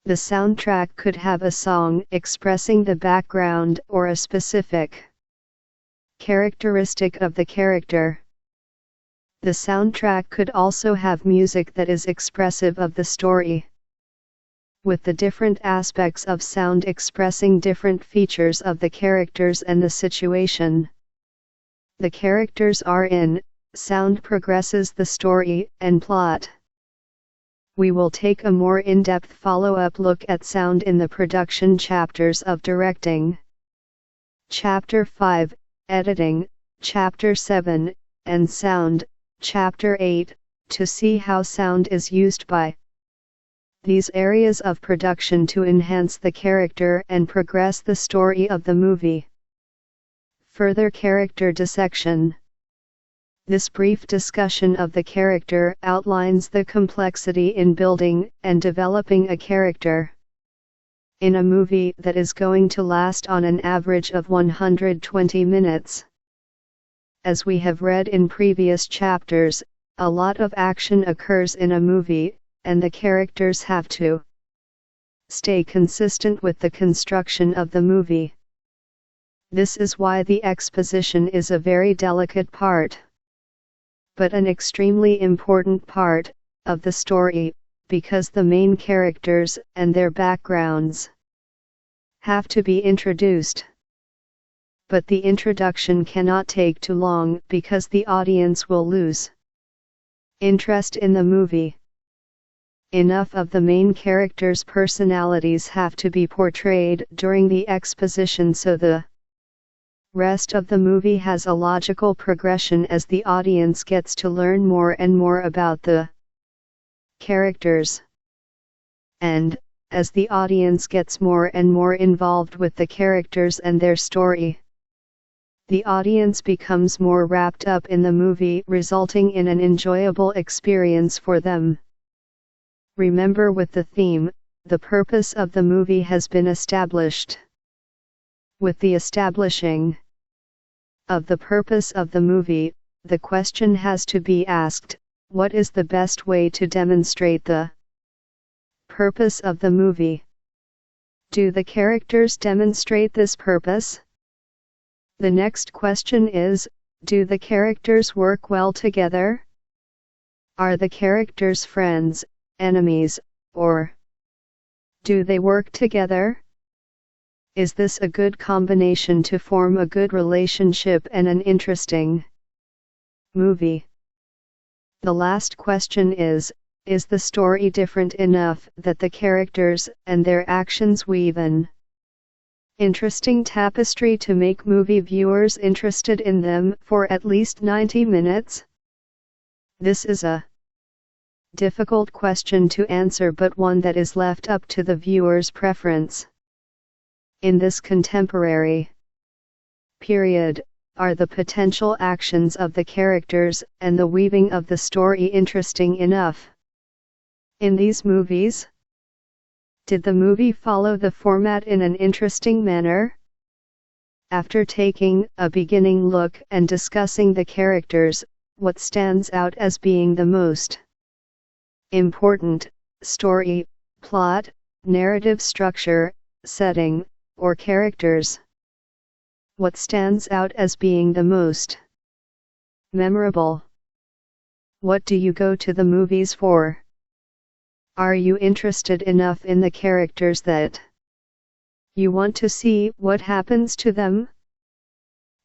Speaker 1: The soundtrack could have a song expressing the background or a specific characteristic of the character. The soundtrack could also have music that is expressive of the story. with the different aspects of sound expressing different features of the characters and the situation. The characters are in, sound progresses the story and plot. We will take a more in-depth follow-up look at sound in the production chapters of directing. Chapter 5, Editing, Chapter 7, and Sound, Chapter 8, to see how sound is used by these areas of production to enhance the character and progress the story of the movie. Further character dissection. This brief discussion of the character outlines the complexity in building and developing a character in a movie that is going to last on an average of 120 minutes. As we have read in previous chapters, a lot of action occurs in a movie, and the characters have to stay consistent with the construction of the movie. This is why the exposition is a very delicate part, but an extremely important part, of the story, because the main characters and their backgrounds have to be introduced. But the introduction cannot take too long because the audience will lose interest in the movie. Enough of the main characters' personalities have to be portrayed during the exposition so the rest of the movie has a logical progression as the audience gets to learn more and more about the characters. And, as the audience gets more and more involved with the characters and their story, the audience becomes more wrapped up in the movie, resulting in an enjoyable experience for them. Remember, with the theme, the purpose of the movie has been established. With the establishing of the purpose of the movie, the question has to be asked, what is the best way to demonstrate the purpose of the movie? Do the characters demonstrate this purpose? The next question is, do the characters work well together? Are the characters friends, enemies, or do they work together? Is this a good combination to form a good relationship and an interesting movie? The last question is the story different enough that the characters and their actions weave an interesting tapestry to make movie viewers interested in them for at least 90 minutes? This is a difficult question to answer, but one that is left up to the viewer's preference. In this contemporary period, are the potential actions of the characters and the weaving of the story interesting enough? In these movies, did the movie follow the format in an interesting manner? After taking a beginning look and discussing the characters, what stands out as being the most important story, plot, narrative structure, setting, or characters? What stands out as being the most memorable? What do you go to the movies for? Are you interested enough in the characters that you want to see what happens to them?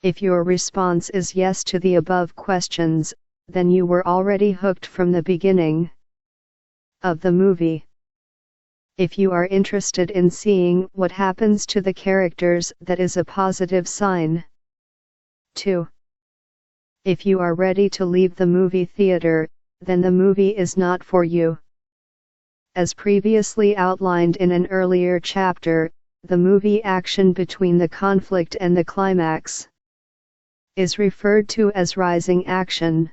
Speaker 1: If your response is yes to the above questions, then you were already hooked from the beginning of the movie. If you are interested in seeing what happens to the characters, that is a positive sign. 2. If you are ready to leave the movie theater, then the movie is not for you. As previously outlined in an earlier chapter, the movie action between the conflict and the climax is referred to as rising action.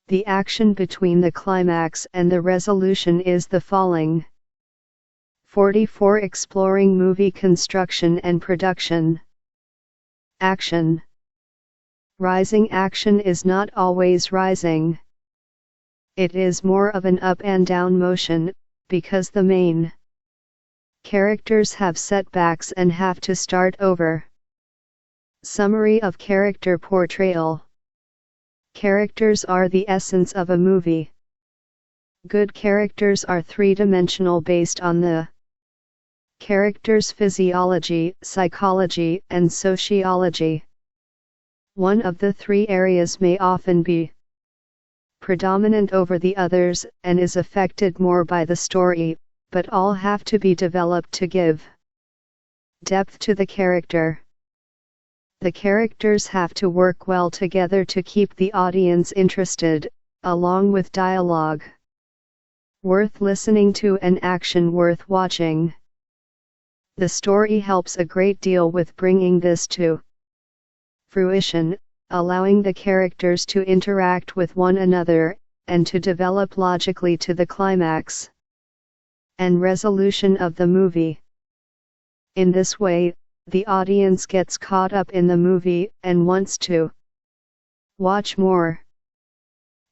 Speaker 1: The action between the climax and the resolution is the falling. 44. Exploring movie construction and production. Action. Rising action is not always rising. It is more of an up and down motion, because the main characters have setbacks and have to start over. Summary of character portrayal. Characters are the essence of a movie. Good characters are three-dimensional based on the character's physiology, psychology, and sociology. One of the three areas may often be predominant over the others and is affected more by the story, but all have to be developed to give depth to the character. The characters have to work well together to keep the audience interested, along with dialogue worth listening to and action worth watching. The story helps a great deal with bringing this to fruition, allowing the characters to interact with one another, and to develop logically to the climax and resolution of the movie. In this way, the audience gets caught up in the movie and wants to watch more.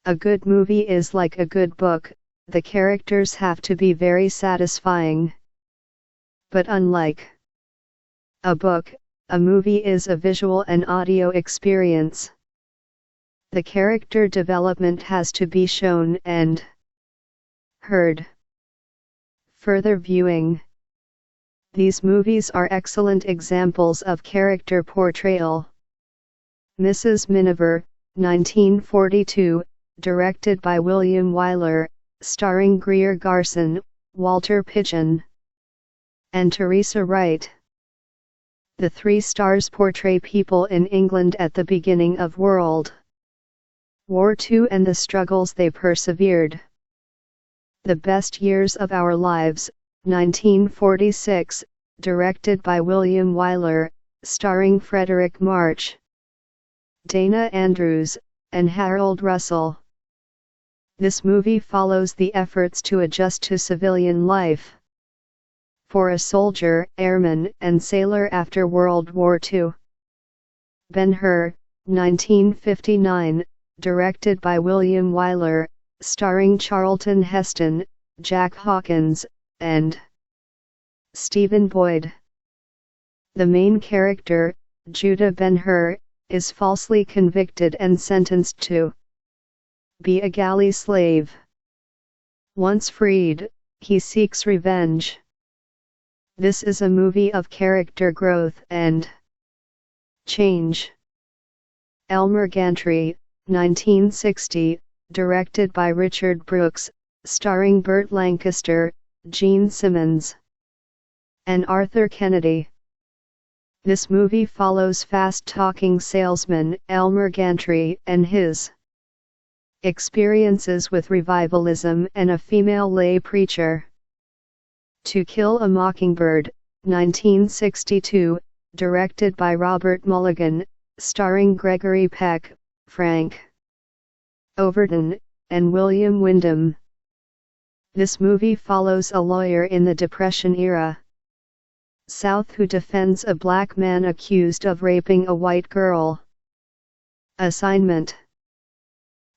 Speaker 1: A good movie is like a good book. The characters have to be very satisfying. But unlike a book, a movie is a visual and audio experience. The character development has to be shown and heard. Further viewing. These movies are excellent examples of character portrayal. Mrs. Miniver, 1942, directed by William Wyler, starring Greer Garson, Walter Pidgeon, and Teresa Wright. The three stars portray people in England at the beginning of World War II and the struggles they persevered. The Best Years of Our Lives, 1946, directed by William Wyler, starring Frederick March, Dana Andrews, and Harold Russell. This movie follows the efforts to adjust to civilian life for a soldier, airman, and sailor after World War II. Ben-Hur, 1959, directed by William Wyler, starring Charlton Heston, Jack Hawkins, and Stephen Boyd. The main character, Judah Ben-Hur, is falsely convicted and sentenced to be a galley slave. Once freed, he seeks revenge. This is a movie of character growth and change. Elmer Gantry, 1960, directed by Richard Brooks, starring Burt Lancaster, Gene Simmons, and Arthur Kennedy. This movie follows fast-talking salesman Elmer Gantry and his experiences with revivalism and a female lay preacher. To Kill a Mockingbird, 1962, directed by Robert Mulligan, starring Gregory Peck, Frank Overton, and William Wyndham. This movie follows a lawyer in the Depression era South who defends a black man accused of raping a white girl. Assignment.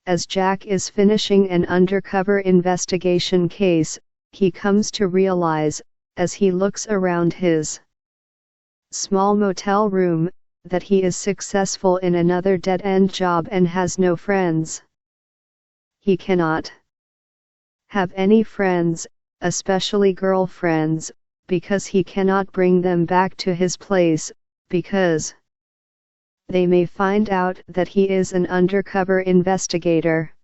Speaker 1: As Jack is finishing an undercover investigation case, he comes to realize, as he looks around his small motel room, that he is successful in another dead-end job and has no friends. He cannot have any friends, especially girlfriends, because he cannot bring them back to his place, because they may find out that he is an undercover investigator.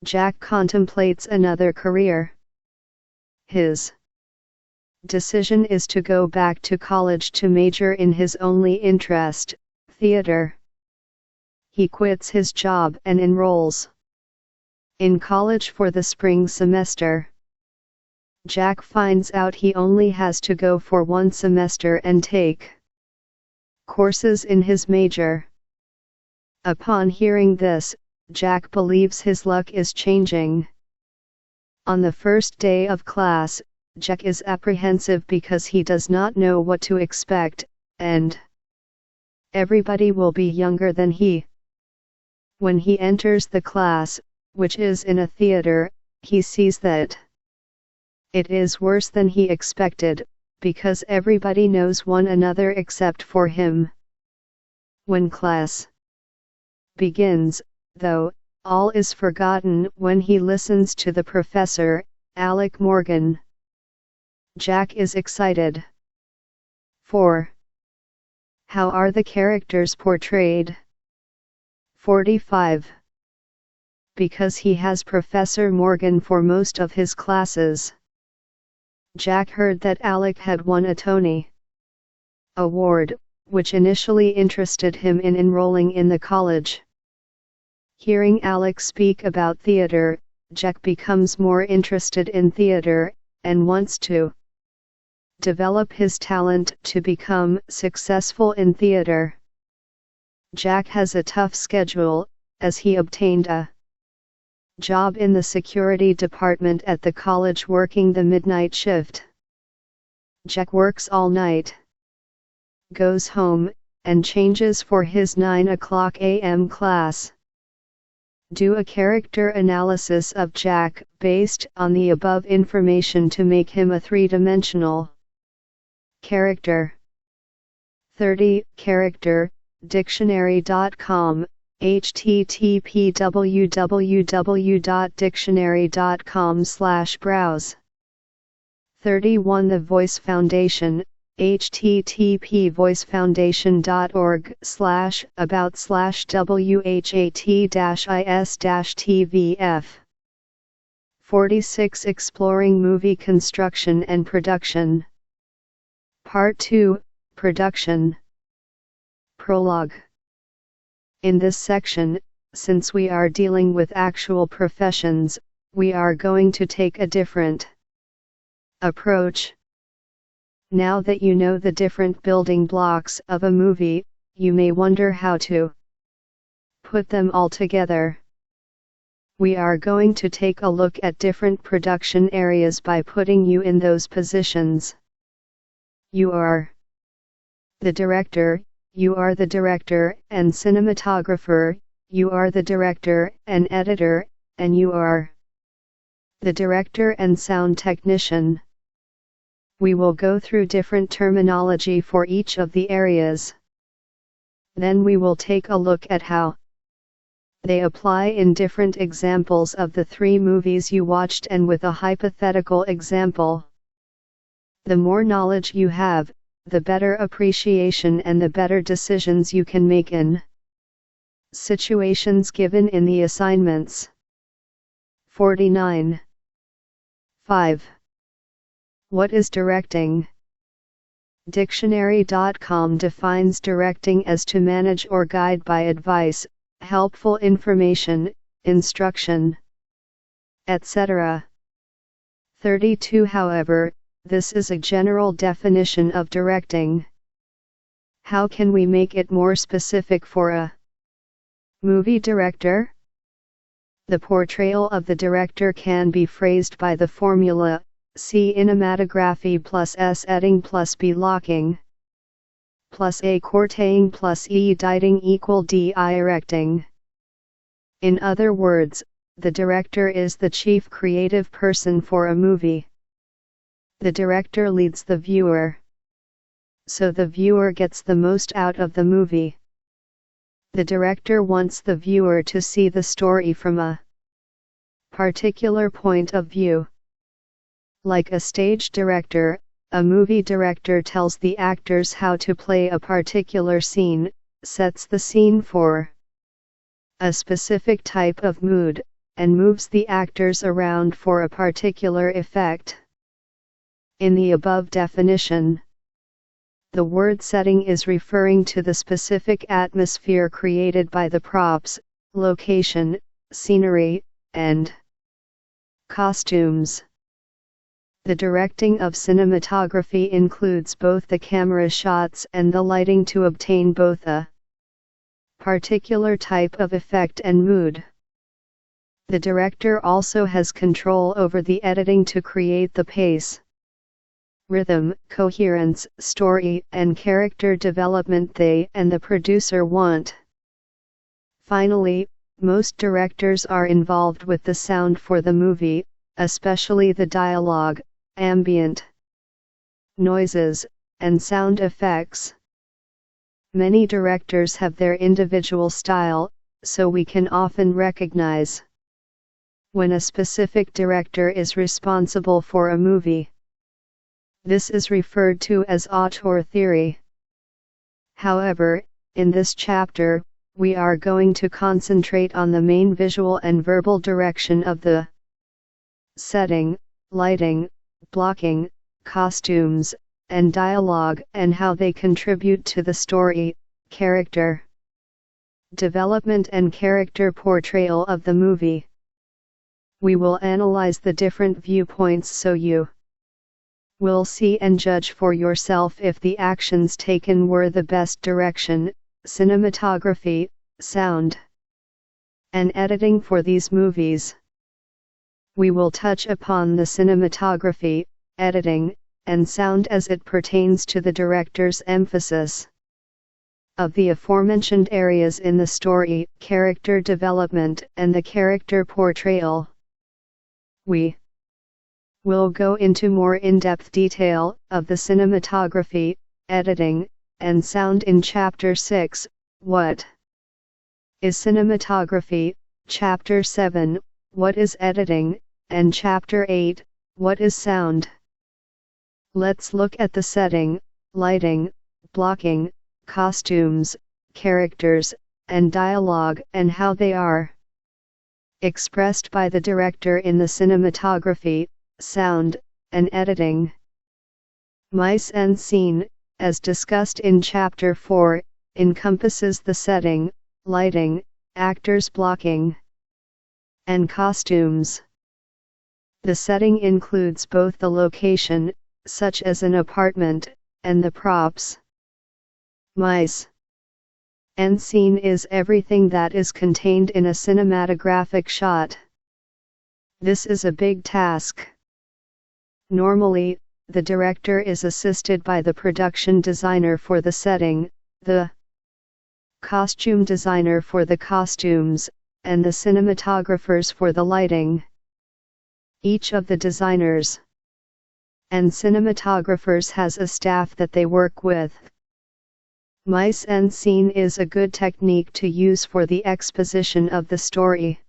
Speaker 1: Jack contemplates another career. His decision is to go back to college to major in his only interest, theater. He quits his job and enrolls in college for the spring semester. Jack finds out he only has to go for one semester and take courses in his major. Upon hearing this, Jack believes his luck is changing. On the first day of class, Jack is apprehensive because he does not know what to expect, and everybody will be younger than he. When he enters the class, which is in a theater, he sees that it is worse than he expected, because everybody knows one another except for him. When class begins, though, all is forgotten when he listens to the professor, Alec Morgan. Jack is excited. 4. How are the characters portrayed? 45. Because he has Professor Morgan for most of his classes. Jack heard that Alec had won a Tony Award, which initially interested him in enrolling in the college. Hearing Alec speak about theater, Jack becomes more interested in theater, and wants to develop his talent to become successful in theater. Jack has a tough schedule, as he obtained a job in the security department at the college working the midnight shift. Jack works all night, goes home, and changes for his 9 a.m. class. Do a character analysis of Jack based on the above information to make him a three-dimensional character. 30. Character, dictionary.com, http www.dictionary.com/browse. 31. The Voice Foundation, http voicefoundation.org/about/what-is-tvf. 46. Exploring movie construction and production. Part 2, Production. Prologue. In this section, since we are dealing with actual professions, we are going to take a different approach. Now that you know the different building blocks of a movie, you may wonder how to put them all together. We are going to take a look at different production areas by putting you in those positions. You are the director, you are the director and cinematographer, you are the director and editor, and you are the director and sound technician. We will go through different terminology for each of the areas. Then we will take a look at how they apply in different examples of the 3 movies you watched and with a hypothetical example. The more knowledge you have, the better appreciation and the better decisions you can make in situations given in the assignments. 49. 5. What is directing? Dictionary.com defines directing as to manage or guide by advice, helpful information, instruction, etc. 32. However, this is a general definition of directing. How can we make it more specific for a movie director? The portrayal of the director can be phrased by the formula C cinematography plus S editing plus B locking plus A cortaying plus E editing equal D directing. In other words, the director is the chief creative person for a movie. The director leads the viewer, so the viewer gets the most out of the movie. The director wants the viewer to see the story from a particular point of view. Like a stage director, a movie director tells the actors how to play a particular scene, sets the scene for a specific type of mood, and moves the actors around for a particular effect. In the above definition, the word setting is referring to the specific atmosphere created by the props, location, scenery, and costumes. The directing of cinematography includes both the camera shots and the lighting to obtain both a particular type of effect and mood. The director also has control over the editing to create the pace, rhythm, coherence, story, and character development they and the producer want. Finally, most directors are involved with the sound for the movie, especially the dialogue, ambient noises, and sound effects. Many directors have their individual style, so we can often recognize when a specific director is responsible for a movie. This is referred to as auteur theory. However, in this chapter, we are going to concentrate on the main visual and verbal direction of the setting, lighting, blocking, costumes, and dialogue, and how they contribute to the story, character development and character portrayal of the movie. We will analyze the different viewpoints so you will see and judge for yourself if the actions taken were the best direction, cinematography, sound, and editing for these movies. We will touch upon the cinematography, editing, and sound as it pertains to the director's emphasis of the aforementioned areas in the story, character development, and the character portrayal. We will go into more in-depth detail of the cinematography, editing, and sound in Chapter 6, What is Cinematography, Chapter 7, What is Editing, and Chapter 8, What is Sound. Let's look at the setting, lighting, blocking, costumes, characters, and dialogue, and how they are expressed by the director in the cinematography, sound, and editing. Mise en scene, as discussed in Chapter 4, encompasses the setting, lighting, actors blocking, and costumes. The setting includes both the location, such as an apartment, and the props. Mise en scene is everything that is contained in a cinematographic shot. This is a big task. Normally, the director is assisted by the production designer for the setting, the costume designer for the costumes, and the cinematographers for the lighting. Each of the designers and cinematographers has a staff that they work with. Mise en scene is a good technique to use for the exposition of the story.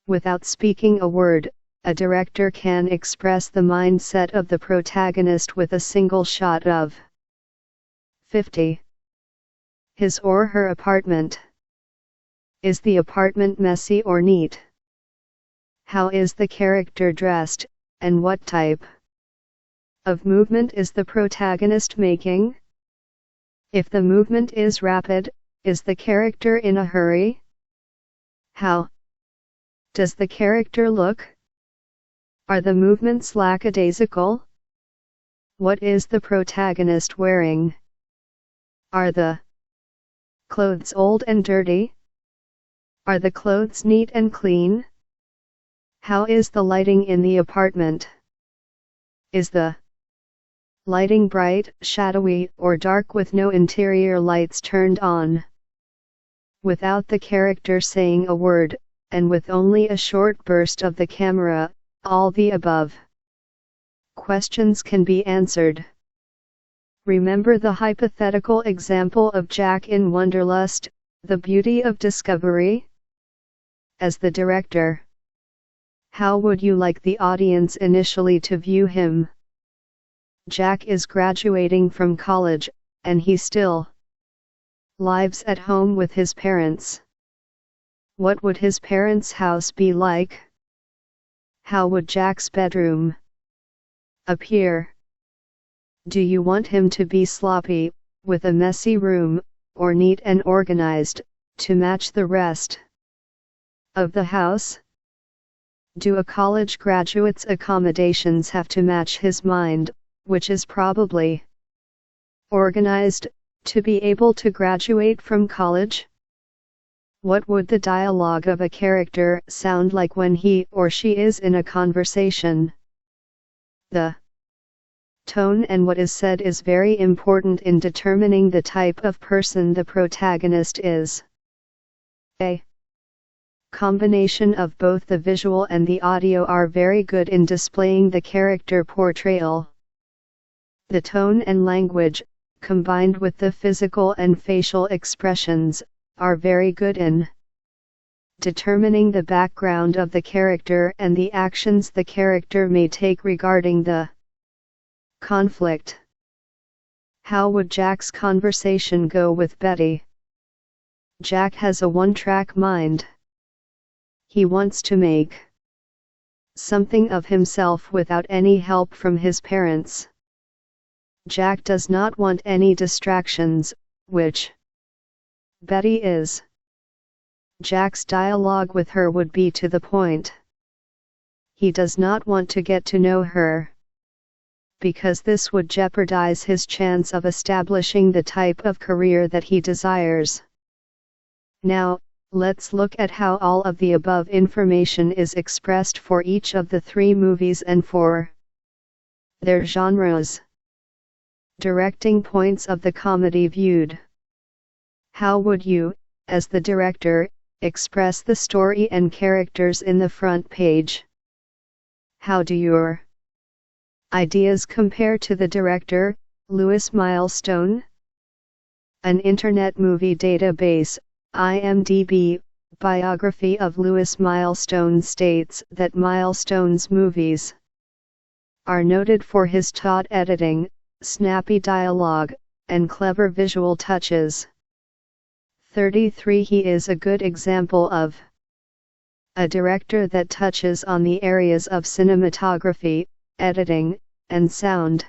Speaker 1: Without speaking a word, a director can express the mindset of the protagonist with a single shot of 50. His or her apartment. Is the apartment messy or neat? How is the character dressed, and what type of movement is the protagonist making? If the movement is rapid, is the character in a hurry? How does the character look? Are the movements lackadaisical? What is the protagonist wearing? Are the clothes old and dirty? Are the clothes neat and clean? How is the lighting in the apartment? Is the lighting bright, shadowy, or dark with no interior lights turned on? Without the character saying a word, and with only a short burst of the camera, all the above questions can be answered. Remember the hypothetical example of Jack in Wonderlust, The Beauty of Discovery? As the director, how would you like the audience initially to view him? Jack is graduating from college, and he still lives at home with his parents. What would his parents' house be like? How would Jack's bedroom appear? Do you want him to be sloppy, with a messy room, or neat and organized, to match the rest of the house? Do a college graduate's accommodations have to match his mind, which is probably organized, to be able to graduate from college? What would the dialogue of a character sound like when he or she is in a conversation? The tone and what is said is very important in determining the type of person the protagonist is. A combination of both the visual and the audio are very good in displaying the character portrayal. The tone and language, combined with the physical and facial expressions, are very good in determining the background of the character and the actions the character may take regarding the conflict. How would Jack's conversation go with Betty? Jack has a one-track mind. He wants to make something of himself without any help from his parents. Jack does not want any distractions, which Betty is. Jack's dialogue with her would be to the point. He does not want to get to know her, because this would jeopardize his chance of establishing the type of career that he desires. Now, let's look at how all of the above information is expressed for each of the three movies and for their genres. Directing points of the comedy viewed. How would you, as the director, express the story and characters in the front page? How do your ideas compare to the director, Lewis Milestone? An Internet Movie Database, IMDb, biography of Lewis Milestone states that Milestone's movies are noted for his taut editing, snappy dialogue, and clever visual touches. 33 He is a good example of a director that touches on the areas of cinematography, editing, and sound.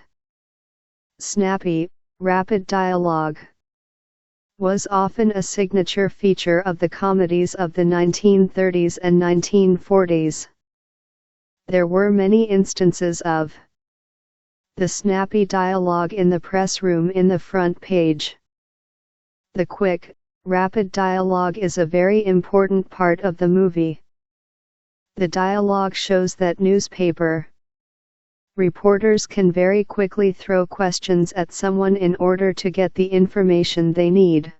Speaker 1: Snappy, rapid dialogue was often a signature feature of the comedies of the 1930s and 1940s. There were many instances of the snappy dialogue in the press room in the front page. The quick, rapid dialogue is a very important part of the movie. The dialogue shows that newspaper reporters can very quickly throw questions at someone in order to get the information they need.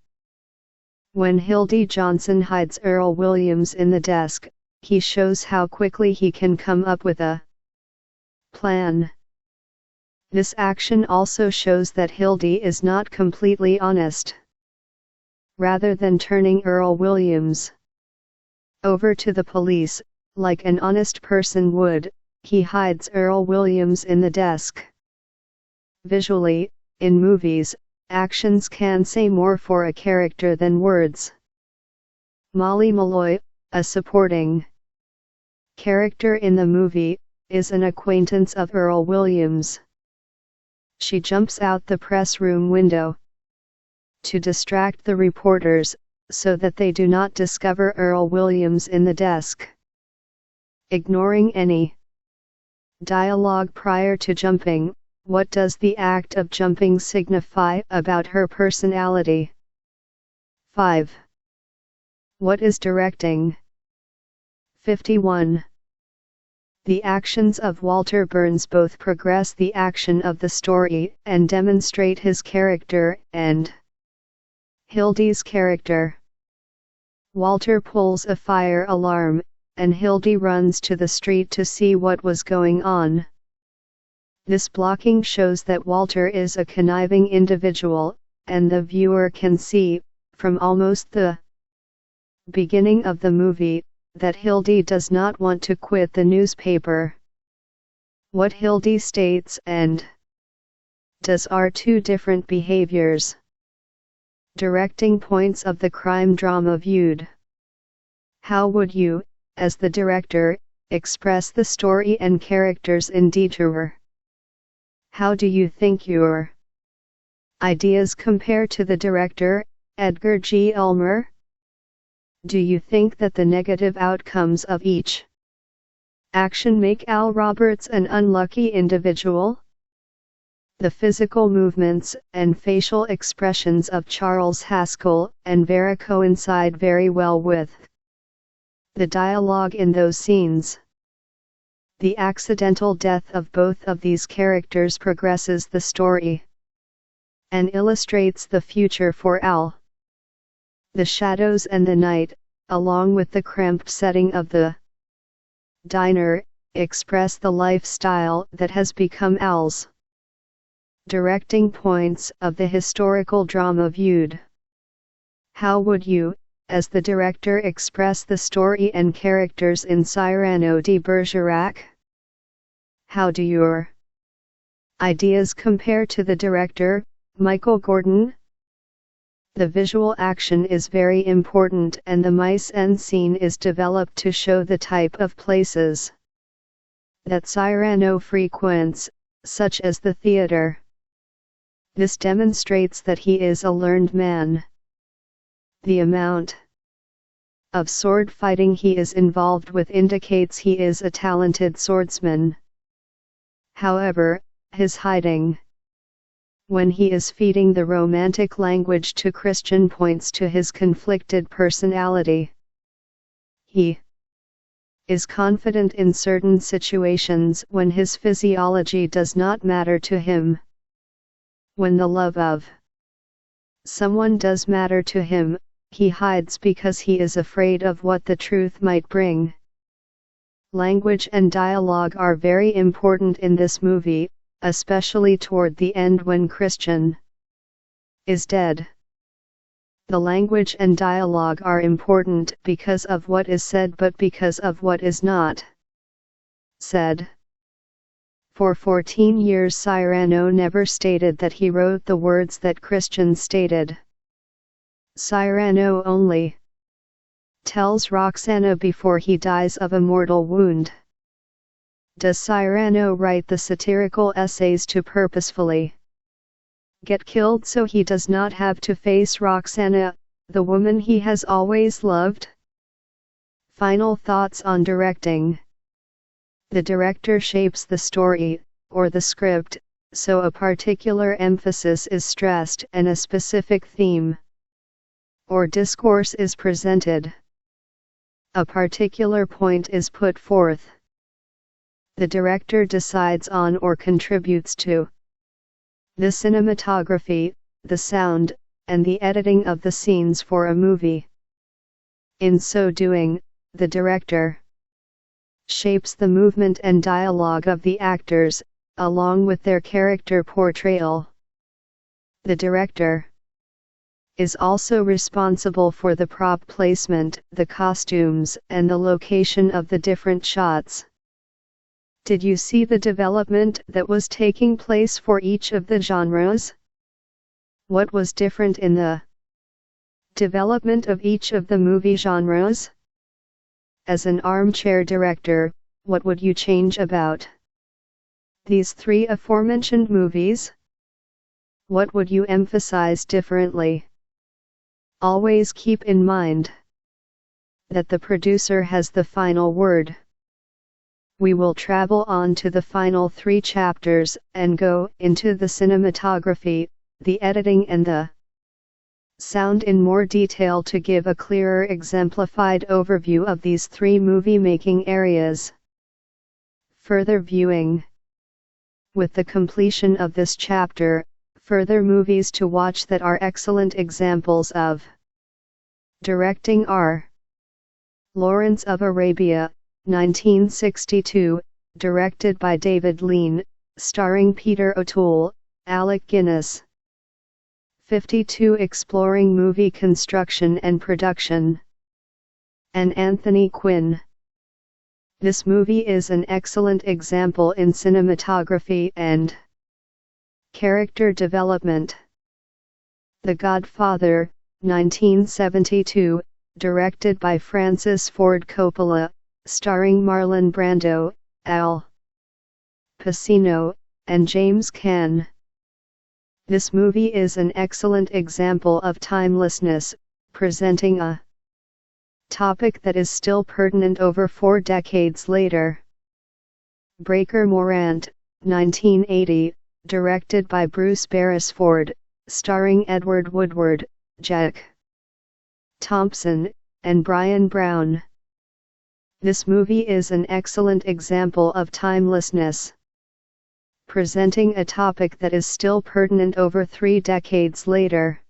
Speaker 1: When Hildy Johnson hides Earl Williams in the desk, he shows how quickly he can come up with a plan. This action also shows that Hildy is not completely honest. Rather than turning Earl Williams over to the police, like an honest person would, he hides Earl Williams in the desk. Visually, in movies, actions can say more for a character than words. Molly Malloy, a supporting character in the movie, is an acquaintance of Earl Williams. She jumps out the press room window to distract the reporters, so that they do not discover Earl Williams in the desk. Ignoring any dialogue prior to jumping, what does the act of jumping signify about her personality? 5. What is directing? 51. The actions of Walter Burns both progress the action of the story and demonstrate his character and Hildy's character. Walter pulls a fire alarm, and Hildy runs to the street to see what was going on. This blocking shows that Walter is a conniving individual, and the viewer can see, from almost the beginning of the movie, that Hildy does not want to quit the newspaper. What Hildy states and does are two different behaviors. Directing points of the crime drama viewed. How would you, as the director, express the story and characters in detour? How do you think your ideas compare to the director, Edgar G. Ulmer? Do you think that the negative outcomes of each action make Al Roberts an unlucky individual? The physical movements and facial expressions of Charles Haskell and Vera coincide very well with the dialogue in those scenes. The accidental death of both of these characters progresses the story and illustrates the future for Al. The shadows and the night, along with the cramped setting of the diner, express the lifestyle that has become Al's. Directing points of the historical drama viewed. How would you, as the director express the story and characters in Cyrano de Bergerac? How do your ideas compare to the director, Michael Gordon? The visual action is very important and the mise-en-scene is developed to show the type of places that Cyrano frequents, such as the theater. This demonstrates that he is a learned man. The amount of sword fighting he is involved with indicates he is a talented swordsman. However, his hiding when he is feeding the romantic language to Christian points to his conflicted personality. He is confident in certain situations when his physiology does not matter to him. When the love of someone does matter to him, he hides because he is afraid of what the truth might bring. Language and dialogue are very important in this movie, especially toward the end when Christian is dead. The language and dialogue are important because of what is said but because of what is not said. For 14 years Cyrano never stated that he wrote the words that Christian stated. Cyrano only tells Roxana before he dies of a mortal wound. Does Cyrano write the satirical essays to purposefully get killed so he does not have to face Roxana, the woman he has always loved? Final thoughts on directing. The director shapes the story, or the script, so a particular emphasis is stressed and a specific theme or discourse is presented. A particular point is put forth. The director decides on or contributes to the cinematography, the sound, and the editing of the scenes for a movie. In so doing, the director shapes the movement and dialogue of the actors, along with their character portrayal. The director is also responsible for the prop placement, the costumes, and the location of the different shots. Did you see the development that was taking place for each of the genres? What was different in the development of each of the movie genres? As an armchair director, what would you change about these three aforementioned movies? What would you emphasize differently? Always keep in mind that the producer has the final word. We will travel on to the final 3 chapters, and go into the cinematography, the editing and the sound in more detail to give a clearer exemplified overview of these 3 movie-making areas. Further viewing. With the completion of this chapter, further movies to watch that are excellent examples of directing are Lawrence of Arabia, 1962, directed by David Lean, starring Peter O'Toole, Alec Guinness. 52 Exploring movie construction and production, and Anthony Quinn. This movie is an excellent example in cinematography and character development. The Godfather, 1972, directed by Francis Ford Coppola, starring Marlon Brando, Al Pacino, and James Caan. This movie is an excellent example of timelessness, presenting a topic that is still pertinent over 4 decades later. Breaker Morant, 1980, directed by Bruce Beresford, starring Edward Woodward, Jack Thompson, and Brian Brown. This movie is an excellent example of timelessness, presenting a topic that is still pertinent over 3 decades later.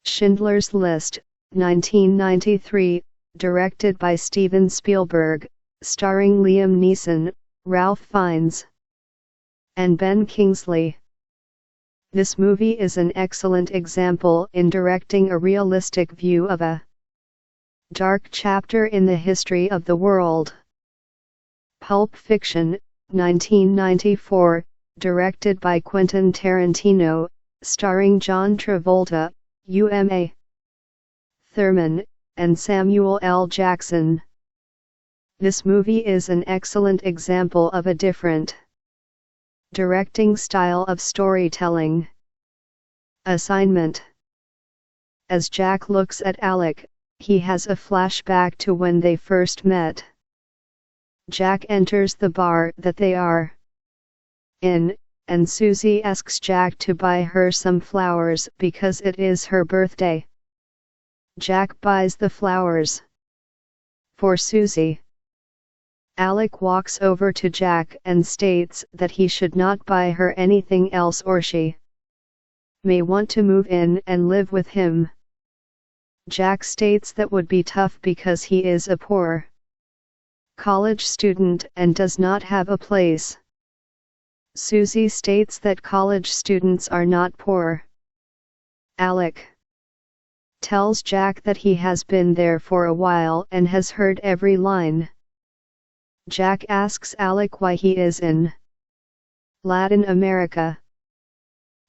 Speaker 1: Schindler's List, 1993, directed by Steven Spielberg, starring Liam Neeson, Ralph Fiennes, and Ben Kingsley. This movie is an excellent example in directing a realistic view of a Dark chapter in the history of the world. Pulp Fiction, 1994, directed by Quentin Tarantino, starring John Travolta, Uma Thurman, and Samuel L. Jackson. This movie is an excellent example of a different directing style of storytelling. Assignment. As Jack looks at Alec, he has a flashback to when they first met. Jack enters the bar that they are in, and Susie asks Jack to buy her some flowers because it is her birthday. Jack buys the flowers for Susie. Alec walks over to Jack and states that he should not buy her anything else or she may want to move in and live with him. Jack states that would be tough because he is a poor college student and does not have a place. Susie states that college students are not poor. Alec tells Jack that he has been there for a while and has heard every line. Jack asks Alec why he is in Latin America.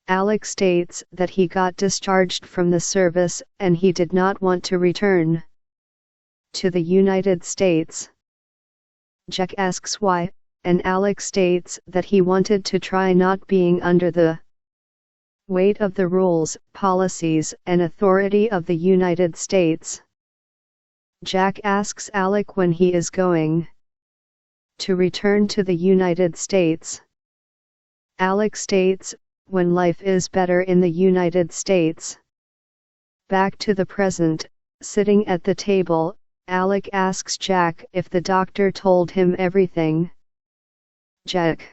Speaker 1: Alec states that he got discharged from the service and he did not want to return to the United States. Jack asks why, and Alec states that he wanted to try not being under the weight of the rules, policies, and authority of the United States. Jack asks Alec when he is going to return to the United States. Alec states, when life is better in the United States. Back to the present, sitting at the table, Alec asks Jack if the doctor told him everything. Jack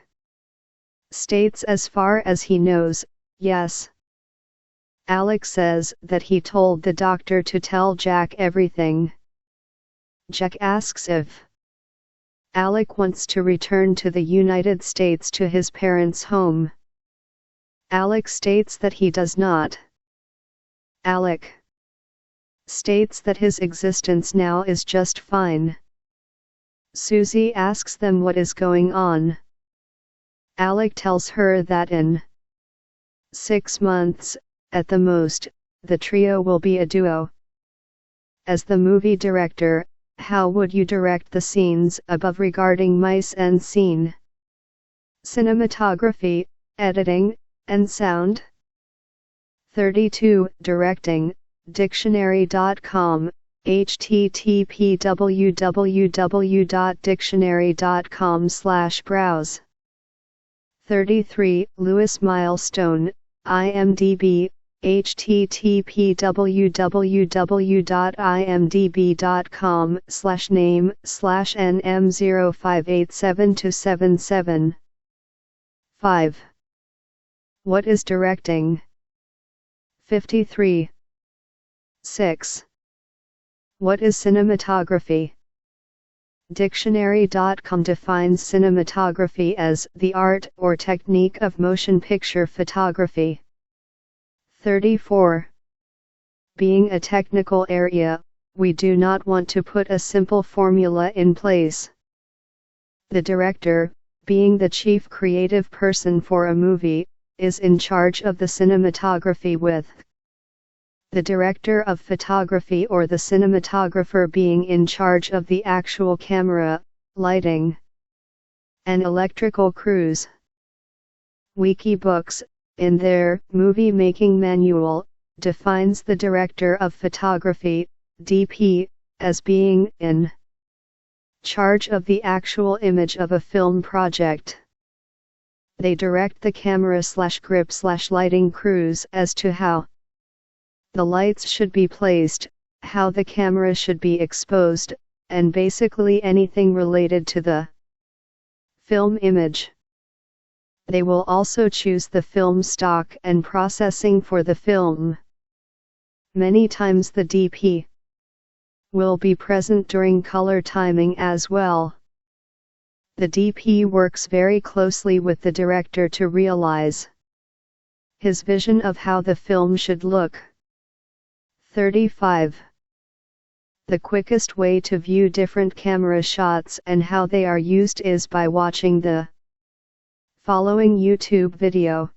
Speaker 1: states as far as he knows, yes. Alec says that he told the doctor to tell Jack everything. Jack asks if Alec wants to return to the United States to his parents' home. Alec states that he does not. Alec states that his existence now is just fine. Susie asks them what is going on. Alec tells her that in 6 months, at the most, the trio will be a duo. As the movie director, how would you direct the scenes above regarding mise en scene, cinematography, editing, and sound? 32. Directing, Dictionary.com, http www.dictionary.com/browse. 33. Lewis Milestone, IMDb, http www.imdb.com/name/nm0587277. 5. What is directing? 53. 6. What is cinematography? Dictionary.com defines cinematography as the art or technique of motion picture photography. 34. Being a technical area, we do not want to put a simple formula in place. The director, being the chief creative person for a movie, is in charge of the cinematography with the director of photography or the cinematographer being in charge of the actual camera, lighting, and electrical crews. Wikibooks, in their movie making manual, defines the director of photography, DP, as being in charge of the actual image of a film project. They direct the camera/grip/lighting crews as to how the lights should be placed, how the camera should be exposed, and basically anything related to the film image. They will also choose the film stock and processing for the film. Many times the DP will be present during color timing as well. The DP works very closely with the director to realize his vision of how the film should look. 35. The quickest way to view different camera shots and how they are used is by watching the following YouTube video.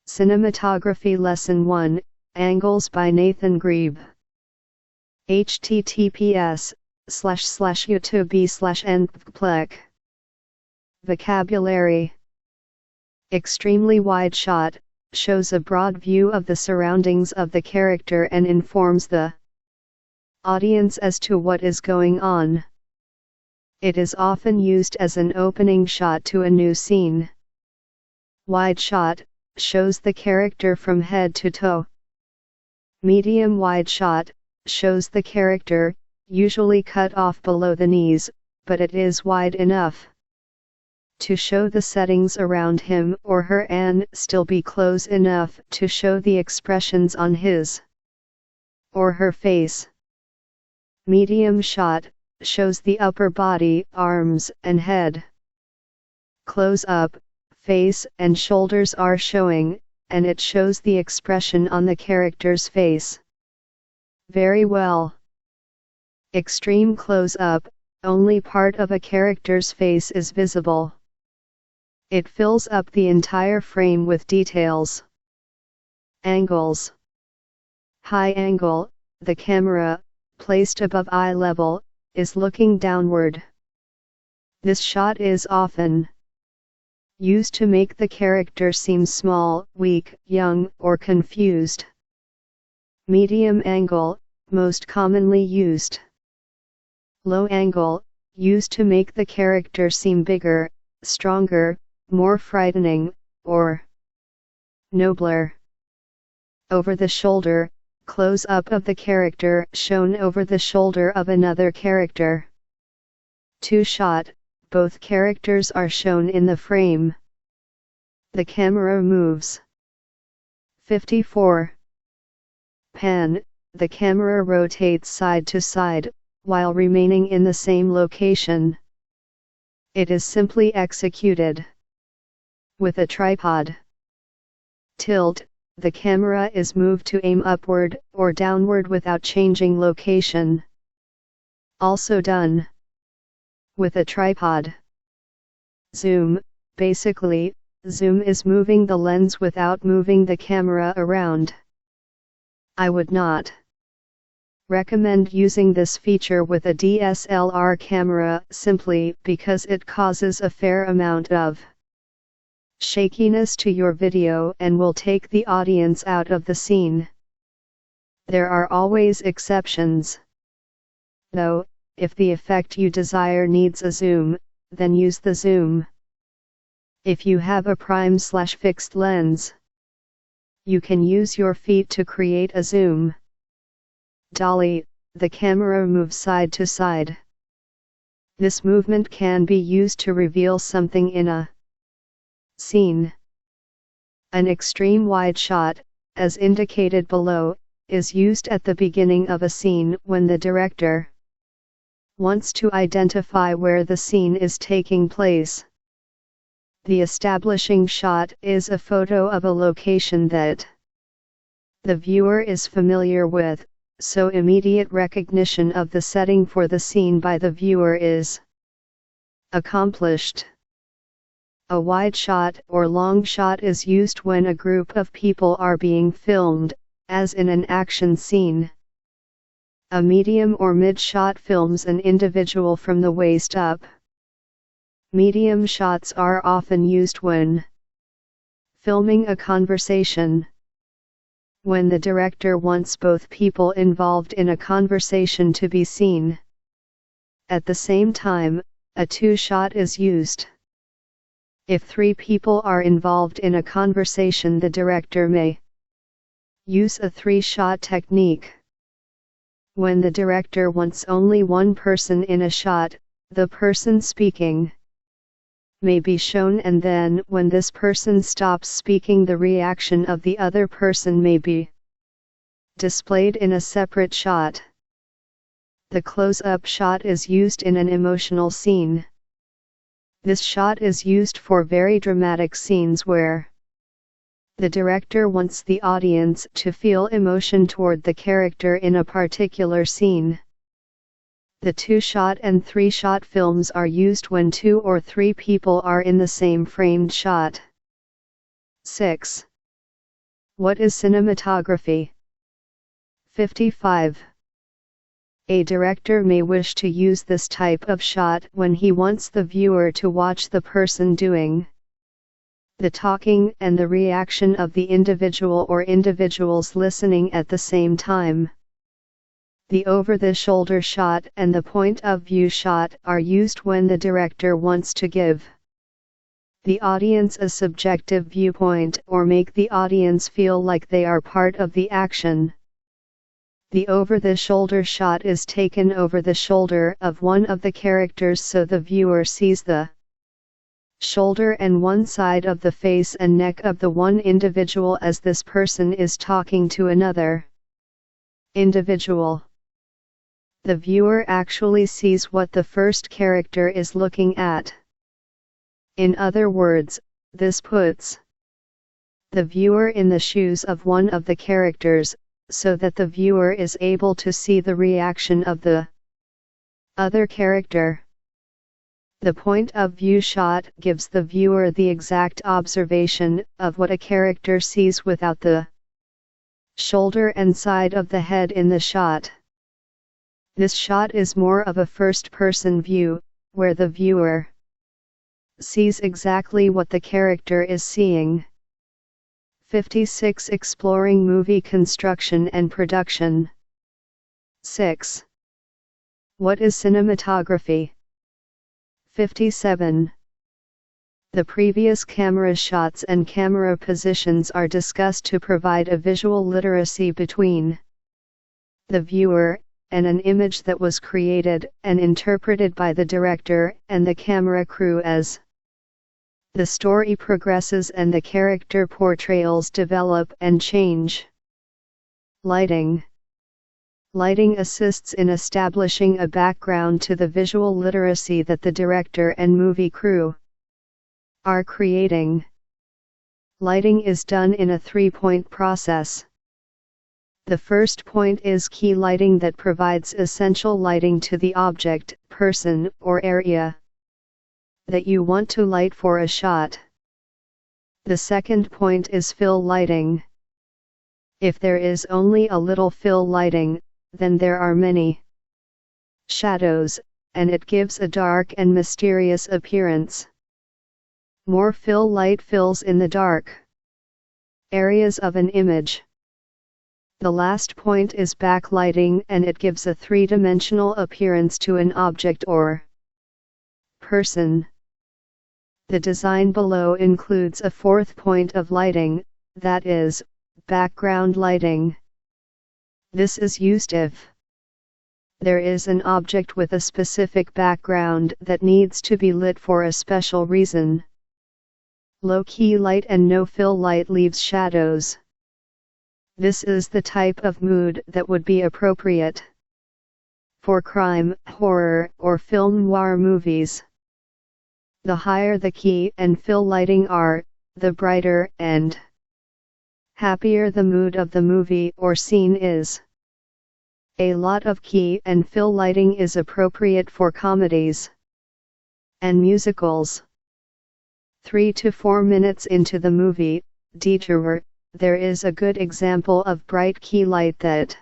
Speaker 1: Cinematography Lesson 1, Angles by Nathan Grebe. https://youtube.com/. Vocabulary. Extremely wide shot, shows a broad view of the surroundings of the character and informs the audience as to what is going on. It is often used as an opening shot to a new scene. Wide shot, shows the character from head to toe. Medium wide shot, shows the character, usually cut off below the knees, but it is wide enough to show the settings around him or her and still be close enough to show the expressions on his or her face. Medium shot, shows the upper body, arms, and head. Close up, face and shoulders are showing, and it shows the expression on the character's face very well. Extreme close up, only part of a character's face is visible. It fills up the entire frame with details. Angles. High angle, the camera, placed above eye level, is looking downward. This shot is often used to make the character seem small, weak, young, or confused. Medium angle, most commonly used. Low angle, used to make the character seem bigger, stronger, more frightening, or nobler. Over the shoulder, close-up of the character shown over the shoulder of another character. Two-shot, both characters are shown in the frame. The camera moves. 54. Pan, the camera rotates side to side, while remaining in the same location. It is simply executed with a tripod. Tilt, the camera is moved to aim upward or downward without changing location. Also done with a tripod. Zoom, basically, zoom is moving the lens without moving the camera around. I would not recommend using this feature with a DSLR camera simply because it causes a fair amount of shakiness to your video and will take the audience out of the scene. There are always exceptions, though. If the effect you desire needs a zoom, then use the zoom. If you have a prime/fixed lens, you can use your feet to create a zoom. Dolly, the camera moves side to side. This movement can be used to reveal something in a scene. An extreme wide shot, as indicated below, is used at the beginning of a scene when the director wants to identify where the scene is taking place. The establishing shot is a photo of a location that the viewer is familiar with, so immediate recognition of the setting for the scene by the viewer is accomplished. A wide shot or long shot is used when a group of people are being filmed, as in an action scene. A medium or mid shot films an individual from the waist up. Medium shots are often used when filming a conversation. When the director wants both people involved in a conversation to be seen at the same time, a two-shot is used. If 3 people are involved in a conversation, the director may use a 3-shot technique. When the director wants only one person in a shot, the person speaking may be shown, and then when this person stops speaking, the reaction of the other person may be displayed in a separate shot. The close-up shot is used in an emotional scene. This shot is used for very dramatic scenes where the director wants the audience to feel emotion toward the character in a particular scene. The 2-shot and 3-shot films are used when 2 or 3 people are in the same framed shot. 6. What is cinematography? 55. A director may wish to use this type of shot when he wants the viewer to watch the person doing the talking and the reaction of the individual or individuals listening at the same time. The over-the-shoulder shot and the point-of-view shot are used when the director wants to give the audience a subjective viewpoint or make the audience feel like they are part of the action. The over-the-shoulder shot is taken over the shoulder of one of the characters so the viewer sees the shoulder and one side of the face and neck of the one individual as this person is talking to another individual. The viewer actually sees what the first character is looking at. In other words, this puts the viewer in the shoes of one of the characters, so that the viewer is able to see the reaction of the other character. The point-of-view shot gives the viewer the exact observation of what a character sees without the shoulder and side of the head in the shot. This shot is more of a first-person view, where the viewer sees exactly what the character is seeing. 56. Exploring movie construction and production. 6. What is cinematography? 57. The previous camera shots and camera positions are discussed to provide a visual literacy between the viewer and an image that was created and interpreted by the director and the camera crew as the story progresses and the character portrayals develop and change. Lighting. Lighting assists in establishing a background to the visual literacy that the director and movie crew are creating. Lighting is done in a 3-point process. The first point is key lighting that provides essential lighting to the object, person, or area that you want to light for a shot. The second point is fill lighting. If there is only a little fill lighting, then there are many shadows, and it gives a dark and mysterious appearance. More fill light fills in the dark areas of an image. The last point is backlighting, and it gives a 3-dimensional appearance to an object or person. The design below includes a 4th point of lighting, that is, background lighting. This is used if there is an object with a specific background that needs to be lit for a special reason. Low-key light and no-fill light leaves shadows. This is the type of mood that would be appropriate for crime, horror, or film noir movies. The higher the key and fill lighting are, the brighter and happier the mood of the movie or scene is. A lot of key and fill lighting is appropriate for comedies and musicals. 3 to 4 minutes into the movie, detour, there is a good example of bright key light that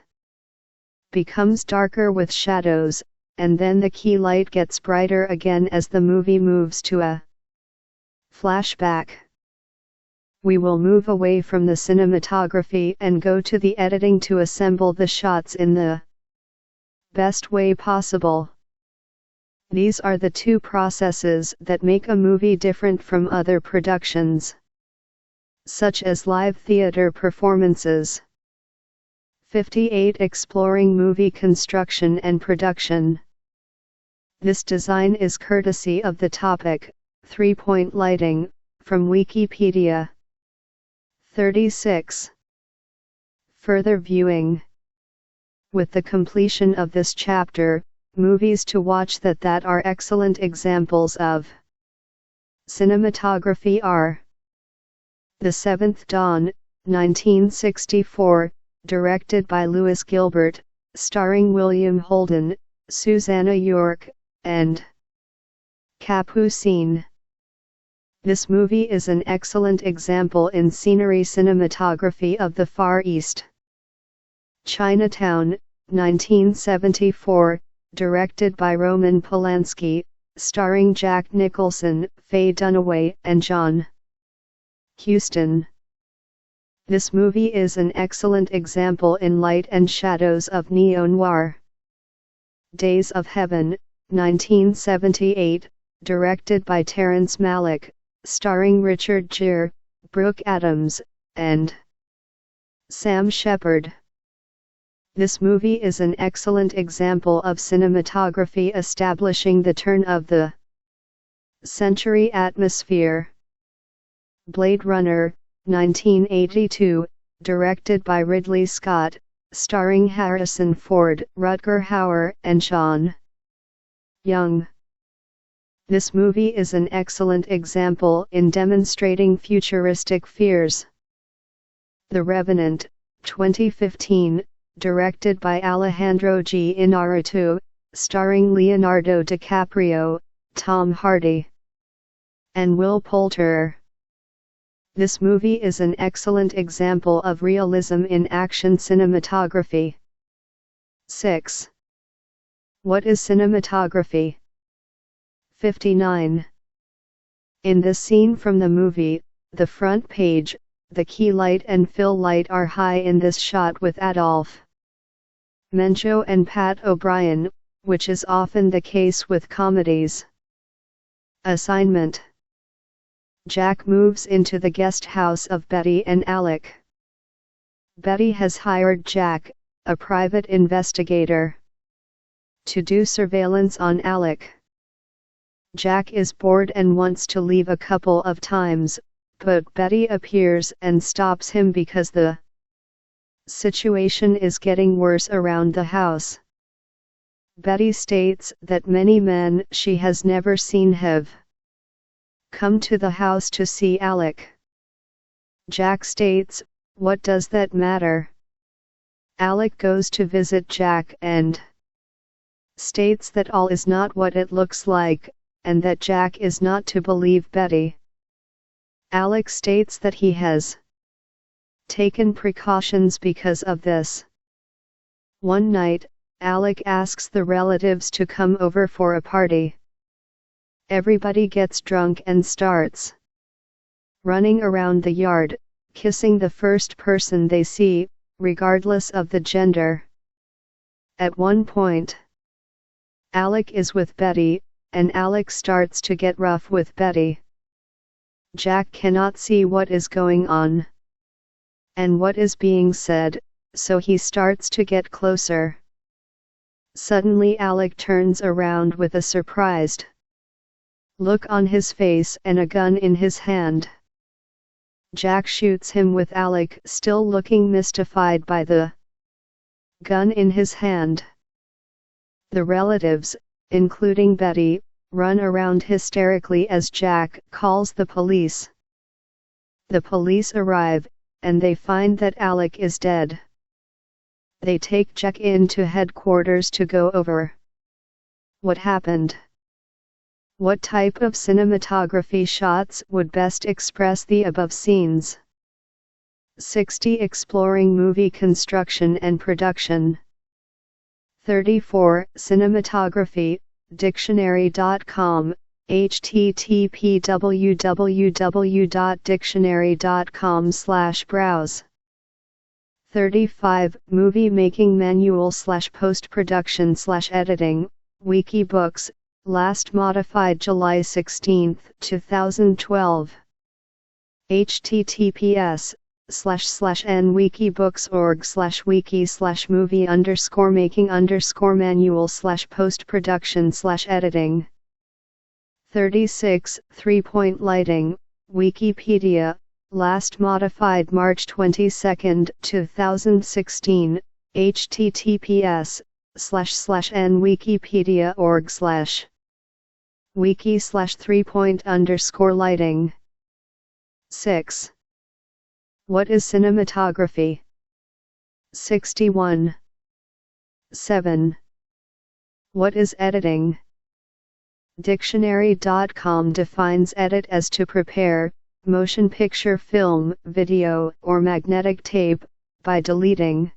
Speaker 1: becomes darker with shadows, and then the key light gets brighter again as the movie moves to a flashback. We will move away from the cinematography and go to the editing to assemble the shots in the best way possible. These are the 2 processes that make a movie different from other productions, such as live theater performances. 58. Exploring movie construction and production. This design is courtesy of the topic, 3-point lighting, from Wikipedia. 36. Further viewing. With the completion of this chapter, movies to watch that are excellent examples of cinematography are The Seventh Dawn, 1964, directed by Lewis Gilbert, starring William Holden, Susanna York, and Capucine. This movie is an excellent example in scenery cinematography of the Far East. Chinatown, 1974, directed by Roman Polanski, starring Jack Nicholson, Faye Dunaway, and John Huston. This movie is an excellent example in light and shadows of neo-noir. Days of Heaven, 1978, directed by Terrence Malick, starring Richard Gere, Brooke Adams, and Sam Shepard. This movie is an excellent example of cinematography establishing the turn of the century atmosphere. Blade Runner, 1982, directed by Ridley Scott, starring Harrison Ford, Rutger Hauer, and Sean Young. This movie is an excellent example in demonstrating futuristic fears. The Revenant, 2015, directed by Alejandro G. Inarritu, starring Leonardo DiCaprio, Tom Hardy, and Will Poulter. This movie is an excellent example of realism in action cinematography. 6. What is cinematography? 59. In this scene from the movie, the front page, the key light and fill light are high in this shot with Adolphe Mencho and Pat O'Brien, which is often the case with comedies. Assignment. Jack moves into the guest house of Betty and Alec. Betty has hired Jack, a private investigator, to do surveillance on Alec. Jack is bored and wants to leave a couple of times, but Betty appears and stops him because the situation is getting worse around the house. Betty states that many men she has never seen have come to the house to see Alec. Jack states, "What does that matter?" Alec goes to visit Jack and states that all is not what it looks like, and that Jack is not to believe Betty. Alec states that he has taken precautions because of this. One night, Alec asks the relatives to come over for a party. Everybody gets drunk and starts running around the yard, kissing the first person they see, regardless of the gender. At one point, Alec is with Betty, and Alec starts to get rough with Betty. Jack cannot see what is going on and what is being said, so he starts to get closer. Suddenly Alec turns around with a surprised look on his face and a gun in his hand. Jack shoots him with Alec still looking mystified by the gun in his hand. The relatives, including Betty, run around hysterically as Jack calls the police. The police arrive, and they find that Alec is dead. They take Jack into headquarters to go over what happened. What type of cinematography shots would best express the above scenes? 60. Exploring movie construction and production. 34. Cinematography, dictionary.com, http www.dictionary.com/browse. 35. Movie making manual / post-production / editing, Wikibooks, last modified July 16, 2012. https://n-wikibooks.org/wiki/movie_making_manual/post-production/editing. 36. 3-point lighting, Wikipedia, last modified March 22, 2016, https://n-wikipedia.org/wiki/3-point_lighting. 6. What is cinematography? 61. 7. What is editing? Dictionary.com defines edit as to prepare motion picture film, video, or magnetic tape by deleting,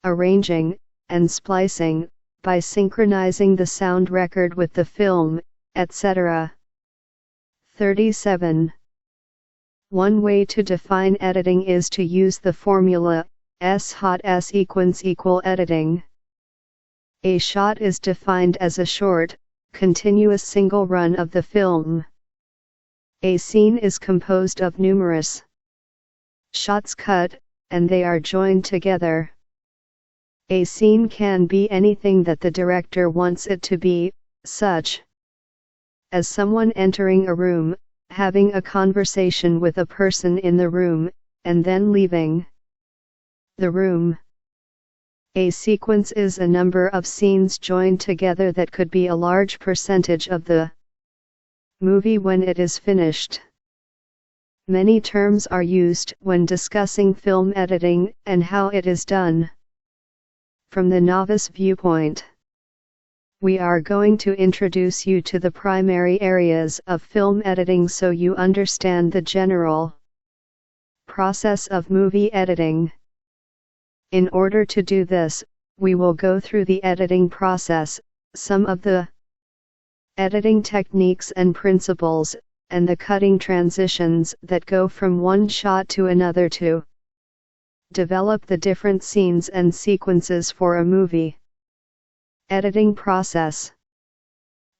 Speaker 1: arranging, and splicing, by synchronizing the sound record with the film, etc. 37. One way to define editing is to use the formula S-hot S = editing. A shot is defined as a short, continuous single run of the film. A scene is composed of numerous shots cut, and they are joined together. A scene can be anything that the director wants it to be, such as someone entering a room, having a conversation with a person in the room, and then leaving the room. A sequence is a number of scenes joined together that could be a large percentage of the movie when it is finished. Many terms are used when discussing film editing and how it is done. From the novice viewpoint, we are going to introduce you to the primary areas of film editing so you understand the general process of movie editing. In order to do this, we will go through the editing process, some of the editing techniques and principles, and the cutting transitions that go from one shot to another to develop the different scenes and sequences for a movie. Editing process.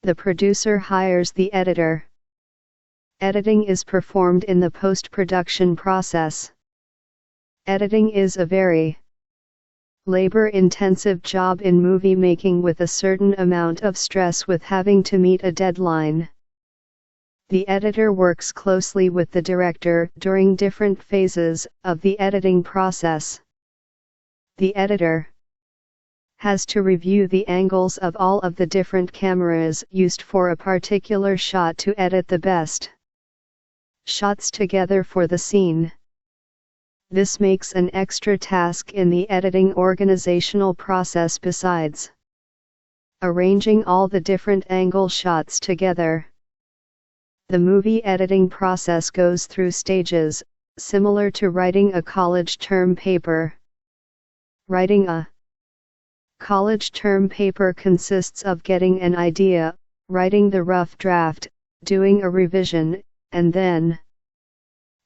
Speaker 1: The producer hires the editor. Editing is performed in the post-production process. Editing is a very labor-intensive job in movie making with a certain amount of stress with having to meet a deadline. The editor works closely with the director during different phases of the editing process. The editor has to review the angles of all of the different cameras used for a particular shot to edit the best shots together for the scene. This makes an extra task in the editing organizational process besides arranging all the different angle shots together. The movie editing process goes through stages, similar to writing a college term paper. Writing a college term paper consists of getting an idea, writing the rough draft, doing a revision, and then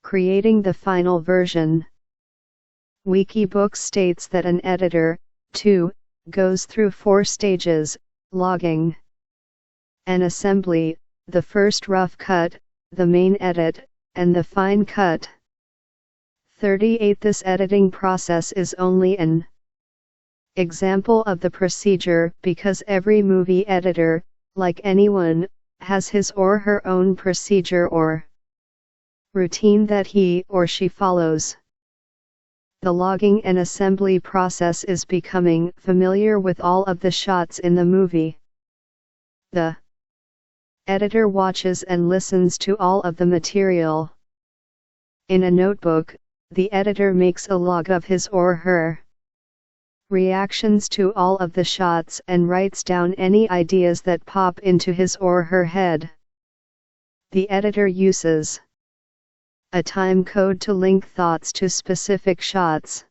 Speaker 1: creating the final version. Wikibook states that an editor, too, goes through 4 stages: logging, an assembly, the first rough cut, the main edit, and the fine cut. 38. This editing process is only an example of the procedure because every movie editor, like anyone, has his or her own procedure or routine that he or she follows. The logging and assembly process is becoming familiar with all of the shots in the movie. The editor watches and listens to all of the material. In a notebook, the editor makes a log of his or her reactions to all of the shots and writes down any ideas that pop into his or her head. The editor uses a time code to link thoughts to specific shots.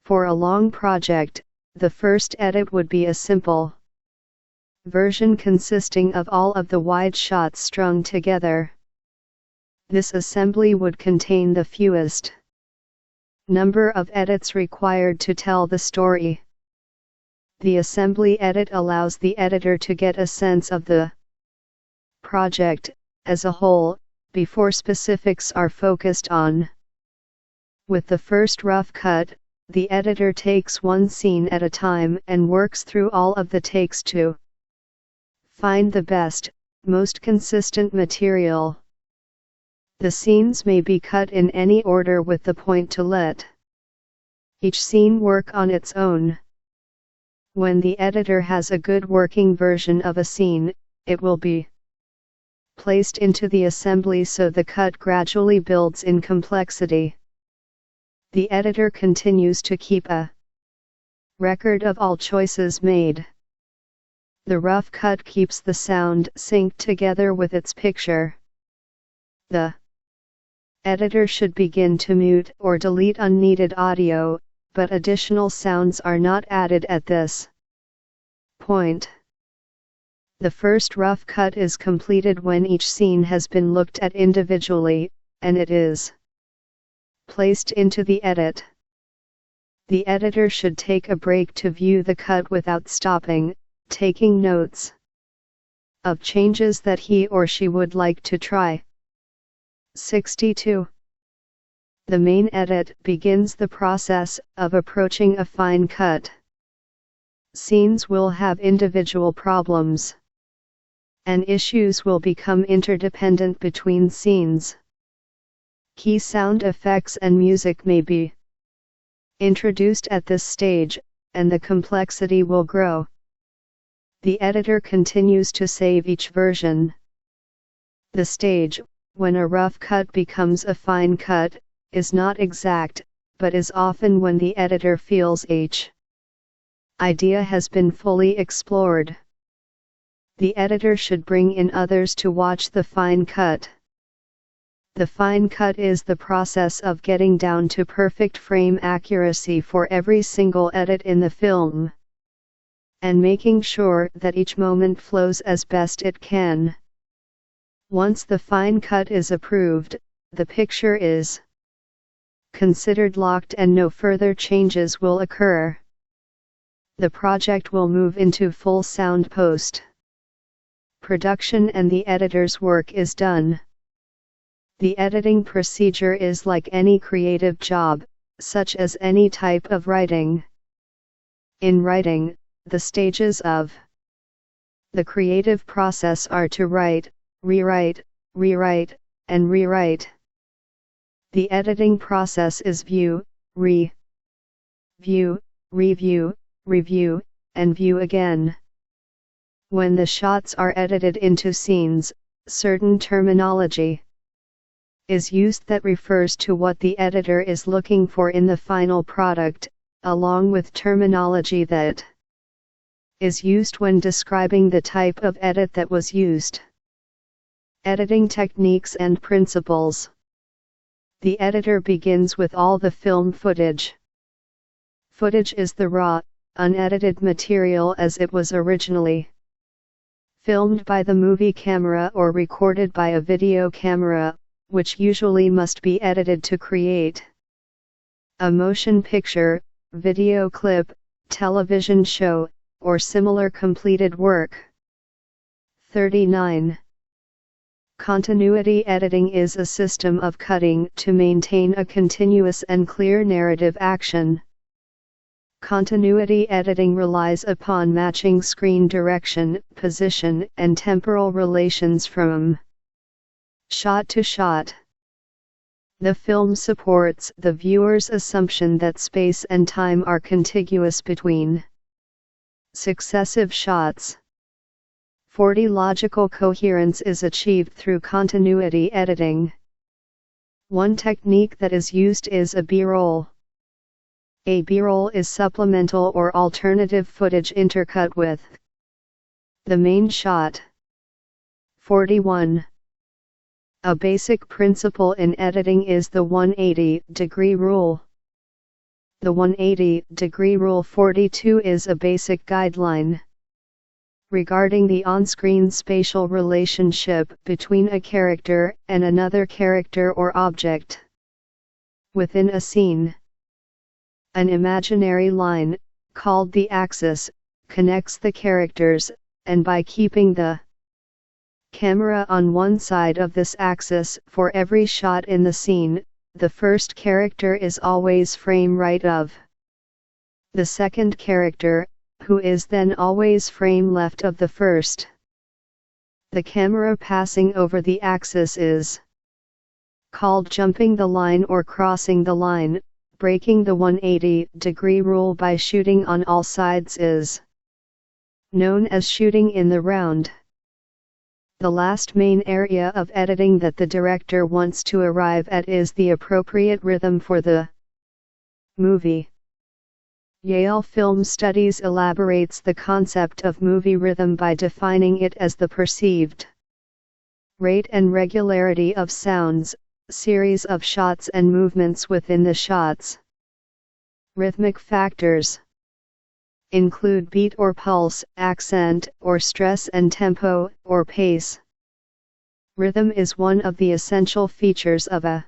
Speaker 1: For a long project, the first edit would be a simple version consisting of all of the wide shots strung together. This assembly would contain the fewest number of edits required to tell the story. The assembly edit allows the editor to get a sense of the project as a whole, before specifics are focused on. With the first rough cut, the editor takes one scene at a time and works through all of the takes to find the best, most consistent material. The scenes may be cut in any order with the point to let each scene work on its own. When the editor has a good working version of a scene, it will be placed into the assembly so the cut gradually builds in complexity. The editor continues to keep a record of all choices made. The rough cut keeps the sound synced together with its picture. The editor should begin to mute or delete unneeded audio, but additional sounds are not added at this point. The first rough cut is completed when each scene has been looked at individually, and it is placed into the edit. The editor should take a break to view the cut without stopping, taking notes of changes that he or she would like to try. 62. The main edit begins the process of approaching a fine cut. Scenes will have individual problems, and issues will become interdependent between scenes. Key sound effects and music may be introduced at this stage, and the complexity will grow. The editor continues to save each version. The stage, when a rough cut becomes a fine cut, is not exact, but is often when the editor feels each idea has been fully explored. The editor should bring in others to watch the fine cut. The fine cut is the process of getting down to perfect frame accuracy for every single edit in the film, and making sure that each moment flows as best it can. Once the fine cut is approved, the picture is considered locked and no further changes will occur. The project will move into full sound post production and the editor's work is done. The editing procedure is like any creative job, such as any type of writing. In writing, the stages of the creative process are to write, rewrite, rewrite, and rewrite. The editing process is view, review, review, review, and view again. When the shots are edited into scenes, certain terminology is used that refers to what the editor is looking for in the final product, along with terminology that is used when describing the type of edit that was used. Editing techniques and principles. The editor begins with all the film footage. Footage is the raw, unedited material as it was originally filmed by the movie camera or recorded by a video camera, which usually must be edited to create a motion picture, video clip, television show, or similar completed work. 39. Continuity editing is a system of cutting to maintain a continuous and clear narrative action. Continuity editing relies upon matching screen direction, position, and temporal relations from shot to shot. The film supports the viewer's assumption that space and time are contiguous between successive shots. 40. Logical coherence is achieved through continuity editing. One technique that is used is a B-roll. A B-roll is supplemental or alternative footage intercut with the main shot. 41. A basic principle in editing is the 180-degree rule. The 180-degree rule. 42 is a basic guideline regarding the on-screen spatial relationship between a character and another character or object within a scene. An imaginary line, called the axis, connects the characters, and by keeping the camera on one side of this axis for every shot in the scene, the first character is always frame right of the second character, who is then always frame left of the first. The camera passing over the axis is called jumping the line or crossing the line. Breaking the 180-degree rule by shooting on all sides is known as shooting in the round. The last main area of editing that the director wants to arrive at is the appropriate rhythm for the movie. Yale Film Studies elaborates the concept of movie rhythm by defining it as the perceived rate and regularity of sounds, series of shots and movements within the shots. Rhythmic factors include beat or pulse, accent or stress, and tempo or pace. Rhythm is one of the essential features of a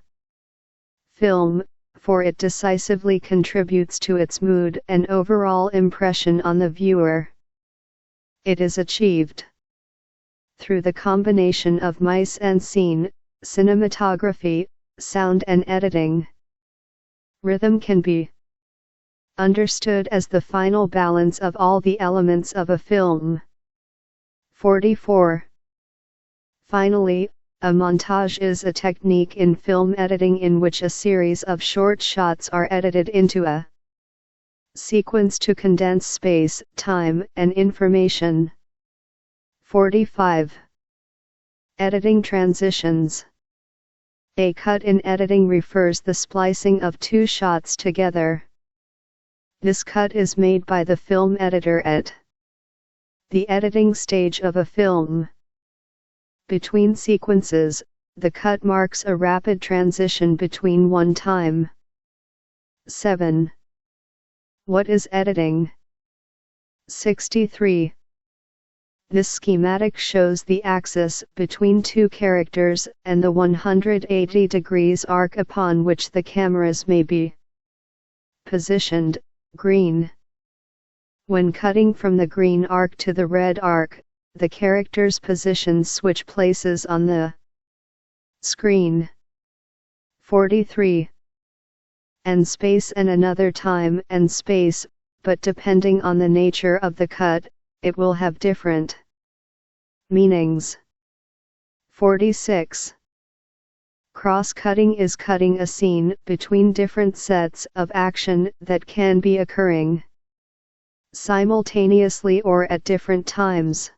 Speaker 1: film, for it decisively contributes to its mood and overall impression on the viewer. It is achieved through the combination of mise en scene, cinematography, sound and editing. Rhythm can be understood as the final balance of all the elements of a film. 44. Finally, a montage is a technique in film editing in which a series of short shots are edited into a sequence to condense space, time, and information. 45. Editing transitions. A cut in editing refers the splicing of two shots together. This cut is made by the film editor at the editing stage of a film. Between sequences, the cut marks a rapid transition between one time. 7. What is editing? 63. This schematic shows the axis between two characters and the 180 degrees arc upon which the cameras may be positioned. Green. When cutting from the green arc to the red arc, the characters' positions switch places on the screen. 43. And space and another time and space, but depending on the nature of the cut, it will have different meanings. 46. Cross-cutting is cutting a scene between different sets of action that can be occurring simultaneously or at different times.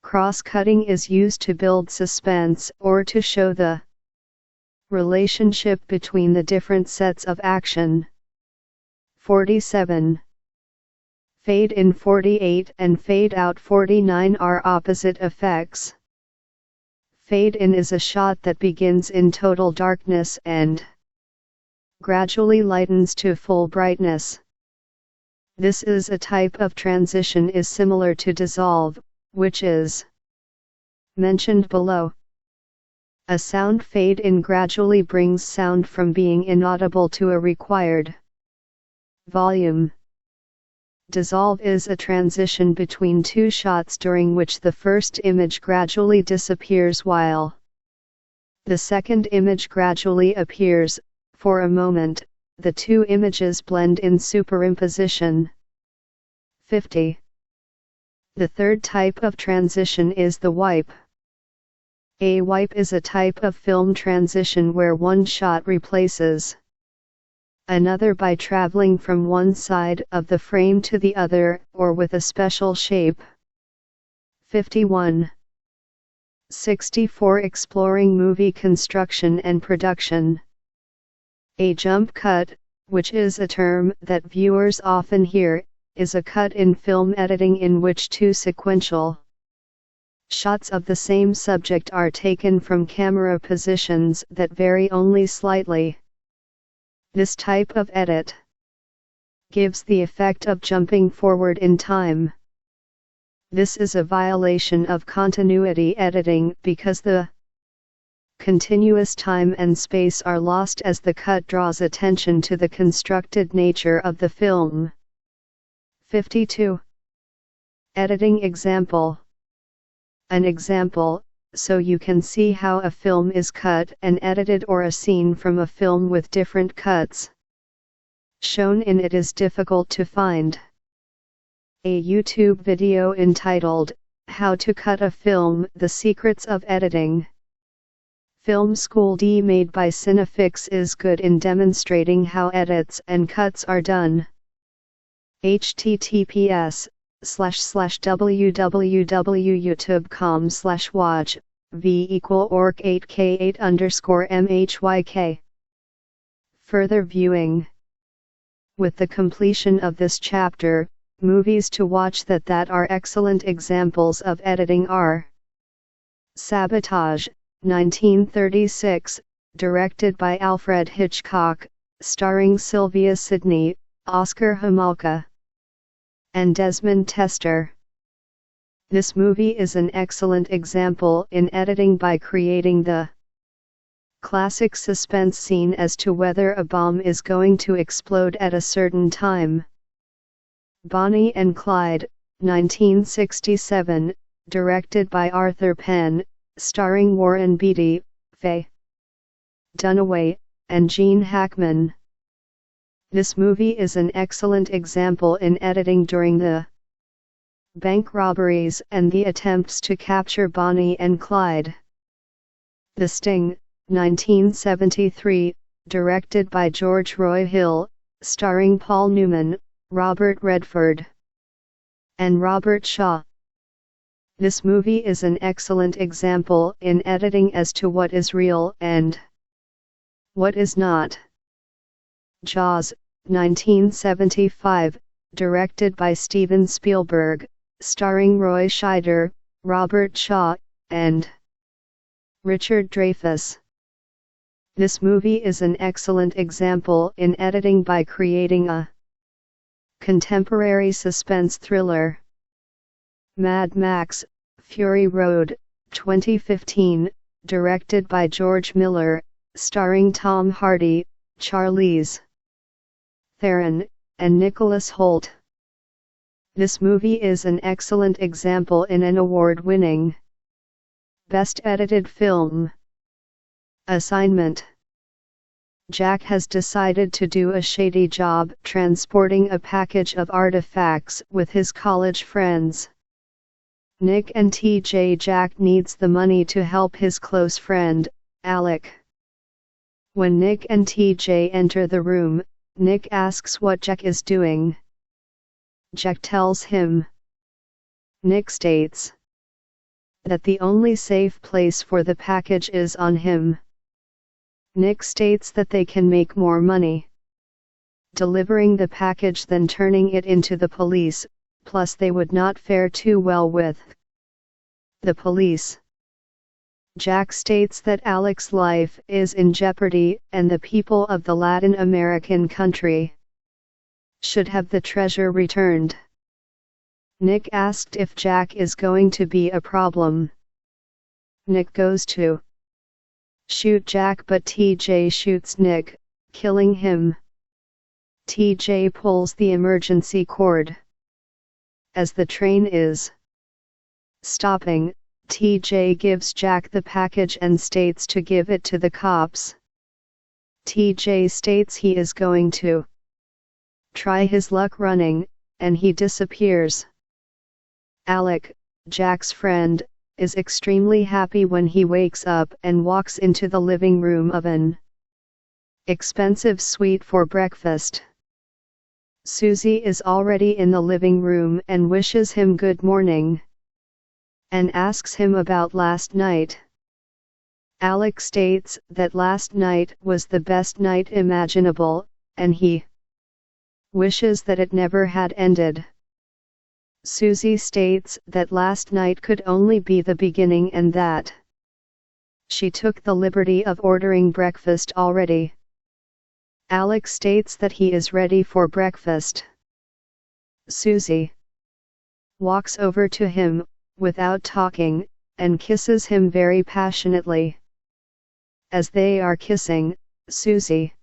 Speaker 1: Cross-cutting is used to build suspense or to show the relationship between the different sets of action. 47. Fade in 48 and fade out 49 are opposite effects. Fade in is a shot that begins in total darkness and gradually lightens to full brightness. This is a type of transition is similar to dissolve, which is mentioned below. A sound fade in gradually brings sound from being inaudible to a required volume. Dissolve is a transition between two shots during which the first image gradually disappears while the second image gradually appears. For a moment, the two images blend in superimposition. 50. The third type of transition is the wipe. A wipe is a type of film transition where one shot replaces another by traveling from one side of the frame to the other, or with a special shape. 51. 64. Exploring movie construction and production. A jump cut, which is a term that viewers often hear, is a cut in film editing in which two sequential shots of the same subject are taken from camera positions that vary only slightly. This type of edit gives the effect of jumping forward in time. This is a violation of continuity editing because the continuous time and space are lost as the cut draws attention to the constructed nature of the film. 52. Editing example. An example, so you can see how a film is cut and edited or a scene from a film with different cuts shown in it is difficult to find. A YouTube video entitled, How to Cut a Film: The Secrets of Editing. Film School D made by Cinefix is good in demonstrating how edits and cuts are done. https://www.youtube.com/watch v=orc8k8_MHYK. Further viewing. With the completion of this chapter, movies to watch that are excellent examples of editing are Sabotage, 1936, directed by Alfred Hitchcock, starring Sylvia Sidney, Oscar Homolka, and Desmond Tester. This movie is an excellent example in editing by creating the classic suspense scene as to whether a bomb is going to explode at a certain time. Bonnie and Clyde, 1967, directed by Arthur Penn, starring Warren Beatty, Faye Dunaway, and Gene Hackman. This movie is an excellent example in editing during the bank robberies and the attempts to capture Bonnie and Clyde. The Sting, 1973, directed by George Roy Hill, starring Paul Newman, Robert Redford, and Robert Shaw. This movie is an excellent example in editing as to what is real and what is not. Jaws, 1975, directed by Steven Spielberg, starring Roy Scheider, Robert Shaw, and Richard Dreyfuss. This movie is an excellent example in editing by creating a contemporary suspense thriller. Mad Max, Fury Road, 2015, directed by George Miller, starring Tom Hardy, Charlize Theron, and Nicholas Hoult. This movie is an excellent example in an award-winning Best Edited Film. Assignment. Jack has decided to do a shady job transporting a package of artifacts with his college friends. Nick and TJ. Jack needs the money to help his close friend, Alec. When Nick and TJ enter the room, Nick asks what Jack is doing. Jack tells him. Nick states that the only safe place for the package is on him. Nick states that they can make more money delivering the package than turning it into the police, plus they would not fare too well with the police. Jack states that Alec's life is in jeopardy and the people of the Latin American country should have the treasure returned. Nick asked if Jack is going to be a problem. Nick goes to shoot Jack, but TJ shoots Nick, killing him. TJ pulls the emergency cord. As the train is stopping, TJ gives Jack the package and states to give it to the cops. TJ states he is going to try his luck running, and he disappears. Alec, Jack's friend, is extremely happy when he wakes up and walks into the living room of an expensive suite for breakfast. Susie is already in the living room and wishes him good morning, and asks him about last night. Alec states that last night was the best night imaginable, and he wishes that it never had ended. Susie states that last night could only be the beginning and that she took the liberty of ordering breakfast already. Alec states that he is ready for breakfast. Susie walks over to him, without talking, and kisses him very passionately. As they are kissing, Susie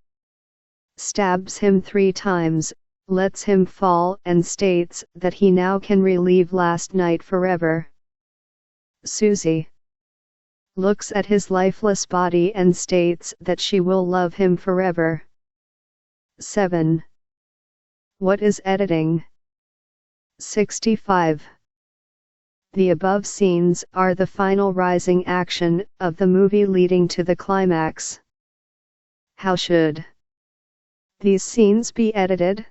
Speaker 1: stabs him 3 times, lets him fall and states that he now can relive last night forever. Susie looks at his lifeless body and states that she will love him forever. 7. What is editing? 65. The above scenes are the final rising action of the movie leading to the climax. How should these scenes be edited?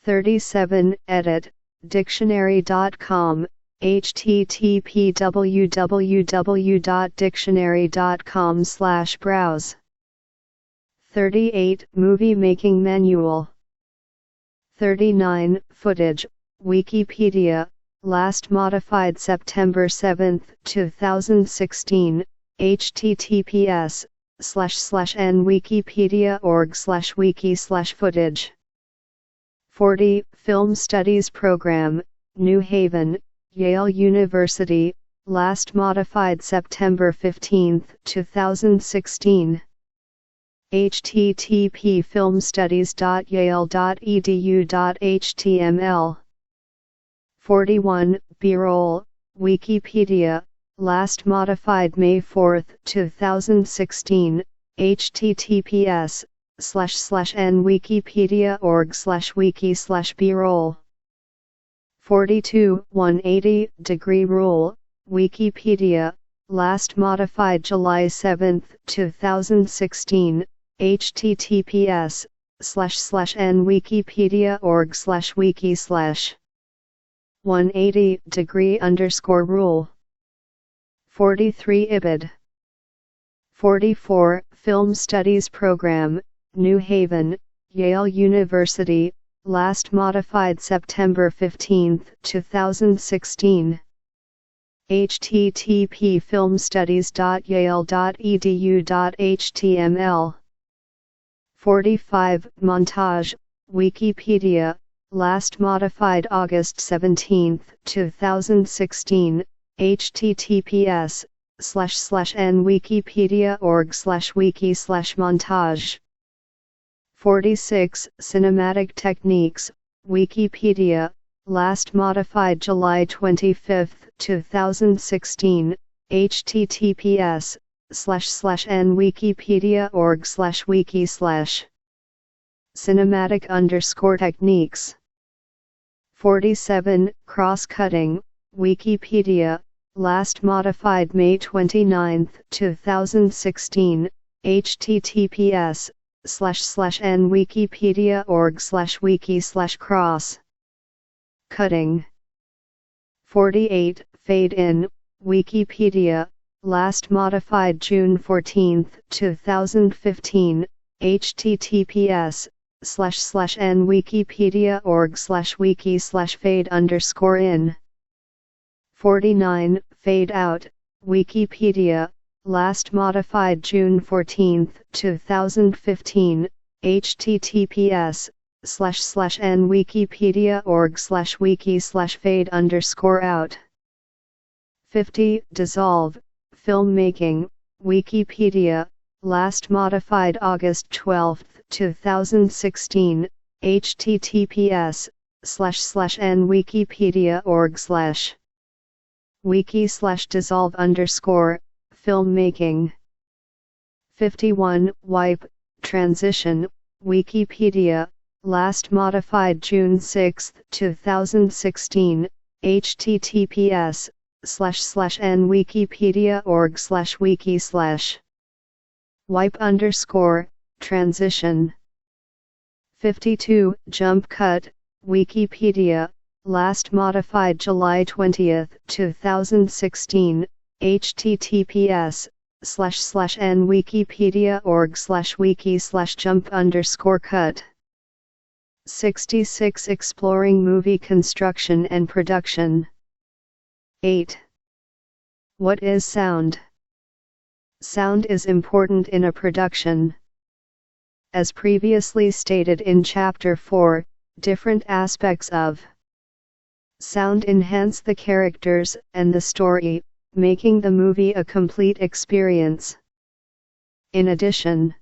Speaker 1: 37. Edit, dictionary.com, http www.dictionary.com/browse. 38. Movie Making Manual. 39. Footage, Wikipedia, last modified September 7, 2016, https://nwikipedia.org/wiki/footage. 40. Film Studies Program, New Haven, Yale University, last modified September 15, 2016. http://filmstudies.yale.edu.html. 41. B-roll, Wikipedia, last modified May 4, 2016, https://nwikipedia.org/wiki/b-roll. 42. 180-degree rule, Wikipedia, last modified July 7, 2016, https://nwikipedia.org/wiki/. 180-degree_rule. 43. IBID. 44. Film Studies Program, New Haven, Yale University, last modified September 15, 2016. http://filmstudies.yale.edu.html. 45. Montage, Wikipedia, last modified August 17, 2016, https://nwikipedia.org/wiki/montage. 46. Cinematic Techniques, Wikipedia, last modified July 25, 2016, https://nwikipedia.org/wiki/. Cinematic_techniques. 47. Cross-cutting, Wikipedia, last modified May 29, 2016, https://nwikipedia.org/wiki/cross. Cutting. 48. Fade-in, Wikipedia, last modified June 14, 2015, https://nwikipedia.org/wiki/fade_in. 49. Fade-out, Wikipedia, last modified June 14, 2015, https://nwikipedia.org/wiki/fade_out. 50. Dissolve, Filmmaking, Wikipedia, last modified August 12, 2016, https://wiki/dissolve_filmmaking. 51. Wipe, Transition, Wikipedia, last modified June 6, 2016, https://nwikipedia.org/wiki/. Wipe_transition. 52. Jump cut, Wikipedia, last modified July 20, 2016, https://nwikipedia.org/wiki/jump_cut. 66. Exploring movie construction and production. 8. What is sound? Sound is important in a production. As previously stated in Chapter 4, different aspects of sound enhance the characters and the story, making the movie a complete experience. In addition,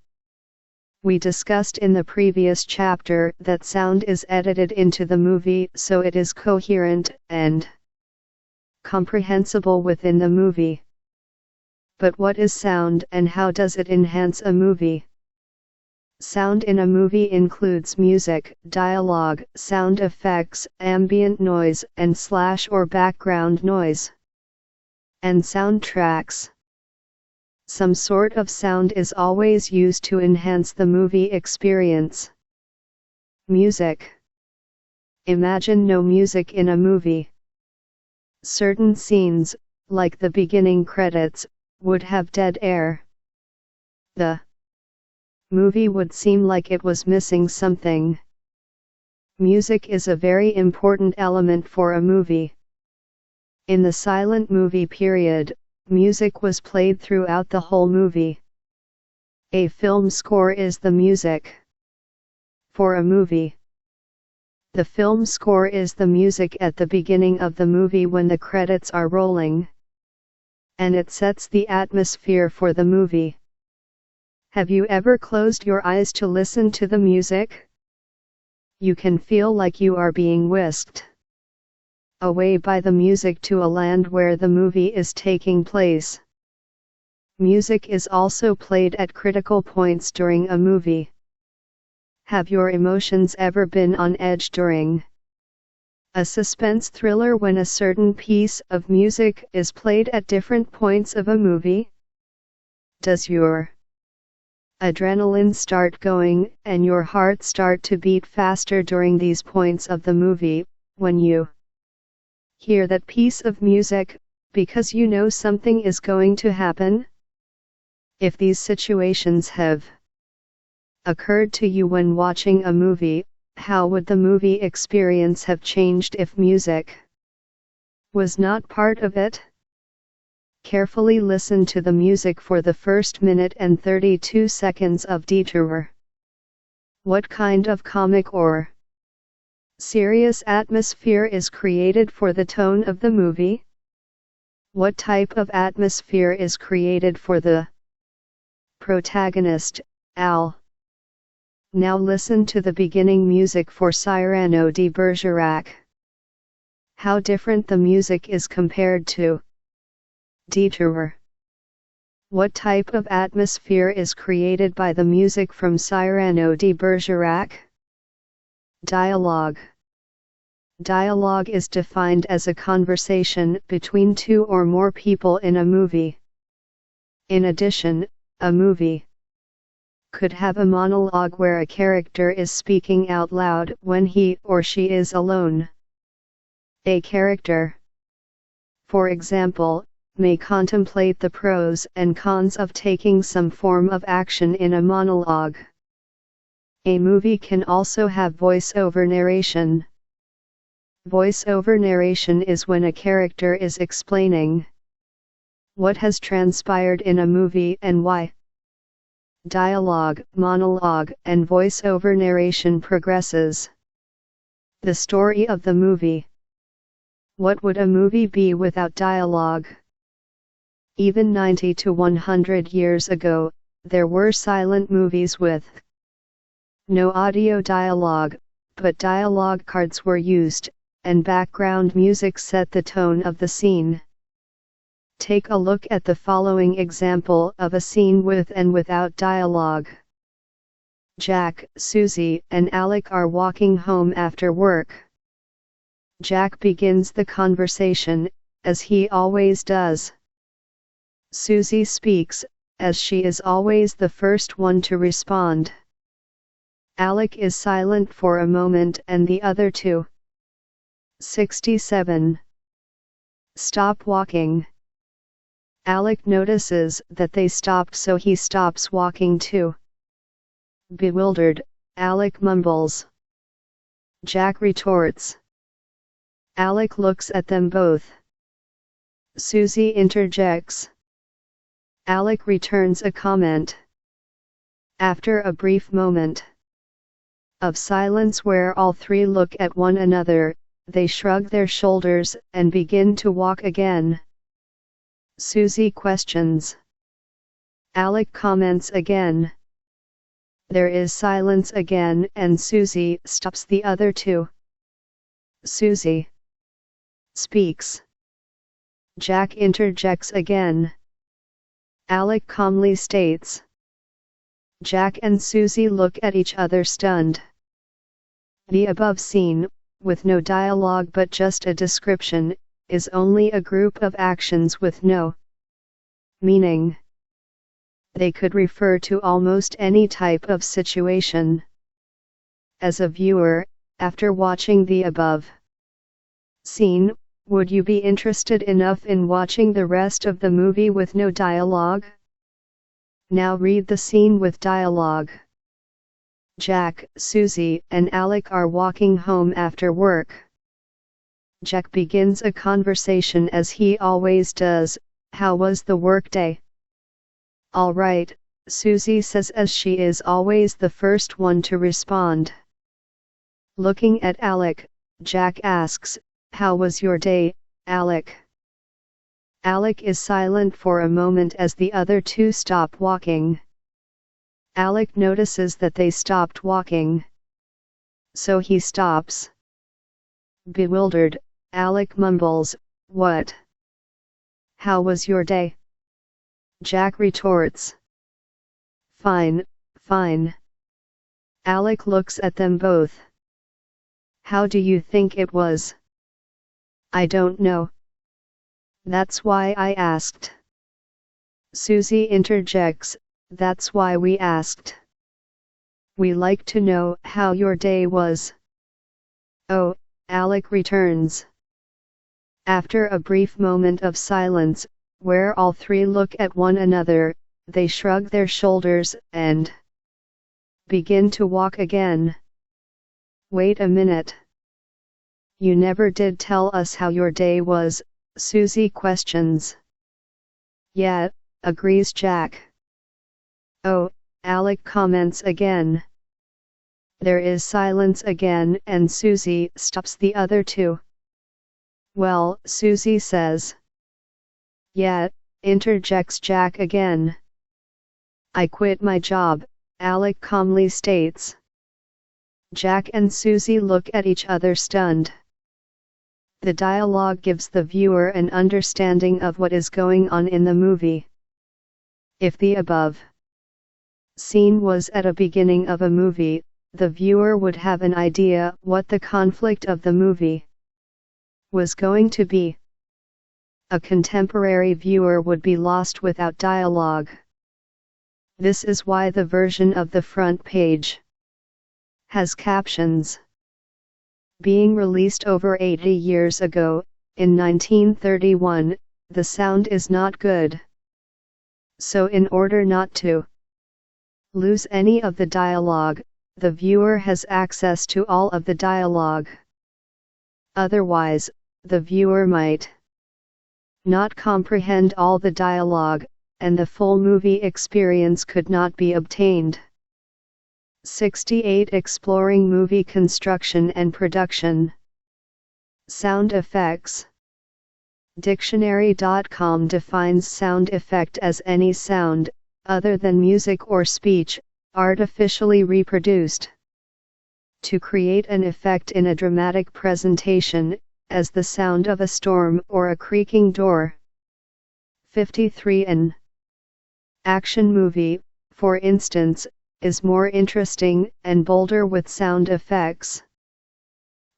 Speaker 1: we discussed in the previous chapter that sound is edited into the movie so it is coherent and comprehensible within the movie. But what is sound and how does it enhance a movie? Sound in a movie includes music, dialogue, sound effects, ambient noise, and or background noise, and soundtracks. Some sort of sound is always used to enhance the movie experience. Music. Imagine no music in a movie. Certain scenes, like the beginning credits, would have dead air. The movie would seem like it was missing something. Music is a very important element for a movie. In the silent movie period, music was played throughout the whole movie. A film score is the music for a movie. The film score is the music at the beginning of the movie when the credits are rolling, and it sets the atmosphere for the movie. Have you ever closed your eyes to listen to the music? You can feel like you are being whisked away by the music to a land where the movie is taking place. Music is also played at critical points during a movie. Have your emotions ever been on edge during a suspense thriller when a certain piece of music is played at different points of a movie? Does your adrenaline start going and your heart start to beat faster during these points of the movie, when you hear that piece of music, because you know something is going to happen? If these situations have occurred to you when watching a movie, how would the movie experience have changed if music was not part of it? Carefully listen to the music for the first minute and 32 seconds of Detour. What kind of comic or serious atmosphere is created for the tone of the movie? What type of atmosphere is created for the protagonist, Al? Now listen to the beginning music for Cyrano de Bergerac. How different the music is compared to Detour. What type of atmosphere is created by the music from Cyrano de Bergerac? Dialogue. Dialogue is defined as a conversation between two or more people in a movie. In addition, a movie could have a monologue where a character is speaking out loud when he or she is alone. A character, for example, may contemplate the pros and cons of taking some form of action in a monologue. A movie can also have voice-over narration. Voice-over narration is when a character is explaining what has transpired in a movie and why. Dialogue, monologue, and voice-over narration progresses the story of the movie. What would a movie be without dialogue? Even 90 to 100 years ago, there were silent movies with no audio dialogue, but dialogue cards were used, and background music set the tone of the scene. Take a look at the following example of a scene with and without dialogue. Jack, Susie, and Alec are walking home after work. Jack begins the conversation, as he always does. Susie speaks, as she is always the first one to respond. Alec is silent for a moment and the other two. 67. Stop walking. Alec notices that they stopped, so he stops walking too. Bewildered, Alec mumbles. Jack retorts. Alec looks at them both. Susie interjects. Alec returns a comment. After a brief moment of silence where all three look at one another, they shrug their shoulders and begin to walk again. Susie questions. Alec comments again. There is silence again and Susie stops the other two. Susie speaks. Jack interjects again. Alec calmly states. Jack and Susie look at each other stunned. The above scene, with no dialogue but just a description, is only a group of actions with no meaning. They could refer to almost any type of situation. As a viewer, after watching the above scene, would you be interested enough in watching the rest of the movie with no dialogue? Now read the scene with dialogue. Jack, Susie, and Alec are walking home after work. Jack begins a conversation as he always does. How was the workday? All right, Susie says as she is always the first one to respond. Looking at Alec, Jack asks, how was your day, Alec? Alec is silent for a moment as the other two stop walking. Alec notices that they stopped walking. So he stops. Bewildered, Alec mumbles, what? How was your day? Jack retorts. Fine, fine. Alec looks at them both. How do you think it was? I don't know. That's why I asked. Susie interjects, that's why we asked. We like to know how your day was. Oh, Alec returns. After a brief moment of silence, where all three look at one another, they shrug their shoulders and begin to walk again. Wait a minute. You never did tell us how your day was, Susie questions. Yeah, agrees Jack. Oh, Alec comments again. There is silence again and Susie stops the other two. Well, Susie says. Yeah, interjects Jack again. I quit my job, Alec calmly states. Jack and Susie look at each other stunned. The dialogue gives the viewer an understanding of what is going on in the movie. If the above scene was at a beginning of a movie, the viewer would have an idea what the conflict of the movie was going to be. A contemporary viewer would be lost without dialogue. This is why the version of the front page has captions. Being released over 80 years ago, in 1931, the sound is not good. So in order not to lose any of the dialogue, the viewer has access to all of the dialogue. Otherwise, the viewer might not comprehend all the dialogue, and the full movie experience could not be obtained. 68 Exploring movie construction and production. Sound effects. Dictionary.com defines sound effect as any sound, other than music or speech, artificially reproduced to create an effect in a dramatic presentation, as the sound of a storm or a creaking door. 53 An action movie, for instance, is more interesting and bolder with sound effects.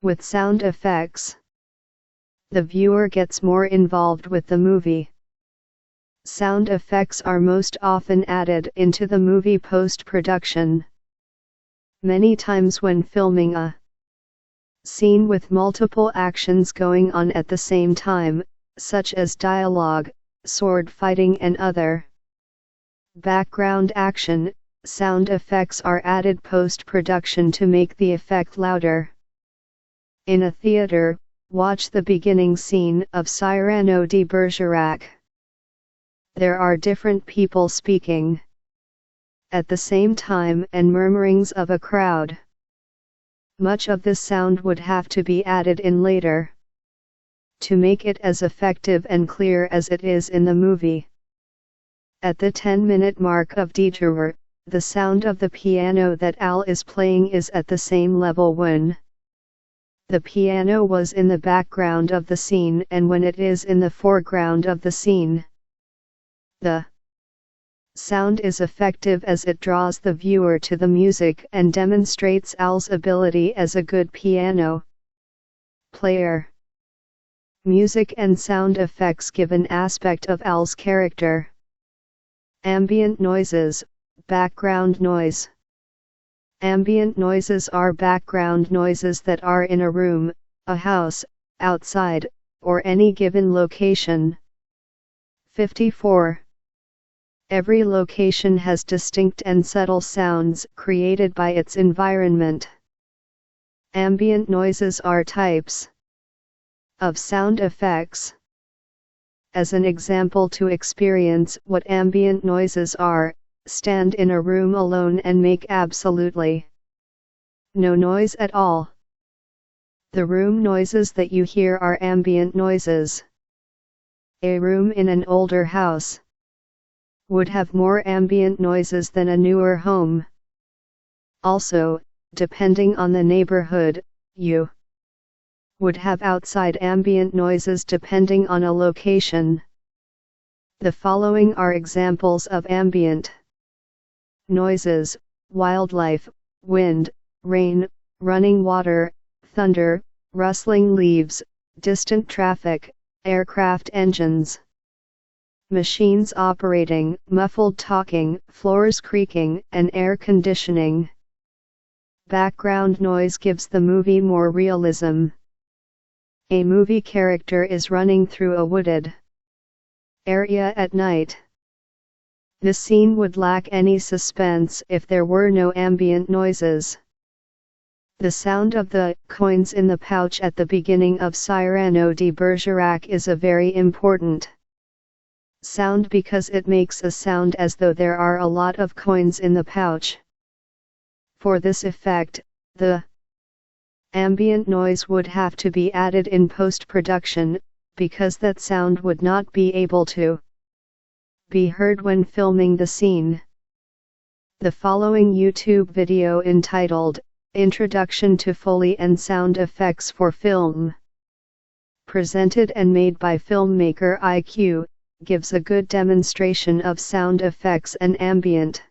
Speaker 1: With sound effects, the viewer gets more involved with the movie. Sound effects are most often added into the movie post-production. Many times when filming a scene with multiple actions going on at the same time, such as dialogue, sword fighting and other background action, sound effects are added post-production to make the effect louder. In a theater, watch the beginning scene of Cyrano de Bergerac. There are different people speaking at the same time and murmurings of a crowd. Much of this sound would have to be added in later to make it as effective and clear as it is in the movie. At the 10-minute mark of detour, the sound of the piano that Al is playing is at the same level when the piano was in the background of the scene and when it is in the foreground of the scene. The sound is effective as it draws the viewer to the music and demonstrates Al's ability as a good piano player. Music and sound effects give an aspect of Al's character. Ambient noises, background noise. Ambient noises are background noises that are in a room, a house, outside, or any given location. 54. Every location has distinct and subtle sounds created by its environment. Ambient noises are types of sound effects. As an example to experience what ambient noises are, stand in a room alone and make absolutely no noise at all. The room noises that you hear are ambient noises. A room in an older house would have more ambient noises than a newer home. Also, depending on the neighborhood, you would have outside ambient noises depending on a location. The following are examples of ambient noises: wildlife, wind, rain, running water, thunder, rustling leaves, distant traffic, aircraft engines, machines operating, muffled talking, floors creaking, and air conditioning. Background noise gives the movie more realism. A movie character is running through a wooded area at night. This scene would lack any suspense if there were no ambient noises. The sound of the coins in the pouch at the beginning of Cyrano de Bergerac is a very important sound because it makes a sound as though there are a lot of coins in the pouch. For this effect, the ambient noise would have to be added in post-production, because that sound would not be able to be heard when filming the scene. The following YouTube video entitled, Introduction to Foley and Sound Effects for Film, presented and made by filmmaker IQ, gives a good demonstration of sound effects and ambient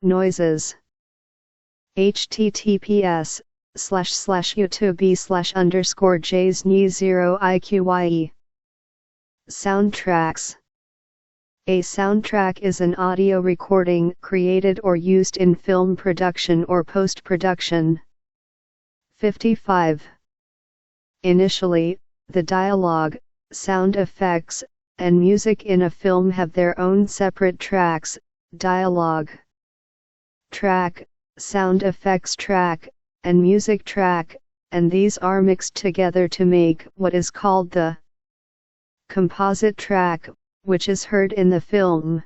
Speaker 1: noises. https://youtube.com/jays0iqye Soundtracks. A soundtrack is an audio recording created or used in film production or post-production. 55. Initially, the dialogue, sound effects, and music in a film have their own separate tracks: dialogue track, sound effects track, and music track, and these are mixed together to make what is called the composite track, which is heard in the film.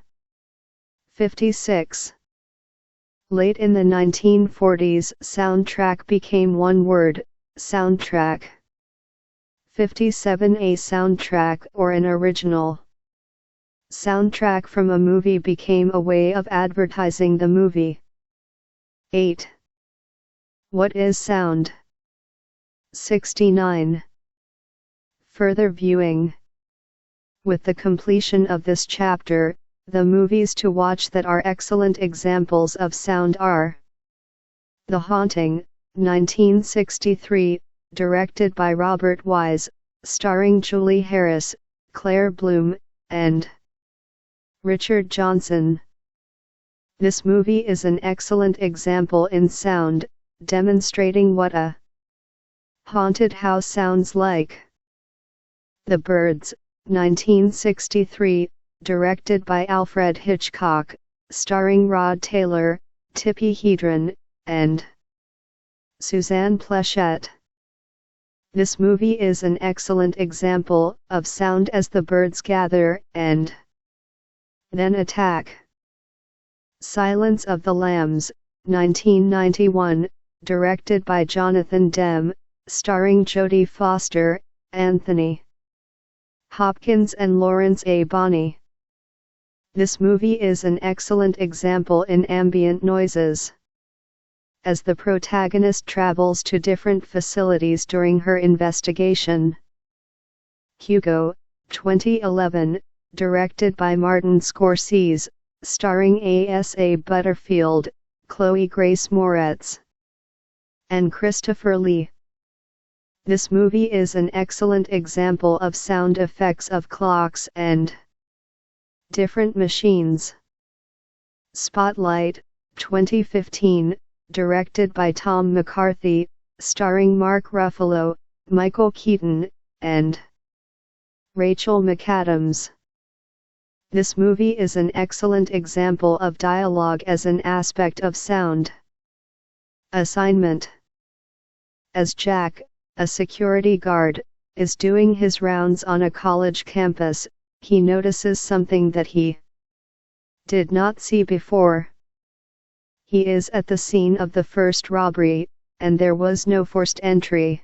Speaker 1: 56. Late in the 1940s, soundtrack became one word: soundtrack. 57. A soundtrack or an original soundtrack from a movie became a way of advertising the movie. 8. What is sound? 69. Further viewing. With the completion of this chapter, the movies to watch that are excellent examples of sound are The Haunting, 1963, directed by Robert Wise, starring Julie Harris, Claire Bloom, and Richard Johnson. This movie is an excellent example in sound, demonstrating what a haunted house sounds like. The Birds, 1963, directed by Alfred Hitchcock, starring Rod Taylor, Tippi Hedren, and Suzanne Pleshette. This movie is an excellent example of sound as the birds gather and then attack. Silence of the Lambs, 1991, directed by Jonathan Demme, starring Jodie Foster, Anthony Hopkins and Lawrence A. Bonney. This movie is an excellent example in ambient noises. As the protagonist travels to different facilities during her investigation. Hugo, 2011, directed by Martin Scorsese, starring Asa Butterfield, Chloe Grace Moretz, and Christopher Lee. This movie is an excellent example of sound effects of clocks and different machines. Spotlight, 2015, directed by Tom McCarthy, starring Mark Ruffalo, Michael Keaton, and Rachel McAdams. This movie is an excellent example of dialogue as an aspect of sound. Assignment. As Jack, a security guard, is doing his rounds on a college campus, he notices something that he did not see before. He is at the scene of the first robbery, and there was no forced entry.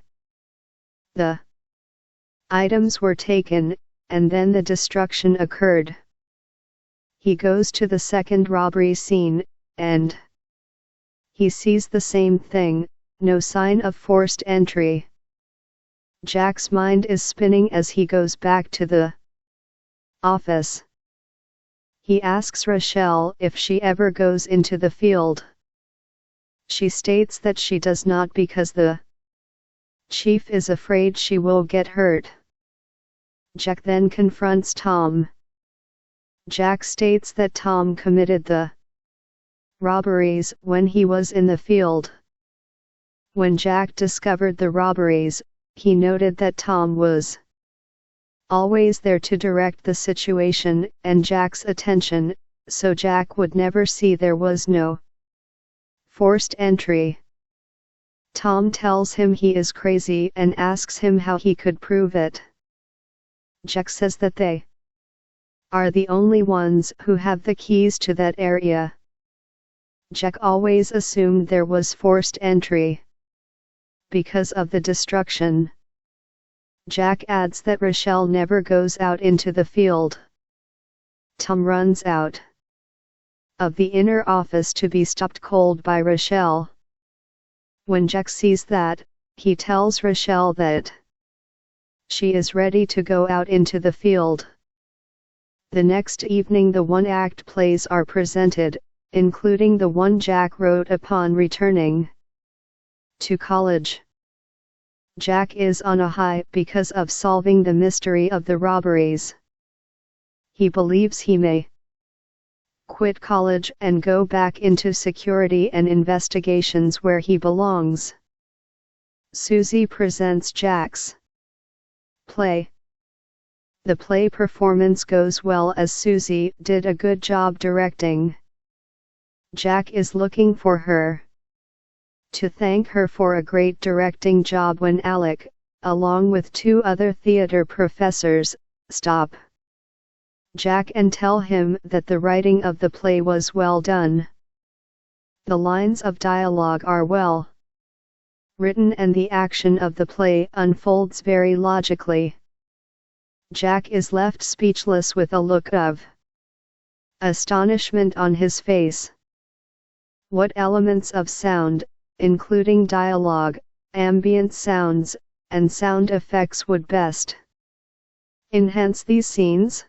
Speaker 1: The items were taken, and then the destruction occurred. He goes to the second robbery scene, and he sees the same thing, no sign of forced entry. Jack's mind is spinning as he goes back to the office. He asks Rochelle if she ever goes into the field. She states that she does not because the chief is afraid she will get hurt. Jack then confronts Tom. Jack states that Tom committed the robberies when he was in the field. When Jack discovered the robberies, he noted that Tom was always there to direct the situation and Jack's attention, so Jack would never see there was no forced entry. Tom tells him he is crazy and asks him how he could prove it. Jack says that they are the only ones who have the keys to that area. Jack always assumed there was forced entry because of the destruction. Jack adds that Rochelle never goes out into the field. Tom runs out of the inner office to be stopped cold by Rochelle. When Jack sees that, he tells Rochelle that she is ready to go out into the field. The next evening the one-act plays are presented, including the one Jack wrote upon returning to college. Jack is on a high because of solving the mystery of the robberies. He believes he may quit college and go back into security and investigations where he belongs. Susie presents Jack's play. The play performance goes well as Susie did a good job directing. Jack is looking for her to thank her for a great directing job when Alec, along with two other theater professors, stop Jack and tell him that the writing of the play was well done. The lines of dialogue are well written and the action of the play unfolds very logically. Jack is left speechless with a look of astonishment on his face. What elements of sound, including dialogue, ambient sounds, and sound effects would best enhance these scenes?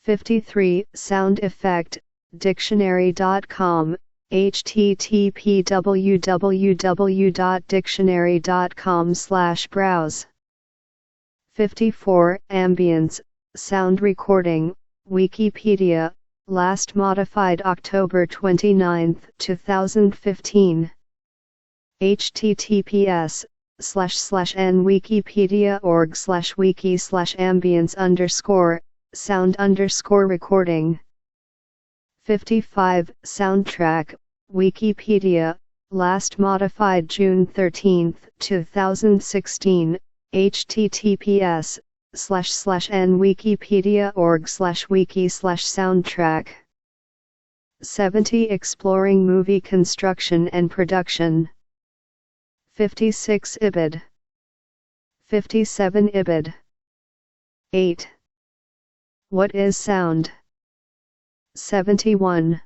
Speaker 1: 53. Sound effect, dictionary.com, http www.dictionary.com/browse. 54. Ambience, sound recording, Wikipedia, last modified October 29, 2015. https://n-wiki/ambience_sound_recording. 55. Soundtrack, Wikipedia, last modified June 13, 2016. https://n-wikipedia.org/wiki/soundtrack. 70. Exploring movie construction and production. 56. IBID. 57. IBID. 8. What is sound? 71.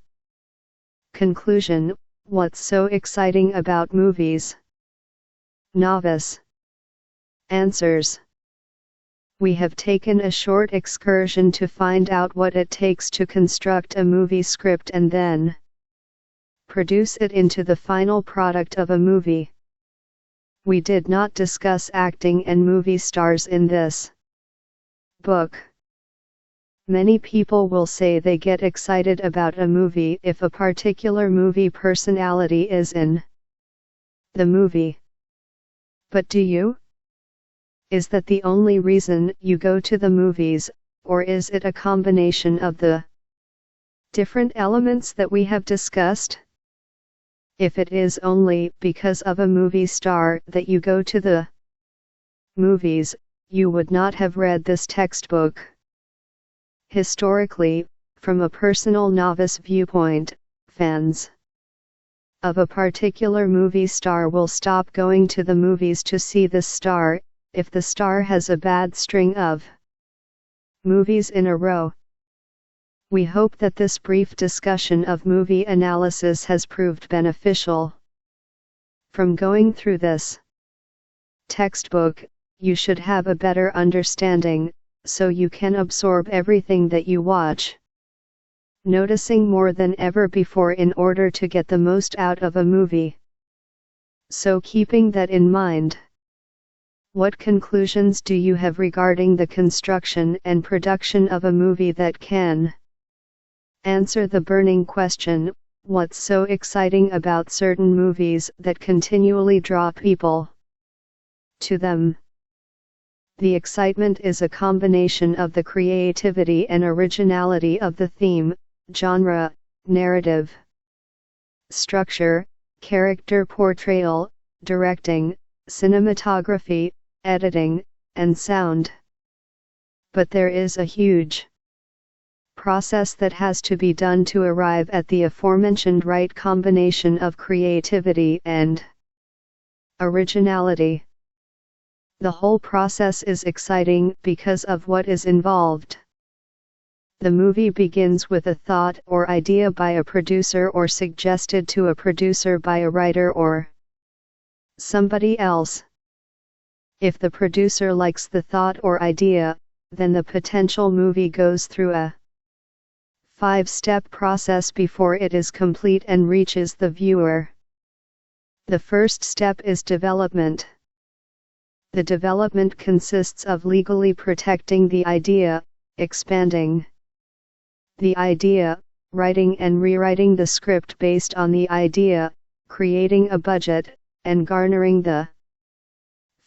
Speaker 1: Conclusion, what's so exciting about movies? Novice. Answers. We have taken a short excursion to find out what it takes to construct a movie script and then produce it into the final product of a movie. We did not discuss acting and movie stars in this book. Many people will say they get excited about a movie if a particular movie personality is in the movie. But do you? Is that the only reason you go to the movies, or is it a combination of the different elements that we have discussed? If it is only because of a movie star that you go to the movies, you would not have read this textbook. Historically, from a personal novice viewpoint, fans of a particular movie star will stop going to the movies to see this star, if the star has a bad string of movies in a row. We hope that this brief discussion of movie analysis has proved beneficial. From going through this textbook, you should have a better understanding, so you can absorb everything that you watch, noticing more than ever before in order to get the most out of a movie. So keeping that in mind, what conclusions do you have regarding the construction and production of a movie that can answer the burning question, what's so exciting about certain movies that continually draw people to them? The excitement is a combination of the creativity and originality of the theme, genre, narrative, structure, character portrayal, directing, cinematography, editing, and sound. But there is a huge process that has to be done to arrive at the aforementioned right combination of creativity and originality. The whole process is exciting because of what is involved. The movie begins with a thought or idea by a producer or suggested to a producer by a writer or somebody else. If the producer likes the thought or idea, then the potential movie goes through a 5-step process before it is complete and reaches the viewer. The first step is development. The development consists of legally protecting the idea, expanding the idea, writing and rewriting the script based on the idea, creating a budget, and garnering the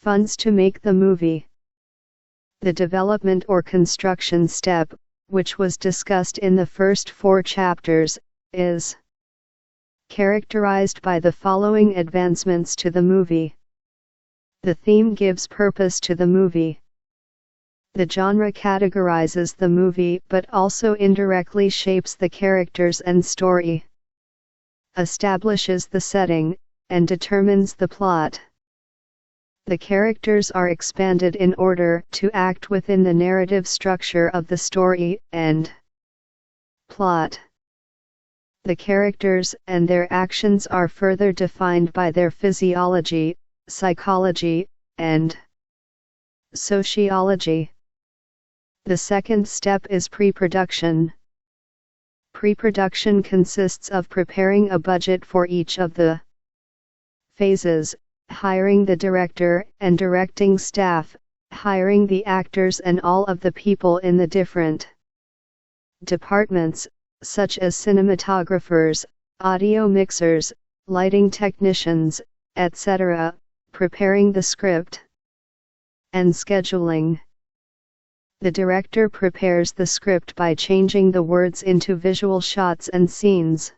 Speaker 1: funds to make the movie. The development or construction step, which was discussed in the first 4 chapters, is characterized by the following advancements to the movie. The theme gives purpose to the movie. The genre categorizes the movie but also indirectly shapes the characters and story, establishes the setting, and determines the plot. The characters are expanded in order to act within the narrative structure of the story and plot. The characters and their actions are further defined by their physiology, psychology, and sociology. The second step is pre-production. Pre-production consists of preparing a budget for each of the phases, hiring the director and directing staff, hiring the actors and all of the people in the different departments, such as cinematographers, audio mixers, lighting technicians, etc., preparing the script and scheduling. The director prepares the script by changing the words into visual shots and scenes.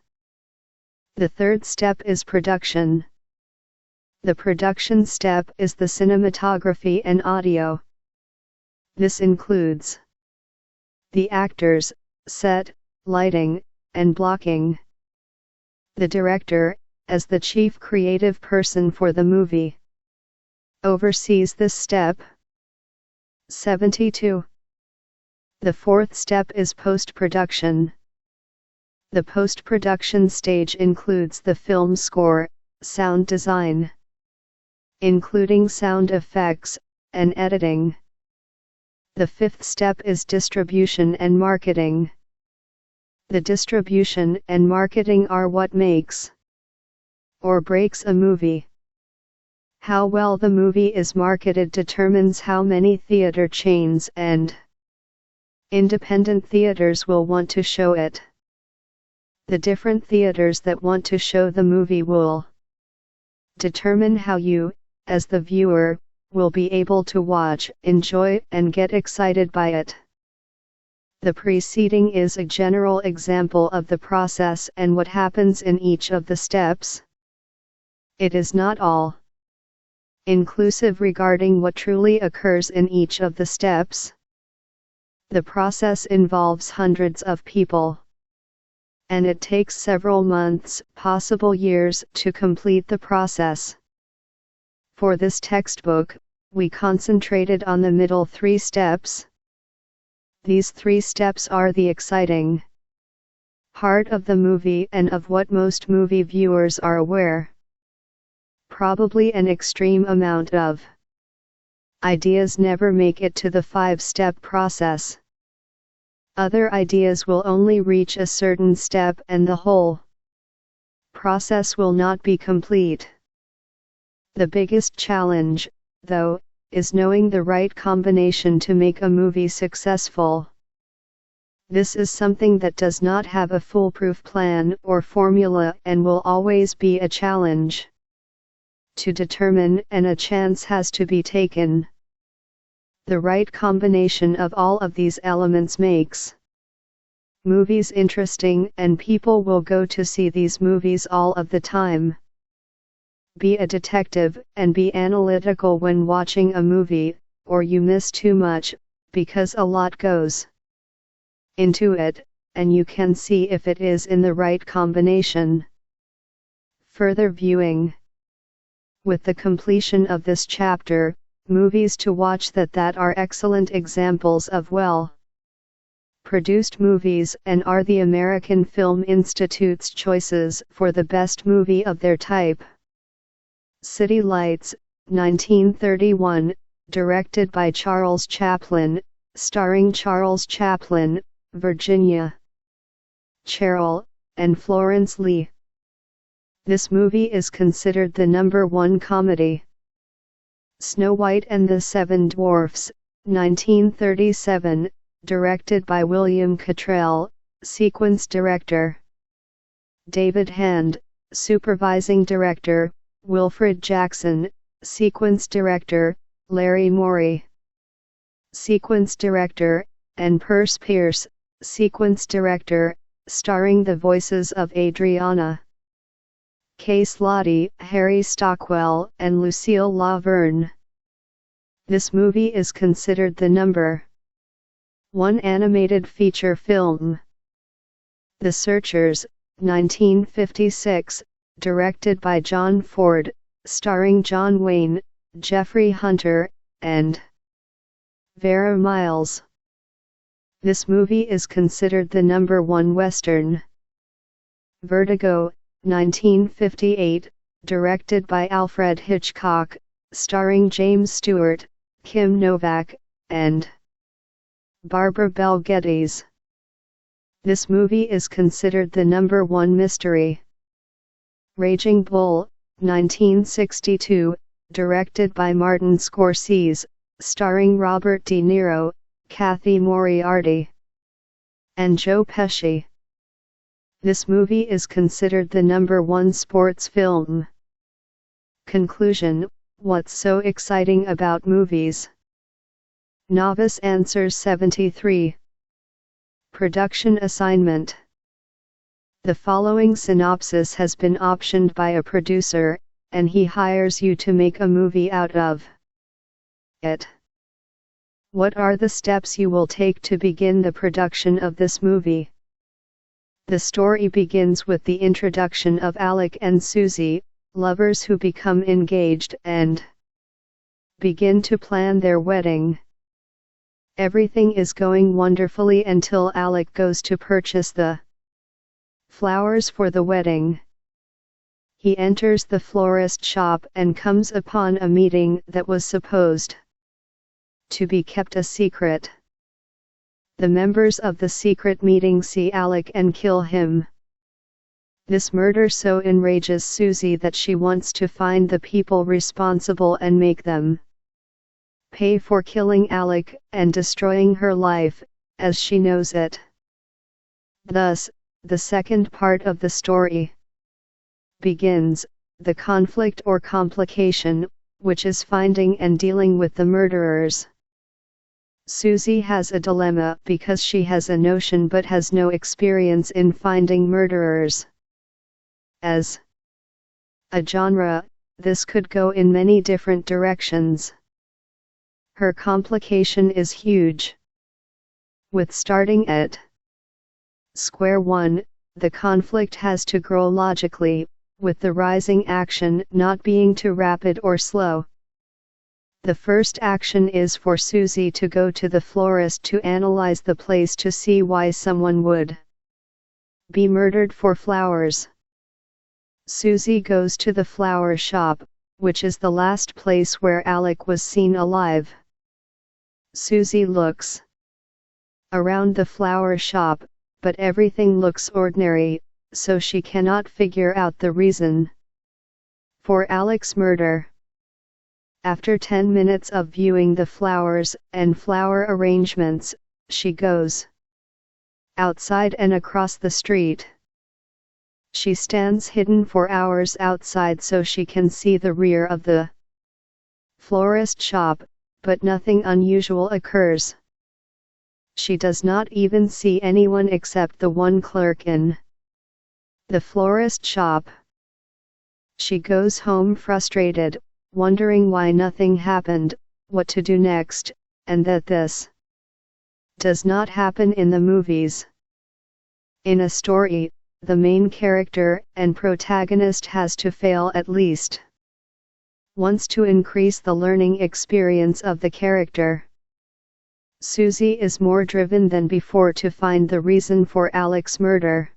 Speaker 1: The third step is production. The production step is the cinematography and audio. This includes the actors, set, lighting, and blocking. The director, as the chief creative person for the movie, oversees this step. 72. The fourth step is post-production. The post-production stage includes the film score, sound design, including sound effects, and editing. The fifth step is distribution and marketing. The distribution and marketing are what makes or breaks a movie. How well the movie is marketed determines how many theater chains and independent theaters will want to show it. The different theaters that want to show the movie will determine how you, as the viewer, will be able to watch, enjoy, and get excited by it. The preceding is a general example of the process and what happens in each of the steps. It is not all inclusive regarding what truly occurs in each of the steps. The process involves hundreds of people, and it takes several months, possible years, to complete the process. For this textbook, we concentrated on the middle 3 steps. These 3 steps are the exciting part of the movie and of what most movie viewers are aware. Probably an extreme amount of ideas never make it to the 5-step process. Other ideas will only reach a certain step and the whole process will not be complete. The biggest challenge, though, is knowing the right combination to make a movie successful. This is something that does not have a foolproof plan or formula and will always be a challenge to determine, and a chance has to be taken. The right combination of all of these elements makes movies interesting, and people will go to see these movies all of the time. Be a detective, and be analytical when watching a movie, or you miss too much, because a lot goes into it, and you can see if it is in the right combination. Further viewing. With the completion of this chapter, movies to watch that are excellent examples of well-produced movies and are the American Film Institute's choices for the best movie of their type. City Lights, 1931, directed by Charles Chaplin, starring Charles Chaplin, Virginia Cherrill, and Florence Lee. This movie is considered the #1 comedy. Snow White and the Seven Dwarfs, 1937, directed by William Cottrell, sequence director David Hand, supervising director Wilfred Jackson, sequence director Larry Morey, sequence director, and Perce Pierce, sequence director, starring the voices of Adriana Case Lottie, Harry Stockwell, and Lucille Laverne. This movie is considered the #1 animated feature film. The Searchers, 1956, directed by John Ford, starring John Wayne, Jeffrey Hunter, and Vera Miles. This movie is considered the #1 Western. Vertigo, 1958, directed by Alfred Hitchcock, starring James Stewart, Kim Novak, and Barbara Bel Geddes. This movie is considered the #1 mystery. Raging Bull, 1962, directed by Martin Scorsese, starring Robert De Niro, Kathy Moriarty, and Joe Pesci. This movie is considered the #1 sports film. Conclusion: what's so exciting about movies? Novice answers 73. Production assignment. The following synopsis has been optioned by a producer, and he hires you to make a movie out of it. What are the steps you will take to begin the production of this movie? The story begins with the introduction of Alec and Susie, lovers who become engaged and begin to plan their wedding. Everything is going wonderfully until Alec goes to purchase the flowers for the wedding. He enters the florist shop and comes upon a meeting that was supposed to be kept a secret. The members of the secret meeting see Alec and kill him. This murder so enrages Susie that she wants to find the people responsible and make them pay for killing Alec and destroying her life, as she knows it. Thus, the second part of the story begins, the conflict or complication, which is finding and dealing with the murderers. Susie has a dilemma because she has a notion but has no experience in finding murderers. As a genre, this could go in many different directions. Her complication is huge. With starting at square one, the conflict has to grow logically, with the rising action not being too rapid or slow. The first action is for Susie to go to the florist to analyze the place to see why someone would be murdered for flowers. Susie goes to the flower shop, which is the last place where Alec was seen alive. Susie looks around the flower shop, but everything looks ordinary, so she cannot figure out the reason for Alec's murder. After 10 minutes of viewing the flowers and flower arrangements, she goes outside and across the street. She stands hidden for hours outside so she can see the rear of the florist shop, but nothing unusual occurs. She does not even see anyone except the one clerk in the florist shop. She goes home frustrated, wondering why nothing happened, what to do next, and that this does not happen in the movies. In a story, the main character and protagonist has to fail at least once to increase the learning experience of the character. Susie is more driven than before to find the reason for Alec's murder.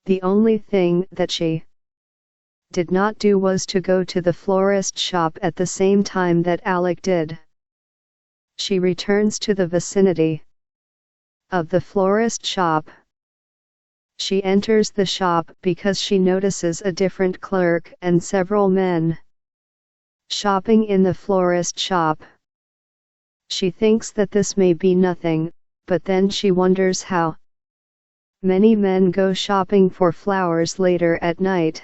Speaker 1: The only thing that she did not do was to go to the florist shop at the same time that Alec did. She returns to the vicinity of the florist shop. She enters the shop because she notices a different clerk and several men shopping in the florist shop. She thinks that this may be nothing, but then she wonders how many men go shopping for flowers later at night.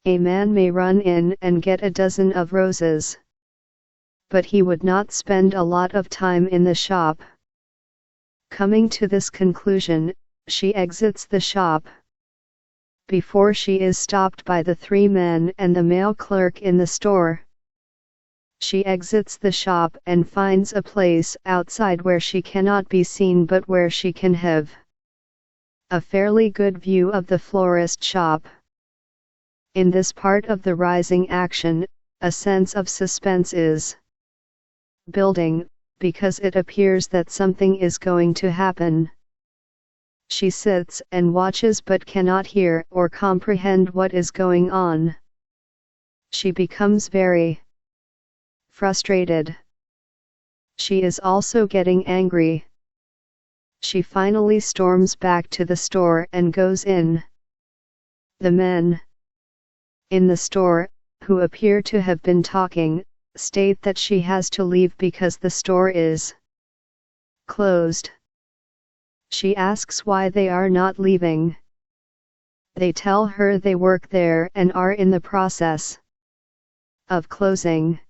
Speaker 1: A man may run in and get a dozen of roses, but he would not spend a lot of time in the shop. Coming to this conclusion, she exits the shop. Before she is stopped by the 3 men and the male clerk in the store. She exits the shop and finds a place outside where she cannot be seen but where she can have a fairly good view of the florist shop. In this part of the rising action, a sense of suspense is building, because it appears that something is going to happen. She sits and watches but cannot hear or comprehend what is going on. She becomes very frustrated. She is also getting angry. She finally storms back to the store and goes in. The men in the store, who appear to have been talking, state that she has to leave because the store is closed. She asks why they are not leaving. They tell her they work there and are in the process of closing.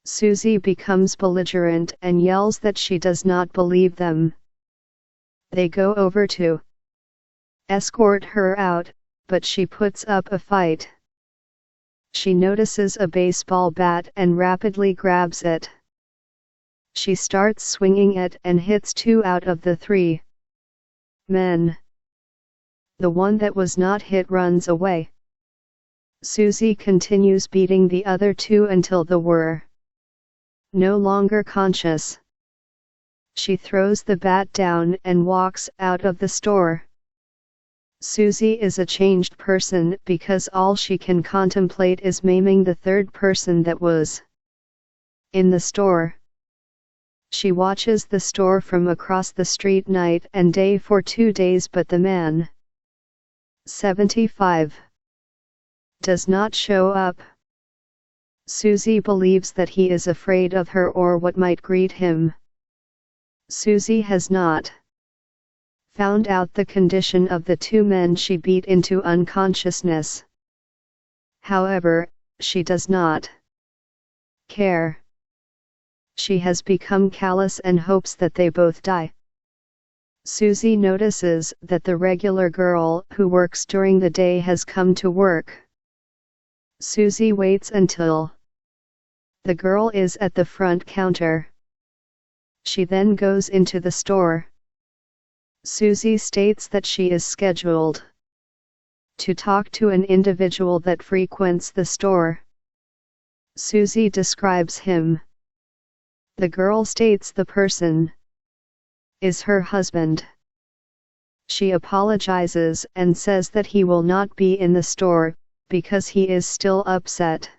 Speaker 1: Susie becomes belligerent and yells that she does not believe them. They go over to escort her out, but she puts up a fight. She notices a baseball bat and rapidly grabs it. She starts swinging it and hits 2 out of the 3 men. The one that was not hit runs away. Susie continues beating the other 2 until they were no longer conscious. She throws the bat down and walks out of the store. Susie is a changed person because all she can contemplate is maiming the 3rd person that was in the store. She watches the store from across the street night and day for 2 days, but the man 75 does not show up. Susie believes that he is afraid of her or what might greet him. Susie has not found out the condition of the 2 men she beat into unconsciousness. However, she does not care. She has become callous and hopes that they both die. Susie notices that the regular girl who works during the day has come to work. Susie waits until the girl is at the front counter. She then goes into the store. Susie states that she is scheduled to talk to an individual that frequents the store. Susie describes him. The girl states the person is her husband. She apologizes and says that he will not be in the store because he is still upset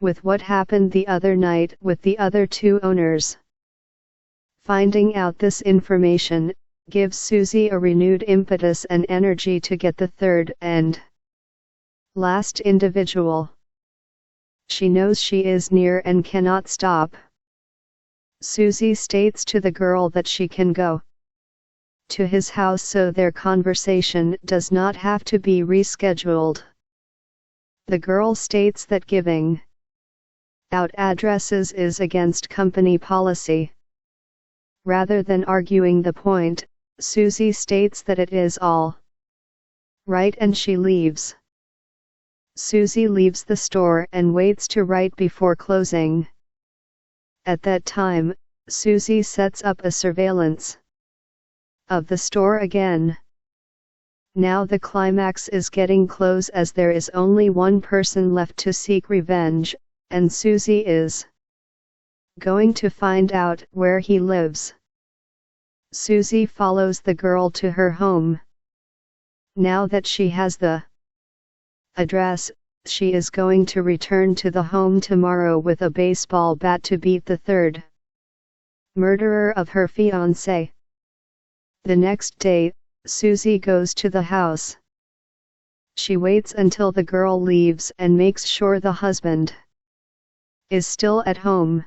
Speaker 1: with what happened the other night with the other two owners. Finding out this information gives Susie a renewed impetus and energy to get the third and last individual. She knows she is near and cannot stop. Susie states to the girl that she can go to his house so their conversation does not have to be rescheduled. The girl states that giving out addresses is against company policy. Rather than arguing the point, Susie states that it is all right and she leaves. Susie leaves the store and waits to right before closing. At that time, Susie sets up a surveillance of the store again. Now the climax is getting close as there is only one person left to seek revenge, and Susie is going to find out where he lives. Susie follows the girl to her home. Now that she has the address, she is going to return to the home tomorrow with a baseball bat to beat the third murderer of her fiancé. The next day, Susie goes to the house. She waits until the girl leaves and makes sure the husband is still at home.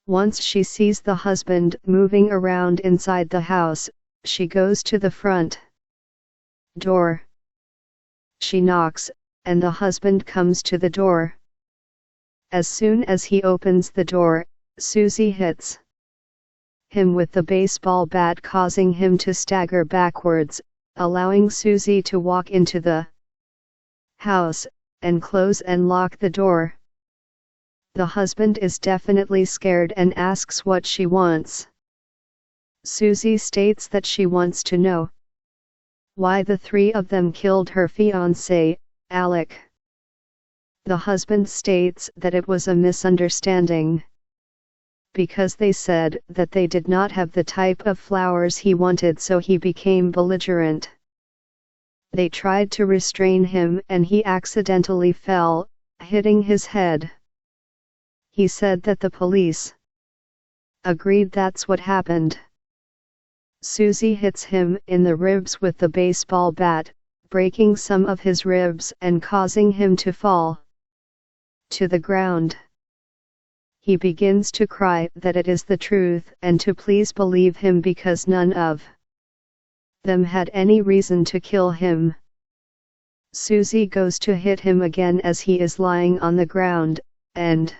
Speaker 1: Once she sees the husband moving around inside the house, she goes to the front door. She knocks, and the husband comes to the door. As soon as he opens the door, Susie hits him with the baseball bat, causing him to stagger backwards, allowing Susie to walk into the house, and close and lock the door. The husband is definitely scared and asks what she wants. Susie states that she wants to know why the three of them killed her fiancé, Alec. The husband states that it was a misunderstanding, because they said that they did not have the type of flowers he wanted, so he became belligerent. They tried to restrain him and he accidentally fell, hitting his head. He said that the police agreed that's what happened. Susie hits him in the ribs with the baseball bat, breaking some of his ribs and causing him to fall to the ground. He begins to cry that it is the truth and to please believe him because none of them had any reason to kill him. Susie goes to hit him again as he is lying on the ground, and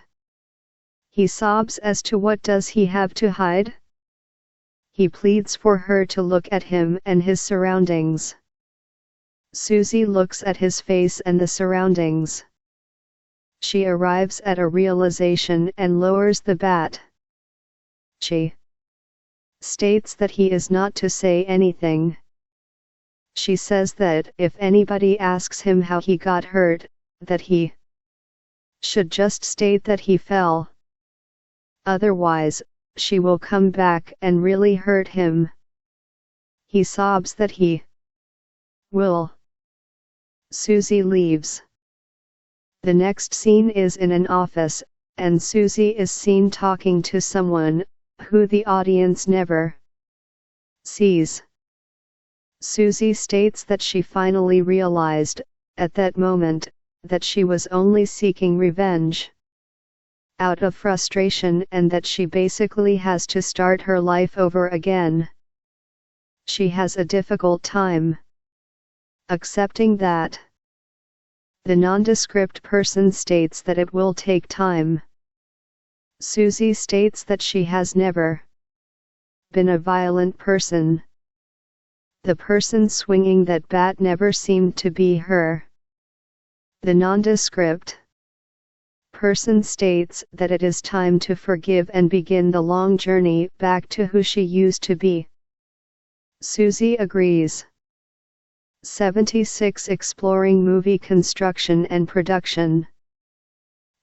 Speaker 1: he sobs as to what does he have to hide? He pleads for her to look at him and his surroundings. Susie looks at his face and the surroundings. She arrives at a realization and lowers the bat. She states that he is not to say anything. She says that if anybody asks him how he got hurt, that he should just state that he fell. Otherwise, she will come back and really hurt him. He sobs that he will. Susie leaves. The next scene is in an office, and Susie is seen talking to someone who the audience never sees. Susie states that she finally realized, at that moment, that she was only seeking revenge out of frustration and that she basically has to start her life over again. She has a difficult time accepting that. The nondescript person states that it will take time. Susie states that she has never been a violent person. The person swinging that bat never seemed to be her. The nondescript person states that it is time to forgive and begin the long journey back to who she used to be. Susie agrees. 76. Exploring movie construction and production.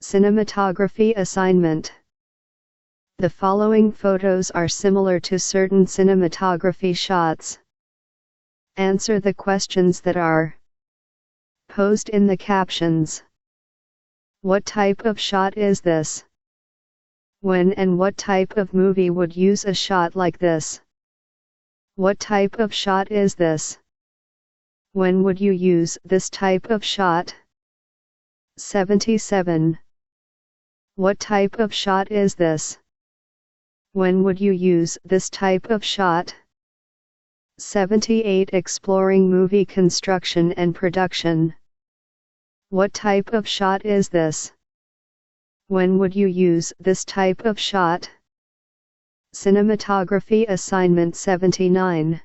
Speaker 1: Cinematography assignment. The following photos are similar to certain cinematography shots. Answer the questions that are posed in the captions. What type of shot is this? When and what type of movie would use a shot like this? What type of shot is this? When would you use this type of shot? 77. What type of shot is this? When would you use this type of shot? 78. Exploring movie construction and production. What type of shot is this? When would you use this type of shot? Cinematography assignment 79.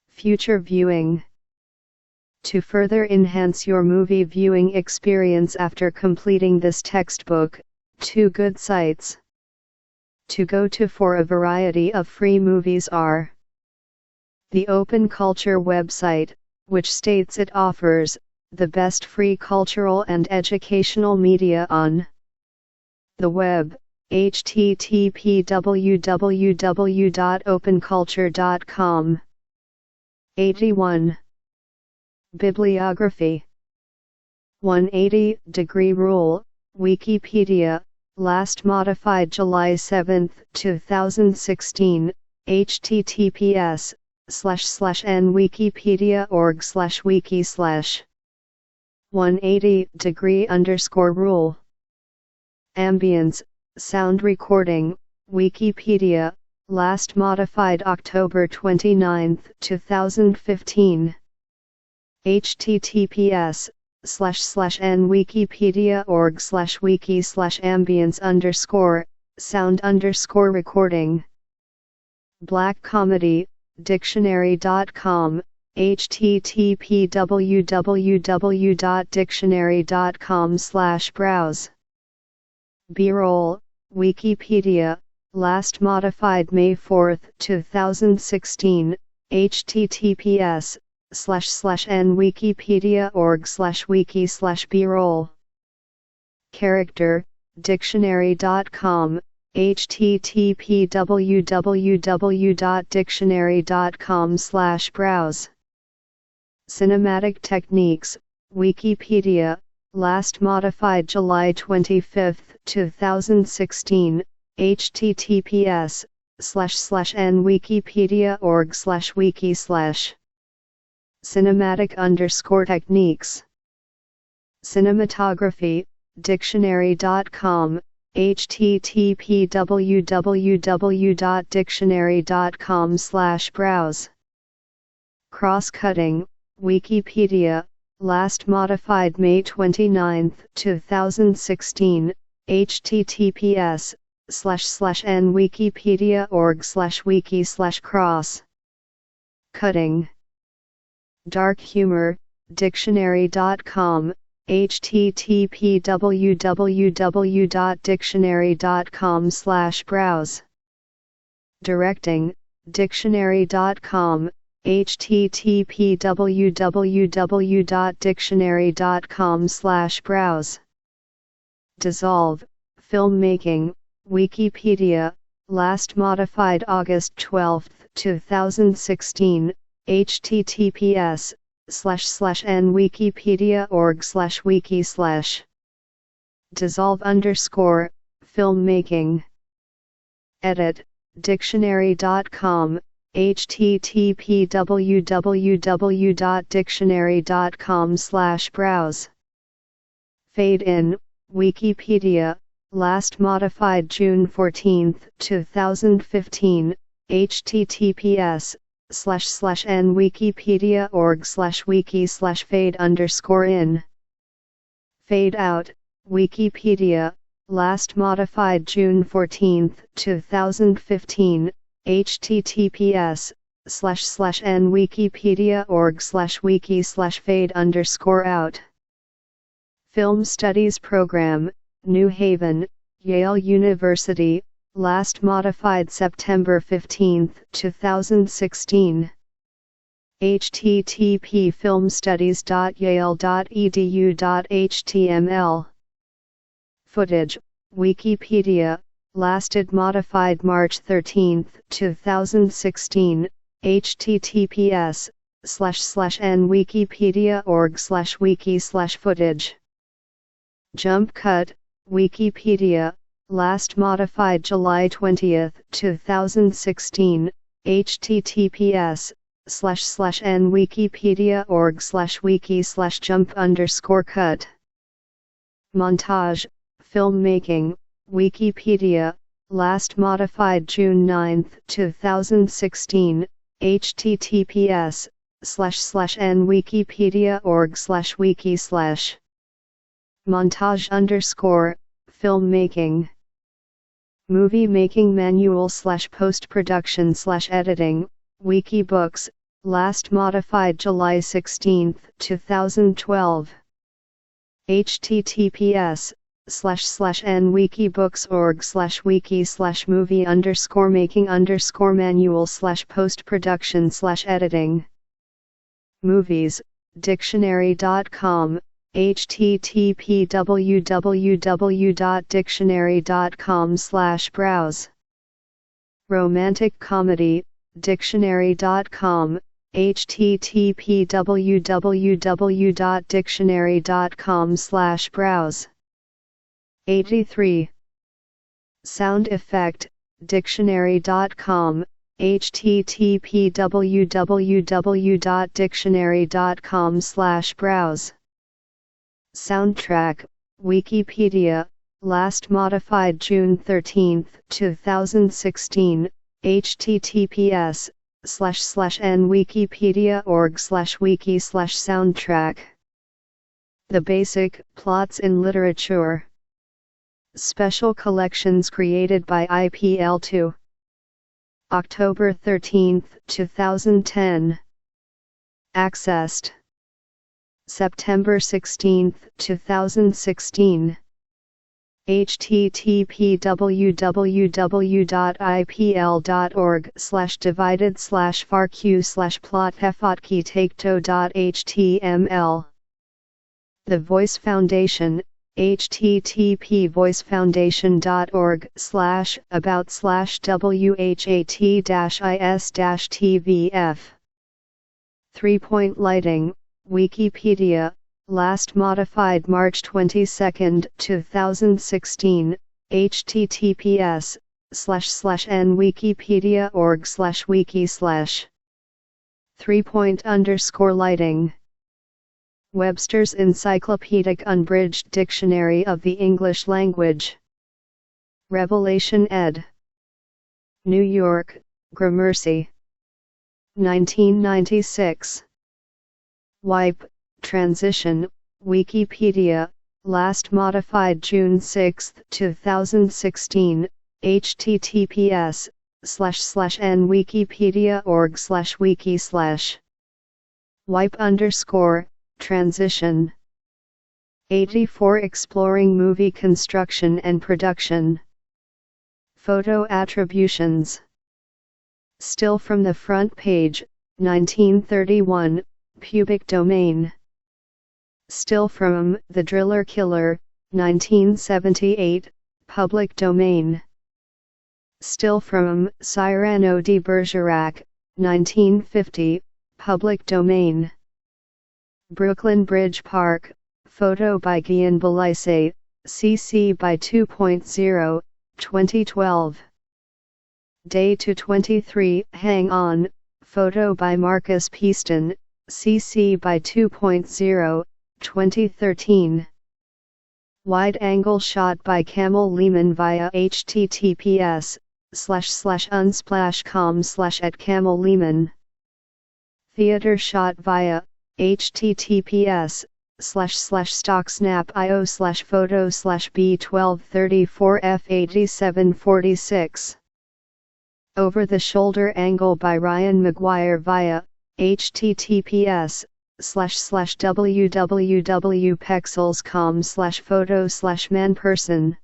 Speaker 1: Future viewing. To further enhance your movie viewing experience after completing this textbook, 2 good sites to go to for a variety of free movies are the Open Culture website, which states it offers the best free cultural and educational media on the web, http www.openculture.com. 81. Bibliography. 180. Degree Rule, Wikipedia, last modified July 7, 2016, https://nwikipedia.org/wiki/ 180 degree _rule. Ambience, sound recording, Wikipedia, last modified October 29, 2015. https://nwikipedia.org/wiki/ambience_ sound recording. Black comedy, dictionary.com, http www.dictionary.com/browse. B-roll, Wikipedia, last modified May 4, 2016, https://nwikipedia.org/wiki/b-roll. Character, dictionary.com, http www.dictionary.com/browse. Cinematic techniques, Wikipedia, last modified July 25, 2016, https://nwikipedia.org/wiki/. Cinematic_techniques. Cinematography, dictionary.com, http www.dictionary.com/browse. Cross-cutting, Wikipedia, last modified May 29, 2016, https://nwikipedia.org/wiki/cross. Cutting. Dark humor, dictionary.com, http www.dictionary.com/browse. Directing, dictionary.com, http www.dictionary.com/browse. Dissolve, filmmaking, Wikipedia, last modified August 12, 2016, https://nwikipedia.org/wiki/. Dissolve_filmmaking. Edit, dictionary.com, http www.dictionary.com/browse. Fade in, Wikipedia, last modified June 14, 2015, https://nwikipedia.org/wiki/fade_in. Fade out, Wikipedia, last modified June 14, 2015, https://nwikipedia.org/wiki/fade_out. Film Studies Program, New Haven, Yale University, last modified September 15, 2016. http://filmstudies.yale.edu.html. Footage, Wikipedia, lasted modified March 13, 2016, https://nwikipedia.org/wiki/footage. Jump cut, Wikipedia, last modified July 20, 2016, https://nwikipedia.org/wiki/jump_cut. Montage, Filmmaking, Wikipedia, last modified June 9, 2016, https://nwikipedia.org/wiki/. Montage_filmmaking. Movie Making Manual/Post-Production/Editing, Wikibooks, last modified July 16, 2012. https://movie_making_manual/post-production/editing. Movies, Dictionary.com, http://www.dictionary.com/browse. Romantic Comedy, Dictionary.com, http://www.dictionary.com/browse. 83. Sound Effect, Dictionary.com, http://www.dictionary.com/browse. Soundtrack, Wikipedia, last modified June 13, 2016, https://nwikipedia.org/wiki/soundtrack. The Basic Plots in Literature. Special collections created by IPL2. October 13, 2010. Accessed September 16, 2016. http://www.ipl.org/divided/farq/plot/fotki-takto.html. The Voice Foundation, http://about/what-is-tvf. 3-point lighting, Wikipedia, last modified March 22, 2016, https://nwikipedia.org/wiki/. 3-point_lighting. Webster's Encyclopedic Unabridged Dictionary of the English Language. Revelation ed. New York, Gramercy. 1996. Wipe, Transition, Wikipedia, last modified June 6, 2016, https://nwikipedia.org/wiki/. Wipe_transition. 84. Exploring movie construction and production. Photo attributions. Still from the front page, 1931, Pubic Domain. Still from The Driller Killer, 1978, Public Domain. Still from Cyrano de Bergerac, 1950, Public Domain. Brooklyn Bridge Park, photo by Guillain Balaise, CC by 2.0, 2012. Day to 23, Hang On, photo by Marcus Peaston, CC by 2.0, 2013. Wide angle shot by Camel Lehman via https://unsplash.com/@Camel Lehman. Theater shot via https //stocksnap.io/photo/B1234F8746. Over the Shoulder Angle by Ryan McGuire via https://www.pexels.com/photo/manperson.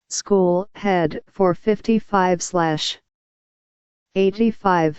Speaker 1: School, head 455/85.